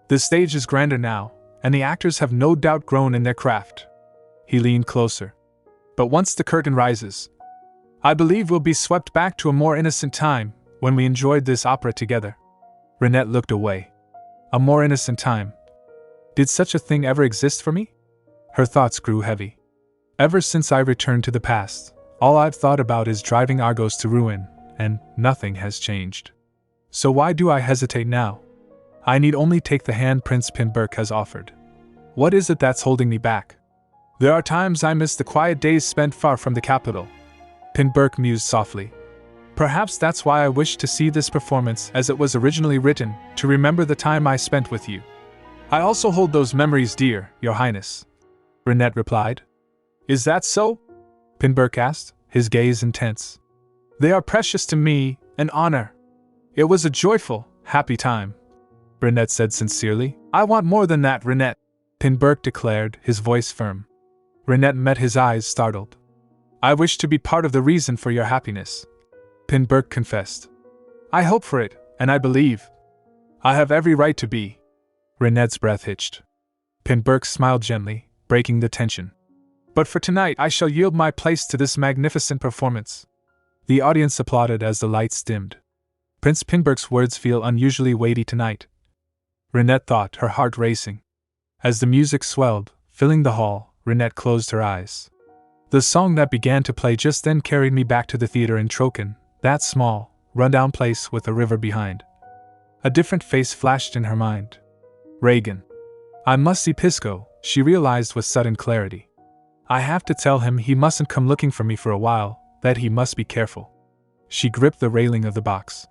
The stage is grander now, and the actors have no doubt grown in their craft. He leaned closer. But once the curtain rises, I believe we'll be swept back to a more innocent time, when we enjoyed this opera together. Rinette looked away. A more innocent time. Did such a thing ever exist for me? Her thoughts grew heavy. Ever since I returned to the past, all I've thought about is driving Argos to ruin, and nothing has changed. So why do I hesitate now? I need only take the hand Prince Pinberk has offered. What is it that's holding me back? There are times I miss the quiet days spent far from the capital. Pinberk mused softly. Perhaps that's why I wish to see this performance as it was originally written, to remember the time I spent with you. I also hold those memories dear, Your Highness. Rinette replied. Is that so? Pinberk asked, his gaze intense. They are precious to me, an honor. It was a joyful, happy time. Rinette said sincerely. I want more than that, Rinette, Pinberk declared, his voice firm. Rinette met his eyes, startled. I wish to be part of the reason for your happiness, Pinberk confessed. I hope for it, and I believe. I have every right to be. Rinette's breath hitched. Pinberk smiled gently, breaking the tension. But for tonight I shall yield my place to this magnificent performance. The audience applauded as the lights dimmed. Prince Pinberk's words feel unusually weighty tonight. Rinette thought, her heart racing. As the music swelled, filling the hall, Rinette closed her eyes. The song that began to play just then carried me back to the theater in Troken, that small, rundown place with a river behind. A different face flashed in her mind. Reagan. I must see Pisco, she realized with sudden clarity. I have to tell him he mustn't come looking for me for a while, that he must be careful. She gripped the railing of the box.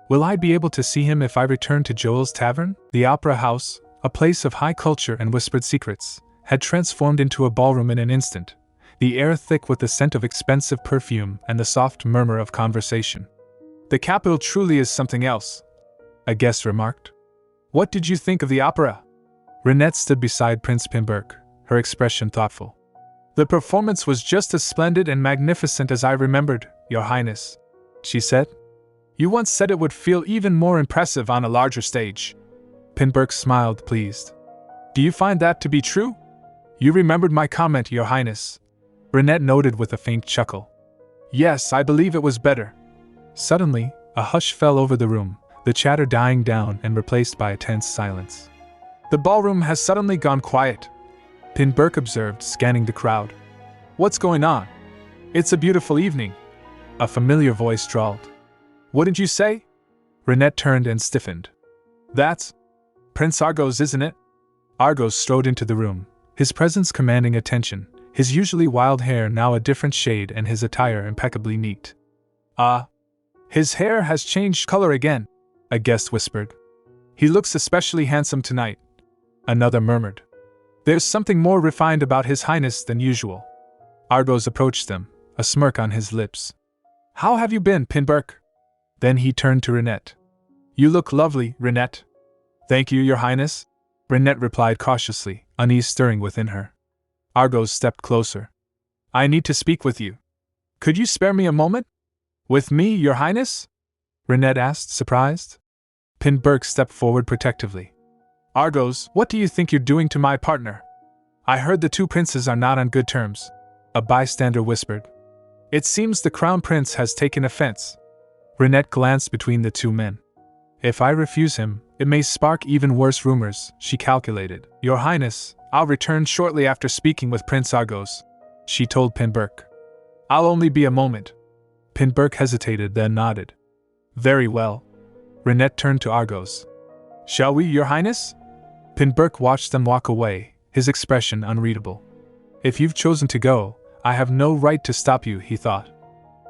Will I be able to see him if I return to Joel's Tavern? The Opera House, a place of high culture and whispered secrets, had transformed into a ballroom in an instant, the air thick with the scent of expensive perfume and the soft murmur of conversation. The capital truly is something else, a guest remarked. What did you think of the opera? Rinette stood beside Prince Pinberk, her expression thoughtful. The performance was just as splendid and magnificent as I remembered, Your Highness, she said. You once said it would feel even more impressive on a larger stage. Pinberk smiled, pleased. Do you find that to be true? You remembered my comment, Your Highness. Rinette noted with a faint chuckle. Yes, I believe it was better. Suddenly, a hush fell over the room, the chatter dying down and replaced by a tense silence. The ballroom has suddenly gone quiet, Pinberk observed, scanning the crowd. What's going on? It's a beautiful evening, a familiar voice drawled. Wouldn't you say? Rinette turned and stiffened. That's Prince Argos, isn't it? Argos strode into the room, his presence commanding attention, his usually wild hair now a different shade and his attire impeccably neat. His hair has changed color again, a guest whispered. He looks especially handsome tonight, another murmured. There's something more refined about His Highness than usual. Argos approached them, a smirk on his lips. How have you been, Pinberk? Then he turned to Rinette. You look lovely, Rinette. Thank you, Your Highness, Rinette replied cautiously, unease stirring within her. Argos stepped closer. I need to speak with you. Could you spare me a moment? With me, Your Highness? Rinette asked, surprised. Pinberk stepped forward protectively. Argos, what do you think you're doing to my partner? I heard the two princes are not on good terms, a bystander whispered. It seems the crown prince has taken offense. Rinette glanced between the two men. If I refuse him, it may spark even worse rumors, she calculated. Your Highness, I'll return shortly after speaking with Prince Argos, she told Pinburk. I'll only be a moment. Pinburk hesitated, then nodded. Very well. Rinette turned to Argos. Shall we, Your Highness? Pinburk watched them walk away, his expression unreadable. If you've chosen to go, I have no right to stop you, he thought.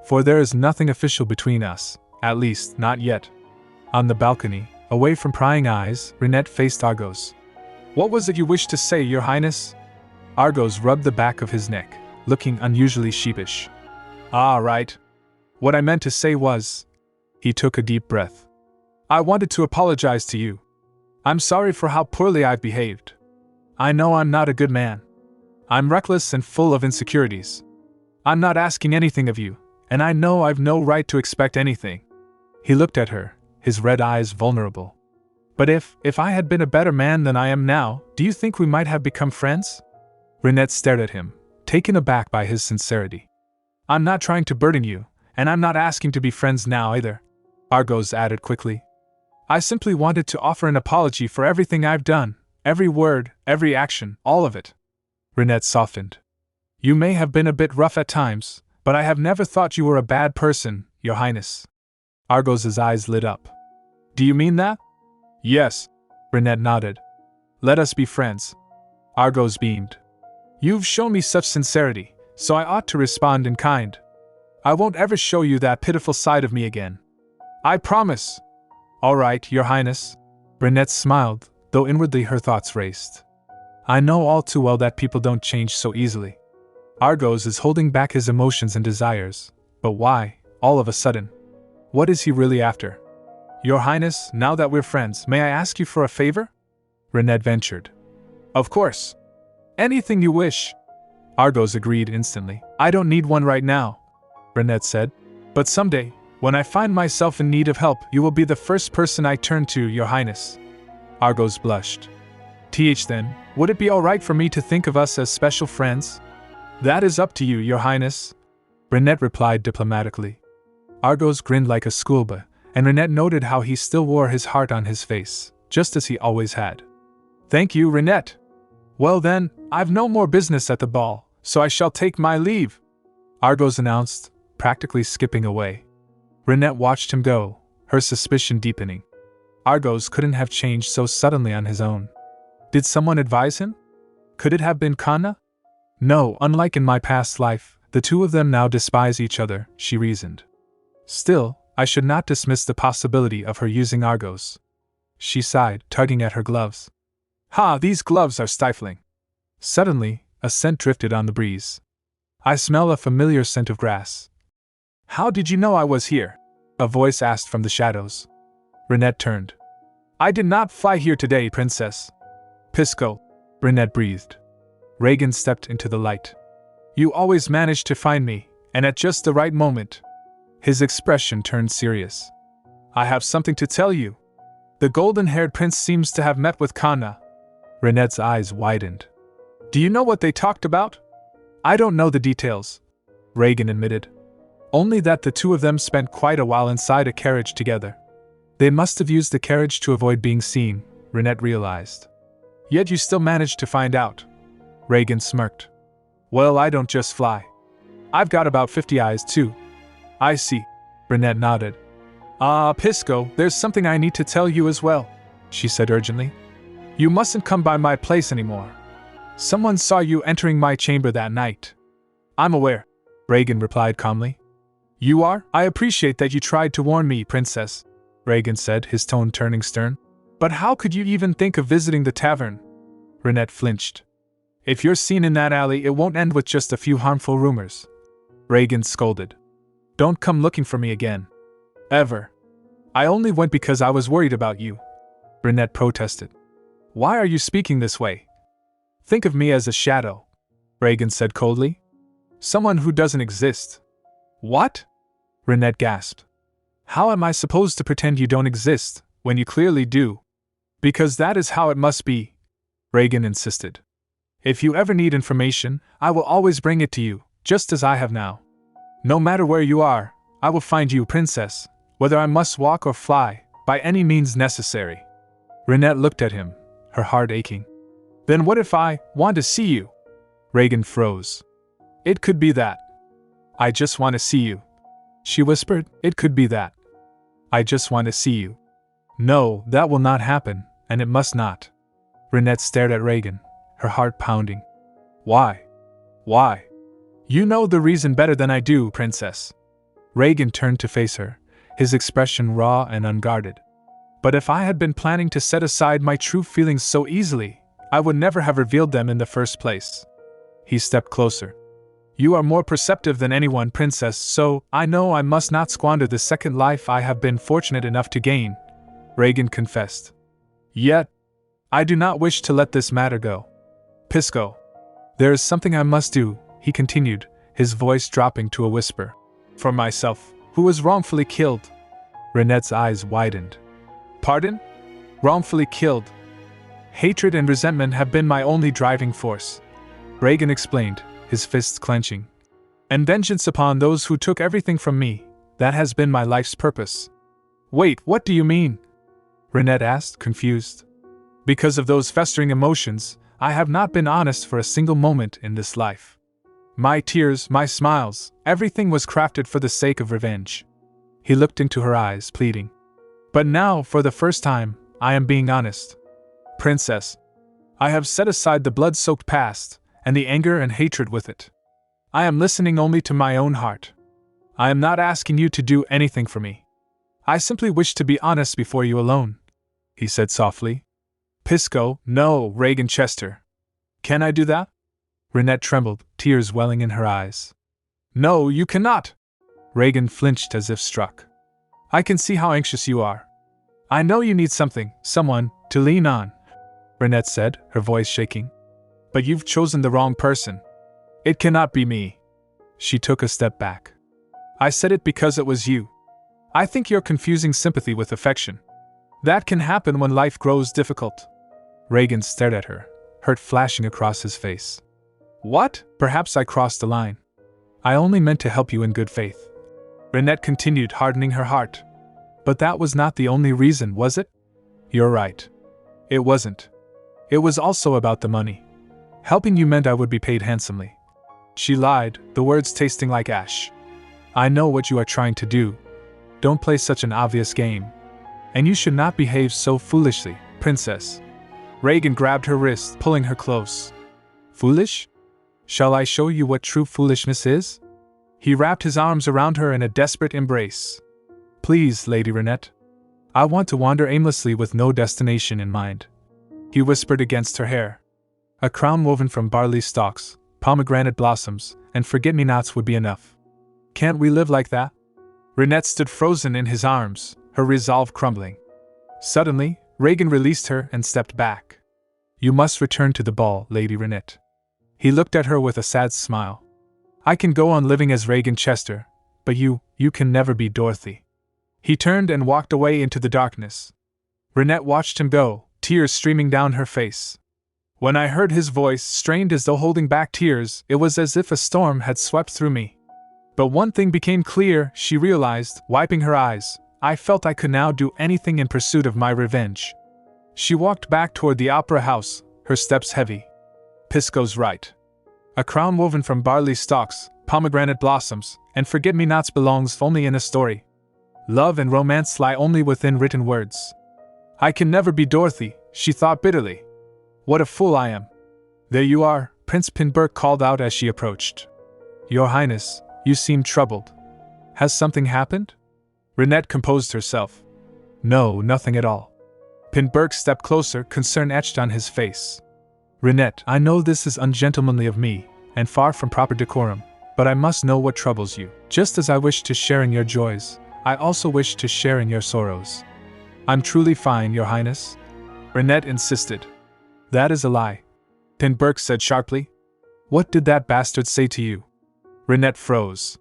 For there is nothing official between us, at least, not yet. On the balcony, away from prying eyes, Rinette faced Argos. What was it you wished to say, Your Highness? Argos rubbed the back of his neck, looking unusually sheepish. Ah, right. What I meant to say was... He took a deep breath. I wanted to apologize to you. I'm sorry for how poorly I've behaved. I know I'm not a good man. I'm reckless and full of insecurities. I'm not asking anything of you, and I know I've no right to expect anything. He looked at her, his red eyes vulnerable. But if I had been a better man than I am now, do you think we might have become friends? Rinette stared at him, taken aback by his sincerity. I'm not trying to burden you, and I'm not asking to be friends now either, Argos added quickly. I simply wanted to offer an apology for everything I've done, every word, every action, all of it. Rinette softened. You may have been a bit rough at times, but I have never thought you were a bad person, Your Highness. Argos's eyes lit up. Do you mean that? Yes, Rinette nodded. Let us be friends. Argos beamed. You've shown me such sincerity, so I ought to respond in kind. I won't ever show you that pitiful side of me again. I promise. All right, Your Highness. Rinette smiled, though inwardly her thoughts raced. I know all too well that people don't change so easily. Argos is holding back his emotions and desires, but why, all of a sudden? What is he really after? Your Highness, now that we're friends, may I ask you for a favor? Rinette ventured. Of course. Anything you wish. Argos agreed instantly. I don't need one right now, Rinette said. But someday, when I find myself in need of help, you will be the first person I turn to, Your Highness. Argos blushed. Then, would it be alright for me to think of us as special friends? That is up to you, Your Highness, Rinette replied diplomatically. Argos grinned like a schoolboy, and Rinette noted how he still wore his heart on his face, just as he always had. Thank you, Rinette. Well then, I've no more business at the ball, so I shall take my leave, Argos announced, practically skipping away. Rinette watched him go, her suspicion deepening. Argos couldn't have changed so suddenly on his own. Did someone advise him? Could it have been Kanna? No, unlike in my past life, the two of them now despise each other, she reasoned. Still, I should not dismiss the possibility of her using Argos. She sighed, tugging at her gloves. Ha, these gloves are stifling. Suddenly, a scent drifted on the breeze. I smell a familiar scent of grass. How did you know I was here? A voice asked from the shadows. Rinette turned. I did not fly here today, Princess. Pisco, Rinette breathed. Reagan stepped into the light. You always manage to find me, and at just the right moment. His expression turned serious. I have something to tell you. The golden-haired prince seems to have met with Kanna. Rinette's eyes widened. Do you know what they talked about? I don't know the details, Reagan admitted. Only that the two of them spent quite a while inside a carriage together. They must have used the carriage to avoid being seen, Rinette realized. Yet you still managed to find out. Reagan smirked. Well, I don't just fly. I've got about 50 eyes too. I see, Rinette nodded. Pisco, there's something I need to tell you as well, she said urgently. You mustn't come by my place anymore. Someone saw you entering my chamber that night. I'm aware, Reagan replied calmly. You are? I appreciate that you tried to warn me, Princess, Reagan said, his tone turning stern. But how could you even think of visiting the tavern? Rinette flinched. If you're seen in that alley, it won't end with just a few harmful rumors. Reagan scolded. Don't come looking for me again. Ever. I only went because I was worried about you, Rinette protested. Why are you speaking this way? Think of me as a shadow, Reagan said coldly. Someone who doesn't exist. What? Rinette gasped. How am I supposed to pretend you don't exist, when you clearly do? Because that is how it must be, Regan insisted. If you ever need information, I will always bring it to you, just as I have now. No matter where you are, I will find you, princess, whether I must walk or fly, by any means necessary. Rinette looked at him, her heart aching. Then what if I want to see you? Regan froze. It could be that. I just want to see you. She whispered, it could be that. I just want to see you. No, that will not happen, and it must not. Rinette stared at Regan, her heart pounding. Why? Why? You know the reason better than I do, princess. Regan turned to face her, his expression raw and unguarded. But if I had been planning to set aside my true feelings so easily, I would never have revealed them in the first place. He stepped closer. You are more perceptive than anyone, princess, so I know I must not squander the second life I have been fortunate enough to gain, Regan confessed. Yet, I do not wish to let this matter go. Pisco. There is something I must do, he continued, his voice dropping to a whisper. For myself, who was wrongfully killed. Rinette's eyes widened. Pardon? Wrongfully killed. Hatred and resentment have been my only driving force. Regan explained, his fists clenching. And vengeance upon those who took everything from me, that has been my life's purpose. Wait, what do you mean? Rinette asked, confused. Because of those festering emotions, I have not been honest for a single moment in this life. My tears, my smiles, everything was crafted for the sake of revenge. He looked into her eyes, pleading. But now, for the first time, I am being honest. Princess, I have set aside the blood-soaked past, and the anger and hatred with it. I am listening only to my own heart. I am not asking you to do anything for me. I simply wish to be honest before you alone, he said softly. Pisco, no, Regan Chester. Can I do that? Rinette trembled, tears welling in her eyes. No, you cannot! Regan flinched as if struck. I can see how anxious you are. I know you need something, someone, to lean on, Rinette said, her voice shaking. But you've chosen the wrong person. It cannot be me. She took a step back. I said it because it was you. I think you're confusing sympathy with affection. That can happen when life grows difficult. Regan stared at her, hurt flashing across his face. What? Perhaps I crossed the line. I only meant to help you in good faith. Rinette continued, hardening her heart. But that was not the only reason, was it? You're right. It wasn't. It was also about the money. Helping you meant I would be paid handsomely. She lied, the words tasting like ash. I know what you are trying to do. Don't play such an obvious game. And you should not behave so foolishly, princess. Regan grabbed her wrist, pulling her close. Foolish? Shall I show you what true foolishness is? He wrapped his arms around her in a desperate embrace. Please, Lady Rinette. I want to wander aimlessly with no destination in mind. He whispered against her hair. A crown woven from barley stalks, pomegranate blossoms, and forget-me-nots would be enough. Can't we live like that? Rinette stood frozen in his arms, her resolve crumbling. Suddenly, Regan released her and stepped back. You must return to the ball, Lady Rinette. He looked at her with a sad smile. I can go on living as Regan Chester, but you can never be Dorothy. He turned and walked away into the darkness. Rinette watched him go, tears streaming down her face. When I heard his voice, strained as though holding back tears, it was as if a storm had swept through me. But one thing became clear, she realized, wiping her eyes. I felt I could now do anything in pursuit of my revenge. She walked back toward the opera house, her steps heavy. Pisco's right. A crown woven from barley stalks, pomegranate blossoms, and forget-me-nots belongs only in a story. Love and romance lie only within written words. I can never be Dorothy, she thought bitterly. What a fool I am. There you are, Prince Pinburg called out as she approached. Your Highness, you seem troubled. Has something happened? Rinette composed herself. No, nothing at all. Pinburg stepped closer, concern etched on his face. Rinette, I know this is ungentlemanly of me, and far from proper decorum, but I must know what troubles you. Just as I wish to share in your joys, I also wish to share in your sorrows. I'm truly fine, Your Highness. Rinette insisted. That is a lie. Pinburg said sharply. What did that bastard say to you? Rinette froze.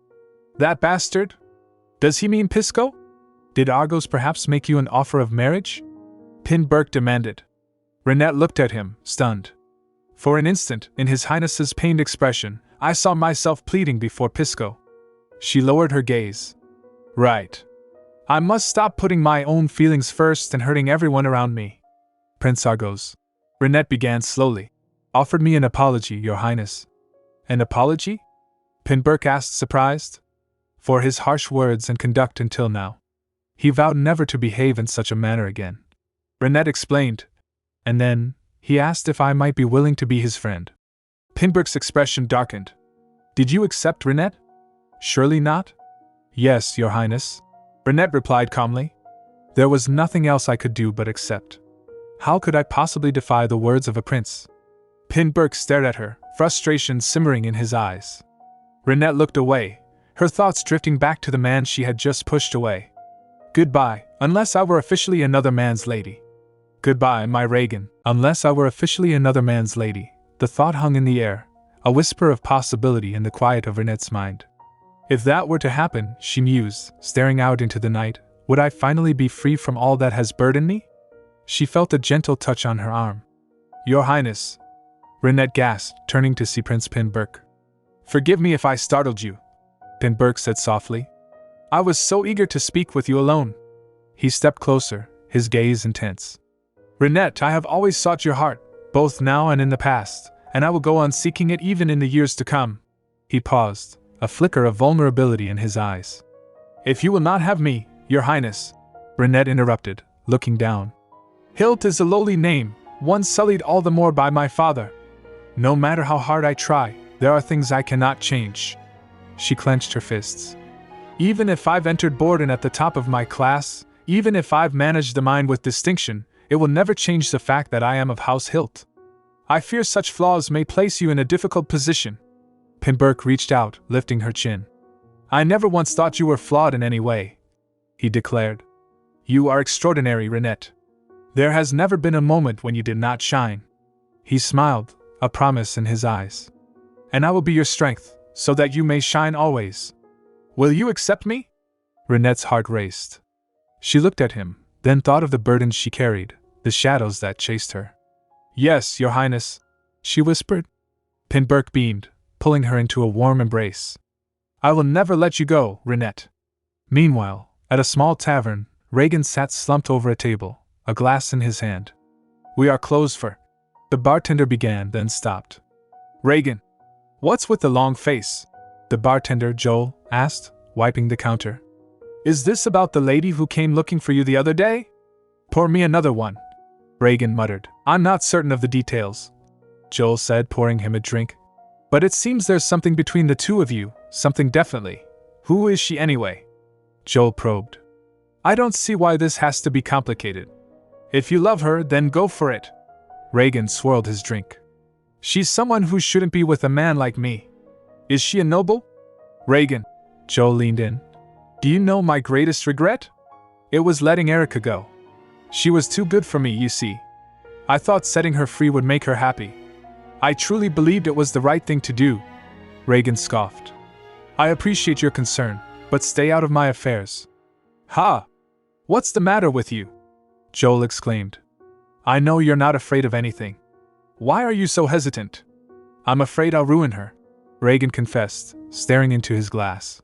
That bastard? Does he mean Pisco? Did Argos perhaps make you an offer of marriage? Pinburg demanded. Rinette looked at him, stunned. For an instant, in His Highness's pained expression, I saw myself pleading before Pisco. She lowered her gaze. Right. I must stop putting my own feelings first and hurting everyone around me. Prince Argos. Rinette began slowly. Offered me an apology, Your Highness. An apology? Pinburg asked, surprised. For his harsh words and conduct until now. He vowed never to behave in such a manner again. Rinette explained. And then, he asked if I might be willing to be his friend. Pinburg's expression darkened. Did you accept, Rinette? Surely not? Yes, Your Highness. Rinette replied calmly. There was nothing else I could do but accept. How could I possibly defy the words of a prince? Pinburg stared at her, frustration simmering in his eyes. Rinette looked away, her thoughts drifting back to the man she had just pushed away. Goodbye, unless I were officially another man's lady. Goodbye, my Regan, unless I were officially another man's lady. The thought hung in the air, a whisper of possibility in the quiet of Rinette's mind. If that were to happen, she mused, staring out into the night, would I finally be free from all that has burdened me? She felt a gentle touch on her arm. Your Highness. Rinette gasped, turning to see Prince Pinburg. Forgive me if I startled you, Pinburg said softly. I was so eager to speak with you alone. He stepped closer, his gaze intense. Rinette, I have always sought your heart, both now and in the past, and I will go on seeking it even in the years to come. He paused, a flicker of vulnerability in his eyes. If you will not have me, Your Highness, Rinette interrupted, looking down. Hilt is a lowly name, one sullied all the more by my father. No matter how hard I try, there are things I cannot change. She clenched her fists. Even if I've entered Borden at the top of my class, even if I've managed the mind with distinction, it will never change the fact that I am of House Hilt. I fear such flaws may place you in a difficult position. Pinburg reached out, lifting her chin. I never once thought you were flawed in any way, he declared. You are extraordinary, Rinette. There has never been a moment when you did not shine. He smiled, a promise in his eyes. And I will be your strength, so that you may shine always. Will you accept me? Rinette's heart raced. She looked at him, then thought of the burdens she carried, the shadows that chased her. Yes, Your Highness, she whispered. Pinburg beamed, pulling her into a warm embrace. I will never let you go, Rinette. Meanwhile, at a small tavern, Regan sat slumped over a table, a glass in his hand. We are closed for... The bartender began, then stopped. Regan. What's with the long face? The bartender, Joel, asked, wiping the counter. Is this about the lady who came looking for you the other day? Pour me another one, Regan muttered. I'm not certain of the details, Joel said, pouring him a drink. But it seems there's something between the two of you, something definitely. Who is she anyway? Joel probed. I don't see why this has to be complicated. If you love her, then go for it. Regan swirled his drink. She's someone who shouldn't be with a man like me. Is she a noble? Regan. Joel leaned in. Do you know my greatest regret? It was letting Erica go. She was too good for me, you see. I thought setting her free would make her happy. I truly believed it was the right thing to do. Regan scoffed. I appreciate your concern, but stay out of my affairs. Ha! What's the matter with you? Joel exclaimed. I know you're not afraid of anything. Why are you so hesitant? I'm afraid I'll ruin her, Regan confessed, staring into his glass.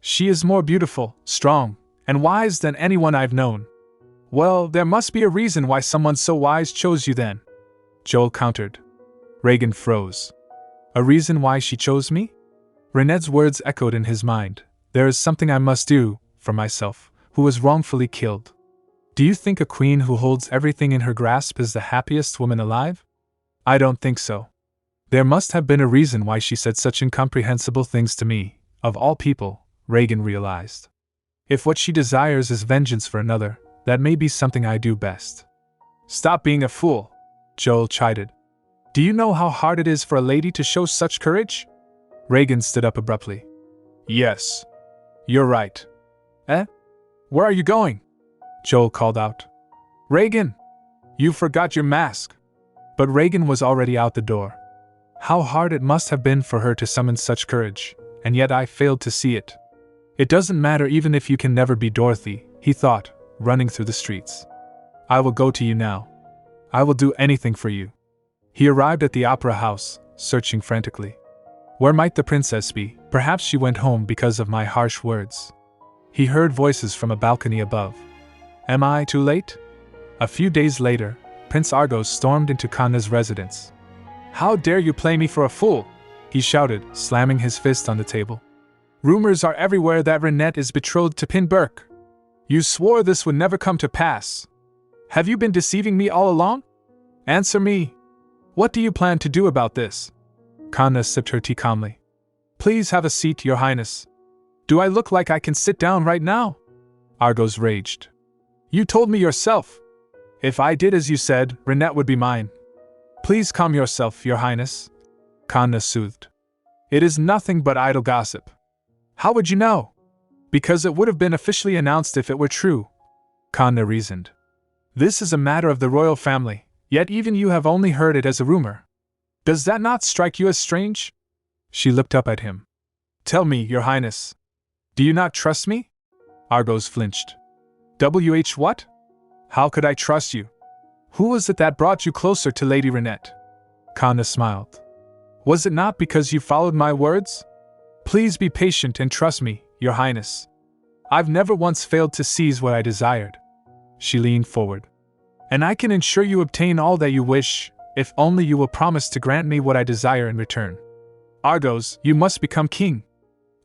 She is more beautiful, strong, and wise than anyone I've known. Well, there must be a reason why someone so wise chose you then, Joel countered. Regan froze. A reason why she chose me? Rinette's words echoed in his mind. There is something I must do, for myself, who was wrongfully killed. Do you think a queen who holds everything in her grasp is the happiest woman alive? I don't think so. There must have been a reason why she said such incomprehensible things to me, of all people, Regan realized. If what she desires is vengeance for another, that may be something I do best. Stop being a fool, Joel chided. Do you know how hard it is for a lady to show such courage? Regan stood up abruptly. Yes. You're right. Eh? Where are you going? Joel called out. Regan! You forgot your mask. But Regan was already out the door. How hard it must have been for her to summon such courage, and yet I failed to see it. It doesn't matter even if you can never be Dorothy, he thought, running through the streets. I will go to you now. I will do anything for you. He arrived at the opera house, searching frantically. Where might the princess be? Perhaps she went home because of my harsh words. He heard voices from a balcony above. Am I too late? A few days later, Prince Argos stormed into Kanna's residence. How dare you play me for a fool? He shouted, slamming his fist on the table. Rumors are everywhere that Rinette is betrothed to Pinberk. You swore this would never come to pass. Have you been deceiving me all along? Answer me. What do you plan to do about this? Kanna sipped her tea calmly. Please have a seat, Your Highness. Do I look like I can sit down right now? Argos raged. You told me yourself. If I did as you said, Rinette would be mine. Please calm yourself, Your Highness. Kanna soothed. It is nothing but idle gossip. How would you know? Because it would have been officially announced if it were true. Kanna reasoned. This is a matter of the royal family, yet even you have only heard it as a rumor. Does that not strike you as strange? She looked up at him. Tell me, Your Highness. Do you not trust me? Argos flinched. What? How could I trust you? Who was it that brought you closer to Lady Rinette? Kanna smiled. Was it not because you followed my words? Please be patient and trust me, Your Highness. I've never once failed to seize what I desired. She leaned forward. And I can ensure you obtain all that you wish, if only you will promise to grant me what I desire in return. Argos, you must become king.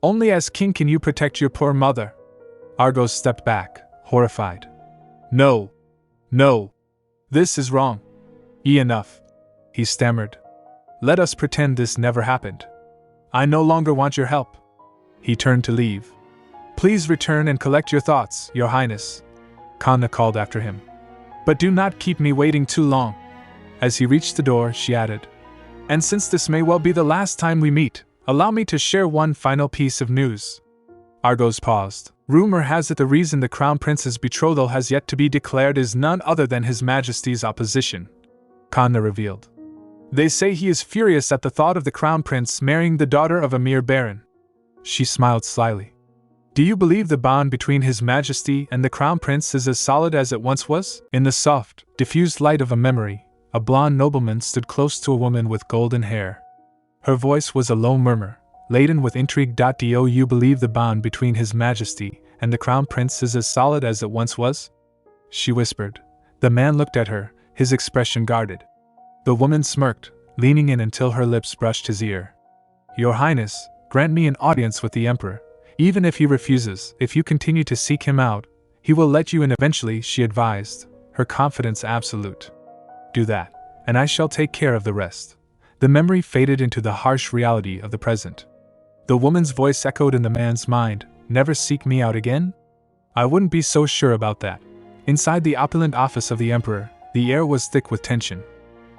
Only as king can you protect your poor mother. Argos stepped back, horrified. No. This is wrong. Enough. He stammered. Let us pretend this never happened. I no longer want your help. He turned to leave. Please return and collect your thoughts, Your Highness. Kanna called after him. But do not keep me waiting too long. As he reached the door, she added. And since this may well be the last time we meet, allow me to share one final piece of news. Argos paused. Rumor has it the reason the Crown Prince's betrothal has yet to be declared is none other than His Majesty's opposition. Kanna revealed. They say he is furious at the thought of the Crown Prince marrying the daughter of a mere baron. She smiled slyly. Do you believe the bond between His Majesty and the Crown Prince is as solid as it once was? In the soft, diffused light of a memory, a blonde nobleman stood close to a woman with golden hair. Her voice was a low murmur, laden with intrigue. Do you believe the bond between His Majesty and the Crown Prince is as solid as it once was? She whispered. The man looked at her, his expression guarded. The woman smirked, leaning in until her lips brushed his ear. Your Highness, grant me an audience with the Emperor. Even if he refuses, if you continue to seek him out, he will let you in eventually, she advised, her confidence absolute. Do that, and I shall take care of the rest. The memory faded into the harsh reality of the present. The woman's voice echoed in the man's mind, never seek me out again? I wouldn't be so sure about that. Inside the opulent office of the Emperor, the air was thick with tension.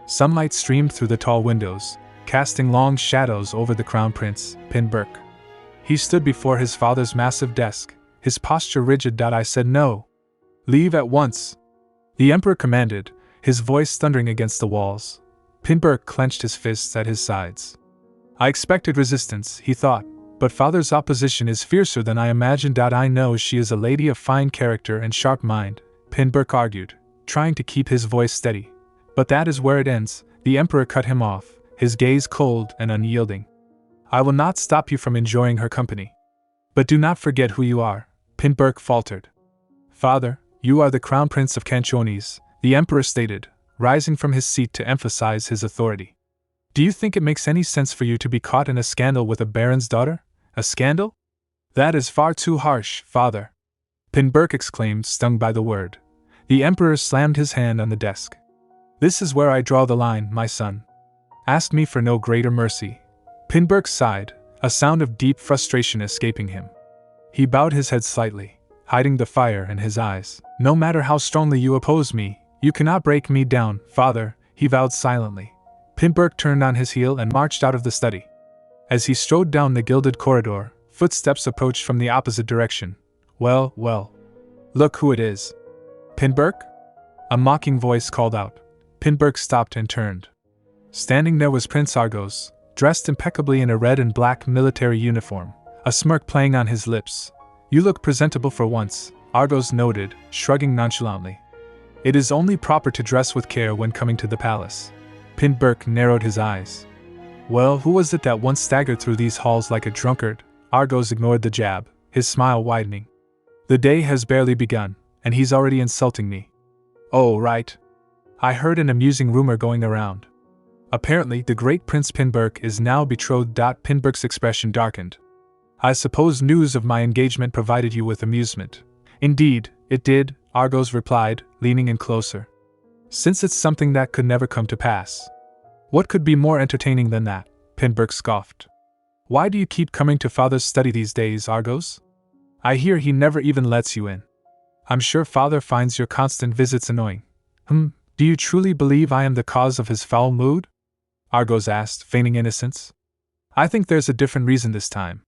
Sunlight streamed through the tall windows, casting long shadows over the Crown Prince, Pinberk. He stood before his father's massive desk, his posture rigid. I said no. Leave at once. The Emperor commanded, his voice thundering against the walls. Pinberk clenched his fists at his sides. I expected resistance, he thought, but father's opposition is fiercer than I imagined. I know she is a lady of fine character and sharp mind, Pinberk argued, trying to keep his voice steady. But that is where it ends. The Emperor cut him off, his gaze cold and unyielding. I will not stop you from enjoying her company. But do not forget who you are, Pinberk faltered. Father, you are the Crown Prince of Canchones, the Emperor stated, rising from his seat to emphasize his authority. Do you think it makes any sense for you to be caught in a scandal with a baron's daughter? A scandal? That is far too harsh, father. Pinberk exclaimed, stung by the word. The Emperor slammed his hand on the desk. This is where I draw the line, my son. Ask me for no greater mercy. Pinberk sighed, a sound of deep frustration escaping him. He bowed his head slightly, hiding the fire in his eyes. No matter how strongly you oppose me, you cannot break me down, father, he vowed silently. Pinberk turned on his heel and marched out of the study. As he strode down the gilded corridor, footsteps approached from the opposite direction. Well. Look who it is. Pinberk? A mocking voice called out. Pinberk stopped and turned. Standing there was Prince Argos, dressed impeccably in a red and black military uniform, a smirk playing on his lips. You look presentable for once, Argos noted, shrugging nonchalantly. It is only proper to dress with care when coming to the palace. Pinburk narrowed his eyes. Well, who was it that once staggered through these halls like a drunkard? Argos ignored the jab, his smile widening. The day has barely begun, and he's already insulting me. Oh, right. I heard an amusing rumor going around. Apparently, the great Prince Pinburk is now betrothed. Pinburk's expression darkened. I suppose news of my engagement provided you with amusement. Indeed, it did, Argos replied, leaning in closer. Since it's something that could never come to pass. What could be more entertaining than that? Pinburk scoffed. Why do you keep coming to Father's study these days, Argos? I hear he never even lets you in. I'm sure Father finds your constant visits annoying. Do you truly believe I am the cause of his foul mood? Argos asked, feigning innocence. I think there's a different reason this time.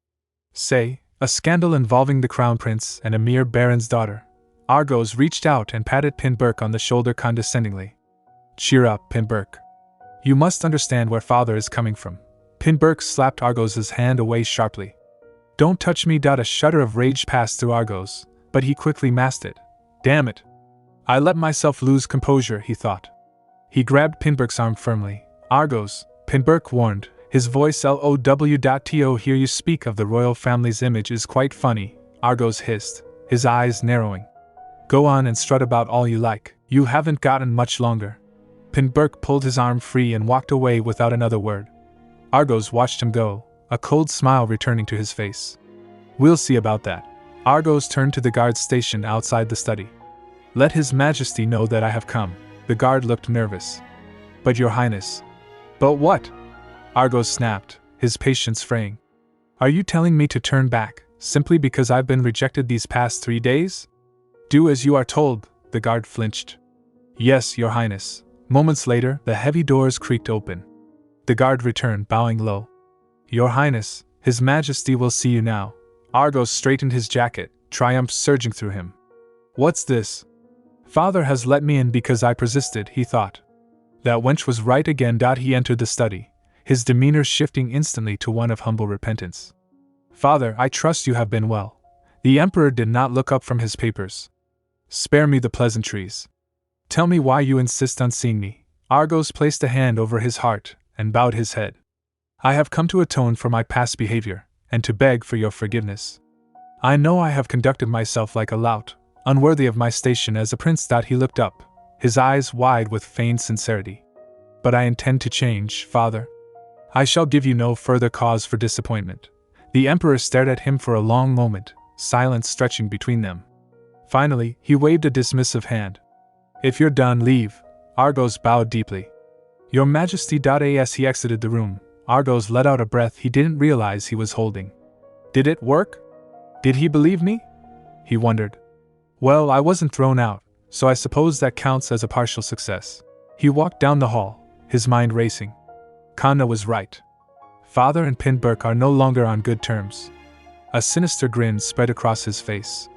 Say, a scandal involving the crown prince and a mere baron's daughter. Argos reached out and patted Pinburk on the shoulder condescendingly. Cheer up, Pinburk. You must understand where Father is coming from. Pinburk slapped Argos's hand away sharply. Don't touch me. A shudder of rage passed through Argos, but he quickly masked it. Damn it. I let myself lose composure, he thought. He grabbed Pinburk's arm firmly. Argos, Pinburk warned, his voice low. Hear you speak of the royal family's image is quite funny, Argos hissed, his eyes narrowing. Go on and strut about all you like, you haven't gotten much longer. Pinburk pulled his arm free and walked away without another word. Argos watched him go, a cold smile returning to his face. We'll see about that. Argos turned to the guard stationed outside the study. Let His Majesty know that I have come. The guard looked nervous. But Your Highness. But what? Argos snapped, his patience fraying. Are you telling me to turn back, simply because I've been rejected these past 3 days? Do as you are told, the guard flinched. Yes, Your Highness. Moments later, the heavy doors creaked open. The guard returned, bowing low. Your Highness, His Majesty will see you now. Argos straightened his jacket, triumph surging through him. What's this? Father has let me in because I persisted, he thought. That wench was right again. He entered the study, his demeanor shifting instantly to one of humble repentance. Father, I trust you have been well. The Emperor did not look up from his papers. Spare me the pleasantries. Tell me why you insist on seeing me. Argos placed a hand over his heart and bowed his head. I have come to atone for my past behavior, and to beg for your forgiveness. I know I have conducted myself like a lout, unworthy of my station as a prince. He looked up, his eyes wide with feigned sincerity. But I intend to change, Father. I shall give you no further cause for disappointment. The Emperor stared at him for a long moment, silence stretching between them. Finally, he waved a dismissive hand. If you're done, leave. Argos bowed deeply. Your Majesty. As he exited the room, Argos let out a breath he didn't realize he was holding. Did it work? Did he believe me? He wondered. Well, I wasn't thrown out, so I suppose that counts as a partial success. He walked down the hall, his mind racing. Kanna was right. Father and Pinburk are no longer on good terms. A sinister grin spread across his face.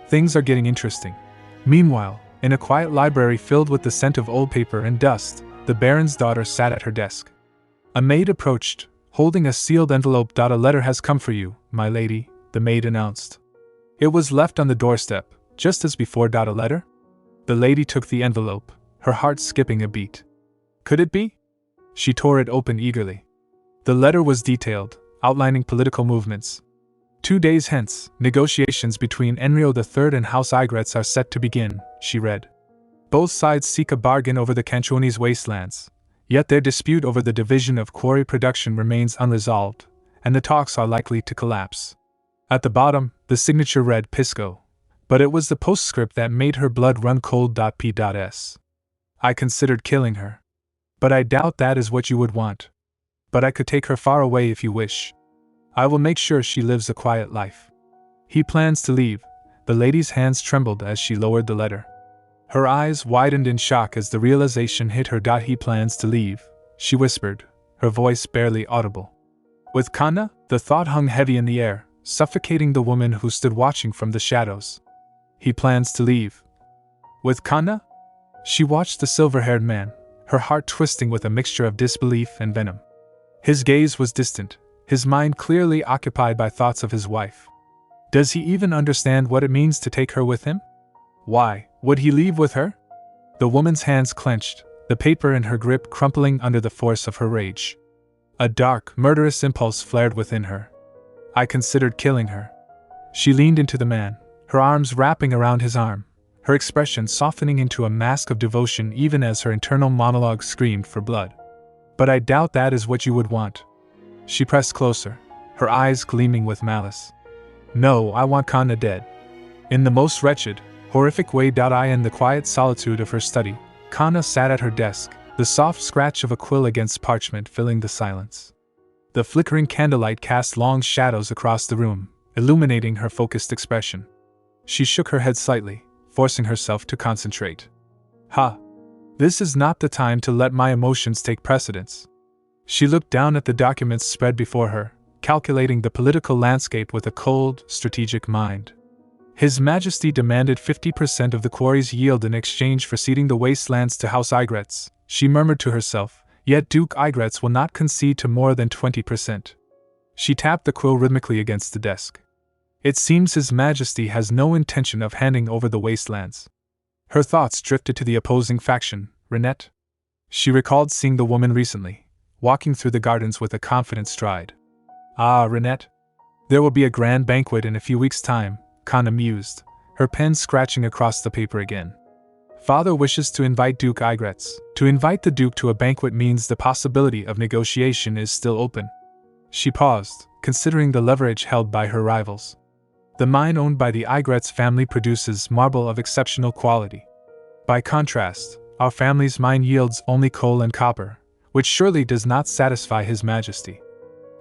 Things are getting interesting. Meanwhile, in a quiet library filled with the scent of old paper and dust, the Baron's daughter sat at her desk. A maid approached, holding a sealed envelope. A letter has come for you, my lady, the maid announced. It was left on the doorstep, just as before. A letter? The lady took the envelope, her heart skipping a beat. Could it be? She tore it open eagerly. The letter was detailed, outlining political movements. 2 days hence, negotiations between Enrio III and House Igretz are set to begin, she read. Both sides seek a bargain over the Canchonese wastelands, yet their dispute over the division of quarry production remains unresolved, and the talks are likely to collapse. At the bottom, the signature read Pisco, but it was the postscript that made her blood run cold. P.S. I considered killing her. But I doubt that is what you would want. But I could take her far away if you wish. I will make sure she lives a quiet life. He plans to leave. The lady's hands trembled as she lowered the letter. Her eyes widened in shock as the realization hit her. He plans to leave, she whispered, her voice barely audible. With Kanna, the thought hung heavy in the air, suffocating the woman who stood watching from the shadows. He plans to leave. With Kanna? She watched the silver-haired man, her heart twisting with a mixture of disbelief and venom. His gaze was distant, his mind clearly occupied by thoughts of his wife. Does he even understand what it means to take her with him? Why would he leave with her? The woman's hands clenched, the paper in her grip crumpling under the force of her rage. A dark, murderous impulse flared within her. I considered killing her. She leaned into the man, her arms wrapping around his arm, her expression softening into a mask of devotion even as her internal monologue screamed for blood. But I doubt that is what you would want. She pressed closer, her eyes gleaming with malice. No, I want Kanna dead. In the most wretched, horrific way. In the quiet solitude of her study, Kanna sat at her desk, the soft scratch of a quill against parchment filling the silence. The flickering candlelight cast long shadows across the room, illuminating her focused expression. She shook her head slightly, forcing herself to concentrate. This is not the time to let my emotions take precedence. She looked down at the documents spread before her, calculating the political landscape with a cold, strategic mind. His Majesty demanded 50% of the quarry's yield in exchange for ceding the wastelands to House Igretz, she murmured to herself, yet Duke Igretz will not concede to more than 20%. She tapped the quill rhythmically against the desk. It seems His Majesty has no intention of handing over the wastelands. Her thoughts drifted to the opposing faction, Rinette. She recalled seeing the woman recently, walking through the gardens with a confident stride. Rinette. There will be a grand banquet in a few weeks' time, Kanna mused, her pen scratching across the paper again. Father wishes to invite Duke Igretz. To invite the Duke to a banquet means the possibility of negotiation is still open. She paused, considering the leverage held by her rivals. The mine owned by the Igretz family produces marble of exceptional quality. By contrast, our family's mine yields only coal and copper, which surely does not satisfy His Majesty.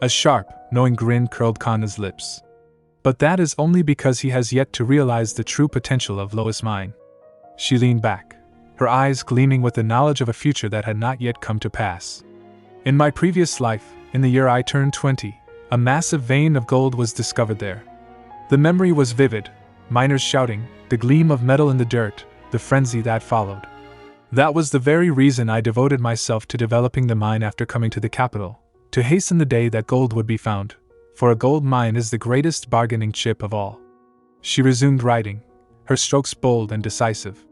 A sharp, knowing grin curled Kanna's lips. But that is only because he has yet to realize the true potential of Lois Mine. She leaned back, her eyes gleaming with the knowledge of a future that had not yet come to pass. In my previous life, in the year I turned 20, a massive vein of gold was discovered there. The memory was vivid, miners shouting, the gleam of metal in the dirt, the frenzy that followed. That was the very reason I devoted myself to developing the mine after coming to the capital, to hasten the day that gold would be found, for a gold mine is the greatest bargaining chip of all. She resumed writing, her strokes bold and decisive.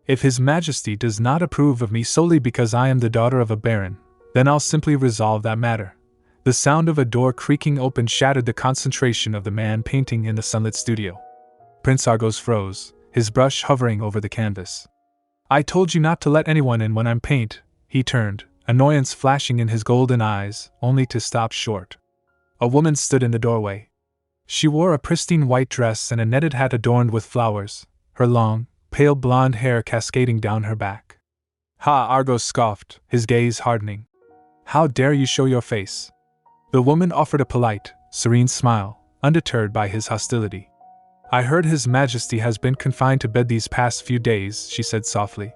If His Majesty does not approve of me solely because I am the daughter of a baron, then I'll simply resolve that matter. The sound of a door creaking open shattered the concentration of the man painting in the sunlit studio. Prince Argos froze, his brush hovering over the canvas. I told you not to let anyone in when I'm paint, he turned, annoyance flashing in his golden eyes, only to stop short. A woman stood in the doorway. She wore a pristine white dress and a netted hat adorned with flowers, her long, pale blonde hair cascading down her back. Argos scoffed, his gaze hardening. How dare you show your face? The woman offered a polite, serene smile, undeterred by his hostility. I heard His Majesty has been confined to bed these past few days, she said softly.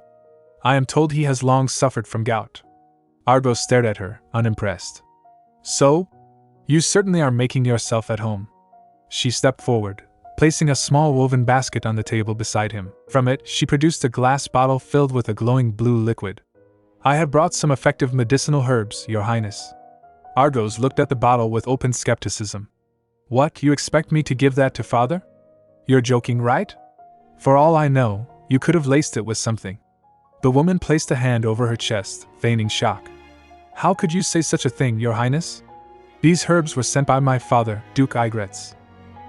I am told he has long suffered from gout. Argos stared at her, unimpressed. So? You certainly are making yourself at home. She stepped forward, placing a small woven basket on the table beside him. From it, she produced a glass bottle filled with a glowing blue liquid. I have brought some effective medicinal herbs, Your Highness. Argos looked at the bottle with open skepticism. What, you expect me to give that to Father? You're joking, right? For all I know, you could have laced it with something. The woman placed a hand over her chest, feigning shock. How could you say such a thing, Your Highness? These herbs were sent by my father, Duke Igretz.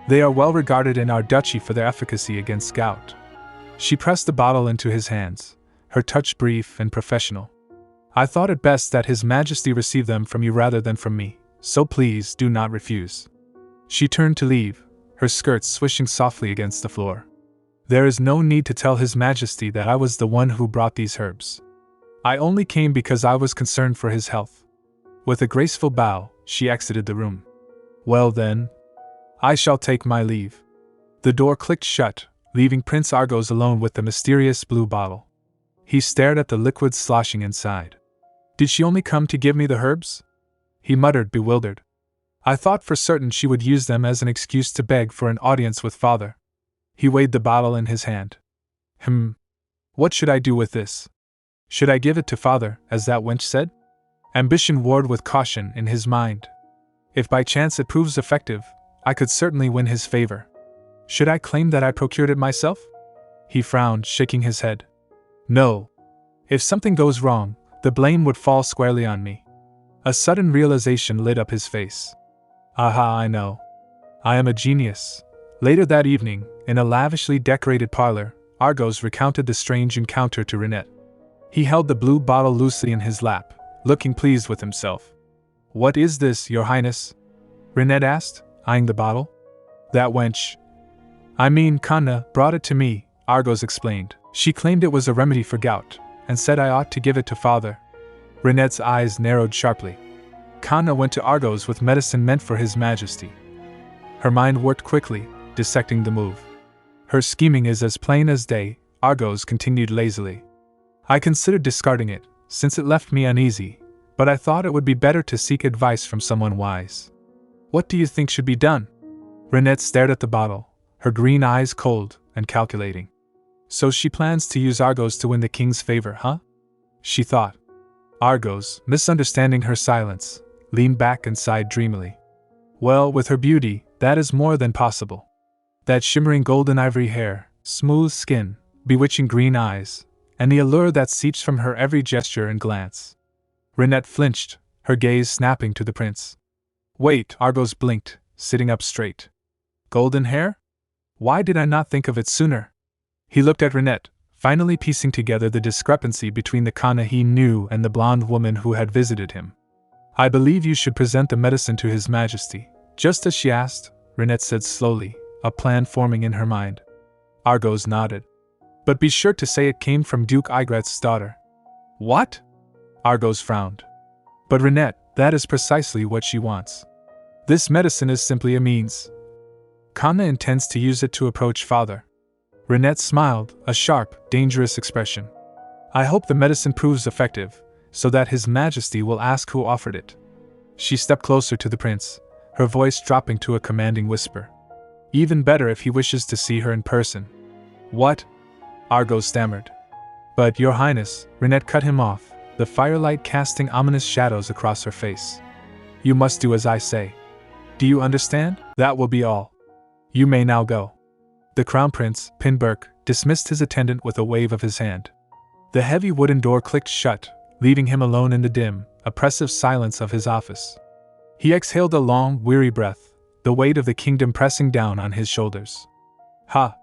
They are well regarded in our duchy for their efficacy against gout. She pressed the bottle into his hands, her touch brief and professional. I thought it best that His Majesty receive them from you rather than from me, so please do not refuse. She turned to leave, her skirts swishing softly against the floor. There is no need to tell His Majesty that I was the one who brought these herbs. I only came because I was concerned for his health. With a graceful bow, she exited the room. Well then, I shall take my leave. The door clicked shut, leaving Prince Argos alone with the mysterious blue bottle. He stared at the liquid sloshing inside. Did she only come to give me the herbs? He muttered, bewildered. I thought for certain she would use them as an excuse to beg for an audience with Father. He weighed the bottle in his hand. What should I do with this? Should I give it to Father, as that wench said? Ambition warred with caution in his mind. If by chance it proves effective, I could certainly win his favor. Should I claim that I procured it myself? He frowned, shaking his head. No, If something goes wrong, the blame would fall squarely on me. A sudden realization lit up his face. Aha, I know. I am a genius. Later that evening, in a lavishly decorated parlor, Argos recounted the strange encounter to Rinette. He held the blue bottle loosely in his lap, looking pleased with himself. What is this, Your Highness? Rinette asked, eyeing the bottle. That wench. I mean, Kanna brought it to me, Argos explained. She claimed it was a remedy for gout, and said I ought to give it to father. Rinette's eyes narrowed sharply. Kanna went to Argos with medicine meant for his majesty. Her mind worked quickly, dissecting the move. Her scheming is as plain as day, Argos continued lazily. I considered discarding it, since it left me uneasy, but I thought it would be better to seek advice from someone wise. What do you think should be done? Rinette stared at the bottle, her green eyes cold and calculating. So she plans to use Argos to win the king's favor, huh? She thought. Argos, misunderstanding her silence, leaned back and sighed dreamily. Well, with her beauty, that is more than possible. That shimmering golden ivory hair, smooth skin, bewitching green eyes, and the allure that seeps from her every gesture and glance. Rinette flinched, her gaze snapping to the prince. Wait, Argos blinked, sitting up straight. Golden hair? Why did I not think of it sooner? He looked at Rinette, finally piecing together the discrepancy between the Kanna he knew and the blonde woman who had visited him. I believe you should present the medicine to His Majesty, just as she asked, Rinette said slowly, a plan forming in her mind. Argos nodded. But be sure to say it came from Duke Igret's daughter. What? Argos frowned. But Rinette, that is precisely what she wants. This medicine is simply a means. Kanna intends to use it to approach father. Rinette smiled, a sharp, dangerous expression. I hope the medicine proves effective, so that His Majesty will ask who offered it. She stepped closer to the prince, her voice dropping to a commanding whisper. Even better if he wishes to see her in person. What? Argos stammered. But, Your Highness, Rinette cut him off, the firelight casting ominous shadows across her face. You must do as I say. Do you understand? That will be all. You may now go. The Crown Prince, Pinberk, dismissed his attendant with a wave of his hand. The heavy wooden door clicked shut, leaving him alone in the dim, oppressive silence of his office. He exhaled a long, weary breath, the weight of the kingdom pressing down on his shoulders. Ha!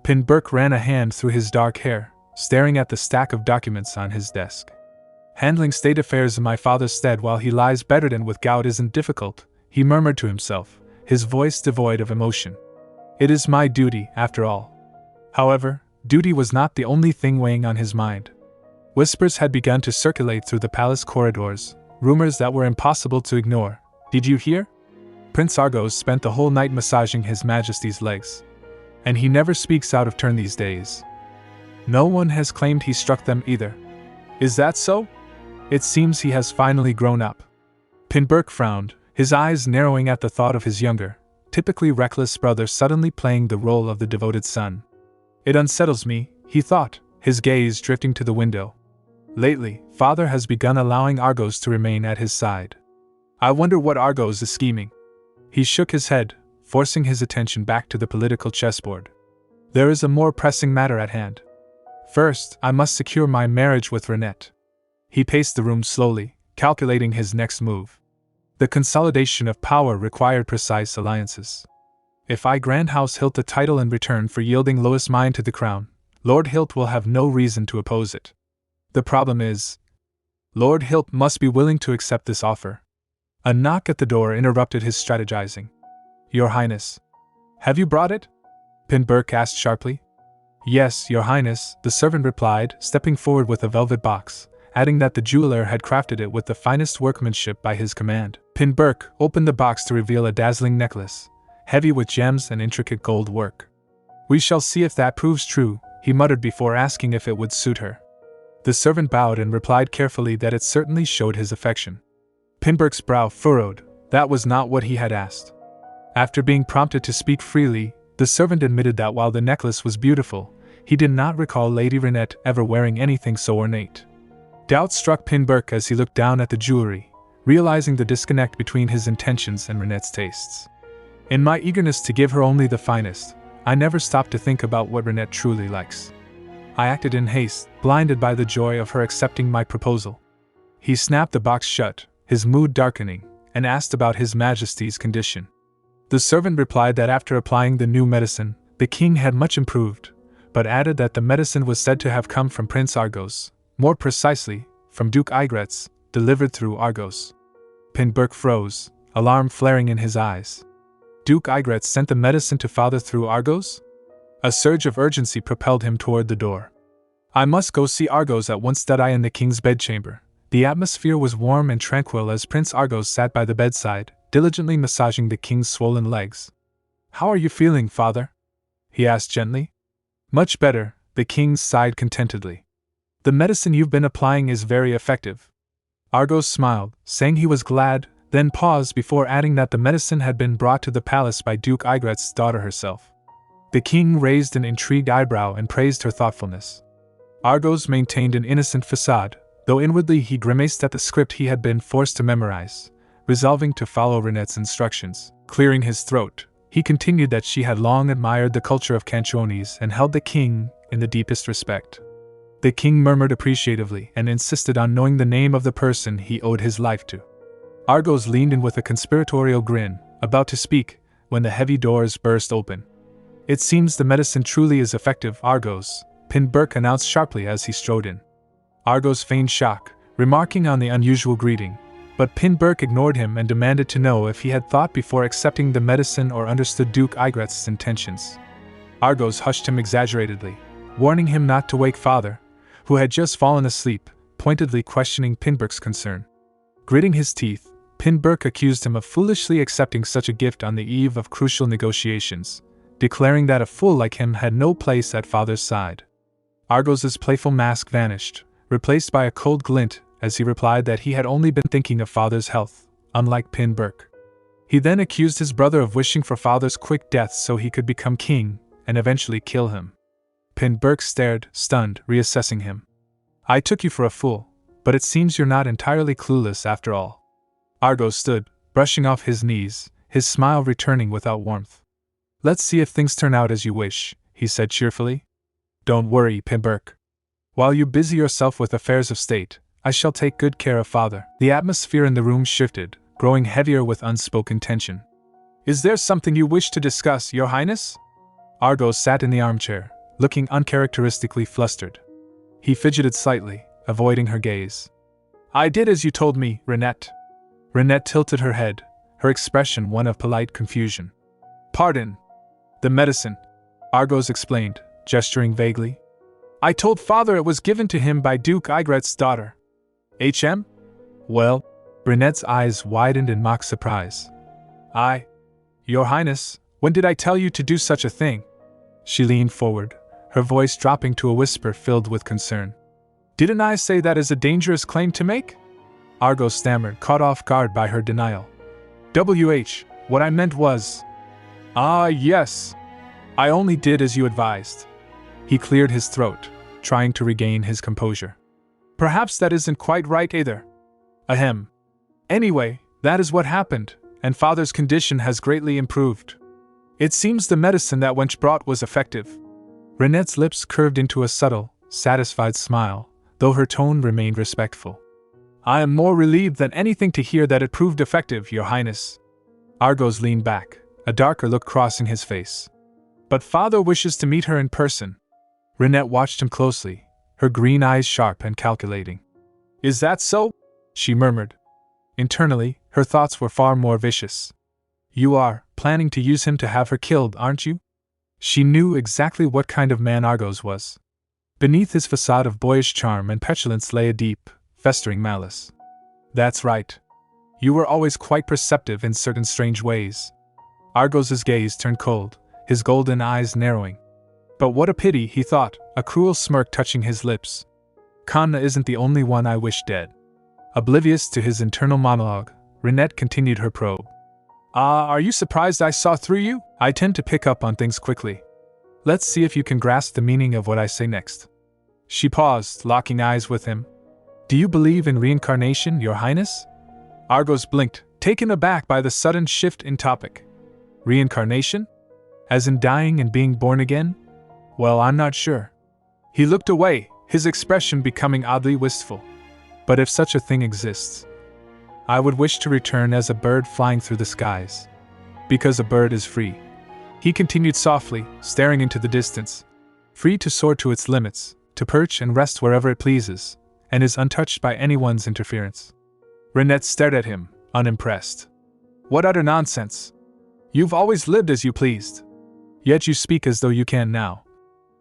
Pinberk ran a hand through his dark hair, staring at the stack of documents on his desk. Handling state affairs in my father's stead while he lies bedridden with gout isn't difficult, he murmured to himself, his voice devoid of emotion. It is my duty, after all. However, duty was not the only thing weighing on his mind. Whispers had begun to circulate through the palace corridors, rumors that were impossible to ignore. Did you hear? Prince Argos spent the whole night massaging His Majesty's legs. And he never speaks out of turn these days. No one has claimed he struck them either. Is that so? It seems he has finally grown up. Pinberk frowned, his eyes narrowing at the thought of his younger, typically reckless brother suddenly playing the role of the devoted son. It unsettles me, he thought, his gaze drifting to the window. Lately, father has begun allowing Argos to remain at his side. I wonder what Argos is scheming. He shook his head, forcing his attention back to the political chessboard. There is a more pressing matter at hand. First, I must secure my marriage with Rinette. He paced the room slowly, calculating his next move. The consolidation of power required precise alliances. If I grant House Hilt the title in return for yielding Lois Mine to the crown, Lord Hilt will have no reason to oppose it. The problem is, Lord Hilt must be willing to accept this offer. A knock at the door interrupted his strategizing. Your Highness. Have you brought it? Pinberk asked sharply. Yes, Your Highness, the servant replied, stepping forward with a velvet box, adding that the jeweler had crafted it with the finest workmanship by his command. Pinberk opened the box to reveal a dazzling necklace, heavy with gems and intricate gold work. We shall see if that proves true, he muttered before asking if it would suit her. The servant bowed and replied carefully that it certainly showed his affection. Pinberk's brow furrowed, that was not what he had asked. After being prompted to speak freely, the servant admitted that while the necklace was beautiful, he did not recall Lady Rinette ever wearing anything so ornate. Doubt struck Pinberk as he looked down at the jewelry, realizing the disconnect between his intentions and Rinette's tastes. In my eagerness to give her only the finest, I never stopped to think about what Rinette truly likes. I acted in haste, blinded by the joy of her accepting my proposal. He snapped the box shut, his mood darkening, and asked about His Majesty's condition. The servant replied that after applying the new medicine, the king had much improved, but added that the medicine was said to have come from Prince Argos, more precisely, from Duke Igretz, delivered through Argos. Pinburk froze, alarm flaring in his eyes. Duke Igretz sent the medicine to father through Argos? A surge of urgency propelled him toward the door. I must go see Argos at once, said I in the king's bedchamber. The atmosphere was warm and tranquil as Prince Argos sat by the bedside, diligently massaging the king's swollen legs. How are you feeling, father? He asked gently. Much better, the king sighed contentedly. The medicine you've been applying is very effective. Argos smiled, saying he was glad, then paused before adding that the medicine had been brought to the palace by Duke Igretz's daughter herself. The king raised an intrigued eyebrow and praised her thoughtfulness. Argos maintained an innocent facade, though inwardly he grimaced at the script he had been forced to memorize. Resolving to follow Rinette's instructions, clearing his throat, he continued that she had long admired the culture of Canchones and held the king in the deepest respect. The king murmured appreciatively and insisted on knowing the name of the person he owed his life to. Argos leaned in with a conspiratorial grin, about to speak, when the heavy doors burst open. It seems the medicine truly is effective, Argos, Pinburk announced sharply as he strode in. Argos feigned shock, remarking on the unusual greeting, but Pinburk ignored him and demanded to know if he had thought before accepting the medicine or understood Duke Igretz's intentions. Argos hushed him exaggeratedly, warning him not to wake father, who had just fallen asleep, pointedly questioning Pinburk's concern. Gritting his teeth, Pinburk accused him of foolishly accepting such a gift on the eve of crucial negotiations, declaring that a fool like him had no place at father's side. Argos's playful mask vanished, replaced by a cold glint, as he replied that he had only been thinking of father's health, unlike Pinburk. He then accused his brother of wishing for father's quick death so he could become king, and eventually kill him. Pinburk stared, stunned, reassessing him. I took you for a fool, but it seems you're not entirely clueless after all. Argos stood, brushing off his knees, his smile returning without warmth. Let's see if things turn out as you wish, he said cheerfully. Don't worry, Pinburk. While you busy yourself with affairs of state, I shall take good care of father. The atmosphere in the room shifted, growing heavier with unspoken tension. Is there something you wish to discuss, Your Highness? Argos sat in the armchair, looking uncharacteristically flustered. He fidgeted slightly, avoiding her gaze. I did as you told me, Rinette. Rinette tilted her head, her expression one of polite confusion. Pardon. The medicine, Argos explained, gesturing vaguely. I told father it was given to him by Duke Igretz's daughter. HM? Well, Rinette's eyes widened in mock surprise. Your Highness, when did I tell you to do such a thing? She leaned forward, her voice dropping to a whisper filled with concern. Didn't I say that is a dangerous claim to make? Argos stammered, caught off guard by her denial. What I meant was… Yes. I only did as you advised. He cleared his throat, trying to regain his composure. Perhaps that isn't quite right either. Ahem. Anyway, that is what happened, and father's condition has greatly improved. It seems the medicine that wench brought was effective. Rinette's lips curved into a subtle, satisfied smile, though her tone remained respectful. I am more relieved than anything to hear that it proved effective, Your Highness. Argos leaned back, a darker look crossing his face. But father wishes to meet her in person. Rinette watched him closely, her green eyes sharp and calculating. Is that so? She murmured. Internally, her thoughts were far more vicious. You are planning to use him to have her killed, aren't you? She knew exactly what kind of man Argos was. Beneath his facade of boyish charm and petulance lay a deep, festering malice. That's right. You were always quite perceptive in certain strange ways. Argos's gaze turned cold, his golden eyes narrowing. But what a pity, he thought, a cruel smirk touching his lips. Kanna isn't the only one I wish dead. Oblivious to his internal monologue, Rinette continued her probe. Are you surprised I saw through you? I tend to pick up on things quickly. Let's see if you can grasp the meaning of what I say next. She paused, locking eyes with him. Do you believe in reincarnation, Your Highness? Argos blinked, taken aback by the sudden shift in topic. Reincarnation? As in dying and being born again? Well, I'm not sure. He looked away, his expression becoming oddly wistful. But if such a thing exists, I would wish to return as a bird flying through the skies. Because a bird is free. He continued softly, staring into the distance. Free to soar to its limits, to perch and rest wherever it pleases, and is untouched by anyone's interference. Rinette stared at him, unimpressed. What utter nonsense! You've always lived as you pleased. Yet you speak as though you can now,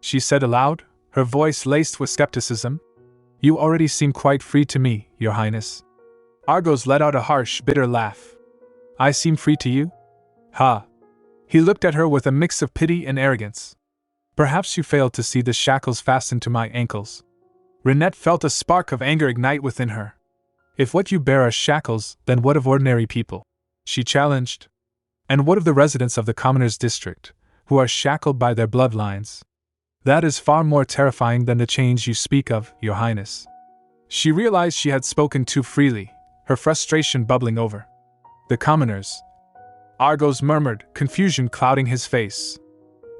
she said aloud, her voice laced with skepticism. You already seem quite free to me, Your Highness. Argos let out a harsh, bitter laugh. I seem free to you? Ha! He looked at her with a mix of pity and arrogance. Perhaps you failed to see the shackles fastened to my ankles. Rinette felt a spark of anger ignite within her. If what you bear are shackles, then what of ordinary people? She challenged. And what of the residents of the commoners' district, who are shackled by their bloodlines? That is far more terrifying than the chains you speak of, Your Highness. She realized she had spoken too freely, her frustration bubbling over. The commoners, Argos murmured, confusion clouding his face.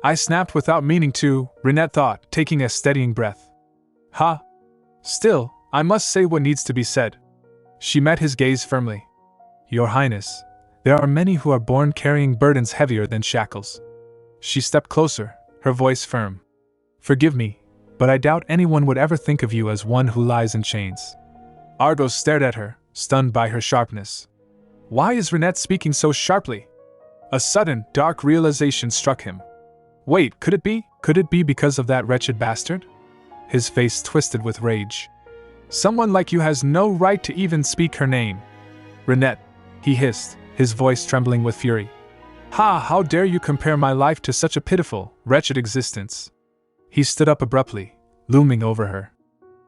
I snapped without meaning to, Rinette thought, taking a steadying breath. Ha! Still, I must say what needs to be said. She met his gaze firmly. Your Highness, there are many who are born carrying burdens heavier than shackles. She stepped closer, her voice firm. Forgive me, but I doubt anyone would ever think of you as one who lies in chains. Argos stared at her, stunned by her sharpness. Why is Rinette speaking so sharply? A sudden, dark realization struck him. Wait, could it be? Could it be because of that wretched bastard? His face twisted with rage. Someone like you has no right to even speak her name. Rinette, he hissed, his voice trembling with fury. Ha! How dare you compare my life to such a pitiful, wretched existence? He stood up abruptly, looming over her.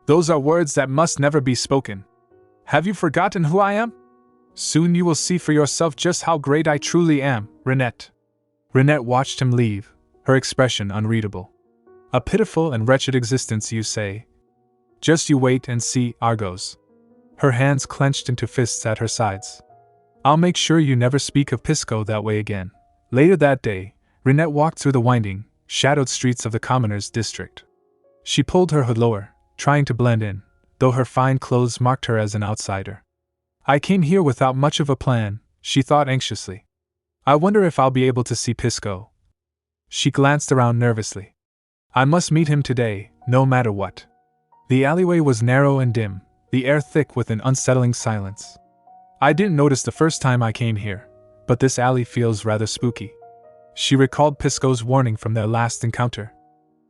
Those are words that must never be spoken. Have you forgotten who I am? Soon you will see for yourself just how great I truly am, Rinette. Rinette watched him leave, her expression unreadable. A pitiful and wretched existence, you say? Just you wait and see, Argos. Her hands clenched into fists at her sides. I'll make sure you never speak of Pisco that way again. Later that day, Rinette walked through the winding, shadowed streets of the commoners' district. She pulled her hood lower, trying to blend in, though her fine clothes marked her as an outsider. I came here without much of a plan, she thought anxiously. I wonder if I'll be able to see Pisco. She glanced around nervously. I must meet him today, no matter what. The alleyway was narrow and dim, the air thick with an unsettling silence. I didn't notice the first time I came here, but this alley feels rather spooky. She recalled Pisco's warning from their last encounter.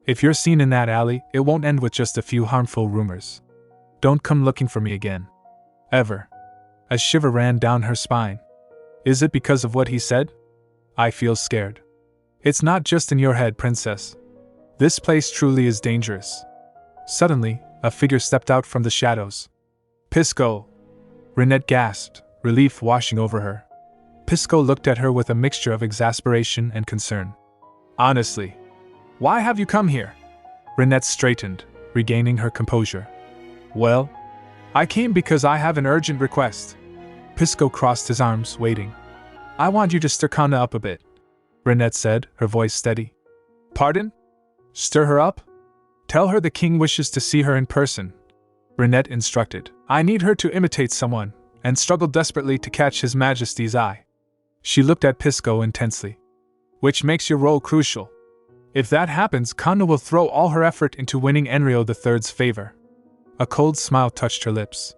If you're seen in that alley, it won't end with just a few harmful rumors. Don't come looking for me again. Ever. A shiver ran down her spine. Is it because of what he said? I feel scared. It's not just in your head, princess. This place truly is dangerous. Suddenly, a figure stepped out from the shadows. Pisco! Rinette gasped, relief washing over her. Pisco looked at her with a mixture of exasperation and concern. Honestly, why have you come here? Rinette straightened, regaining her composure. Well, I came because I have an urgent request. Pisco crossed his arms, waiting. I want you to stir Kanna up a bit, Rinette said, her voice steady. Pardon? Stir her up? Tell her the king wishes to see her in person, Rinette instructed. I need her to imitate someone, and struggled desperately to catch His Majesty's eye. She looked at Pisco intensely. Which makes your role crucial. If that happens, Kanna will throw all her effort into winning Enryo III's favor. A cold smile touched her lips.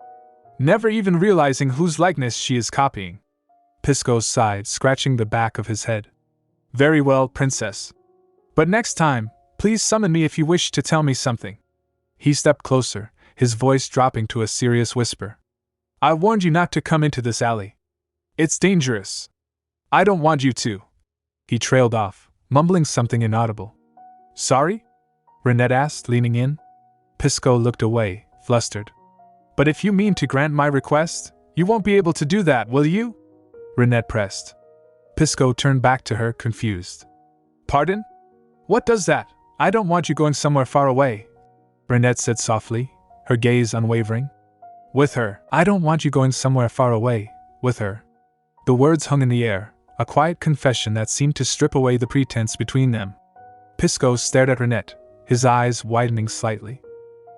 Never even realizing whose likeness she is copying. Pisco sighed, scratching the back of his head. Very well, princess. But next time, please summon me if you wish to tell me something. He stepped closer, his voice dropping to a serious whisper. I warned you not to come into this alley. It's dangerous. I don't want you to. He trailed off, mumbling something inaudible. Sorry? Rinette asked, leaning in. Pisco looked away, flustered. But if you mean to grant my request, you won't be able to do that, will you? Rinette pressed. Pisco turned back to her, confused. Pardon? What does that? I don't want you going somewhere far away, Rinette said softly, her gaze unwavering. With her. I don't want you going somewhere far away, with her. The words hung in the air, a quiet confession that seemed to strip away the pretense between them. Pisco stared at Rinette, his eyes widening slightly.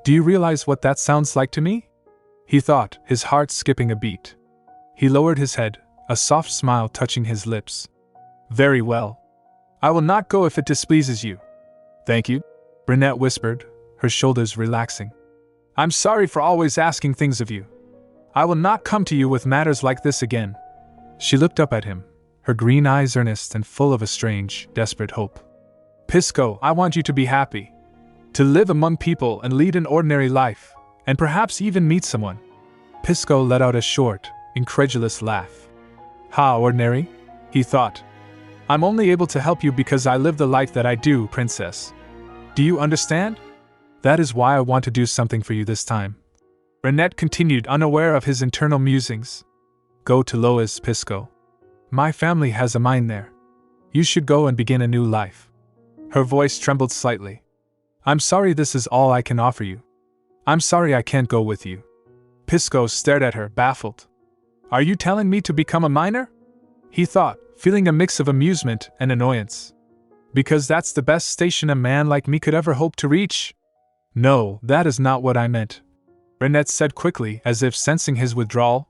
Do you realize what that sounds like to me? He thought, his heart skipping a beat. He lowered his head, a soft smile touching his lips. Very well. I will not go if it displeases you. Thank you, Rinette whispered, her shoulders relaxing. I'm sorry for always asking things of you. I will not come to you with matters like this again. She looked up at him, her green eyes earnest and full of a strange, desperate hope. Pisco, I want you to be happy. To live among people and lead an ordinary life, and perhaps even meet someone. Pisco let out a short, incredulous laugh. How ordinary? He thought. I'm only able to help you because I live the life that I do, princess. Do you understand? That is why I want to do something for you this time. Rinette continued, unaware of his internal musings. Go to Lois, Pisco. My family has a mine there. You should go and begin a new life. Her voice trembled slightly. I'm sorry this is all I can offer you. I'm sorry I can't go with you. Pisco stared at her, baffled. Are you telling me to become a miner? He thought, feeling a mix of amusement and annoyance. Because that's the best station a man like me could ever hope to reach. No, that is not what I meant. Rinette said quickly, as if sensing his withdrawal.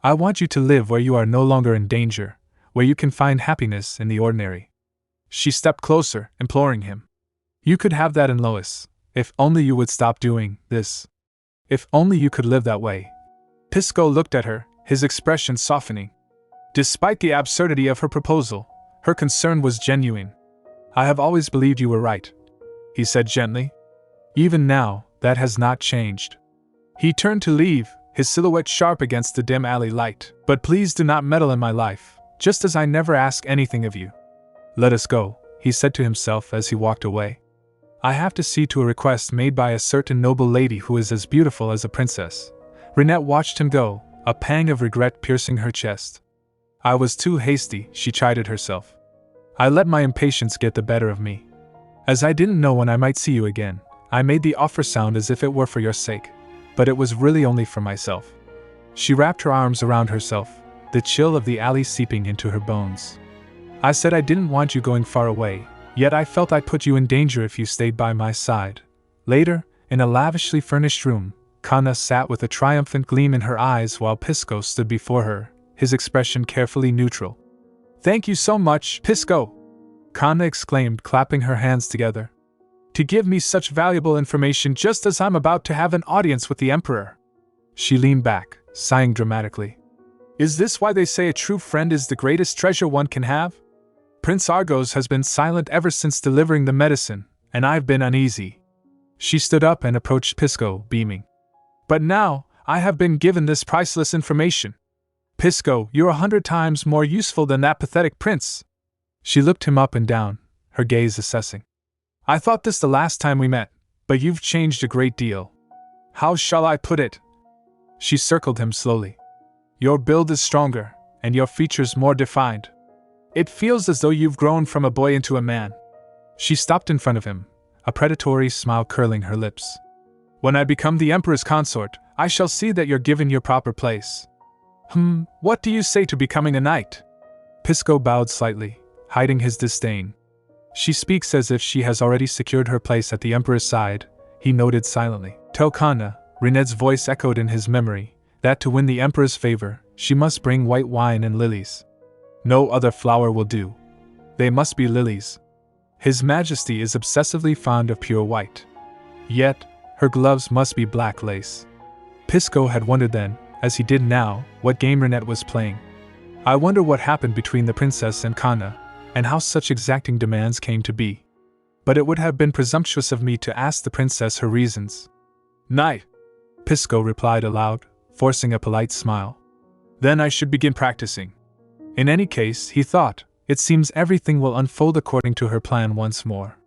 I want you to live where you are no longer in danger, where you can find happiness in the ordinary. She stepped closer, imploring him. You could have that in Lois, if only you would stop doing this. If only you could live that way. Pisco looked at her, his expression softening. Despite the absurdity of her proposal, her concern was genuine. I have always believed you were right, he said gently. Even now, that has not changed. He turned to leave, his silhouette sharp against the dim alley light. But please do not meddle in my life, just as I never ask anything of you. Let us go, he said to himself as he walked away. I have to see to a request made by a certain noble lady who is as beautiful as a princess. Rinette watched him go, a pang of regret piercing her chest. I was too hasty, she chided herself. I let my impatience get the better of me. As I didn't know when I might see you again, I made the offer sound as if it were for your sake, but it was really only for myself. She wrapped her arms around herself, the chill of the alley seeping into her bones. I said I didn't want you going far away, yet I felt I'd put you in danger if you stayed by my side. Later, in a lavishly furnished room, Kanna sat with a triumphant gleam in her eyes while Pisco stood before her, his expression carefully neutral. Thank you so much, Pisco! Kanna exclaimed, clapping her hands together. To give me such valuable information just as I'm about to have an audience with the Emperor. She leaned back, sighing dramatically. Is this why they say a true friend is the greatest treasure one can have? Prince Argos has been silent ever since delivering the medicine, and I've been uneasy. She stood up and approached Pisco, beaming. But now, I have been given this priceless information. Pisco, you're 100 times more useful than that pathetic prince. She looked him up and down, her gaze assessing. I thought this the last time we met, but you've changed a great deal. How shall I put it? She circled him slowly. Your build is stronger, and your features more defined. It feels as though you've grown from a boy into a man. She stopped in front of him, a predatory smile curling her lips. When I become the Emperor's consort, I shall see that you're given your proper place. What do you say to becoming a knight? Pisco bowed slightly, hiding his disdain. She speaks as if she has already secured her place at the Emperor's side, he noted silently. Tell Kanna, Rinette's voice echoed in his memory, that to win the Emperor's favor, she must bring white wine and lilies. No other flower will do. They must be lilies. His Majesty is obsessively fond of pure white. Yet, her gloves must be black lace. Pisco had wondered then, as he did now, what game Rinette was playing. I wonder what happened between the princess and Kanna, and how such exacting demands came to be. But it would have been presumptuous of me to ask the princess her reasons. Knight, Pisco replied aloud, forcing a polite smile. Then I should begin practicing. In any case, he thought, it seems everything will unfold according to her plan once more.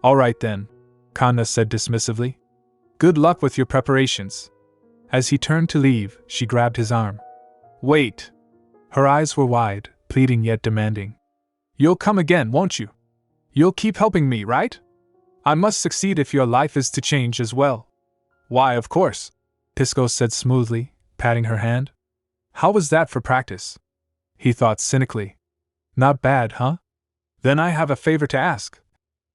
All right then, Kanna said dismissively. Good luck with your preparations. As he turned to leave, she grabbed his arm. Wait. Her eyes were wide, pleading yet demanding. You'll come again, won't you? You'll keep helping me, right? I must succeed if your life is to change as well. Why, of course, Pisco said smoothly, patting her hand. How was that for practice? He thought cynically. Not bad, huh? Then I have a favor to ask.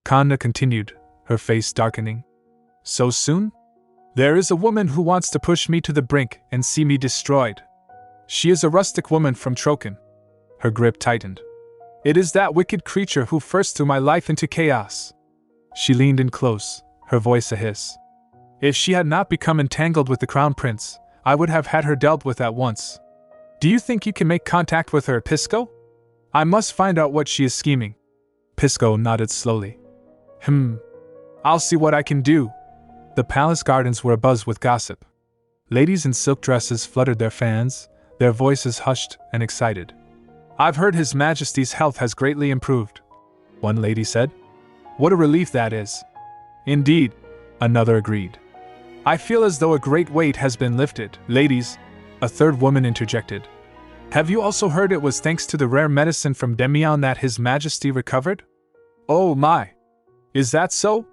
Kanna continued, her face darkening. So soon? There is a woman who wants to push me to the brink and see me destroyed. She is a rustic woman from Troken. Her grip tightened. It is that wicked creature who first threw my life into chaos. She leaned in close, her voice a hiss. If she had not become entangled with the Crown Prince, I would have had her dealt with at once. Do you think you can make contact with her, Pisco? I must find out what she is scheming. Pisco nodded slowly. I'll see what I can do. The palace gardens were abuzz with gossip. Ladies in silk dresses fluttered their fans, their voices hushed and excited. I've heard His Majesty's health has greatly improved, one lady said. What a relief that is. Indeed, another agreed. I feel as though a great weight has been lifted. Ladies, a third woman interjected. Have you also heard it was thanks to the rare medicine from Demian that His Majesty recovered? Oh my! Is that so?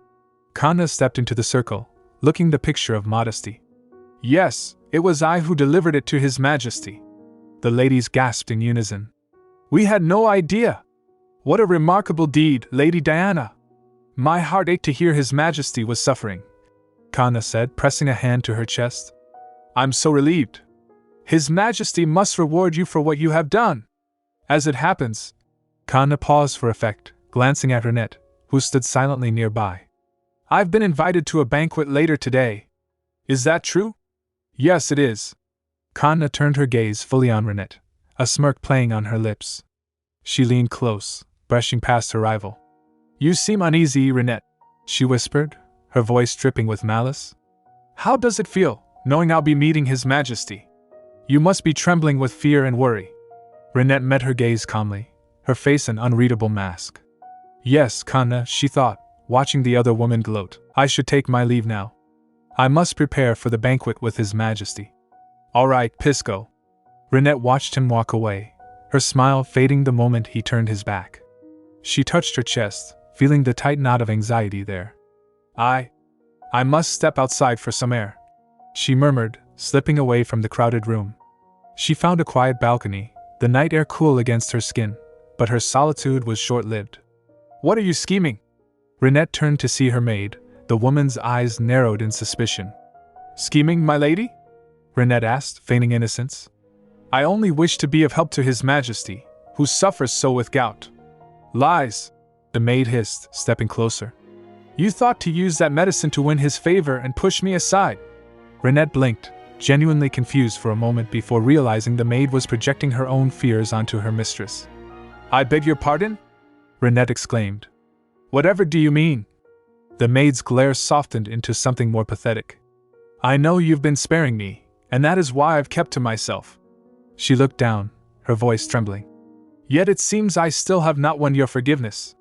Kanna stepped into the circle, looking the picture of modesty. Yes, it was I who delivered it to His Majesty. The ladies gasped in unison. We had no idea. What a remarkable deed, Lady Diana. My heart ached to hear His Majesty was suffering, Kanna said, pressing a hand to her chest. I'm so relieved. His Majesty must reward you for what you have done. As it happens, Kanna paused for effect, glancing at Rinette, who stood silently nearby. I've been invited to a banquet later today. Is that true? Yes, it is. Kanna turned her gaze fully on Rinette, a smirk playing on her lips. She leaned close, brushing past her rival. You seem uneasy, Rinette, she whispered, her voice dripping with malice. How does it feel, knowing I'll be meeting His Majesty? You must be trembling with fear and worry. Rinette met her gaze calmly, her face an unreadable mask. Yes, Kanna, she thought, watching the other woman gloat. I should take my leave now. I must prepare for the banquet with His Majesty. All right, Pisco. Rinette watched him walk away, her smile fading the moment he turned his back. She touched her chest, feeling the tight knot of anxiety there. I must step outside for some air, she murmured, slipping away from the crowded room. She found a quiet balcony, the night air cool against her skin, but her solitude was short-lived. What are you scheming? Rinette turned to see her maid, the woman's eyes narrowed in suspicion. Scheming, my lady? Rinette asked, feigning innocence. I only wish to be of help to His Majesty, who suffers so with gout. Lies, the maid hissed, stepping closer. You thought to use that medicine to win his favor and push me aside. Rinette blinked, genuinely confused for a moment before realizing the maid was projecting her own fears onto her mistress. I beg your pardon? Rinette exclaimed. Whatever do you mean? The maid's glare softened into something more pathetic. I know you've been sparing me, and that is why I've kept to myself. She looked down, her voice trembling. Yet it seems I still have not won your forgiveness.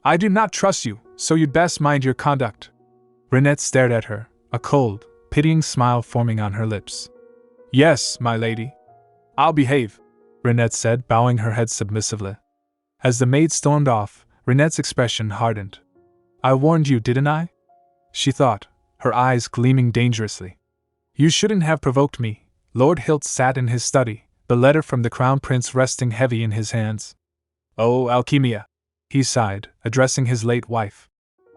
I do not trust you, so you'd best mind your conduct. Rinette stared at her, a cold, pitying smile forming on her lips. Yes, my lady. I'll behave, Rinette said, bowing her head submissively. As the maid stormed off, Rinette's expression hardened. I warned you, didn't I? She thought, her eyes gleaming dangerously. You shouldn't have provoked me. Lord Hilt sat in his study, the letter from the Crown Prince resting heavy in his hands. Oh, Alchemia, he sighed, addressing his late wife.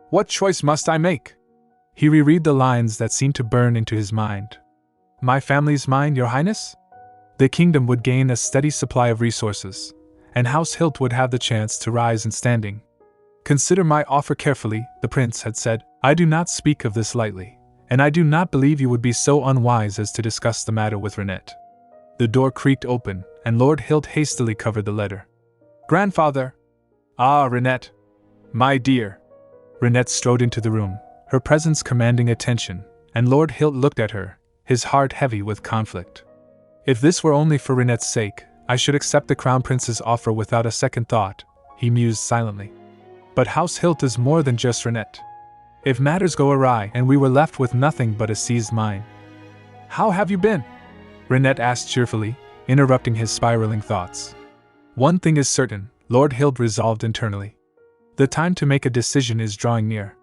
What choice must I make? He reread the lines that seemed to burn into his mind. My family's mine, Your Highness? The kingdom would gain a steady supply of resources, and House Hilt would have the chance to rise in standing. Consider my offer carefully, the prince had said. I do not speak of this lightly, and I do not believe you would be so unwise as to discuss the matter with Rinette. The door creaked open, and Lord Hilt hastily covered the letter. Grandfather! Ah, Rinette! My dear! Rinette strode into the room, her presence commanding attention, and Lord Hilt looked at her, his heart heavy with conflict. If this were only for Rinette's sake, I should accept the Crown Prince's offer without a second thought, he mused silently. But House Hilt is more than just Rinette. If matters go awry and we were left with nothing but a seized mine. How have you been? Rinette asked cheerfully, interrupting his spiraling thoughts. One thing is certain, Lord Hilt resolved internally. The time to make a decision is drawing near.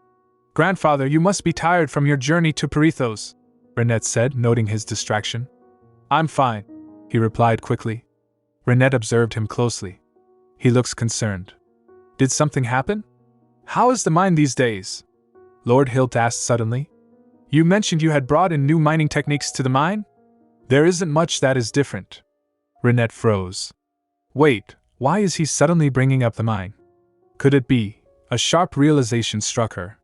Grandfather, you must be tired from your journey to Perithos, Rinette said, noting his distraction. I'm fine, he replied quickly. Rinette observed him closely. He looks concerned. Did something happen? How is the mine these days? Lord Hilt asked suddenly. You mentioned you had brought in new mining techniques to the mine? There isn't much that is different. Rinette froze. Wait, why is he suddenly bringing up the mine? Could it be? A sharp realization struck her.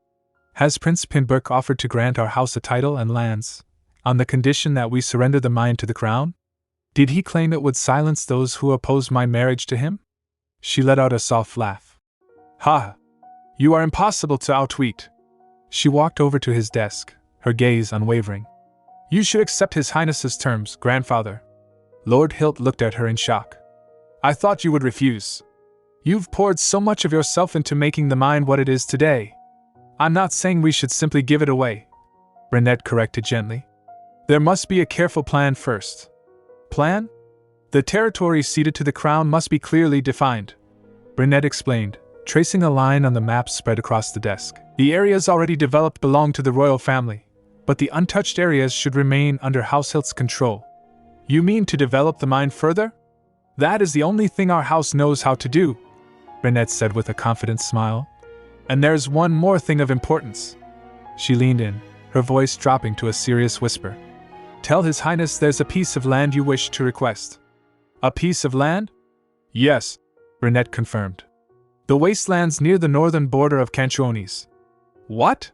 Has Prince Pinberk offered to grant our house a title and lands, on the condition that we surrender the mine to the crown? Did he claim it would silence those who oppose my marriage to him? She let out a soft laugh. Ha! You are impossible to outwit. She walked over to his desk, her gaze unwavering. You should accept His Highness's terms, grandfather. Lord Hilt looked at her in shock. I thought you would refuse. You've poured so much of yourself into making the mine what it is today. I'm not saying we should simply give it away, Rinette corrected gently. There must be a careful plan first. Plan? The territory ceded to the crown must be clearly defined, Rinette explained, tracing a line on the map spread across the desk. The areas already developed belong to the royal family, but the untouched areas should remain under House Hilt's control. You mean to develop the mine further? That is the only thing our house knows how to do, Rinette said with a confident smile. And there's one more thing of importance. She leaned in, her voice dropping to a serious whisper. Tell His Highness there's a piece of land you wish to request. A piece of land? Yes, Rinette confirmed. The wastelands near the northern border of Canchuonis. What?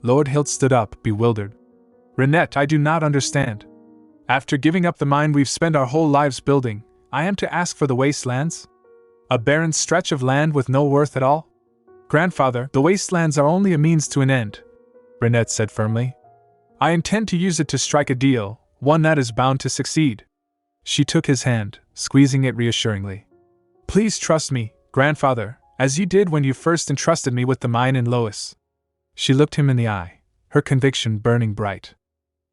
Lord Hilt stood up, bewildered. Rinette, I do not understand. After giving up the mine we've spent our whole lives building, I am to ask for the wastelands? A barren stretch of land with no worth at all? Grandfather, the wastelands are only a means to an end, Rinette said firmly. I intend to use it to strike a deal, one that is bound to succeed. She took his hand, squeezing it reassuringly. Please trust me, grandfather, as you did when you first entrusted me with the mine in Lois. She looked him in the eye, her conviction burning bright.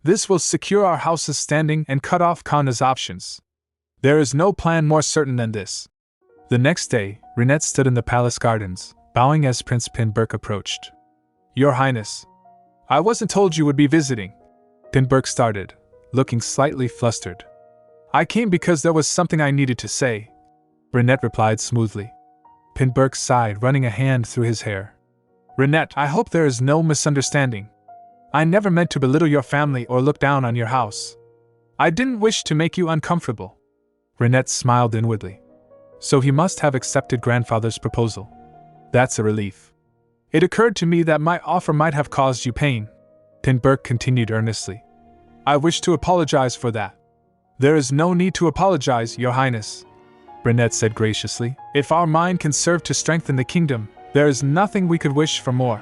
This will secure our house's standing and cut off Kanna's options. There is no plan more certain than this. The next day, Rinette stood in the palace gardens, bowing as Prince Pinberk approached. Your Highness, I wasn't told you would be visiting. Pinberk started, looking slightly flustered. I came because there was something I needed to say, Rinette replied smoothly. Pinberk sighed, running a hand through his hair. Rinette, I hope there is no misunderstanding. I never meant to belittle your family or look down on your house. I didn't wish to make you uncomfortable. Rinette smiled inwardly. So he must have accepted grandfather's proposal. That's a relief. It occurred to me that my offer might have caused you pain, Pinberk continued earnestly. I wish to apologize for that. There is no need to apologize, Your Highness, Rinette said graciously. If our mine can serve to strengthen the kingdom, there is nothing we could wish for more.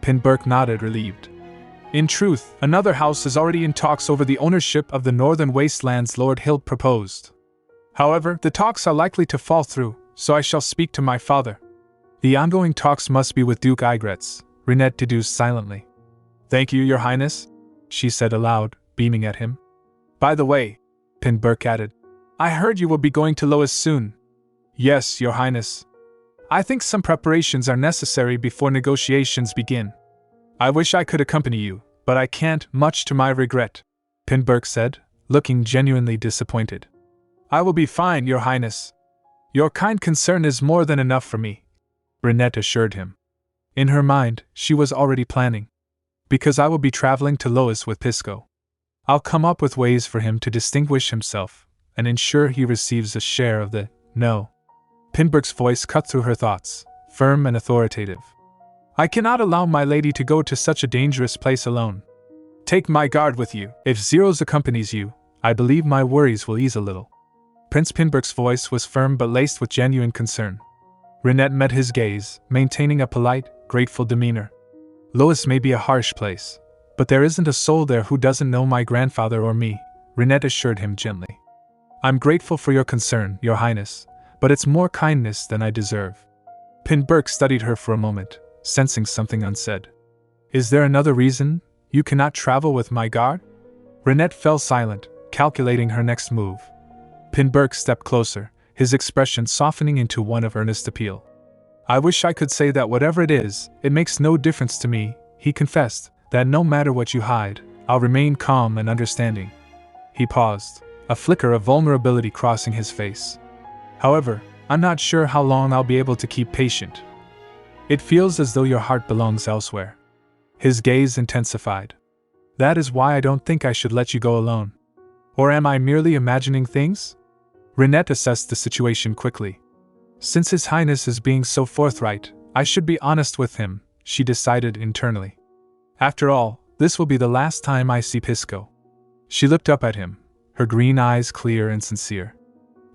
Pinberk nodded, relieved. In truth, another house is already in talks over the ownership of the northern wastelands Lord Hilt proposed. However, the talks are likely to fall through, so I shall speak to my father. The ongoing talks must be with Duke Igretz, Rinette deduced silently. Thank you, Your Highness, she said aloud, beaming at him. By the way, Pinberk added, I heard you will be going to Lois soon. Yes, Your Highness. I think some preparations are necessary before negotiations begin. I wish I could accompany you, but I can't, much to my regret, Pinberk said, looking genuinely disappointed. I will be fine, Your Highness. Your kind concern is more than enough for me, Rinette assured him. In her mind, she was already planning. Because I will be traveling to Lois with Pisco. I'll come up with ways for him to distinguish himself, and ensure he receives a share of the no. Pinberk's voice cut through her thoughts, firm and authoritative. I cannot allow my lady to go to such a dangerous place alone. Take my guard with you. If Zeros accompanies you, I believe my worries will ease a little. Prince Pinberk's voice was firm but laced with genuine concern. Rinette met his gaze, maintaining a polite, grateful demeanor. Lois may be a harsh place, but there isn't a soul there who doesn't know my grandfather or me, Rinette assured him gently. I'm grateful for your concern, Your Highness, but it's more kindness than I deserve. Pinberk studied her for a moment, sensing something unsaid. Is there another reason you cannot travel with my guard? Rinette fell silent, calculating her next move. Pinberk stepped closer, his expression softening into one of earnest appeal. I wish I could say that whatever it is, it makes no difference to me, he confessed, that no matter what you hide, I'll remain calm and understanding. He paused, a flicker of vulnerability crossing his face. However, I'm not sure how long I'll be able to keep patient. It feels as though your heart belongs elsewhere. His gaze intensified. That is why I don't think I should let you go alone. Or am I merely imagining things? Rinette assessed the situation quickly. Since His Highness is being so forthright, I should be honest with him, she decided internally. After all, this will be the last time I see Pisco. She looked up at him, her green eyes clear and sincere.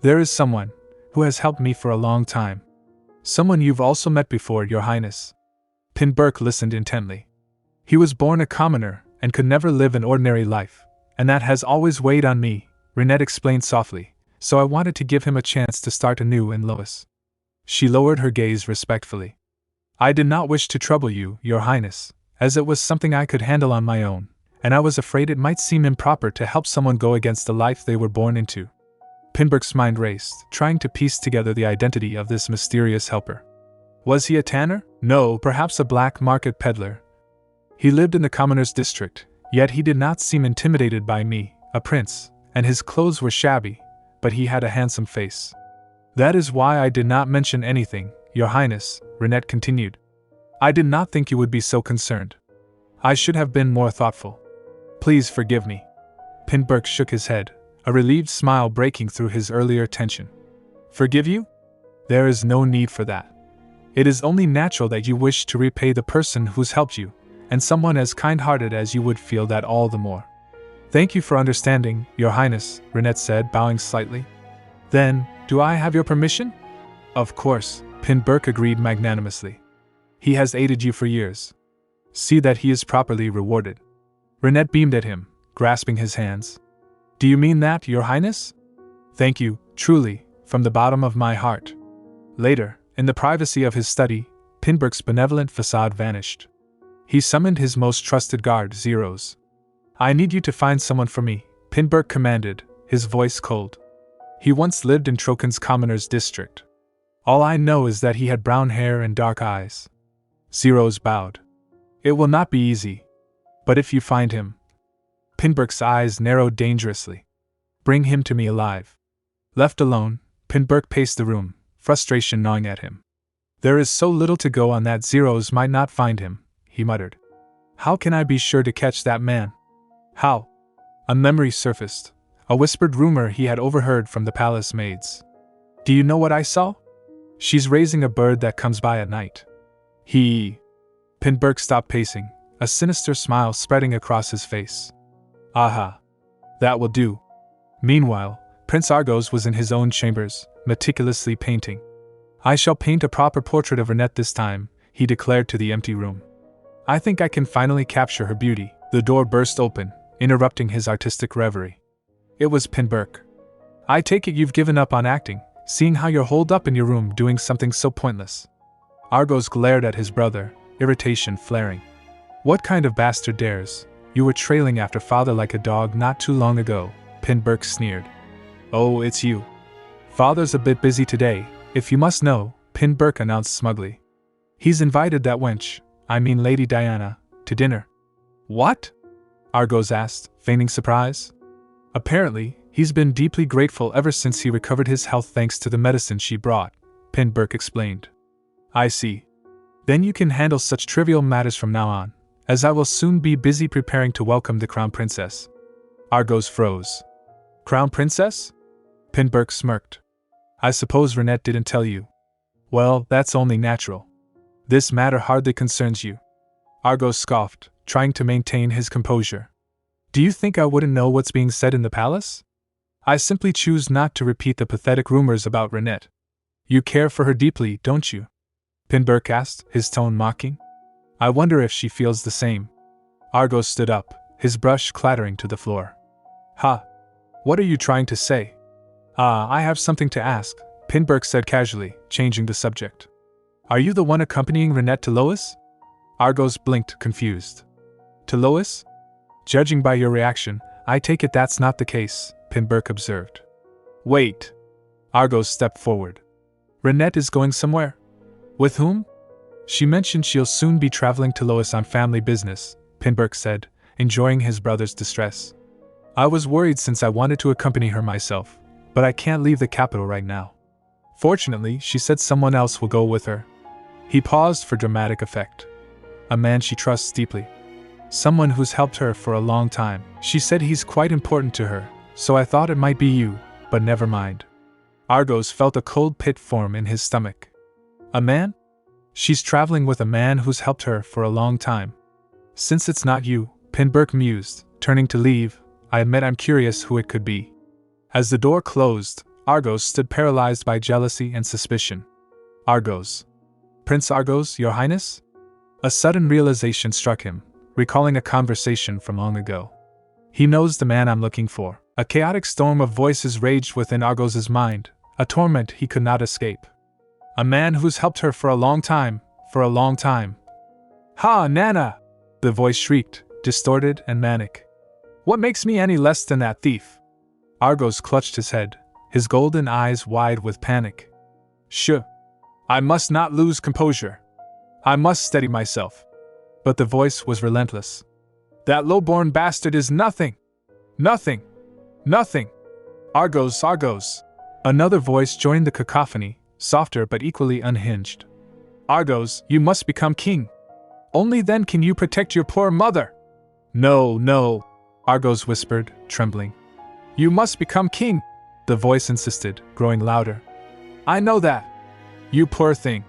There is someone who has helped me for a long time. Someone you've also met before, Your Highness. Pinburk listened intently. He was born a commoner and could never live an ordinary life, and that has always weighed on me, Rinette explained softly, so I wanted to give him a chance to start anew in Lois. She lowered her gaze respectfully. I did not wish to trouble you, Your Highness, as it was something I could handle on my own, and I was afraid it might seem improper to help someone go against the life they were born into. Pinburk's mind raced, trying to piece together the identity of this mysterious helper. Was he a tanner? No, perhaps a black market peddler. He lived in the commoner's district, yet he did not seem intimidated by me, a prince, and his clothes were shabby, but he had a handsome face. That is why I did not mention anything, Your Highness, Rinette continued. I did not think you would be so concerned. I should have been more thoughtful. Please forgive me. Pinburk shook his head, a relieved smile breaking through his earlier tension. Forgive you? There is no need for that. It is only natural that you wish to repay the person who's helped you, and someone as kind-hearted as you would feel that all the more. Thank you for understanding, Your Highness, Rinette said, bowing slightly. Then, do I have your permission? Of course, Pinburk agreed magnanimously. He has aided you for years. See that he is properly rewarded. Rinette beamed at him, grasping his hands. Do you mean that, Your Highness? Thank you, truly, from the bottom of my heart. Later, in the privacy of his study, Pinburk's benevolent facade vanished. He summoned his most trusted guard, Zeros. I need you to find someone for me, Pinburk commanded, his voice cold. He once lived in Trokan's commoner's district. All I know is that he had brown hair and dark eyes. Zeros bowed. It will not be easy. But if you find him... Pinburk's eyes narrowed dangerously. Bring him to me alive. Left alone, Pinburk paced the room, frustration gnawing at him. There is so little to go on that Zeros might not find him, he muttered. How can I be sure to catch that man? How? A memory surfaced, a whispered rumor he had overheard from the palace maids. Do you know what I saw? She's raising a bird that comes by at night. Pinburk stopped pacing, a sinister smile spreading across his face. Aha. That will do. Meanwhile, Prince Argos was in his own chambers, meticulously painting. I shall paint a proper portrait of Rinette this time, he declared to the empty room. I think I can finally capture her beauty. The door burst open, interrupting his artistic reverie. It was Pinburk. I take it you've given up on acting, seeing how you're holed up in your room doing something so pointless. Argos glared at his brother, irritation flaring. What kind of bastard dares? You were trailing after father like a dog not too long ago, Pinburk sneered. Oh, it's you. Father's a bit busy today, if you must know, Pinburk announced smugly. He's invited that wench, I mean Lady Diana, to dinner. What? Argos asked, feigning surprise. Apparently, he's been deeply grateful ever since he recovered his health thanks to the medicine she brought, Pinburk explained. I see. Then you can handle such trivial matters from now on, as I will soon be busy preparing to welcome the Crown Princess. Argos froze. Crown Princess? Pinburk smirked. I suppose Rinette didn't tell you. Well, that's only natural. This matter hardly concerns you. Argos scoffed, trying to maintain his composure. Do you think I wouldn't know what's being said in the palace? I simply choose not to repeat the pathetic rumors about Rinette. You care for her deeply, don't you? Pinburk asked, his tone mocking. I wonder if she feels the same. Argos stood up, his brush clattering to the floor. Ha! What are you trying to say? I have something to ask, Pinburk said casually, changing the subject. Are you the one accompanying Rinette to Lois? Argos blinked, confused. To Lois? Judging by your reaction, I take it that's not the case, Pinburk observed. Wait. Argos stepped forward. Rinette is going somewhere? With whom? She mentioned she'll soon be traveling to Lois on family business, Pinburk said, enjoying his brother's distress. I was worried since I wanted to accompany her myself, but I can't leave the capital right now. Fortunately, she said someone else will go with her. He paused for dramatic effect. a man she trusts deeply. Someone who's helped her for a long time. She said he's quite important to her, so I thought it might be you, but never mind. Argos felt a cold pit form in his stomach. A man? She's traveling with a man who's helped her for a long time. Since it's not you, Pinberg mused, turning to leave, I admit I'm curious who it could be. As the door closed, Argos stood paralyzed by jealousy and suspicion. Argos. Prince Argos, Your Highness? A sudden realization struck him, recalling a conversation from long ago. He knows the man I'm looking for. A chaotic storm of voices raged within Argos's mind, a torment he could not escape. A man who's helped her for a long time, for a long time. Ha, Nana! The voice shrieked, distorted and manic. What makes me any less than that thief? Argos clutched his head, his golden eyes wide with panic. Shh! I must not lose composure. I must steady myself. But the voice was relentless. That low-born bastard is nothing! Nothing! Nothing! Argos, Argos! Another voice joined the cacophony, softer but equally unhinged. Argos, you must become king. Only then can you protect your poor mother. No, no, Argos whispered, trembling. You must become king, the voice insisted, growing louder. I know that. You poor thing.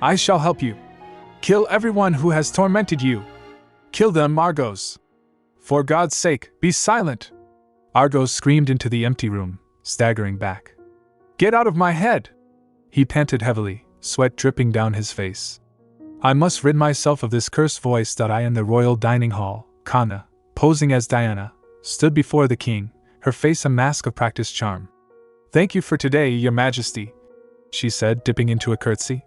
I shall help you. Kill everyone who has tormented you. Kill them, Argos. For God's sake, be silent. Argos screamed into the empty room, staggering back. Get out of my head! He panted heavily, sweat dripping down his face. I must rid myself of this cursed voice. I in the royal dining hall, Kanna, posing as Diana, stood before the king, her face a mask of practiced charm. Thank you for today, Your Majesty, she said, dipping into a curtsy.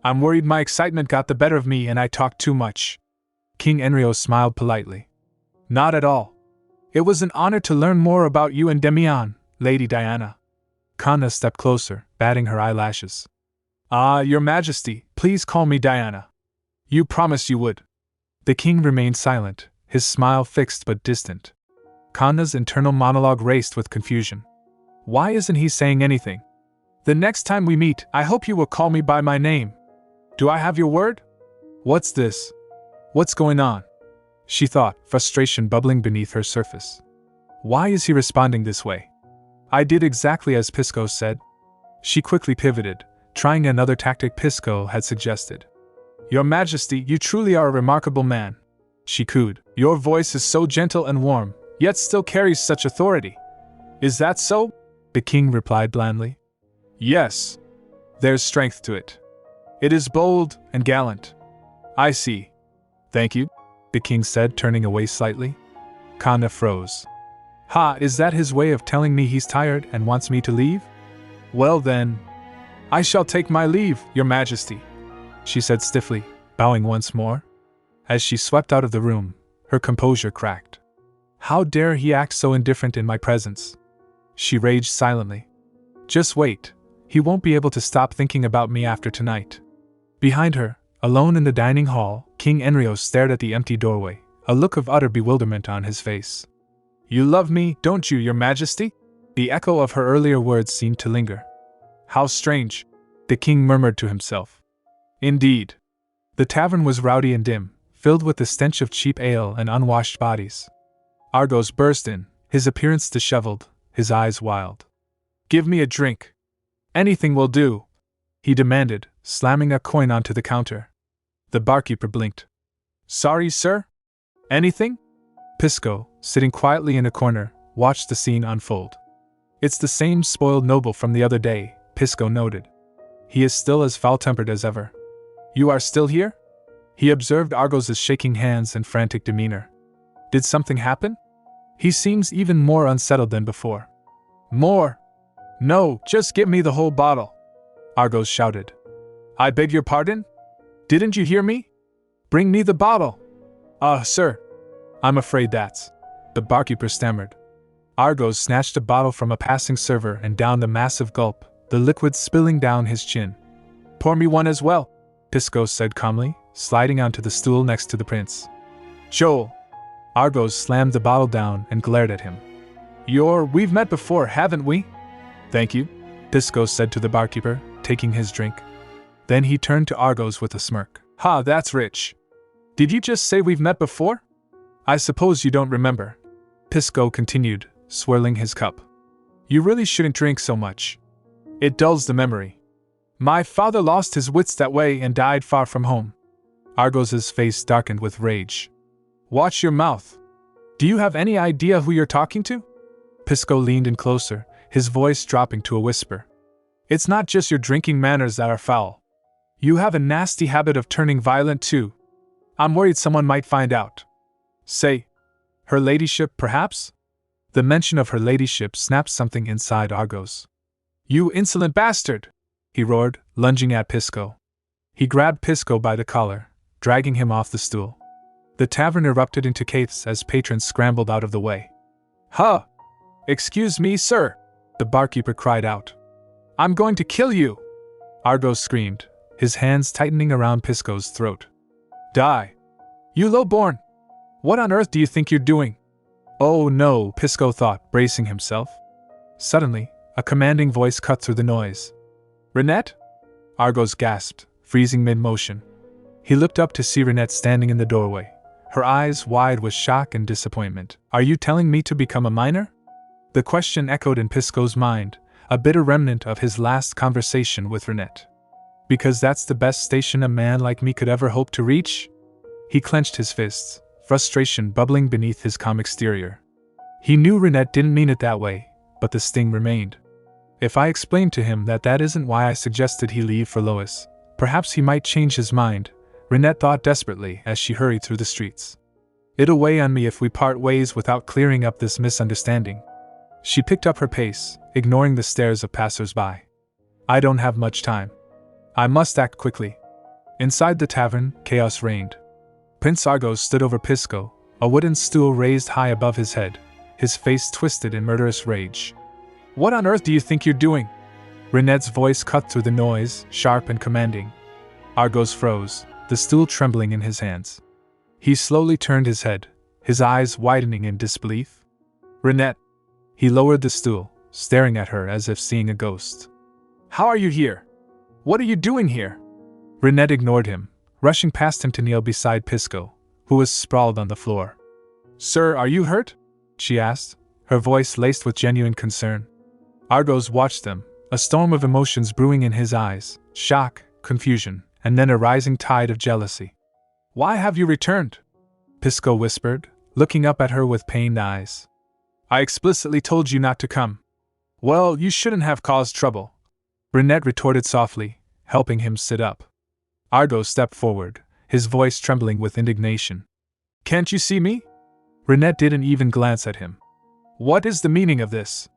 I'm worried my excitement got the better of me and I talked too much. King Enrio smiled politely. Not at all. It was an honor to learn more about you and Demian, Lady Diana. Kanna stepped closer, batting her eyelashes. Ah, Your Majesty, please call me Diana. You promised you would. The king remained silent, his smile fixed but distant. Kanna's internal monologue raced with confusion. Why isn't he saying anything? The next time we meet, I hope you will call me by my name. Do I have your word? What's this? What's going on? She thought, frustration bubbling beneath her surface. Why is he responding this way? I did exactly as Pisco said. She quickly pivoted, trying another tactic Pisco had suggested. Your Majesty, you truly are a remarkable man, she cooed. Your voice is so gentle and warm, yet still carries such authority. Is that so? The king replied blandly. Yes. There's strength to it. It is bold and gallant. I see. Thank you, the king said, turning away slightly. Kanna froze. Ha, is that his way of telling me he's tired and wants me to leave? Well then, I shall take my leave, Your Majesty, she said stiffly, bowing once more. As she swept out of the room, her composure cracked. How dare he act so indifferent in my presence? She raged silently. Just wait, he won't be able to stop thinking about me after tonight. Behind her, alone in the dining hall, King Enrio stared at the empty doorway, a look of utter bewilderment on his face. You love me, don't you, Your Majesty? The echo of her earlier words seemed to linger. How strange, the king murmured to himself. Indeed. The tavern was rowdy and dim, filled with the stench of cheap ale and unwashed bodies. Argos burst in, his appearance disheveled, his eyes wild. Give me a drink. Anything will do, he demanded, slamming a coin onto the counter. The barkeeper blinked. Sorry, sir? Anything? Pisco, sitting quietly in a corner, watched the scene unfold. It's the same spoiled noble from the other day, Pisco noted. He is still as foul-tempered as ever. You are still here? He observed Argos's shaking hands and frantic demeanor. Did something happen? He seems even more unsettled than before. More? No, just give me the whole bottle, Argos shouted. I beg your pardon? Didn't you hear me? Bring me the bottle. Sir. I'm afraid that's... The barkeeper stammered. Argos snatched a bottle from a passing server and downed a massive gulp, the liquid spilling down his chin. Pour me one as well, Pisco said calmly, sliding onto the stool next to the prince. Joel. Argos slammed the bottle down and glared at him. We've met before, haven't we? Thank you, Pisco said to the barkeeper, taking his drink. Then he turned to Argos with a smirk. Ha, that's rich. Did you just say we've met before? I suppose you don't remember. Pisco continued, swirling his cup. You really shouldn't drink so much. It dulls the memory. My father lost his wits that way and died far from home. Argos's face darkened with rage. Watch your mouth. Do you have any idea who you're talking to? Pisco leaned in closer, his voice dropping to a whisper. It's not just your drinking manners that are foul. You have a nasty habit of turning violent too. I'm worried someone might find out. Say, her ladyship, perhaps? The mention of her ladyship snapped something inside Argos. You insolent bastard! He roared, lunging at Pisco. He grabbed Pisco by the collar, dragging him off the stool. The tavern erupted into chaos as patrons scrambled out of the way. Huh! Excuse me, sir! The barkeeper cried out. I'm going to kill you! Argos screamed, his hands tightening around Pisco's throat. Die! You low-born! What on earth do you think you're doing? Oh no, Pisco thought, bracing himself. Suddenly, a commanding voice cut through the noise. Rinette? Argos gasped, freezing mid-motion. He looked up to see Rinette standing in the doorway, her eyes wide with shock and disappointment. Are you telling me to become a minor? The question echoed in Pisco's mind, a bitter remnant of his last conversation with Rinette. Because that's the best station a man like me could ever hope to reach? He clenched his fists, frustration bubbling beneath his calm exterior. He knew Rinette didn't mean it that way, but the sting remained. If I explained to him that that isn't why I suggested he leave for Lois, perhaps he might change his mind, Rinette thought desperately as she hurried through the streets. It'll weigh on me if we part ways without clearing up this misunderstanding. She picked up her pace, ignoring the stares of passers-by. I don't have much time. I must act quickly. Inside the tavern, chaos reigned. Prince Argos stood over Pisco, a wooden stool raised high above his head, his face twisted in murderous rage. What on earth do you think you're doing? Rinette's voice cut through the noise, sharp and commanding. Argos froze, the stool trembling in his hands. He slowly turned his head, his eyes widening in disbelief. Rinette! He lowered the stool, staring at her as if seeing a ghost. How are you here? What are you doing here? Rinette ignored him, rushing past him to kneel beside Pisco, who was sprawled on the floor. Sir, are you hurt? She asked, her voice laced with genuine concern. Argos watched them, a storm of emotions brewing in his eyes, shock, confusion, and then a rising tide of jealousy. Why have you returned? Pisco whispered, looking up at her with pained eyes. I explicitly told you not to come. Well, you shouldn't have caused trouble. Rinette retorted softly, helping him sit up. Argos stepped forward, his voice trembling with indignation. Can't you see me? Rinette didn't even glance at him. What is the meaning of this?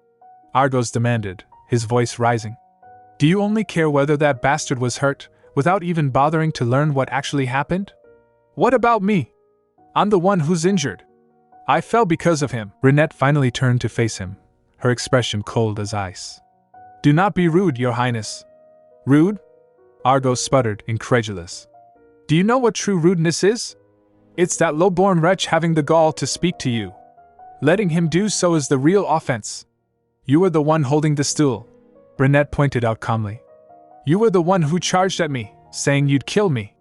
Argos demanded, his voice rising. Do you only care whether that bastard was hurt, without even bothering to learn what actually happened? What about me? I'm the one who's injured. I fell because of him. Rinette finally turned to face him, her expression cold as ice. Do not be rude, Your Highness. Rude? Argos sputtered, incredulous. Do you know what true rudeness is? It's that low-born wretch having the gall to speak to you. Letting him do so is the real offense. You were the one holding the stool, Rinette pointed out calmly. You were the one who charged at me, saying you'd kill me.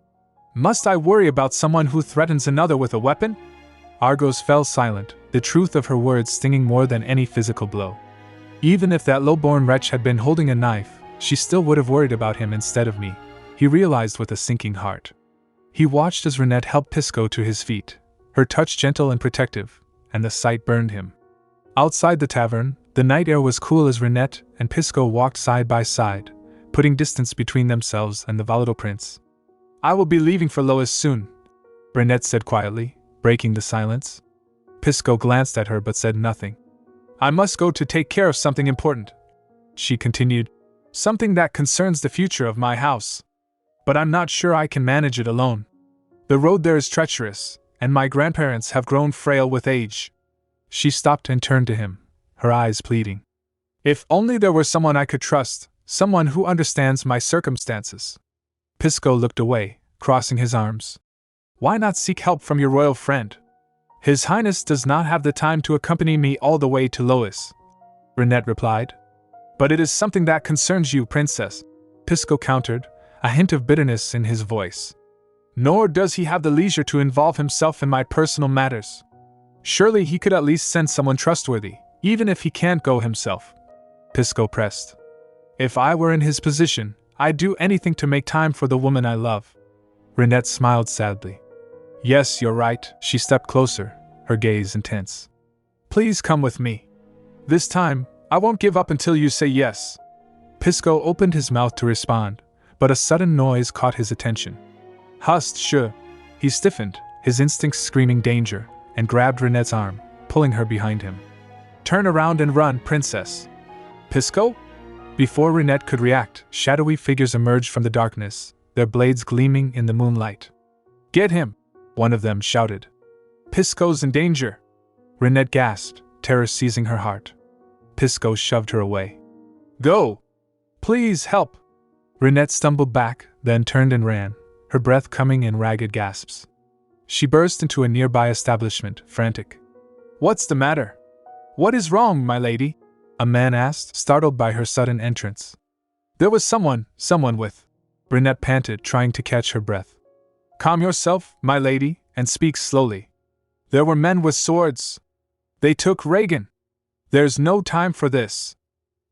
Must I worry about someone who threatens another with a weapon? Argos fell silent, the truth of her words stinging more than any physical blow. Even if that low-born wretch had been holding a knife, she still would have worried about him instead of me, he realized with a sinking heart. He watched as Rinette helped Pisco to his feet, her touch gentle and protective, and the sight burned him. Outside the tavern, the night air was cool as Rinette and Pisco walked side by side, putting distance between themselves and the volatile prince. I will be leaving for Lois soon, Rinette said quietly, breaking the silence. Pisco glanced at her but said nothing. I must go to take care of something important, she continued. Something that concerns the future of my house. But I'm not sure I can manage it alone. The road there is treacherous, and my grandparents have grown frail with age. She stopped and turned to him, her eyes pleading. If only there were someone I could trust, someone who understands my circumstances. Pisco looked away, crossing his arms. Why not seek help from your royal friend? His Highness does not have the time to accompany me all the way to Lois, Rinette replied. But it is something that concerns you, Princess, Pisco countered, a hint of bitterness in his voice. Nor does he have the leisure to involve himself in my personal matters. Surely he could at least send someone trustworthy, even if he can't go himself. Pisco pressed. If I were in his position, I'd do anything to make time for the woman I love. Rinette smiled sadly. Yes, you're right. She stepped closer, her gaze intense. Please come with me. This time, I won't give up until you say yes. Pisco opened his mouth to respond, but a sudden noise caught his attention. Hust, sure. He stiffened, his instincts screaming danger, and grabbed Rinette's arm, pulling her behind him. Turn around and run, princess. Pisco? Before Rinette could react, shadowy figures emerged from the darkness, their blades gleaming in the moonlight. Get him! One of them shouted. Pisco's in danger! Rinette gasped, terror seizing her heart. Pisco shoved her away. Go! Please help! Rinette stumbled back, then turned and ran, her breath coming in ragged gasps. She burst into a nearby establishment, frantic. What's the matter? What is wrong, my lady? A man asked, startled by her sudden entrance. There was someone with. Rinette panted, trying to catch her breath. Calm yourself, my lady, and speak slowly. There were men with swords. They took Reagan. There's no time for this.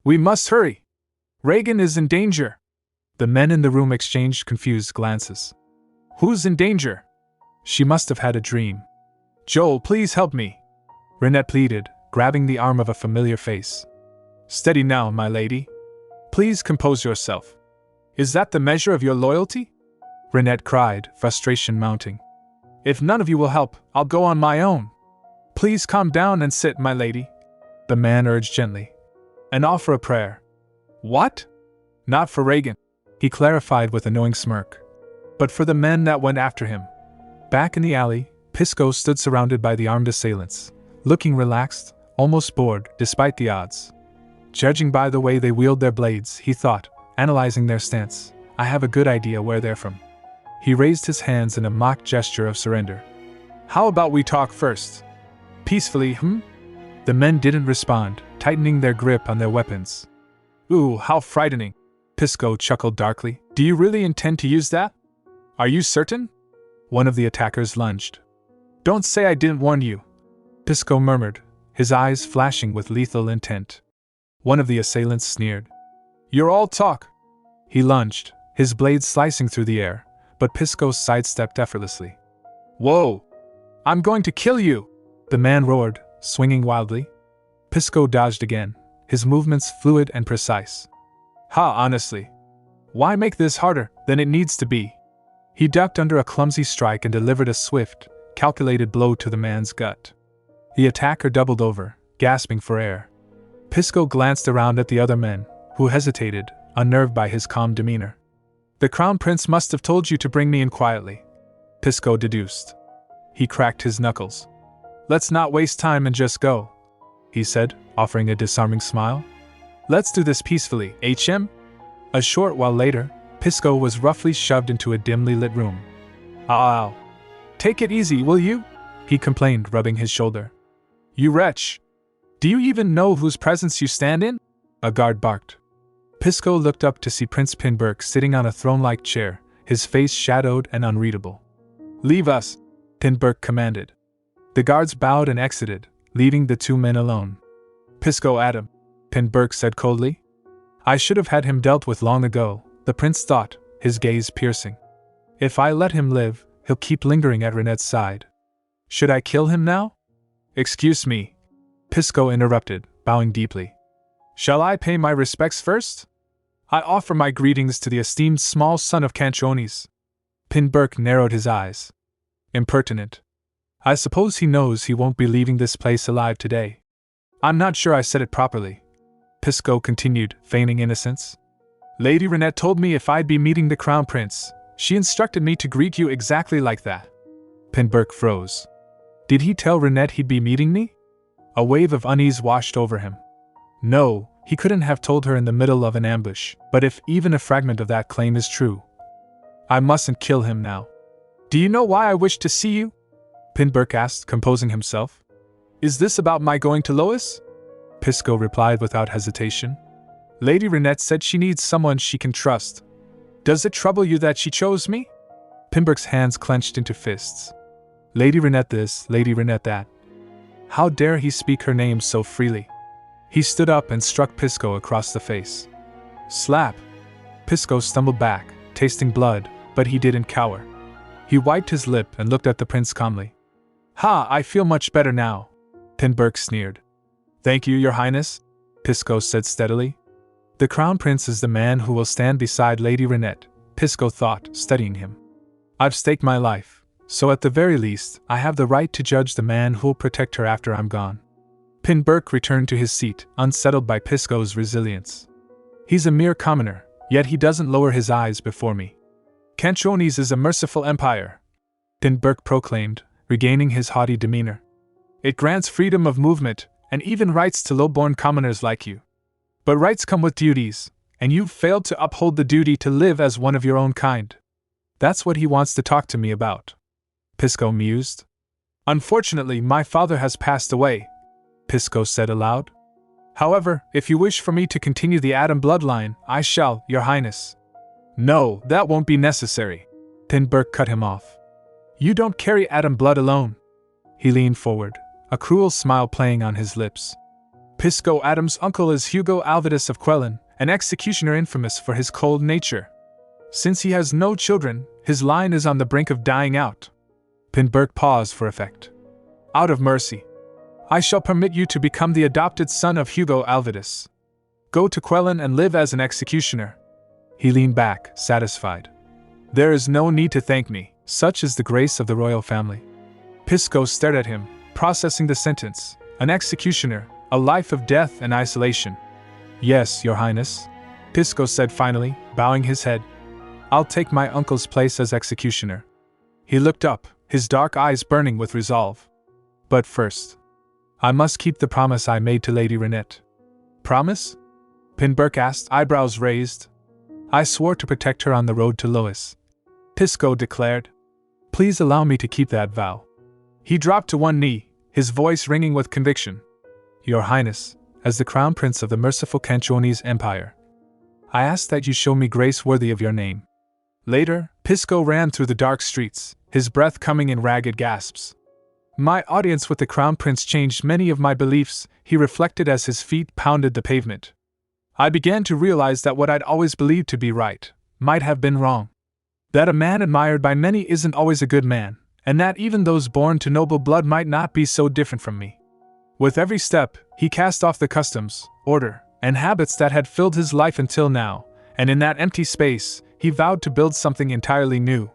We must hurry. Reagan is in danger. The men in the room exchanged confused glances. Who's in danger? She must have had a dream. Joel, please help me. Rinette pleaded, grabbing the arm of a familiar face. Steady now, my lady. Please compose yourself. Is that the measure of your loyalty? Rinette cried, frustration mounting. If none of you will help, I'll go on my own. Please calm down and sit, my lady. The man urged gently. And offer a prayer. What? Not for Reagan, he clarified with a knowing smirk. But for the men that went after him. Back in the alley, Pisco stood surrounded by the armed assailants, looking relaxed, almost bored, despite the odds. Judging by the way they wield their blades, he thought, analyzing their stance, I have a good idea where they're from. He raised his hands in a mock gesture of surrender. How about we talk first? Peacefully, The men didn't respond, tightening their grip on their weapons. Ooh, how frightening, Pisco chuckled darkly. Do you really intend to use that? Are you certain? One of the attackers lunged. Don't say I didn't warn you, Pisco murmured, his eyes flashing with lethal intent. One of the assailants sneered. You're all talk. He lunged, his blade slicing through the air, but Pisco sidestepped effortlessly. Whoa! I'm going to kill you! The man roared, swinging wildly. Pisco dodged again, his movements fluid and precise. Honestly. Why make this harder than it needs to be? He ducked under a clumsy strike and delivered a swift, calculated blow to the man's gut. The attacker doubled over, gasping for air. Pisco glanced around at the other men, who hesitated, unnerved by his calm demeanor. The Crown Prince must have told you to bring me in quietly, Pisco deduced. He cracked his knuckles. Let's not waste time and just go, he said, offering a disarming smile. Let's do this peacefully, HM? A short while later, Pisco was roughly shoved into a dimly lit room. Ow. Take it easy, will you? He complained, rubbing his shoulder. You wretch! Do you even know whose presence you stand in? A guard barked. Pisco looked up to see Prince Pinberk sitting on a throne-like chair, his face shadowed and unreadable. Leave us, Pinberk commanded. The guards bowed and exited, leaving the two men alone. Pisco Adam, Pinberk said coldly. I should have had him dealt with long ago, the prince thought, his gaze piercing. If I let him live, he'll keep lingering at Rinette's side. Should I kill him now? Excuse me, Pisco interrupted, bowing deeply. Shall I pay my respects first? I offer my greetings to the esteemed small son of Canchones. Pinberk narrowed his eyes. Impertinent. I suppose he knows he won't be leaving this place alive today. I'm not sure I said it properly, Pisco continued, feigning innocence. Lady Rinette told me if I'd be meeting the Crown Prince, she instructed me to greet you exactly like that. Pinberk froze. Did he tell Rinette he'd be meeting me? A wave of unease washed over him. No, he couldn't have told her in the middle of an ambush, but if even a fragment of that claim is true, I mustn't kill him now. Do you know why I wish to see you? Pinberk asked, composing himself. Is this about my going to Lois? Pisco replied without hesitation. Lady Rinette said she needs someone she can trust. Does it trouble you that she chose me? Pinberg's hands clenched into fists. Lady Rinette this, Lady Rinette that. How dare he speak her name so freely? He stood up and struck Pisco across the face. Slap! Pisco stumbled back, tasting blood, but he didn't cower. He wiped his lip and looked at the prince calmly. Ha, I feel much better now, Pinberg sneered. Thank you, Your Highness, Pisco said steadily. The Crown Prince is the man who will stand beside Lady Rinette, Pisco thought, studying him. I've staked my life, so at the very least, I have the right to judge the man who'll protect her after I'm gone. Pinberg returned to his seat, unsettled by Pisco's resilience. He's a mere commoner, yet he doesn't lower his eyes before me. Canchonis is a merciful empire, Pinberg proclaimed, regaining his haughty demeanor. It grants freedom of movement, and even rights to low-born commoners like you. But rights come with duties, and you've failed to uphold the duty to live as one of your own kind. That's what he wants to talk to me about, Pisco mused. Unfortunately, my father has passed away, Pisco said aloud. However, if you wish for me to continue the Adam bloodline, I shall, Your Highness. No, that won't be necessary, Pinberg cut him off. You don't carry Adam blood alone. He leaned forward, a cruel smile playing on his lips. Pisco Adam's uncle is Hugo Alvidus of Quellen, an executioner infamous for his cold nature. Since he has no children, his line is on the brink of dying out. Pinberg paused for effect. Out of mercy, I shall permit you to become the adopted son of Hugo Alvidus. Go to Quellen and live as an executioner. He leaned back, satisfied. There is no need to thank me, such is the grace of the royal family. Pisco stared at him, processing the sentence. An executioner, a life of death and isolation. Yes, Your Highness, Pisco said finally, bowing his head. I'll take my uncle's place as executioner. He looked up, his dark eyes burning with resolve. But first, I must keep the promise I made to Lady Rinette. Promise? Pinberg asked, eyebrows raised. I swore to protect her on the road to Lois, Pisco declared. Please allow me to keep that vow. He dropped to one knee, his voice ringing with conviction. Your Highness, as the Crown Prince of the merciful Canchonese Empire, I ask that you show me grace worthy of your name. Later, Pisco ran through the dark streets, his breath coming in ragged gasps. My audience with the Crown Prince changed many of my beliefs, he reflected as his feet pounded the pavement. I began to realize that what I'd always believed to be right might have been wrong. That a man admired by many isn't always a good man, and that even those born to noble blood might not be so different from me. With every step, he cast off the customs, order, and habits that had filled his life until now, and in that empty space, he vowed to build something entirely new.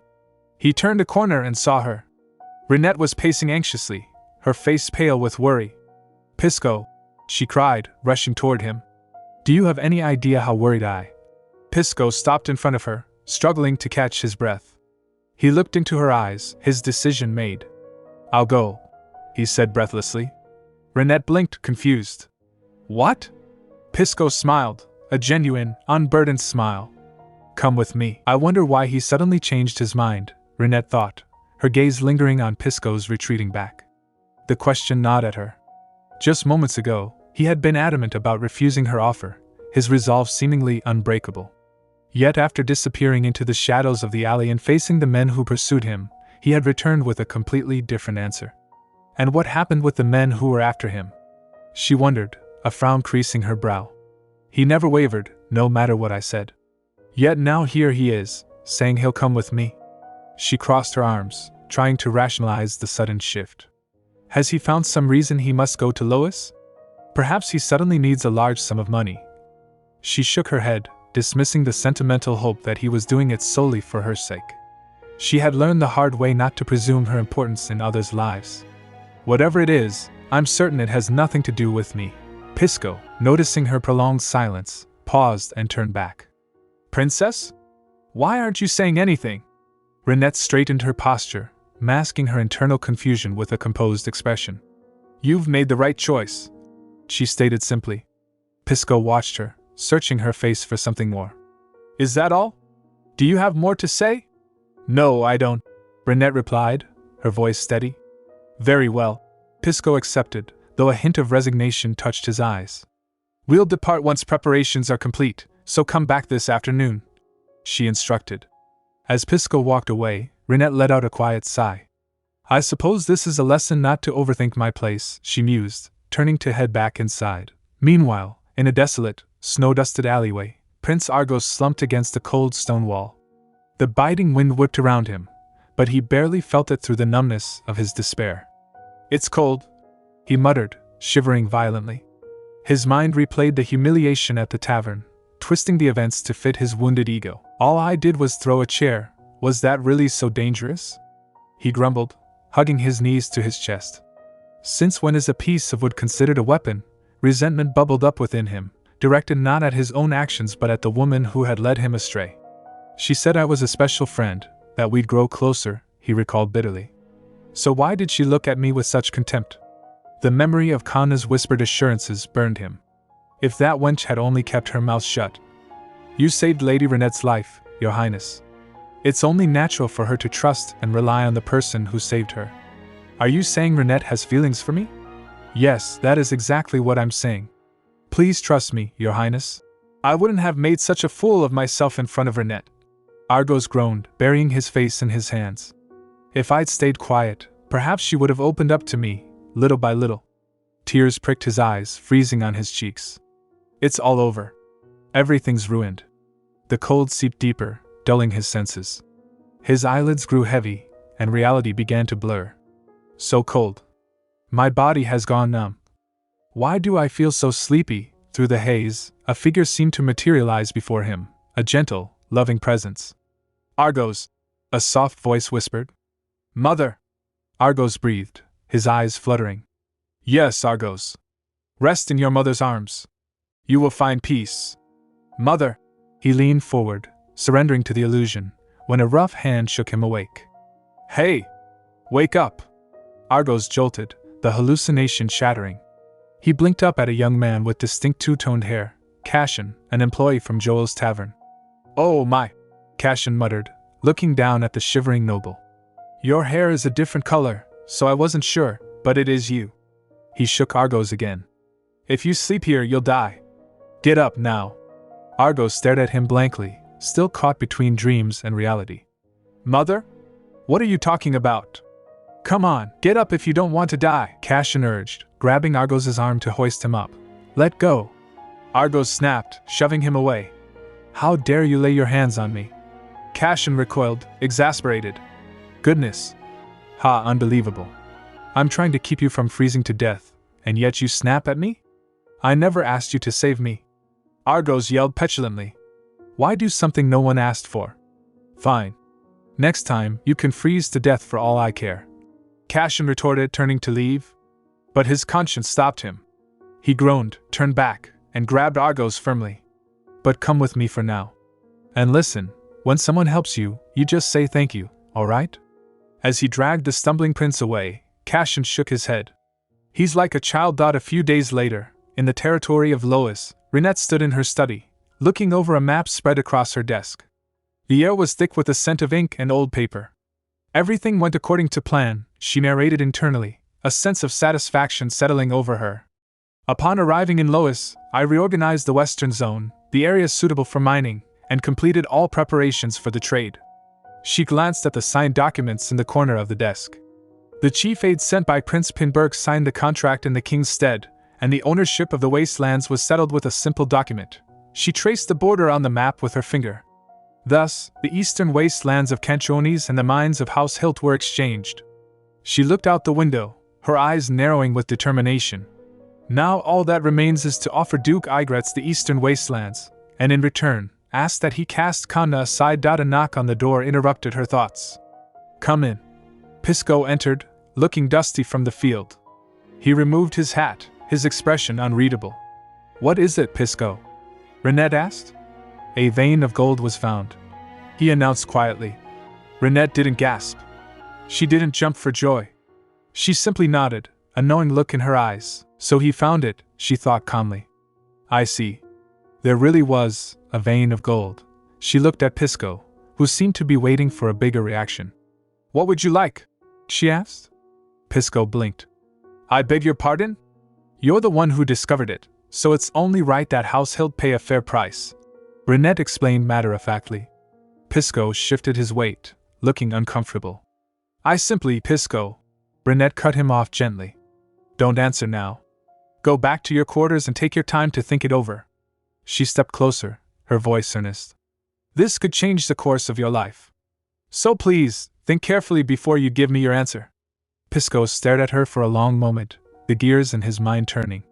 He turned a corner and saw her. Rinette was pacing anxiously, her face pale with worry. Pisco, she cried, rushing toward him. Do you have any idea how worried I? Pisco stopped in front of her, struggling to catch his breath. He looked into her eyes, his decision made. I'll go, he said breathlessly. Rinette blinked, confused. What? Pisco smiled, a genuine, unburdened smile. Come with me. I wonder why he suddenly changed his mind, Rinette thought, her gaze lingering on Pisco's retreating back. The question gnawed at her. Just moments ago, he had been adamant about refusing her offer, his resolve seemingly unbreakable. Yet after disappearing into the shadows of the alley and facing the men who pursued him, he had returned with a completely different answer. And what happened with the men who were after him? She wondered, a frown creasing her brow. He never wavered, no matter what I said. Yet now here he is, saying he'll come with me. She crossed her arms, trying to rationalize the sudden shift. Has he found some reason he must go to Lois? Perhaps he suddenly needs a large sum of money. She shook her head, dismissing the sentimental hope that he was doing it solely for her sake. She had learned the hard way not to presume her importance in others' lives. Whatever it is, I'm certain it has nothing to do with me. Pisco, noticing her prolonged silence, paused and turned back. Princess? Why aren't you saying anything? Rinette straightened her posture, masking her internal confusion with a composed expression. You've made the right choice, she stated simply. Pisco watched her, searching her face for something more. Is that all? Do you have more to say? No, I don't, Rinette replied, her voice steady. Very well, Pisco accepted, though a hint of resignation touched his eyes. We'll depart once preparations are complete, so come back this afternoon, she instructed. As Pisco walked away, Rinette let out a quiet sigh. I suppose this is a lesson not to overthink my place, she mused, turning to head back inside. Meanwhile, in a desolate, snow-dusted alleyway, Prince Argos slumped against a cold stone wall. The biting wind whipped around him, but he barely felt it through the numbness of his despair. It's cold, he muttered, shivering violently. His mind replayed the humiliation at the tavern, twisting the events to fit his wounded ego. All I did was throw a chair. Was that really so dangerous? He grumbled, hugging his knees to his chest. Since when is a piece of wood considered a weapon? Resentment bubbled up within him, directed not at his own actions but at the woman who had led him astray. She said I was a special friend, that we'd grow closer, he recalled bitterly. So why did she look at me with such contempt? The memory of Kanna's whispered assurances burned him. If that wench had only kept her mouth shut. You saved Lady Rinette's life, Your Highness. It's only natural for her to trust and rely on the person who saved her. Are you saying Rinette has feelings for me? Yes, that is exactly what I'm saying. Please trust me, Your Highness. I wouldn't have made such a fool of myself in front of Rinette. Argos groaned, burying his face in his hands. If I'd stayed quiet, perhaps she would have opened up to me, little by little. Tears pricked his eyes, freezing on his cheeks. It's all over. Everything's ruined. The cold seeped deeper, dulling his senses. His eyelids grew heavy, and reality began to blur. So cold. My body has gone numb. Why do I feel so sleepy? Through the haze, a figure seemed to materialize before him, a gentle, loving presence. Argos, a soft voice whispered. Mother! Argos breathed, his eyes fluttering. Yes, Argos. Rest in your mother's arms. You will find peace. Mother! He leaned forward, surrendering to the illusion, when a rough hand shook him awake. Hey! Wake up! Argos jolted, the hallucination shattering. He blinked up at a young man with distinct two-toned hair, Cashin, an employee from Joel's tavern. Oh my! Cashin muttered, looking down at the shivering noble. Your hair is a different color, so I wasn't sure, but it is you. He shook Argos again. If you sleep here, you'll die. Get up now. Argos stared at him blankly, still caught between dreams and reality. Mother? What are you talking about? Come on, get up if you don't want to die, Cashin urged, grabbing Argos' arm to hoist him up. Let go. Argos snapped, shoving him away. How dare you lay your hands on me? Cashin recoiled, exasperated. Goodness. Ha, unbelievable. I'm trying to keep you from freezing to death, and yet you snap at me? I never asked you to save me. Argos yelled petulantly. Why do something no one asked for? Fine. Next time, you can freeze to death for all I care. Cashin retorted, turning to leave. But his conscience stopped him. He groaned, turned back, and grabbed Argos firmly. But come with me for now. And listen, when someone helps you, you just say thank you, alright? As he dragged the stumbling prince away, Cashin shook his head. He's like a child. A few days later, in the territory of Lois, Rinette stood in her study, looking over a map spread across her desk. The air was thick with the scent of ink and old paper. Everything went according to plan, she narrated internally, a sense of satisfaction settling over her. Upon arriving in Lois, I reorganized the western zone, the area suitable for mining, and completed all preparations for the trade. She glanced at the signed documents in the corner of the desk. The chief aide sent by Prince Pinberg signed the contract in the king's stead, and the ownership of the wastelands was settled with a simple document. She traced the border on the map with her finger. Thus, the eastern wastelands of Cantrones and the mines of House Hilt were exchanged. She looked out the window, her eyes narrowing with determination. Now all that remains is to offer Duke Igretz the eastern wastelands, and in return, ask that he cast Kanna aside. A knock on the door interrupted her thoughts. Come in. Pisco entered, looking dusty from the field. He removed his hat, his expression unreadable. What is it, Pisco? Rinette asked. A vein of gold was found, he announced quietly. Rinette didn't gasp. She didn't jump for joy. She simply nodded, a knowing look in her eyes. So he found it, she thought calmly. I see. There really was a vein of gold. She looked at Pisco, who seemed to be waiting for a bigger reaction. What would you like? She asked. Pisco blinked. I beg your pardon? You're the one who discovered it, so it's only right that House Hilt pay a fair price. Rinette explained matter-of-factly. Pisco shifted his weight, looking uncomfortable. I simply, Pisco. Rinette cut him off gently. Don't answer now. Go back to your quarters and take your time to think it over. She stepped closer, her voice earnest. This could change the course of your life. So please, think carefully before you give me your answer. Pisco stared at her for a long moment, the gears in his mind turning.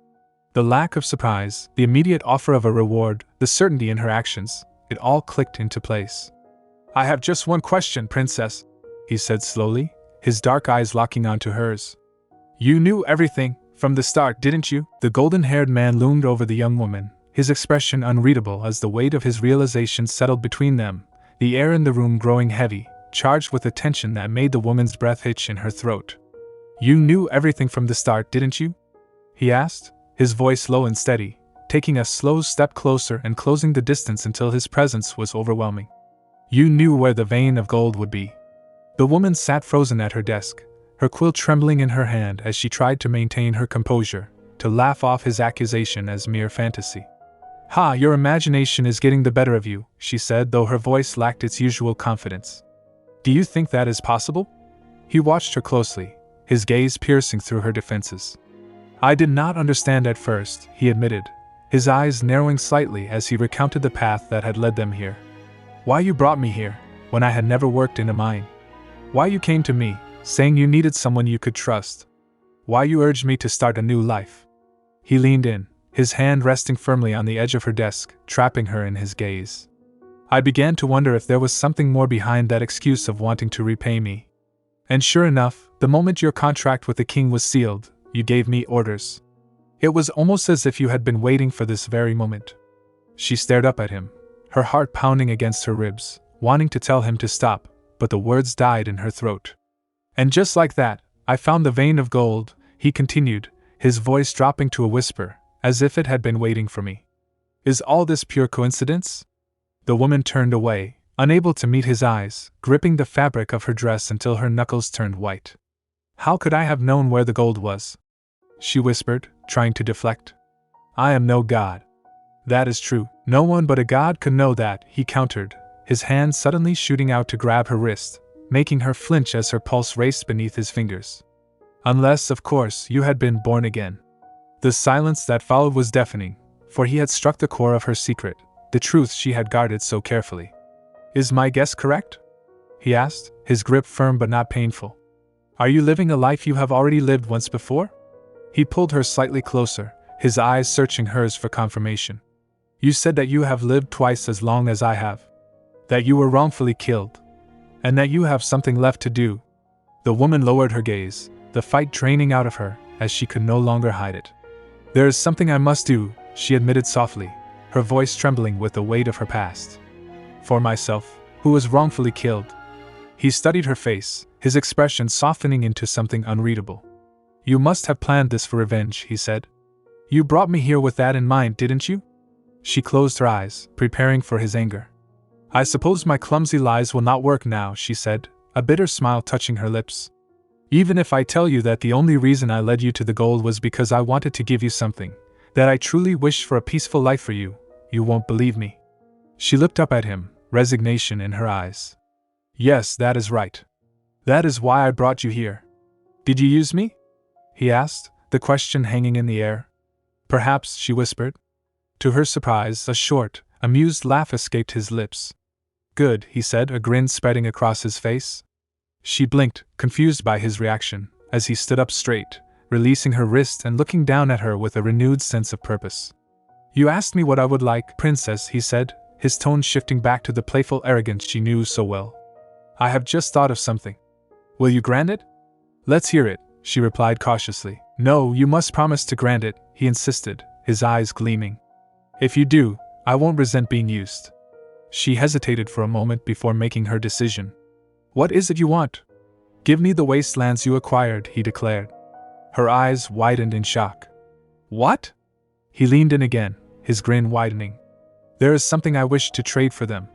The lack of surprise, the immediate offer of a reward, the certainty in her actions, it all clicked into place. I have just one question, Princess, he said slowly, his dark eyes locking onto hers. You knew everything from the start, didn't you? The golden-haired man loomed over the young woman, his expression unreadable as the weight of his realization settled between them, the air in the room growing heavy, charged with a tension that made the woman's breath hitch in her throat. You knew everything from the start, didn't you? He asked, his voice low and steady, taking a slow step closer and closing the distance until his presence was overwhelming. You knew where the vein of gold would be. The woman sat frozen at her desk, her quill trembling in her hand as she tried to maintain her composure, to laugh off his accusation as mere fantasy. Ha, your imagination is getting the better of you, she said, though her voice lacked its usual confidence. Do you think that is possible? He watched her closely, his gaze piercing through her defenses. I did not understand at first, he admitted, his eyes narrowing slightly as he recounted the path that had led them here. Why you brought me here, when I had never worked in a mine. Why you came to me, saying you needed someone you could trust. Why you urged me to start a new life. He leaned in, his hand resting firmly on the edge of her desk, trapping her in his gaze. I began to wonder if there was something more behind that excuse of wanting to repay me. And sure enough, the moment your contract with the king was sealed, you gave me orders. It was almost as if you had been waiting for this very moment. She stared up at him, her heart pounding against her ribs, wanting to tell him to stop, but the words died in her throat. And just like that, I found the vein of gold, he continued, his voice dropping to a whisper, as if it had been waiting for me. Is all this pure coincidence? The woman turned away, unable to meet his eyes, gripping the fabric of her dress until her knuckles turned white. How could I have known where the gold was? She whispered, trying to deflect. I am no god. That is true, no one but a god could know that, he countered, his hand suddenly shooting out to grab her wrist, making her flinch as her pulse raced beneath his fingers. Unless, of course, you had been born again. The silence that followed was deafening, for he had struck the core of her secret, the truth she had guarded so carefully. Is my guess correct? He asked, his grip firm but not painful. Are you living a life you have already lived once before? He pulled her slightly closer, his eyes searching hers for confirmation. You said that you have lived twice as long as I have. That you were wrongfully killed. And that you have something left to do. The woman lowered her gaze, the fight draining out of her, as she could no longer hide it. There is something I must do, she admitted softly, her voice trembling with the weight of her past. For myself, who was wrongfully killed. He studied her face, his expression softening into something unreadable. You must have planned this for revenge, he said. You brought me here with that in mind, didn't you? She closed her eyes, preparing for his anger. I suppose my clumsy lies will not work now, she said, a bitter smile touching her lips. Even if I tell you that the only reason I led you to the gold was because I wanted to give you something, that I truly wished for a peaceful life for you, you won't believe me. She looked up at him, resignation in her eyes. Yes, that is right. That is why I brought you here. Did you use me? He asked, the question hanging in the air. Perhaps, she whispered. To her surprise, a short, amused laugh escaped his lips. Good, he said, a grin spreading across his face. She blinked, confused by his reaction, as he stood up straight, releasing her wrist and looking down at her with a renewed sense of purpose. You asked me what I would like, Princess, he said, his tone shifting back to the playful arrogance she knew so well. I have just thought of something. Will you grant it? Let's hear it, she replied cautiously. No, you must promise to grant it, he insisted, his eyes gleaming. If you do, I won't resent being used. She hesitated for a moment before making her decision. What is it you want? Give me the wastelands you acquired, he declared. Her eyes widened in shock. What? He leaned in again, his grin widening. There is something I wish to trade for them.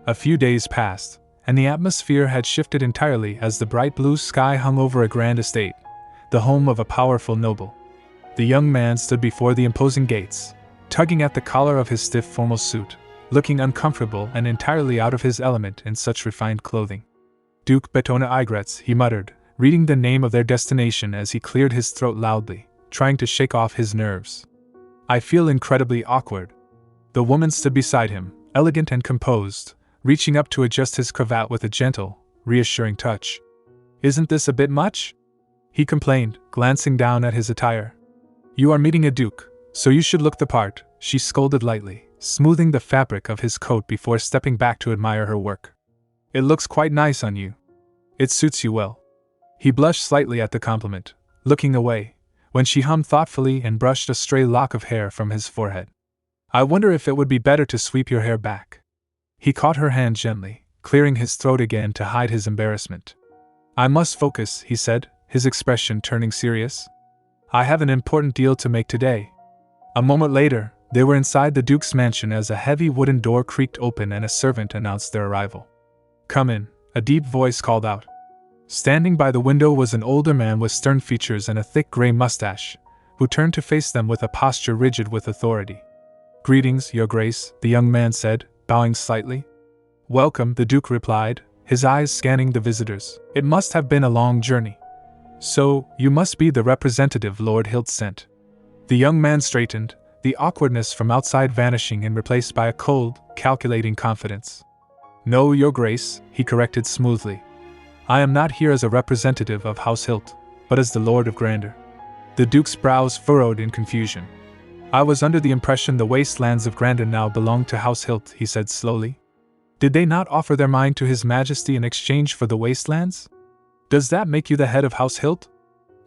A few days passed, and the atmosphere had shifted entirely as the bright blue sky hung over a grand estate, the home of a powerful noble. The young man stood before the imposing gates, tugging at the collar of his stiff formal suit, looking uncomfortable and entirely out of his element in such refined clothing. Duke Betona Igretz, he muttered, reading the name of their destination as he cleared his throat loudly, trying to shake off his nerves. I feel incredibly awkward. The woman stood beside him, elegant and composed, reaching up to adjust his cravat with a gentle, reassuring touch. Isn't this a bit much? He complained, glancing down at his attire. You are meeting a duke, so you should look the part, she scolded lightly, smoothing the fabric of his coat before stepping back to admire her work. It looks quite nice on you. It suits you well. He blushed slightly at the compliment, looking away, when she hummed thoughtfully and brushed a stray lock of hair from his forehead. I wonder if it would be better to sweep your hair back. He caught her hand gently, clearing his throat again to hide his embarrassment. I must focus, he said, his expression turning serious. I have an important deal to make today. A moment later, they were inside the Duke's mansion as a heavy wooden door creaked open and a servant announced their arrival. Come in, a deep voice called out. Standing by the window was an older man with stern features and a thick gray mustache, who turned to face them with a posture rigid with authority. Greetings, Your Grace, the young man said, bowing slightly. Welcome, the Duke replied, his eyes scanning the visitors. It must have been a long journey. So, you must be the representative Lord Hilt sent. The young man straightened, the awkwardness from outside vanishing and replaced by a cold, calculating confidence. No, Your Grace, he corrected smoothly. I am not here as a representative of House Hilt, but as the Lord of Grandeur. The Duke's brows furrowed in confusion. I was under the impression the wastelands of Grandeur now belonged to House Hilt, he said slowly. Did they not offer their mind to His Majesty in exchange for the wastelands? Does that make you the head of House Hilt?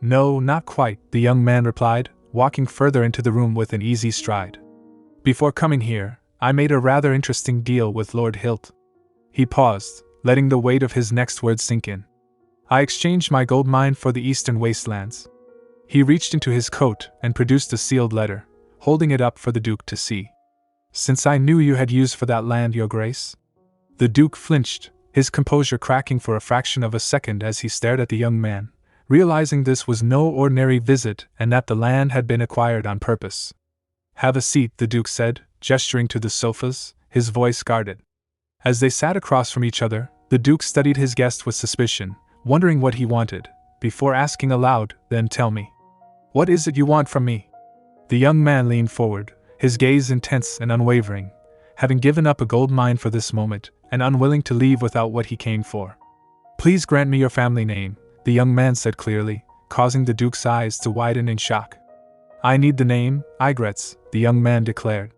No, not quite, the young man replied, walking further into the room with an easy stride. Before coming here, I made a rather interesting deal with Lord Hilt. He paused, letting the weight of his next words sink in. I exchanged my gold mine for the eastern wastelands. He reached into his coat and produced a sealed letter, holding it up for the Duke to see. Since I knew you had use for that land, Your Grace. The Duke flinched, his composure cracking for a fraction of a second as he stared at the young man, realizing this was no ordinary visit and that the land had been acquired on purpose. Have a seat, the Duke said, gesturing to the sofas, his voice guarded. As they sat across from each other, the Duke studied his guest with suspicion, wondering what he wanted, before asking aloud, Then tell me. What is it you want from me? The young man leaned forward, his gaze intense and unwavering, having given up a gold mine for this moment, and unwilling to leave without what he came for. Please grant me your family name, the young man said clearly, causing the Duke's eyes to widen in shock. I need the name, Igretz, the young man declared.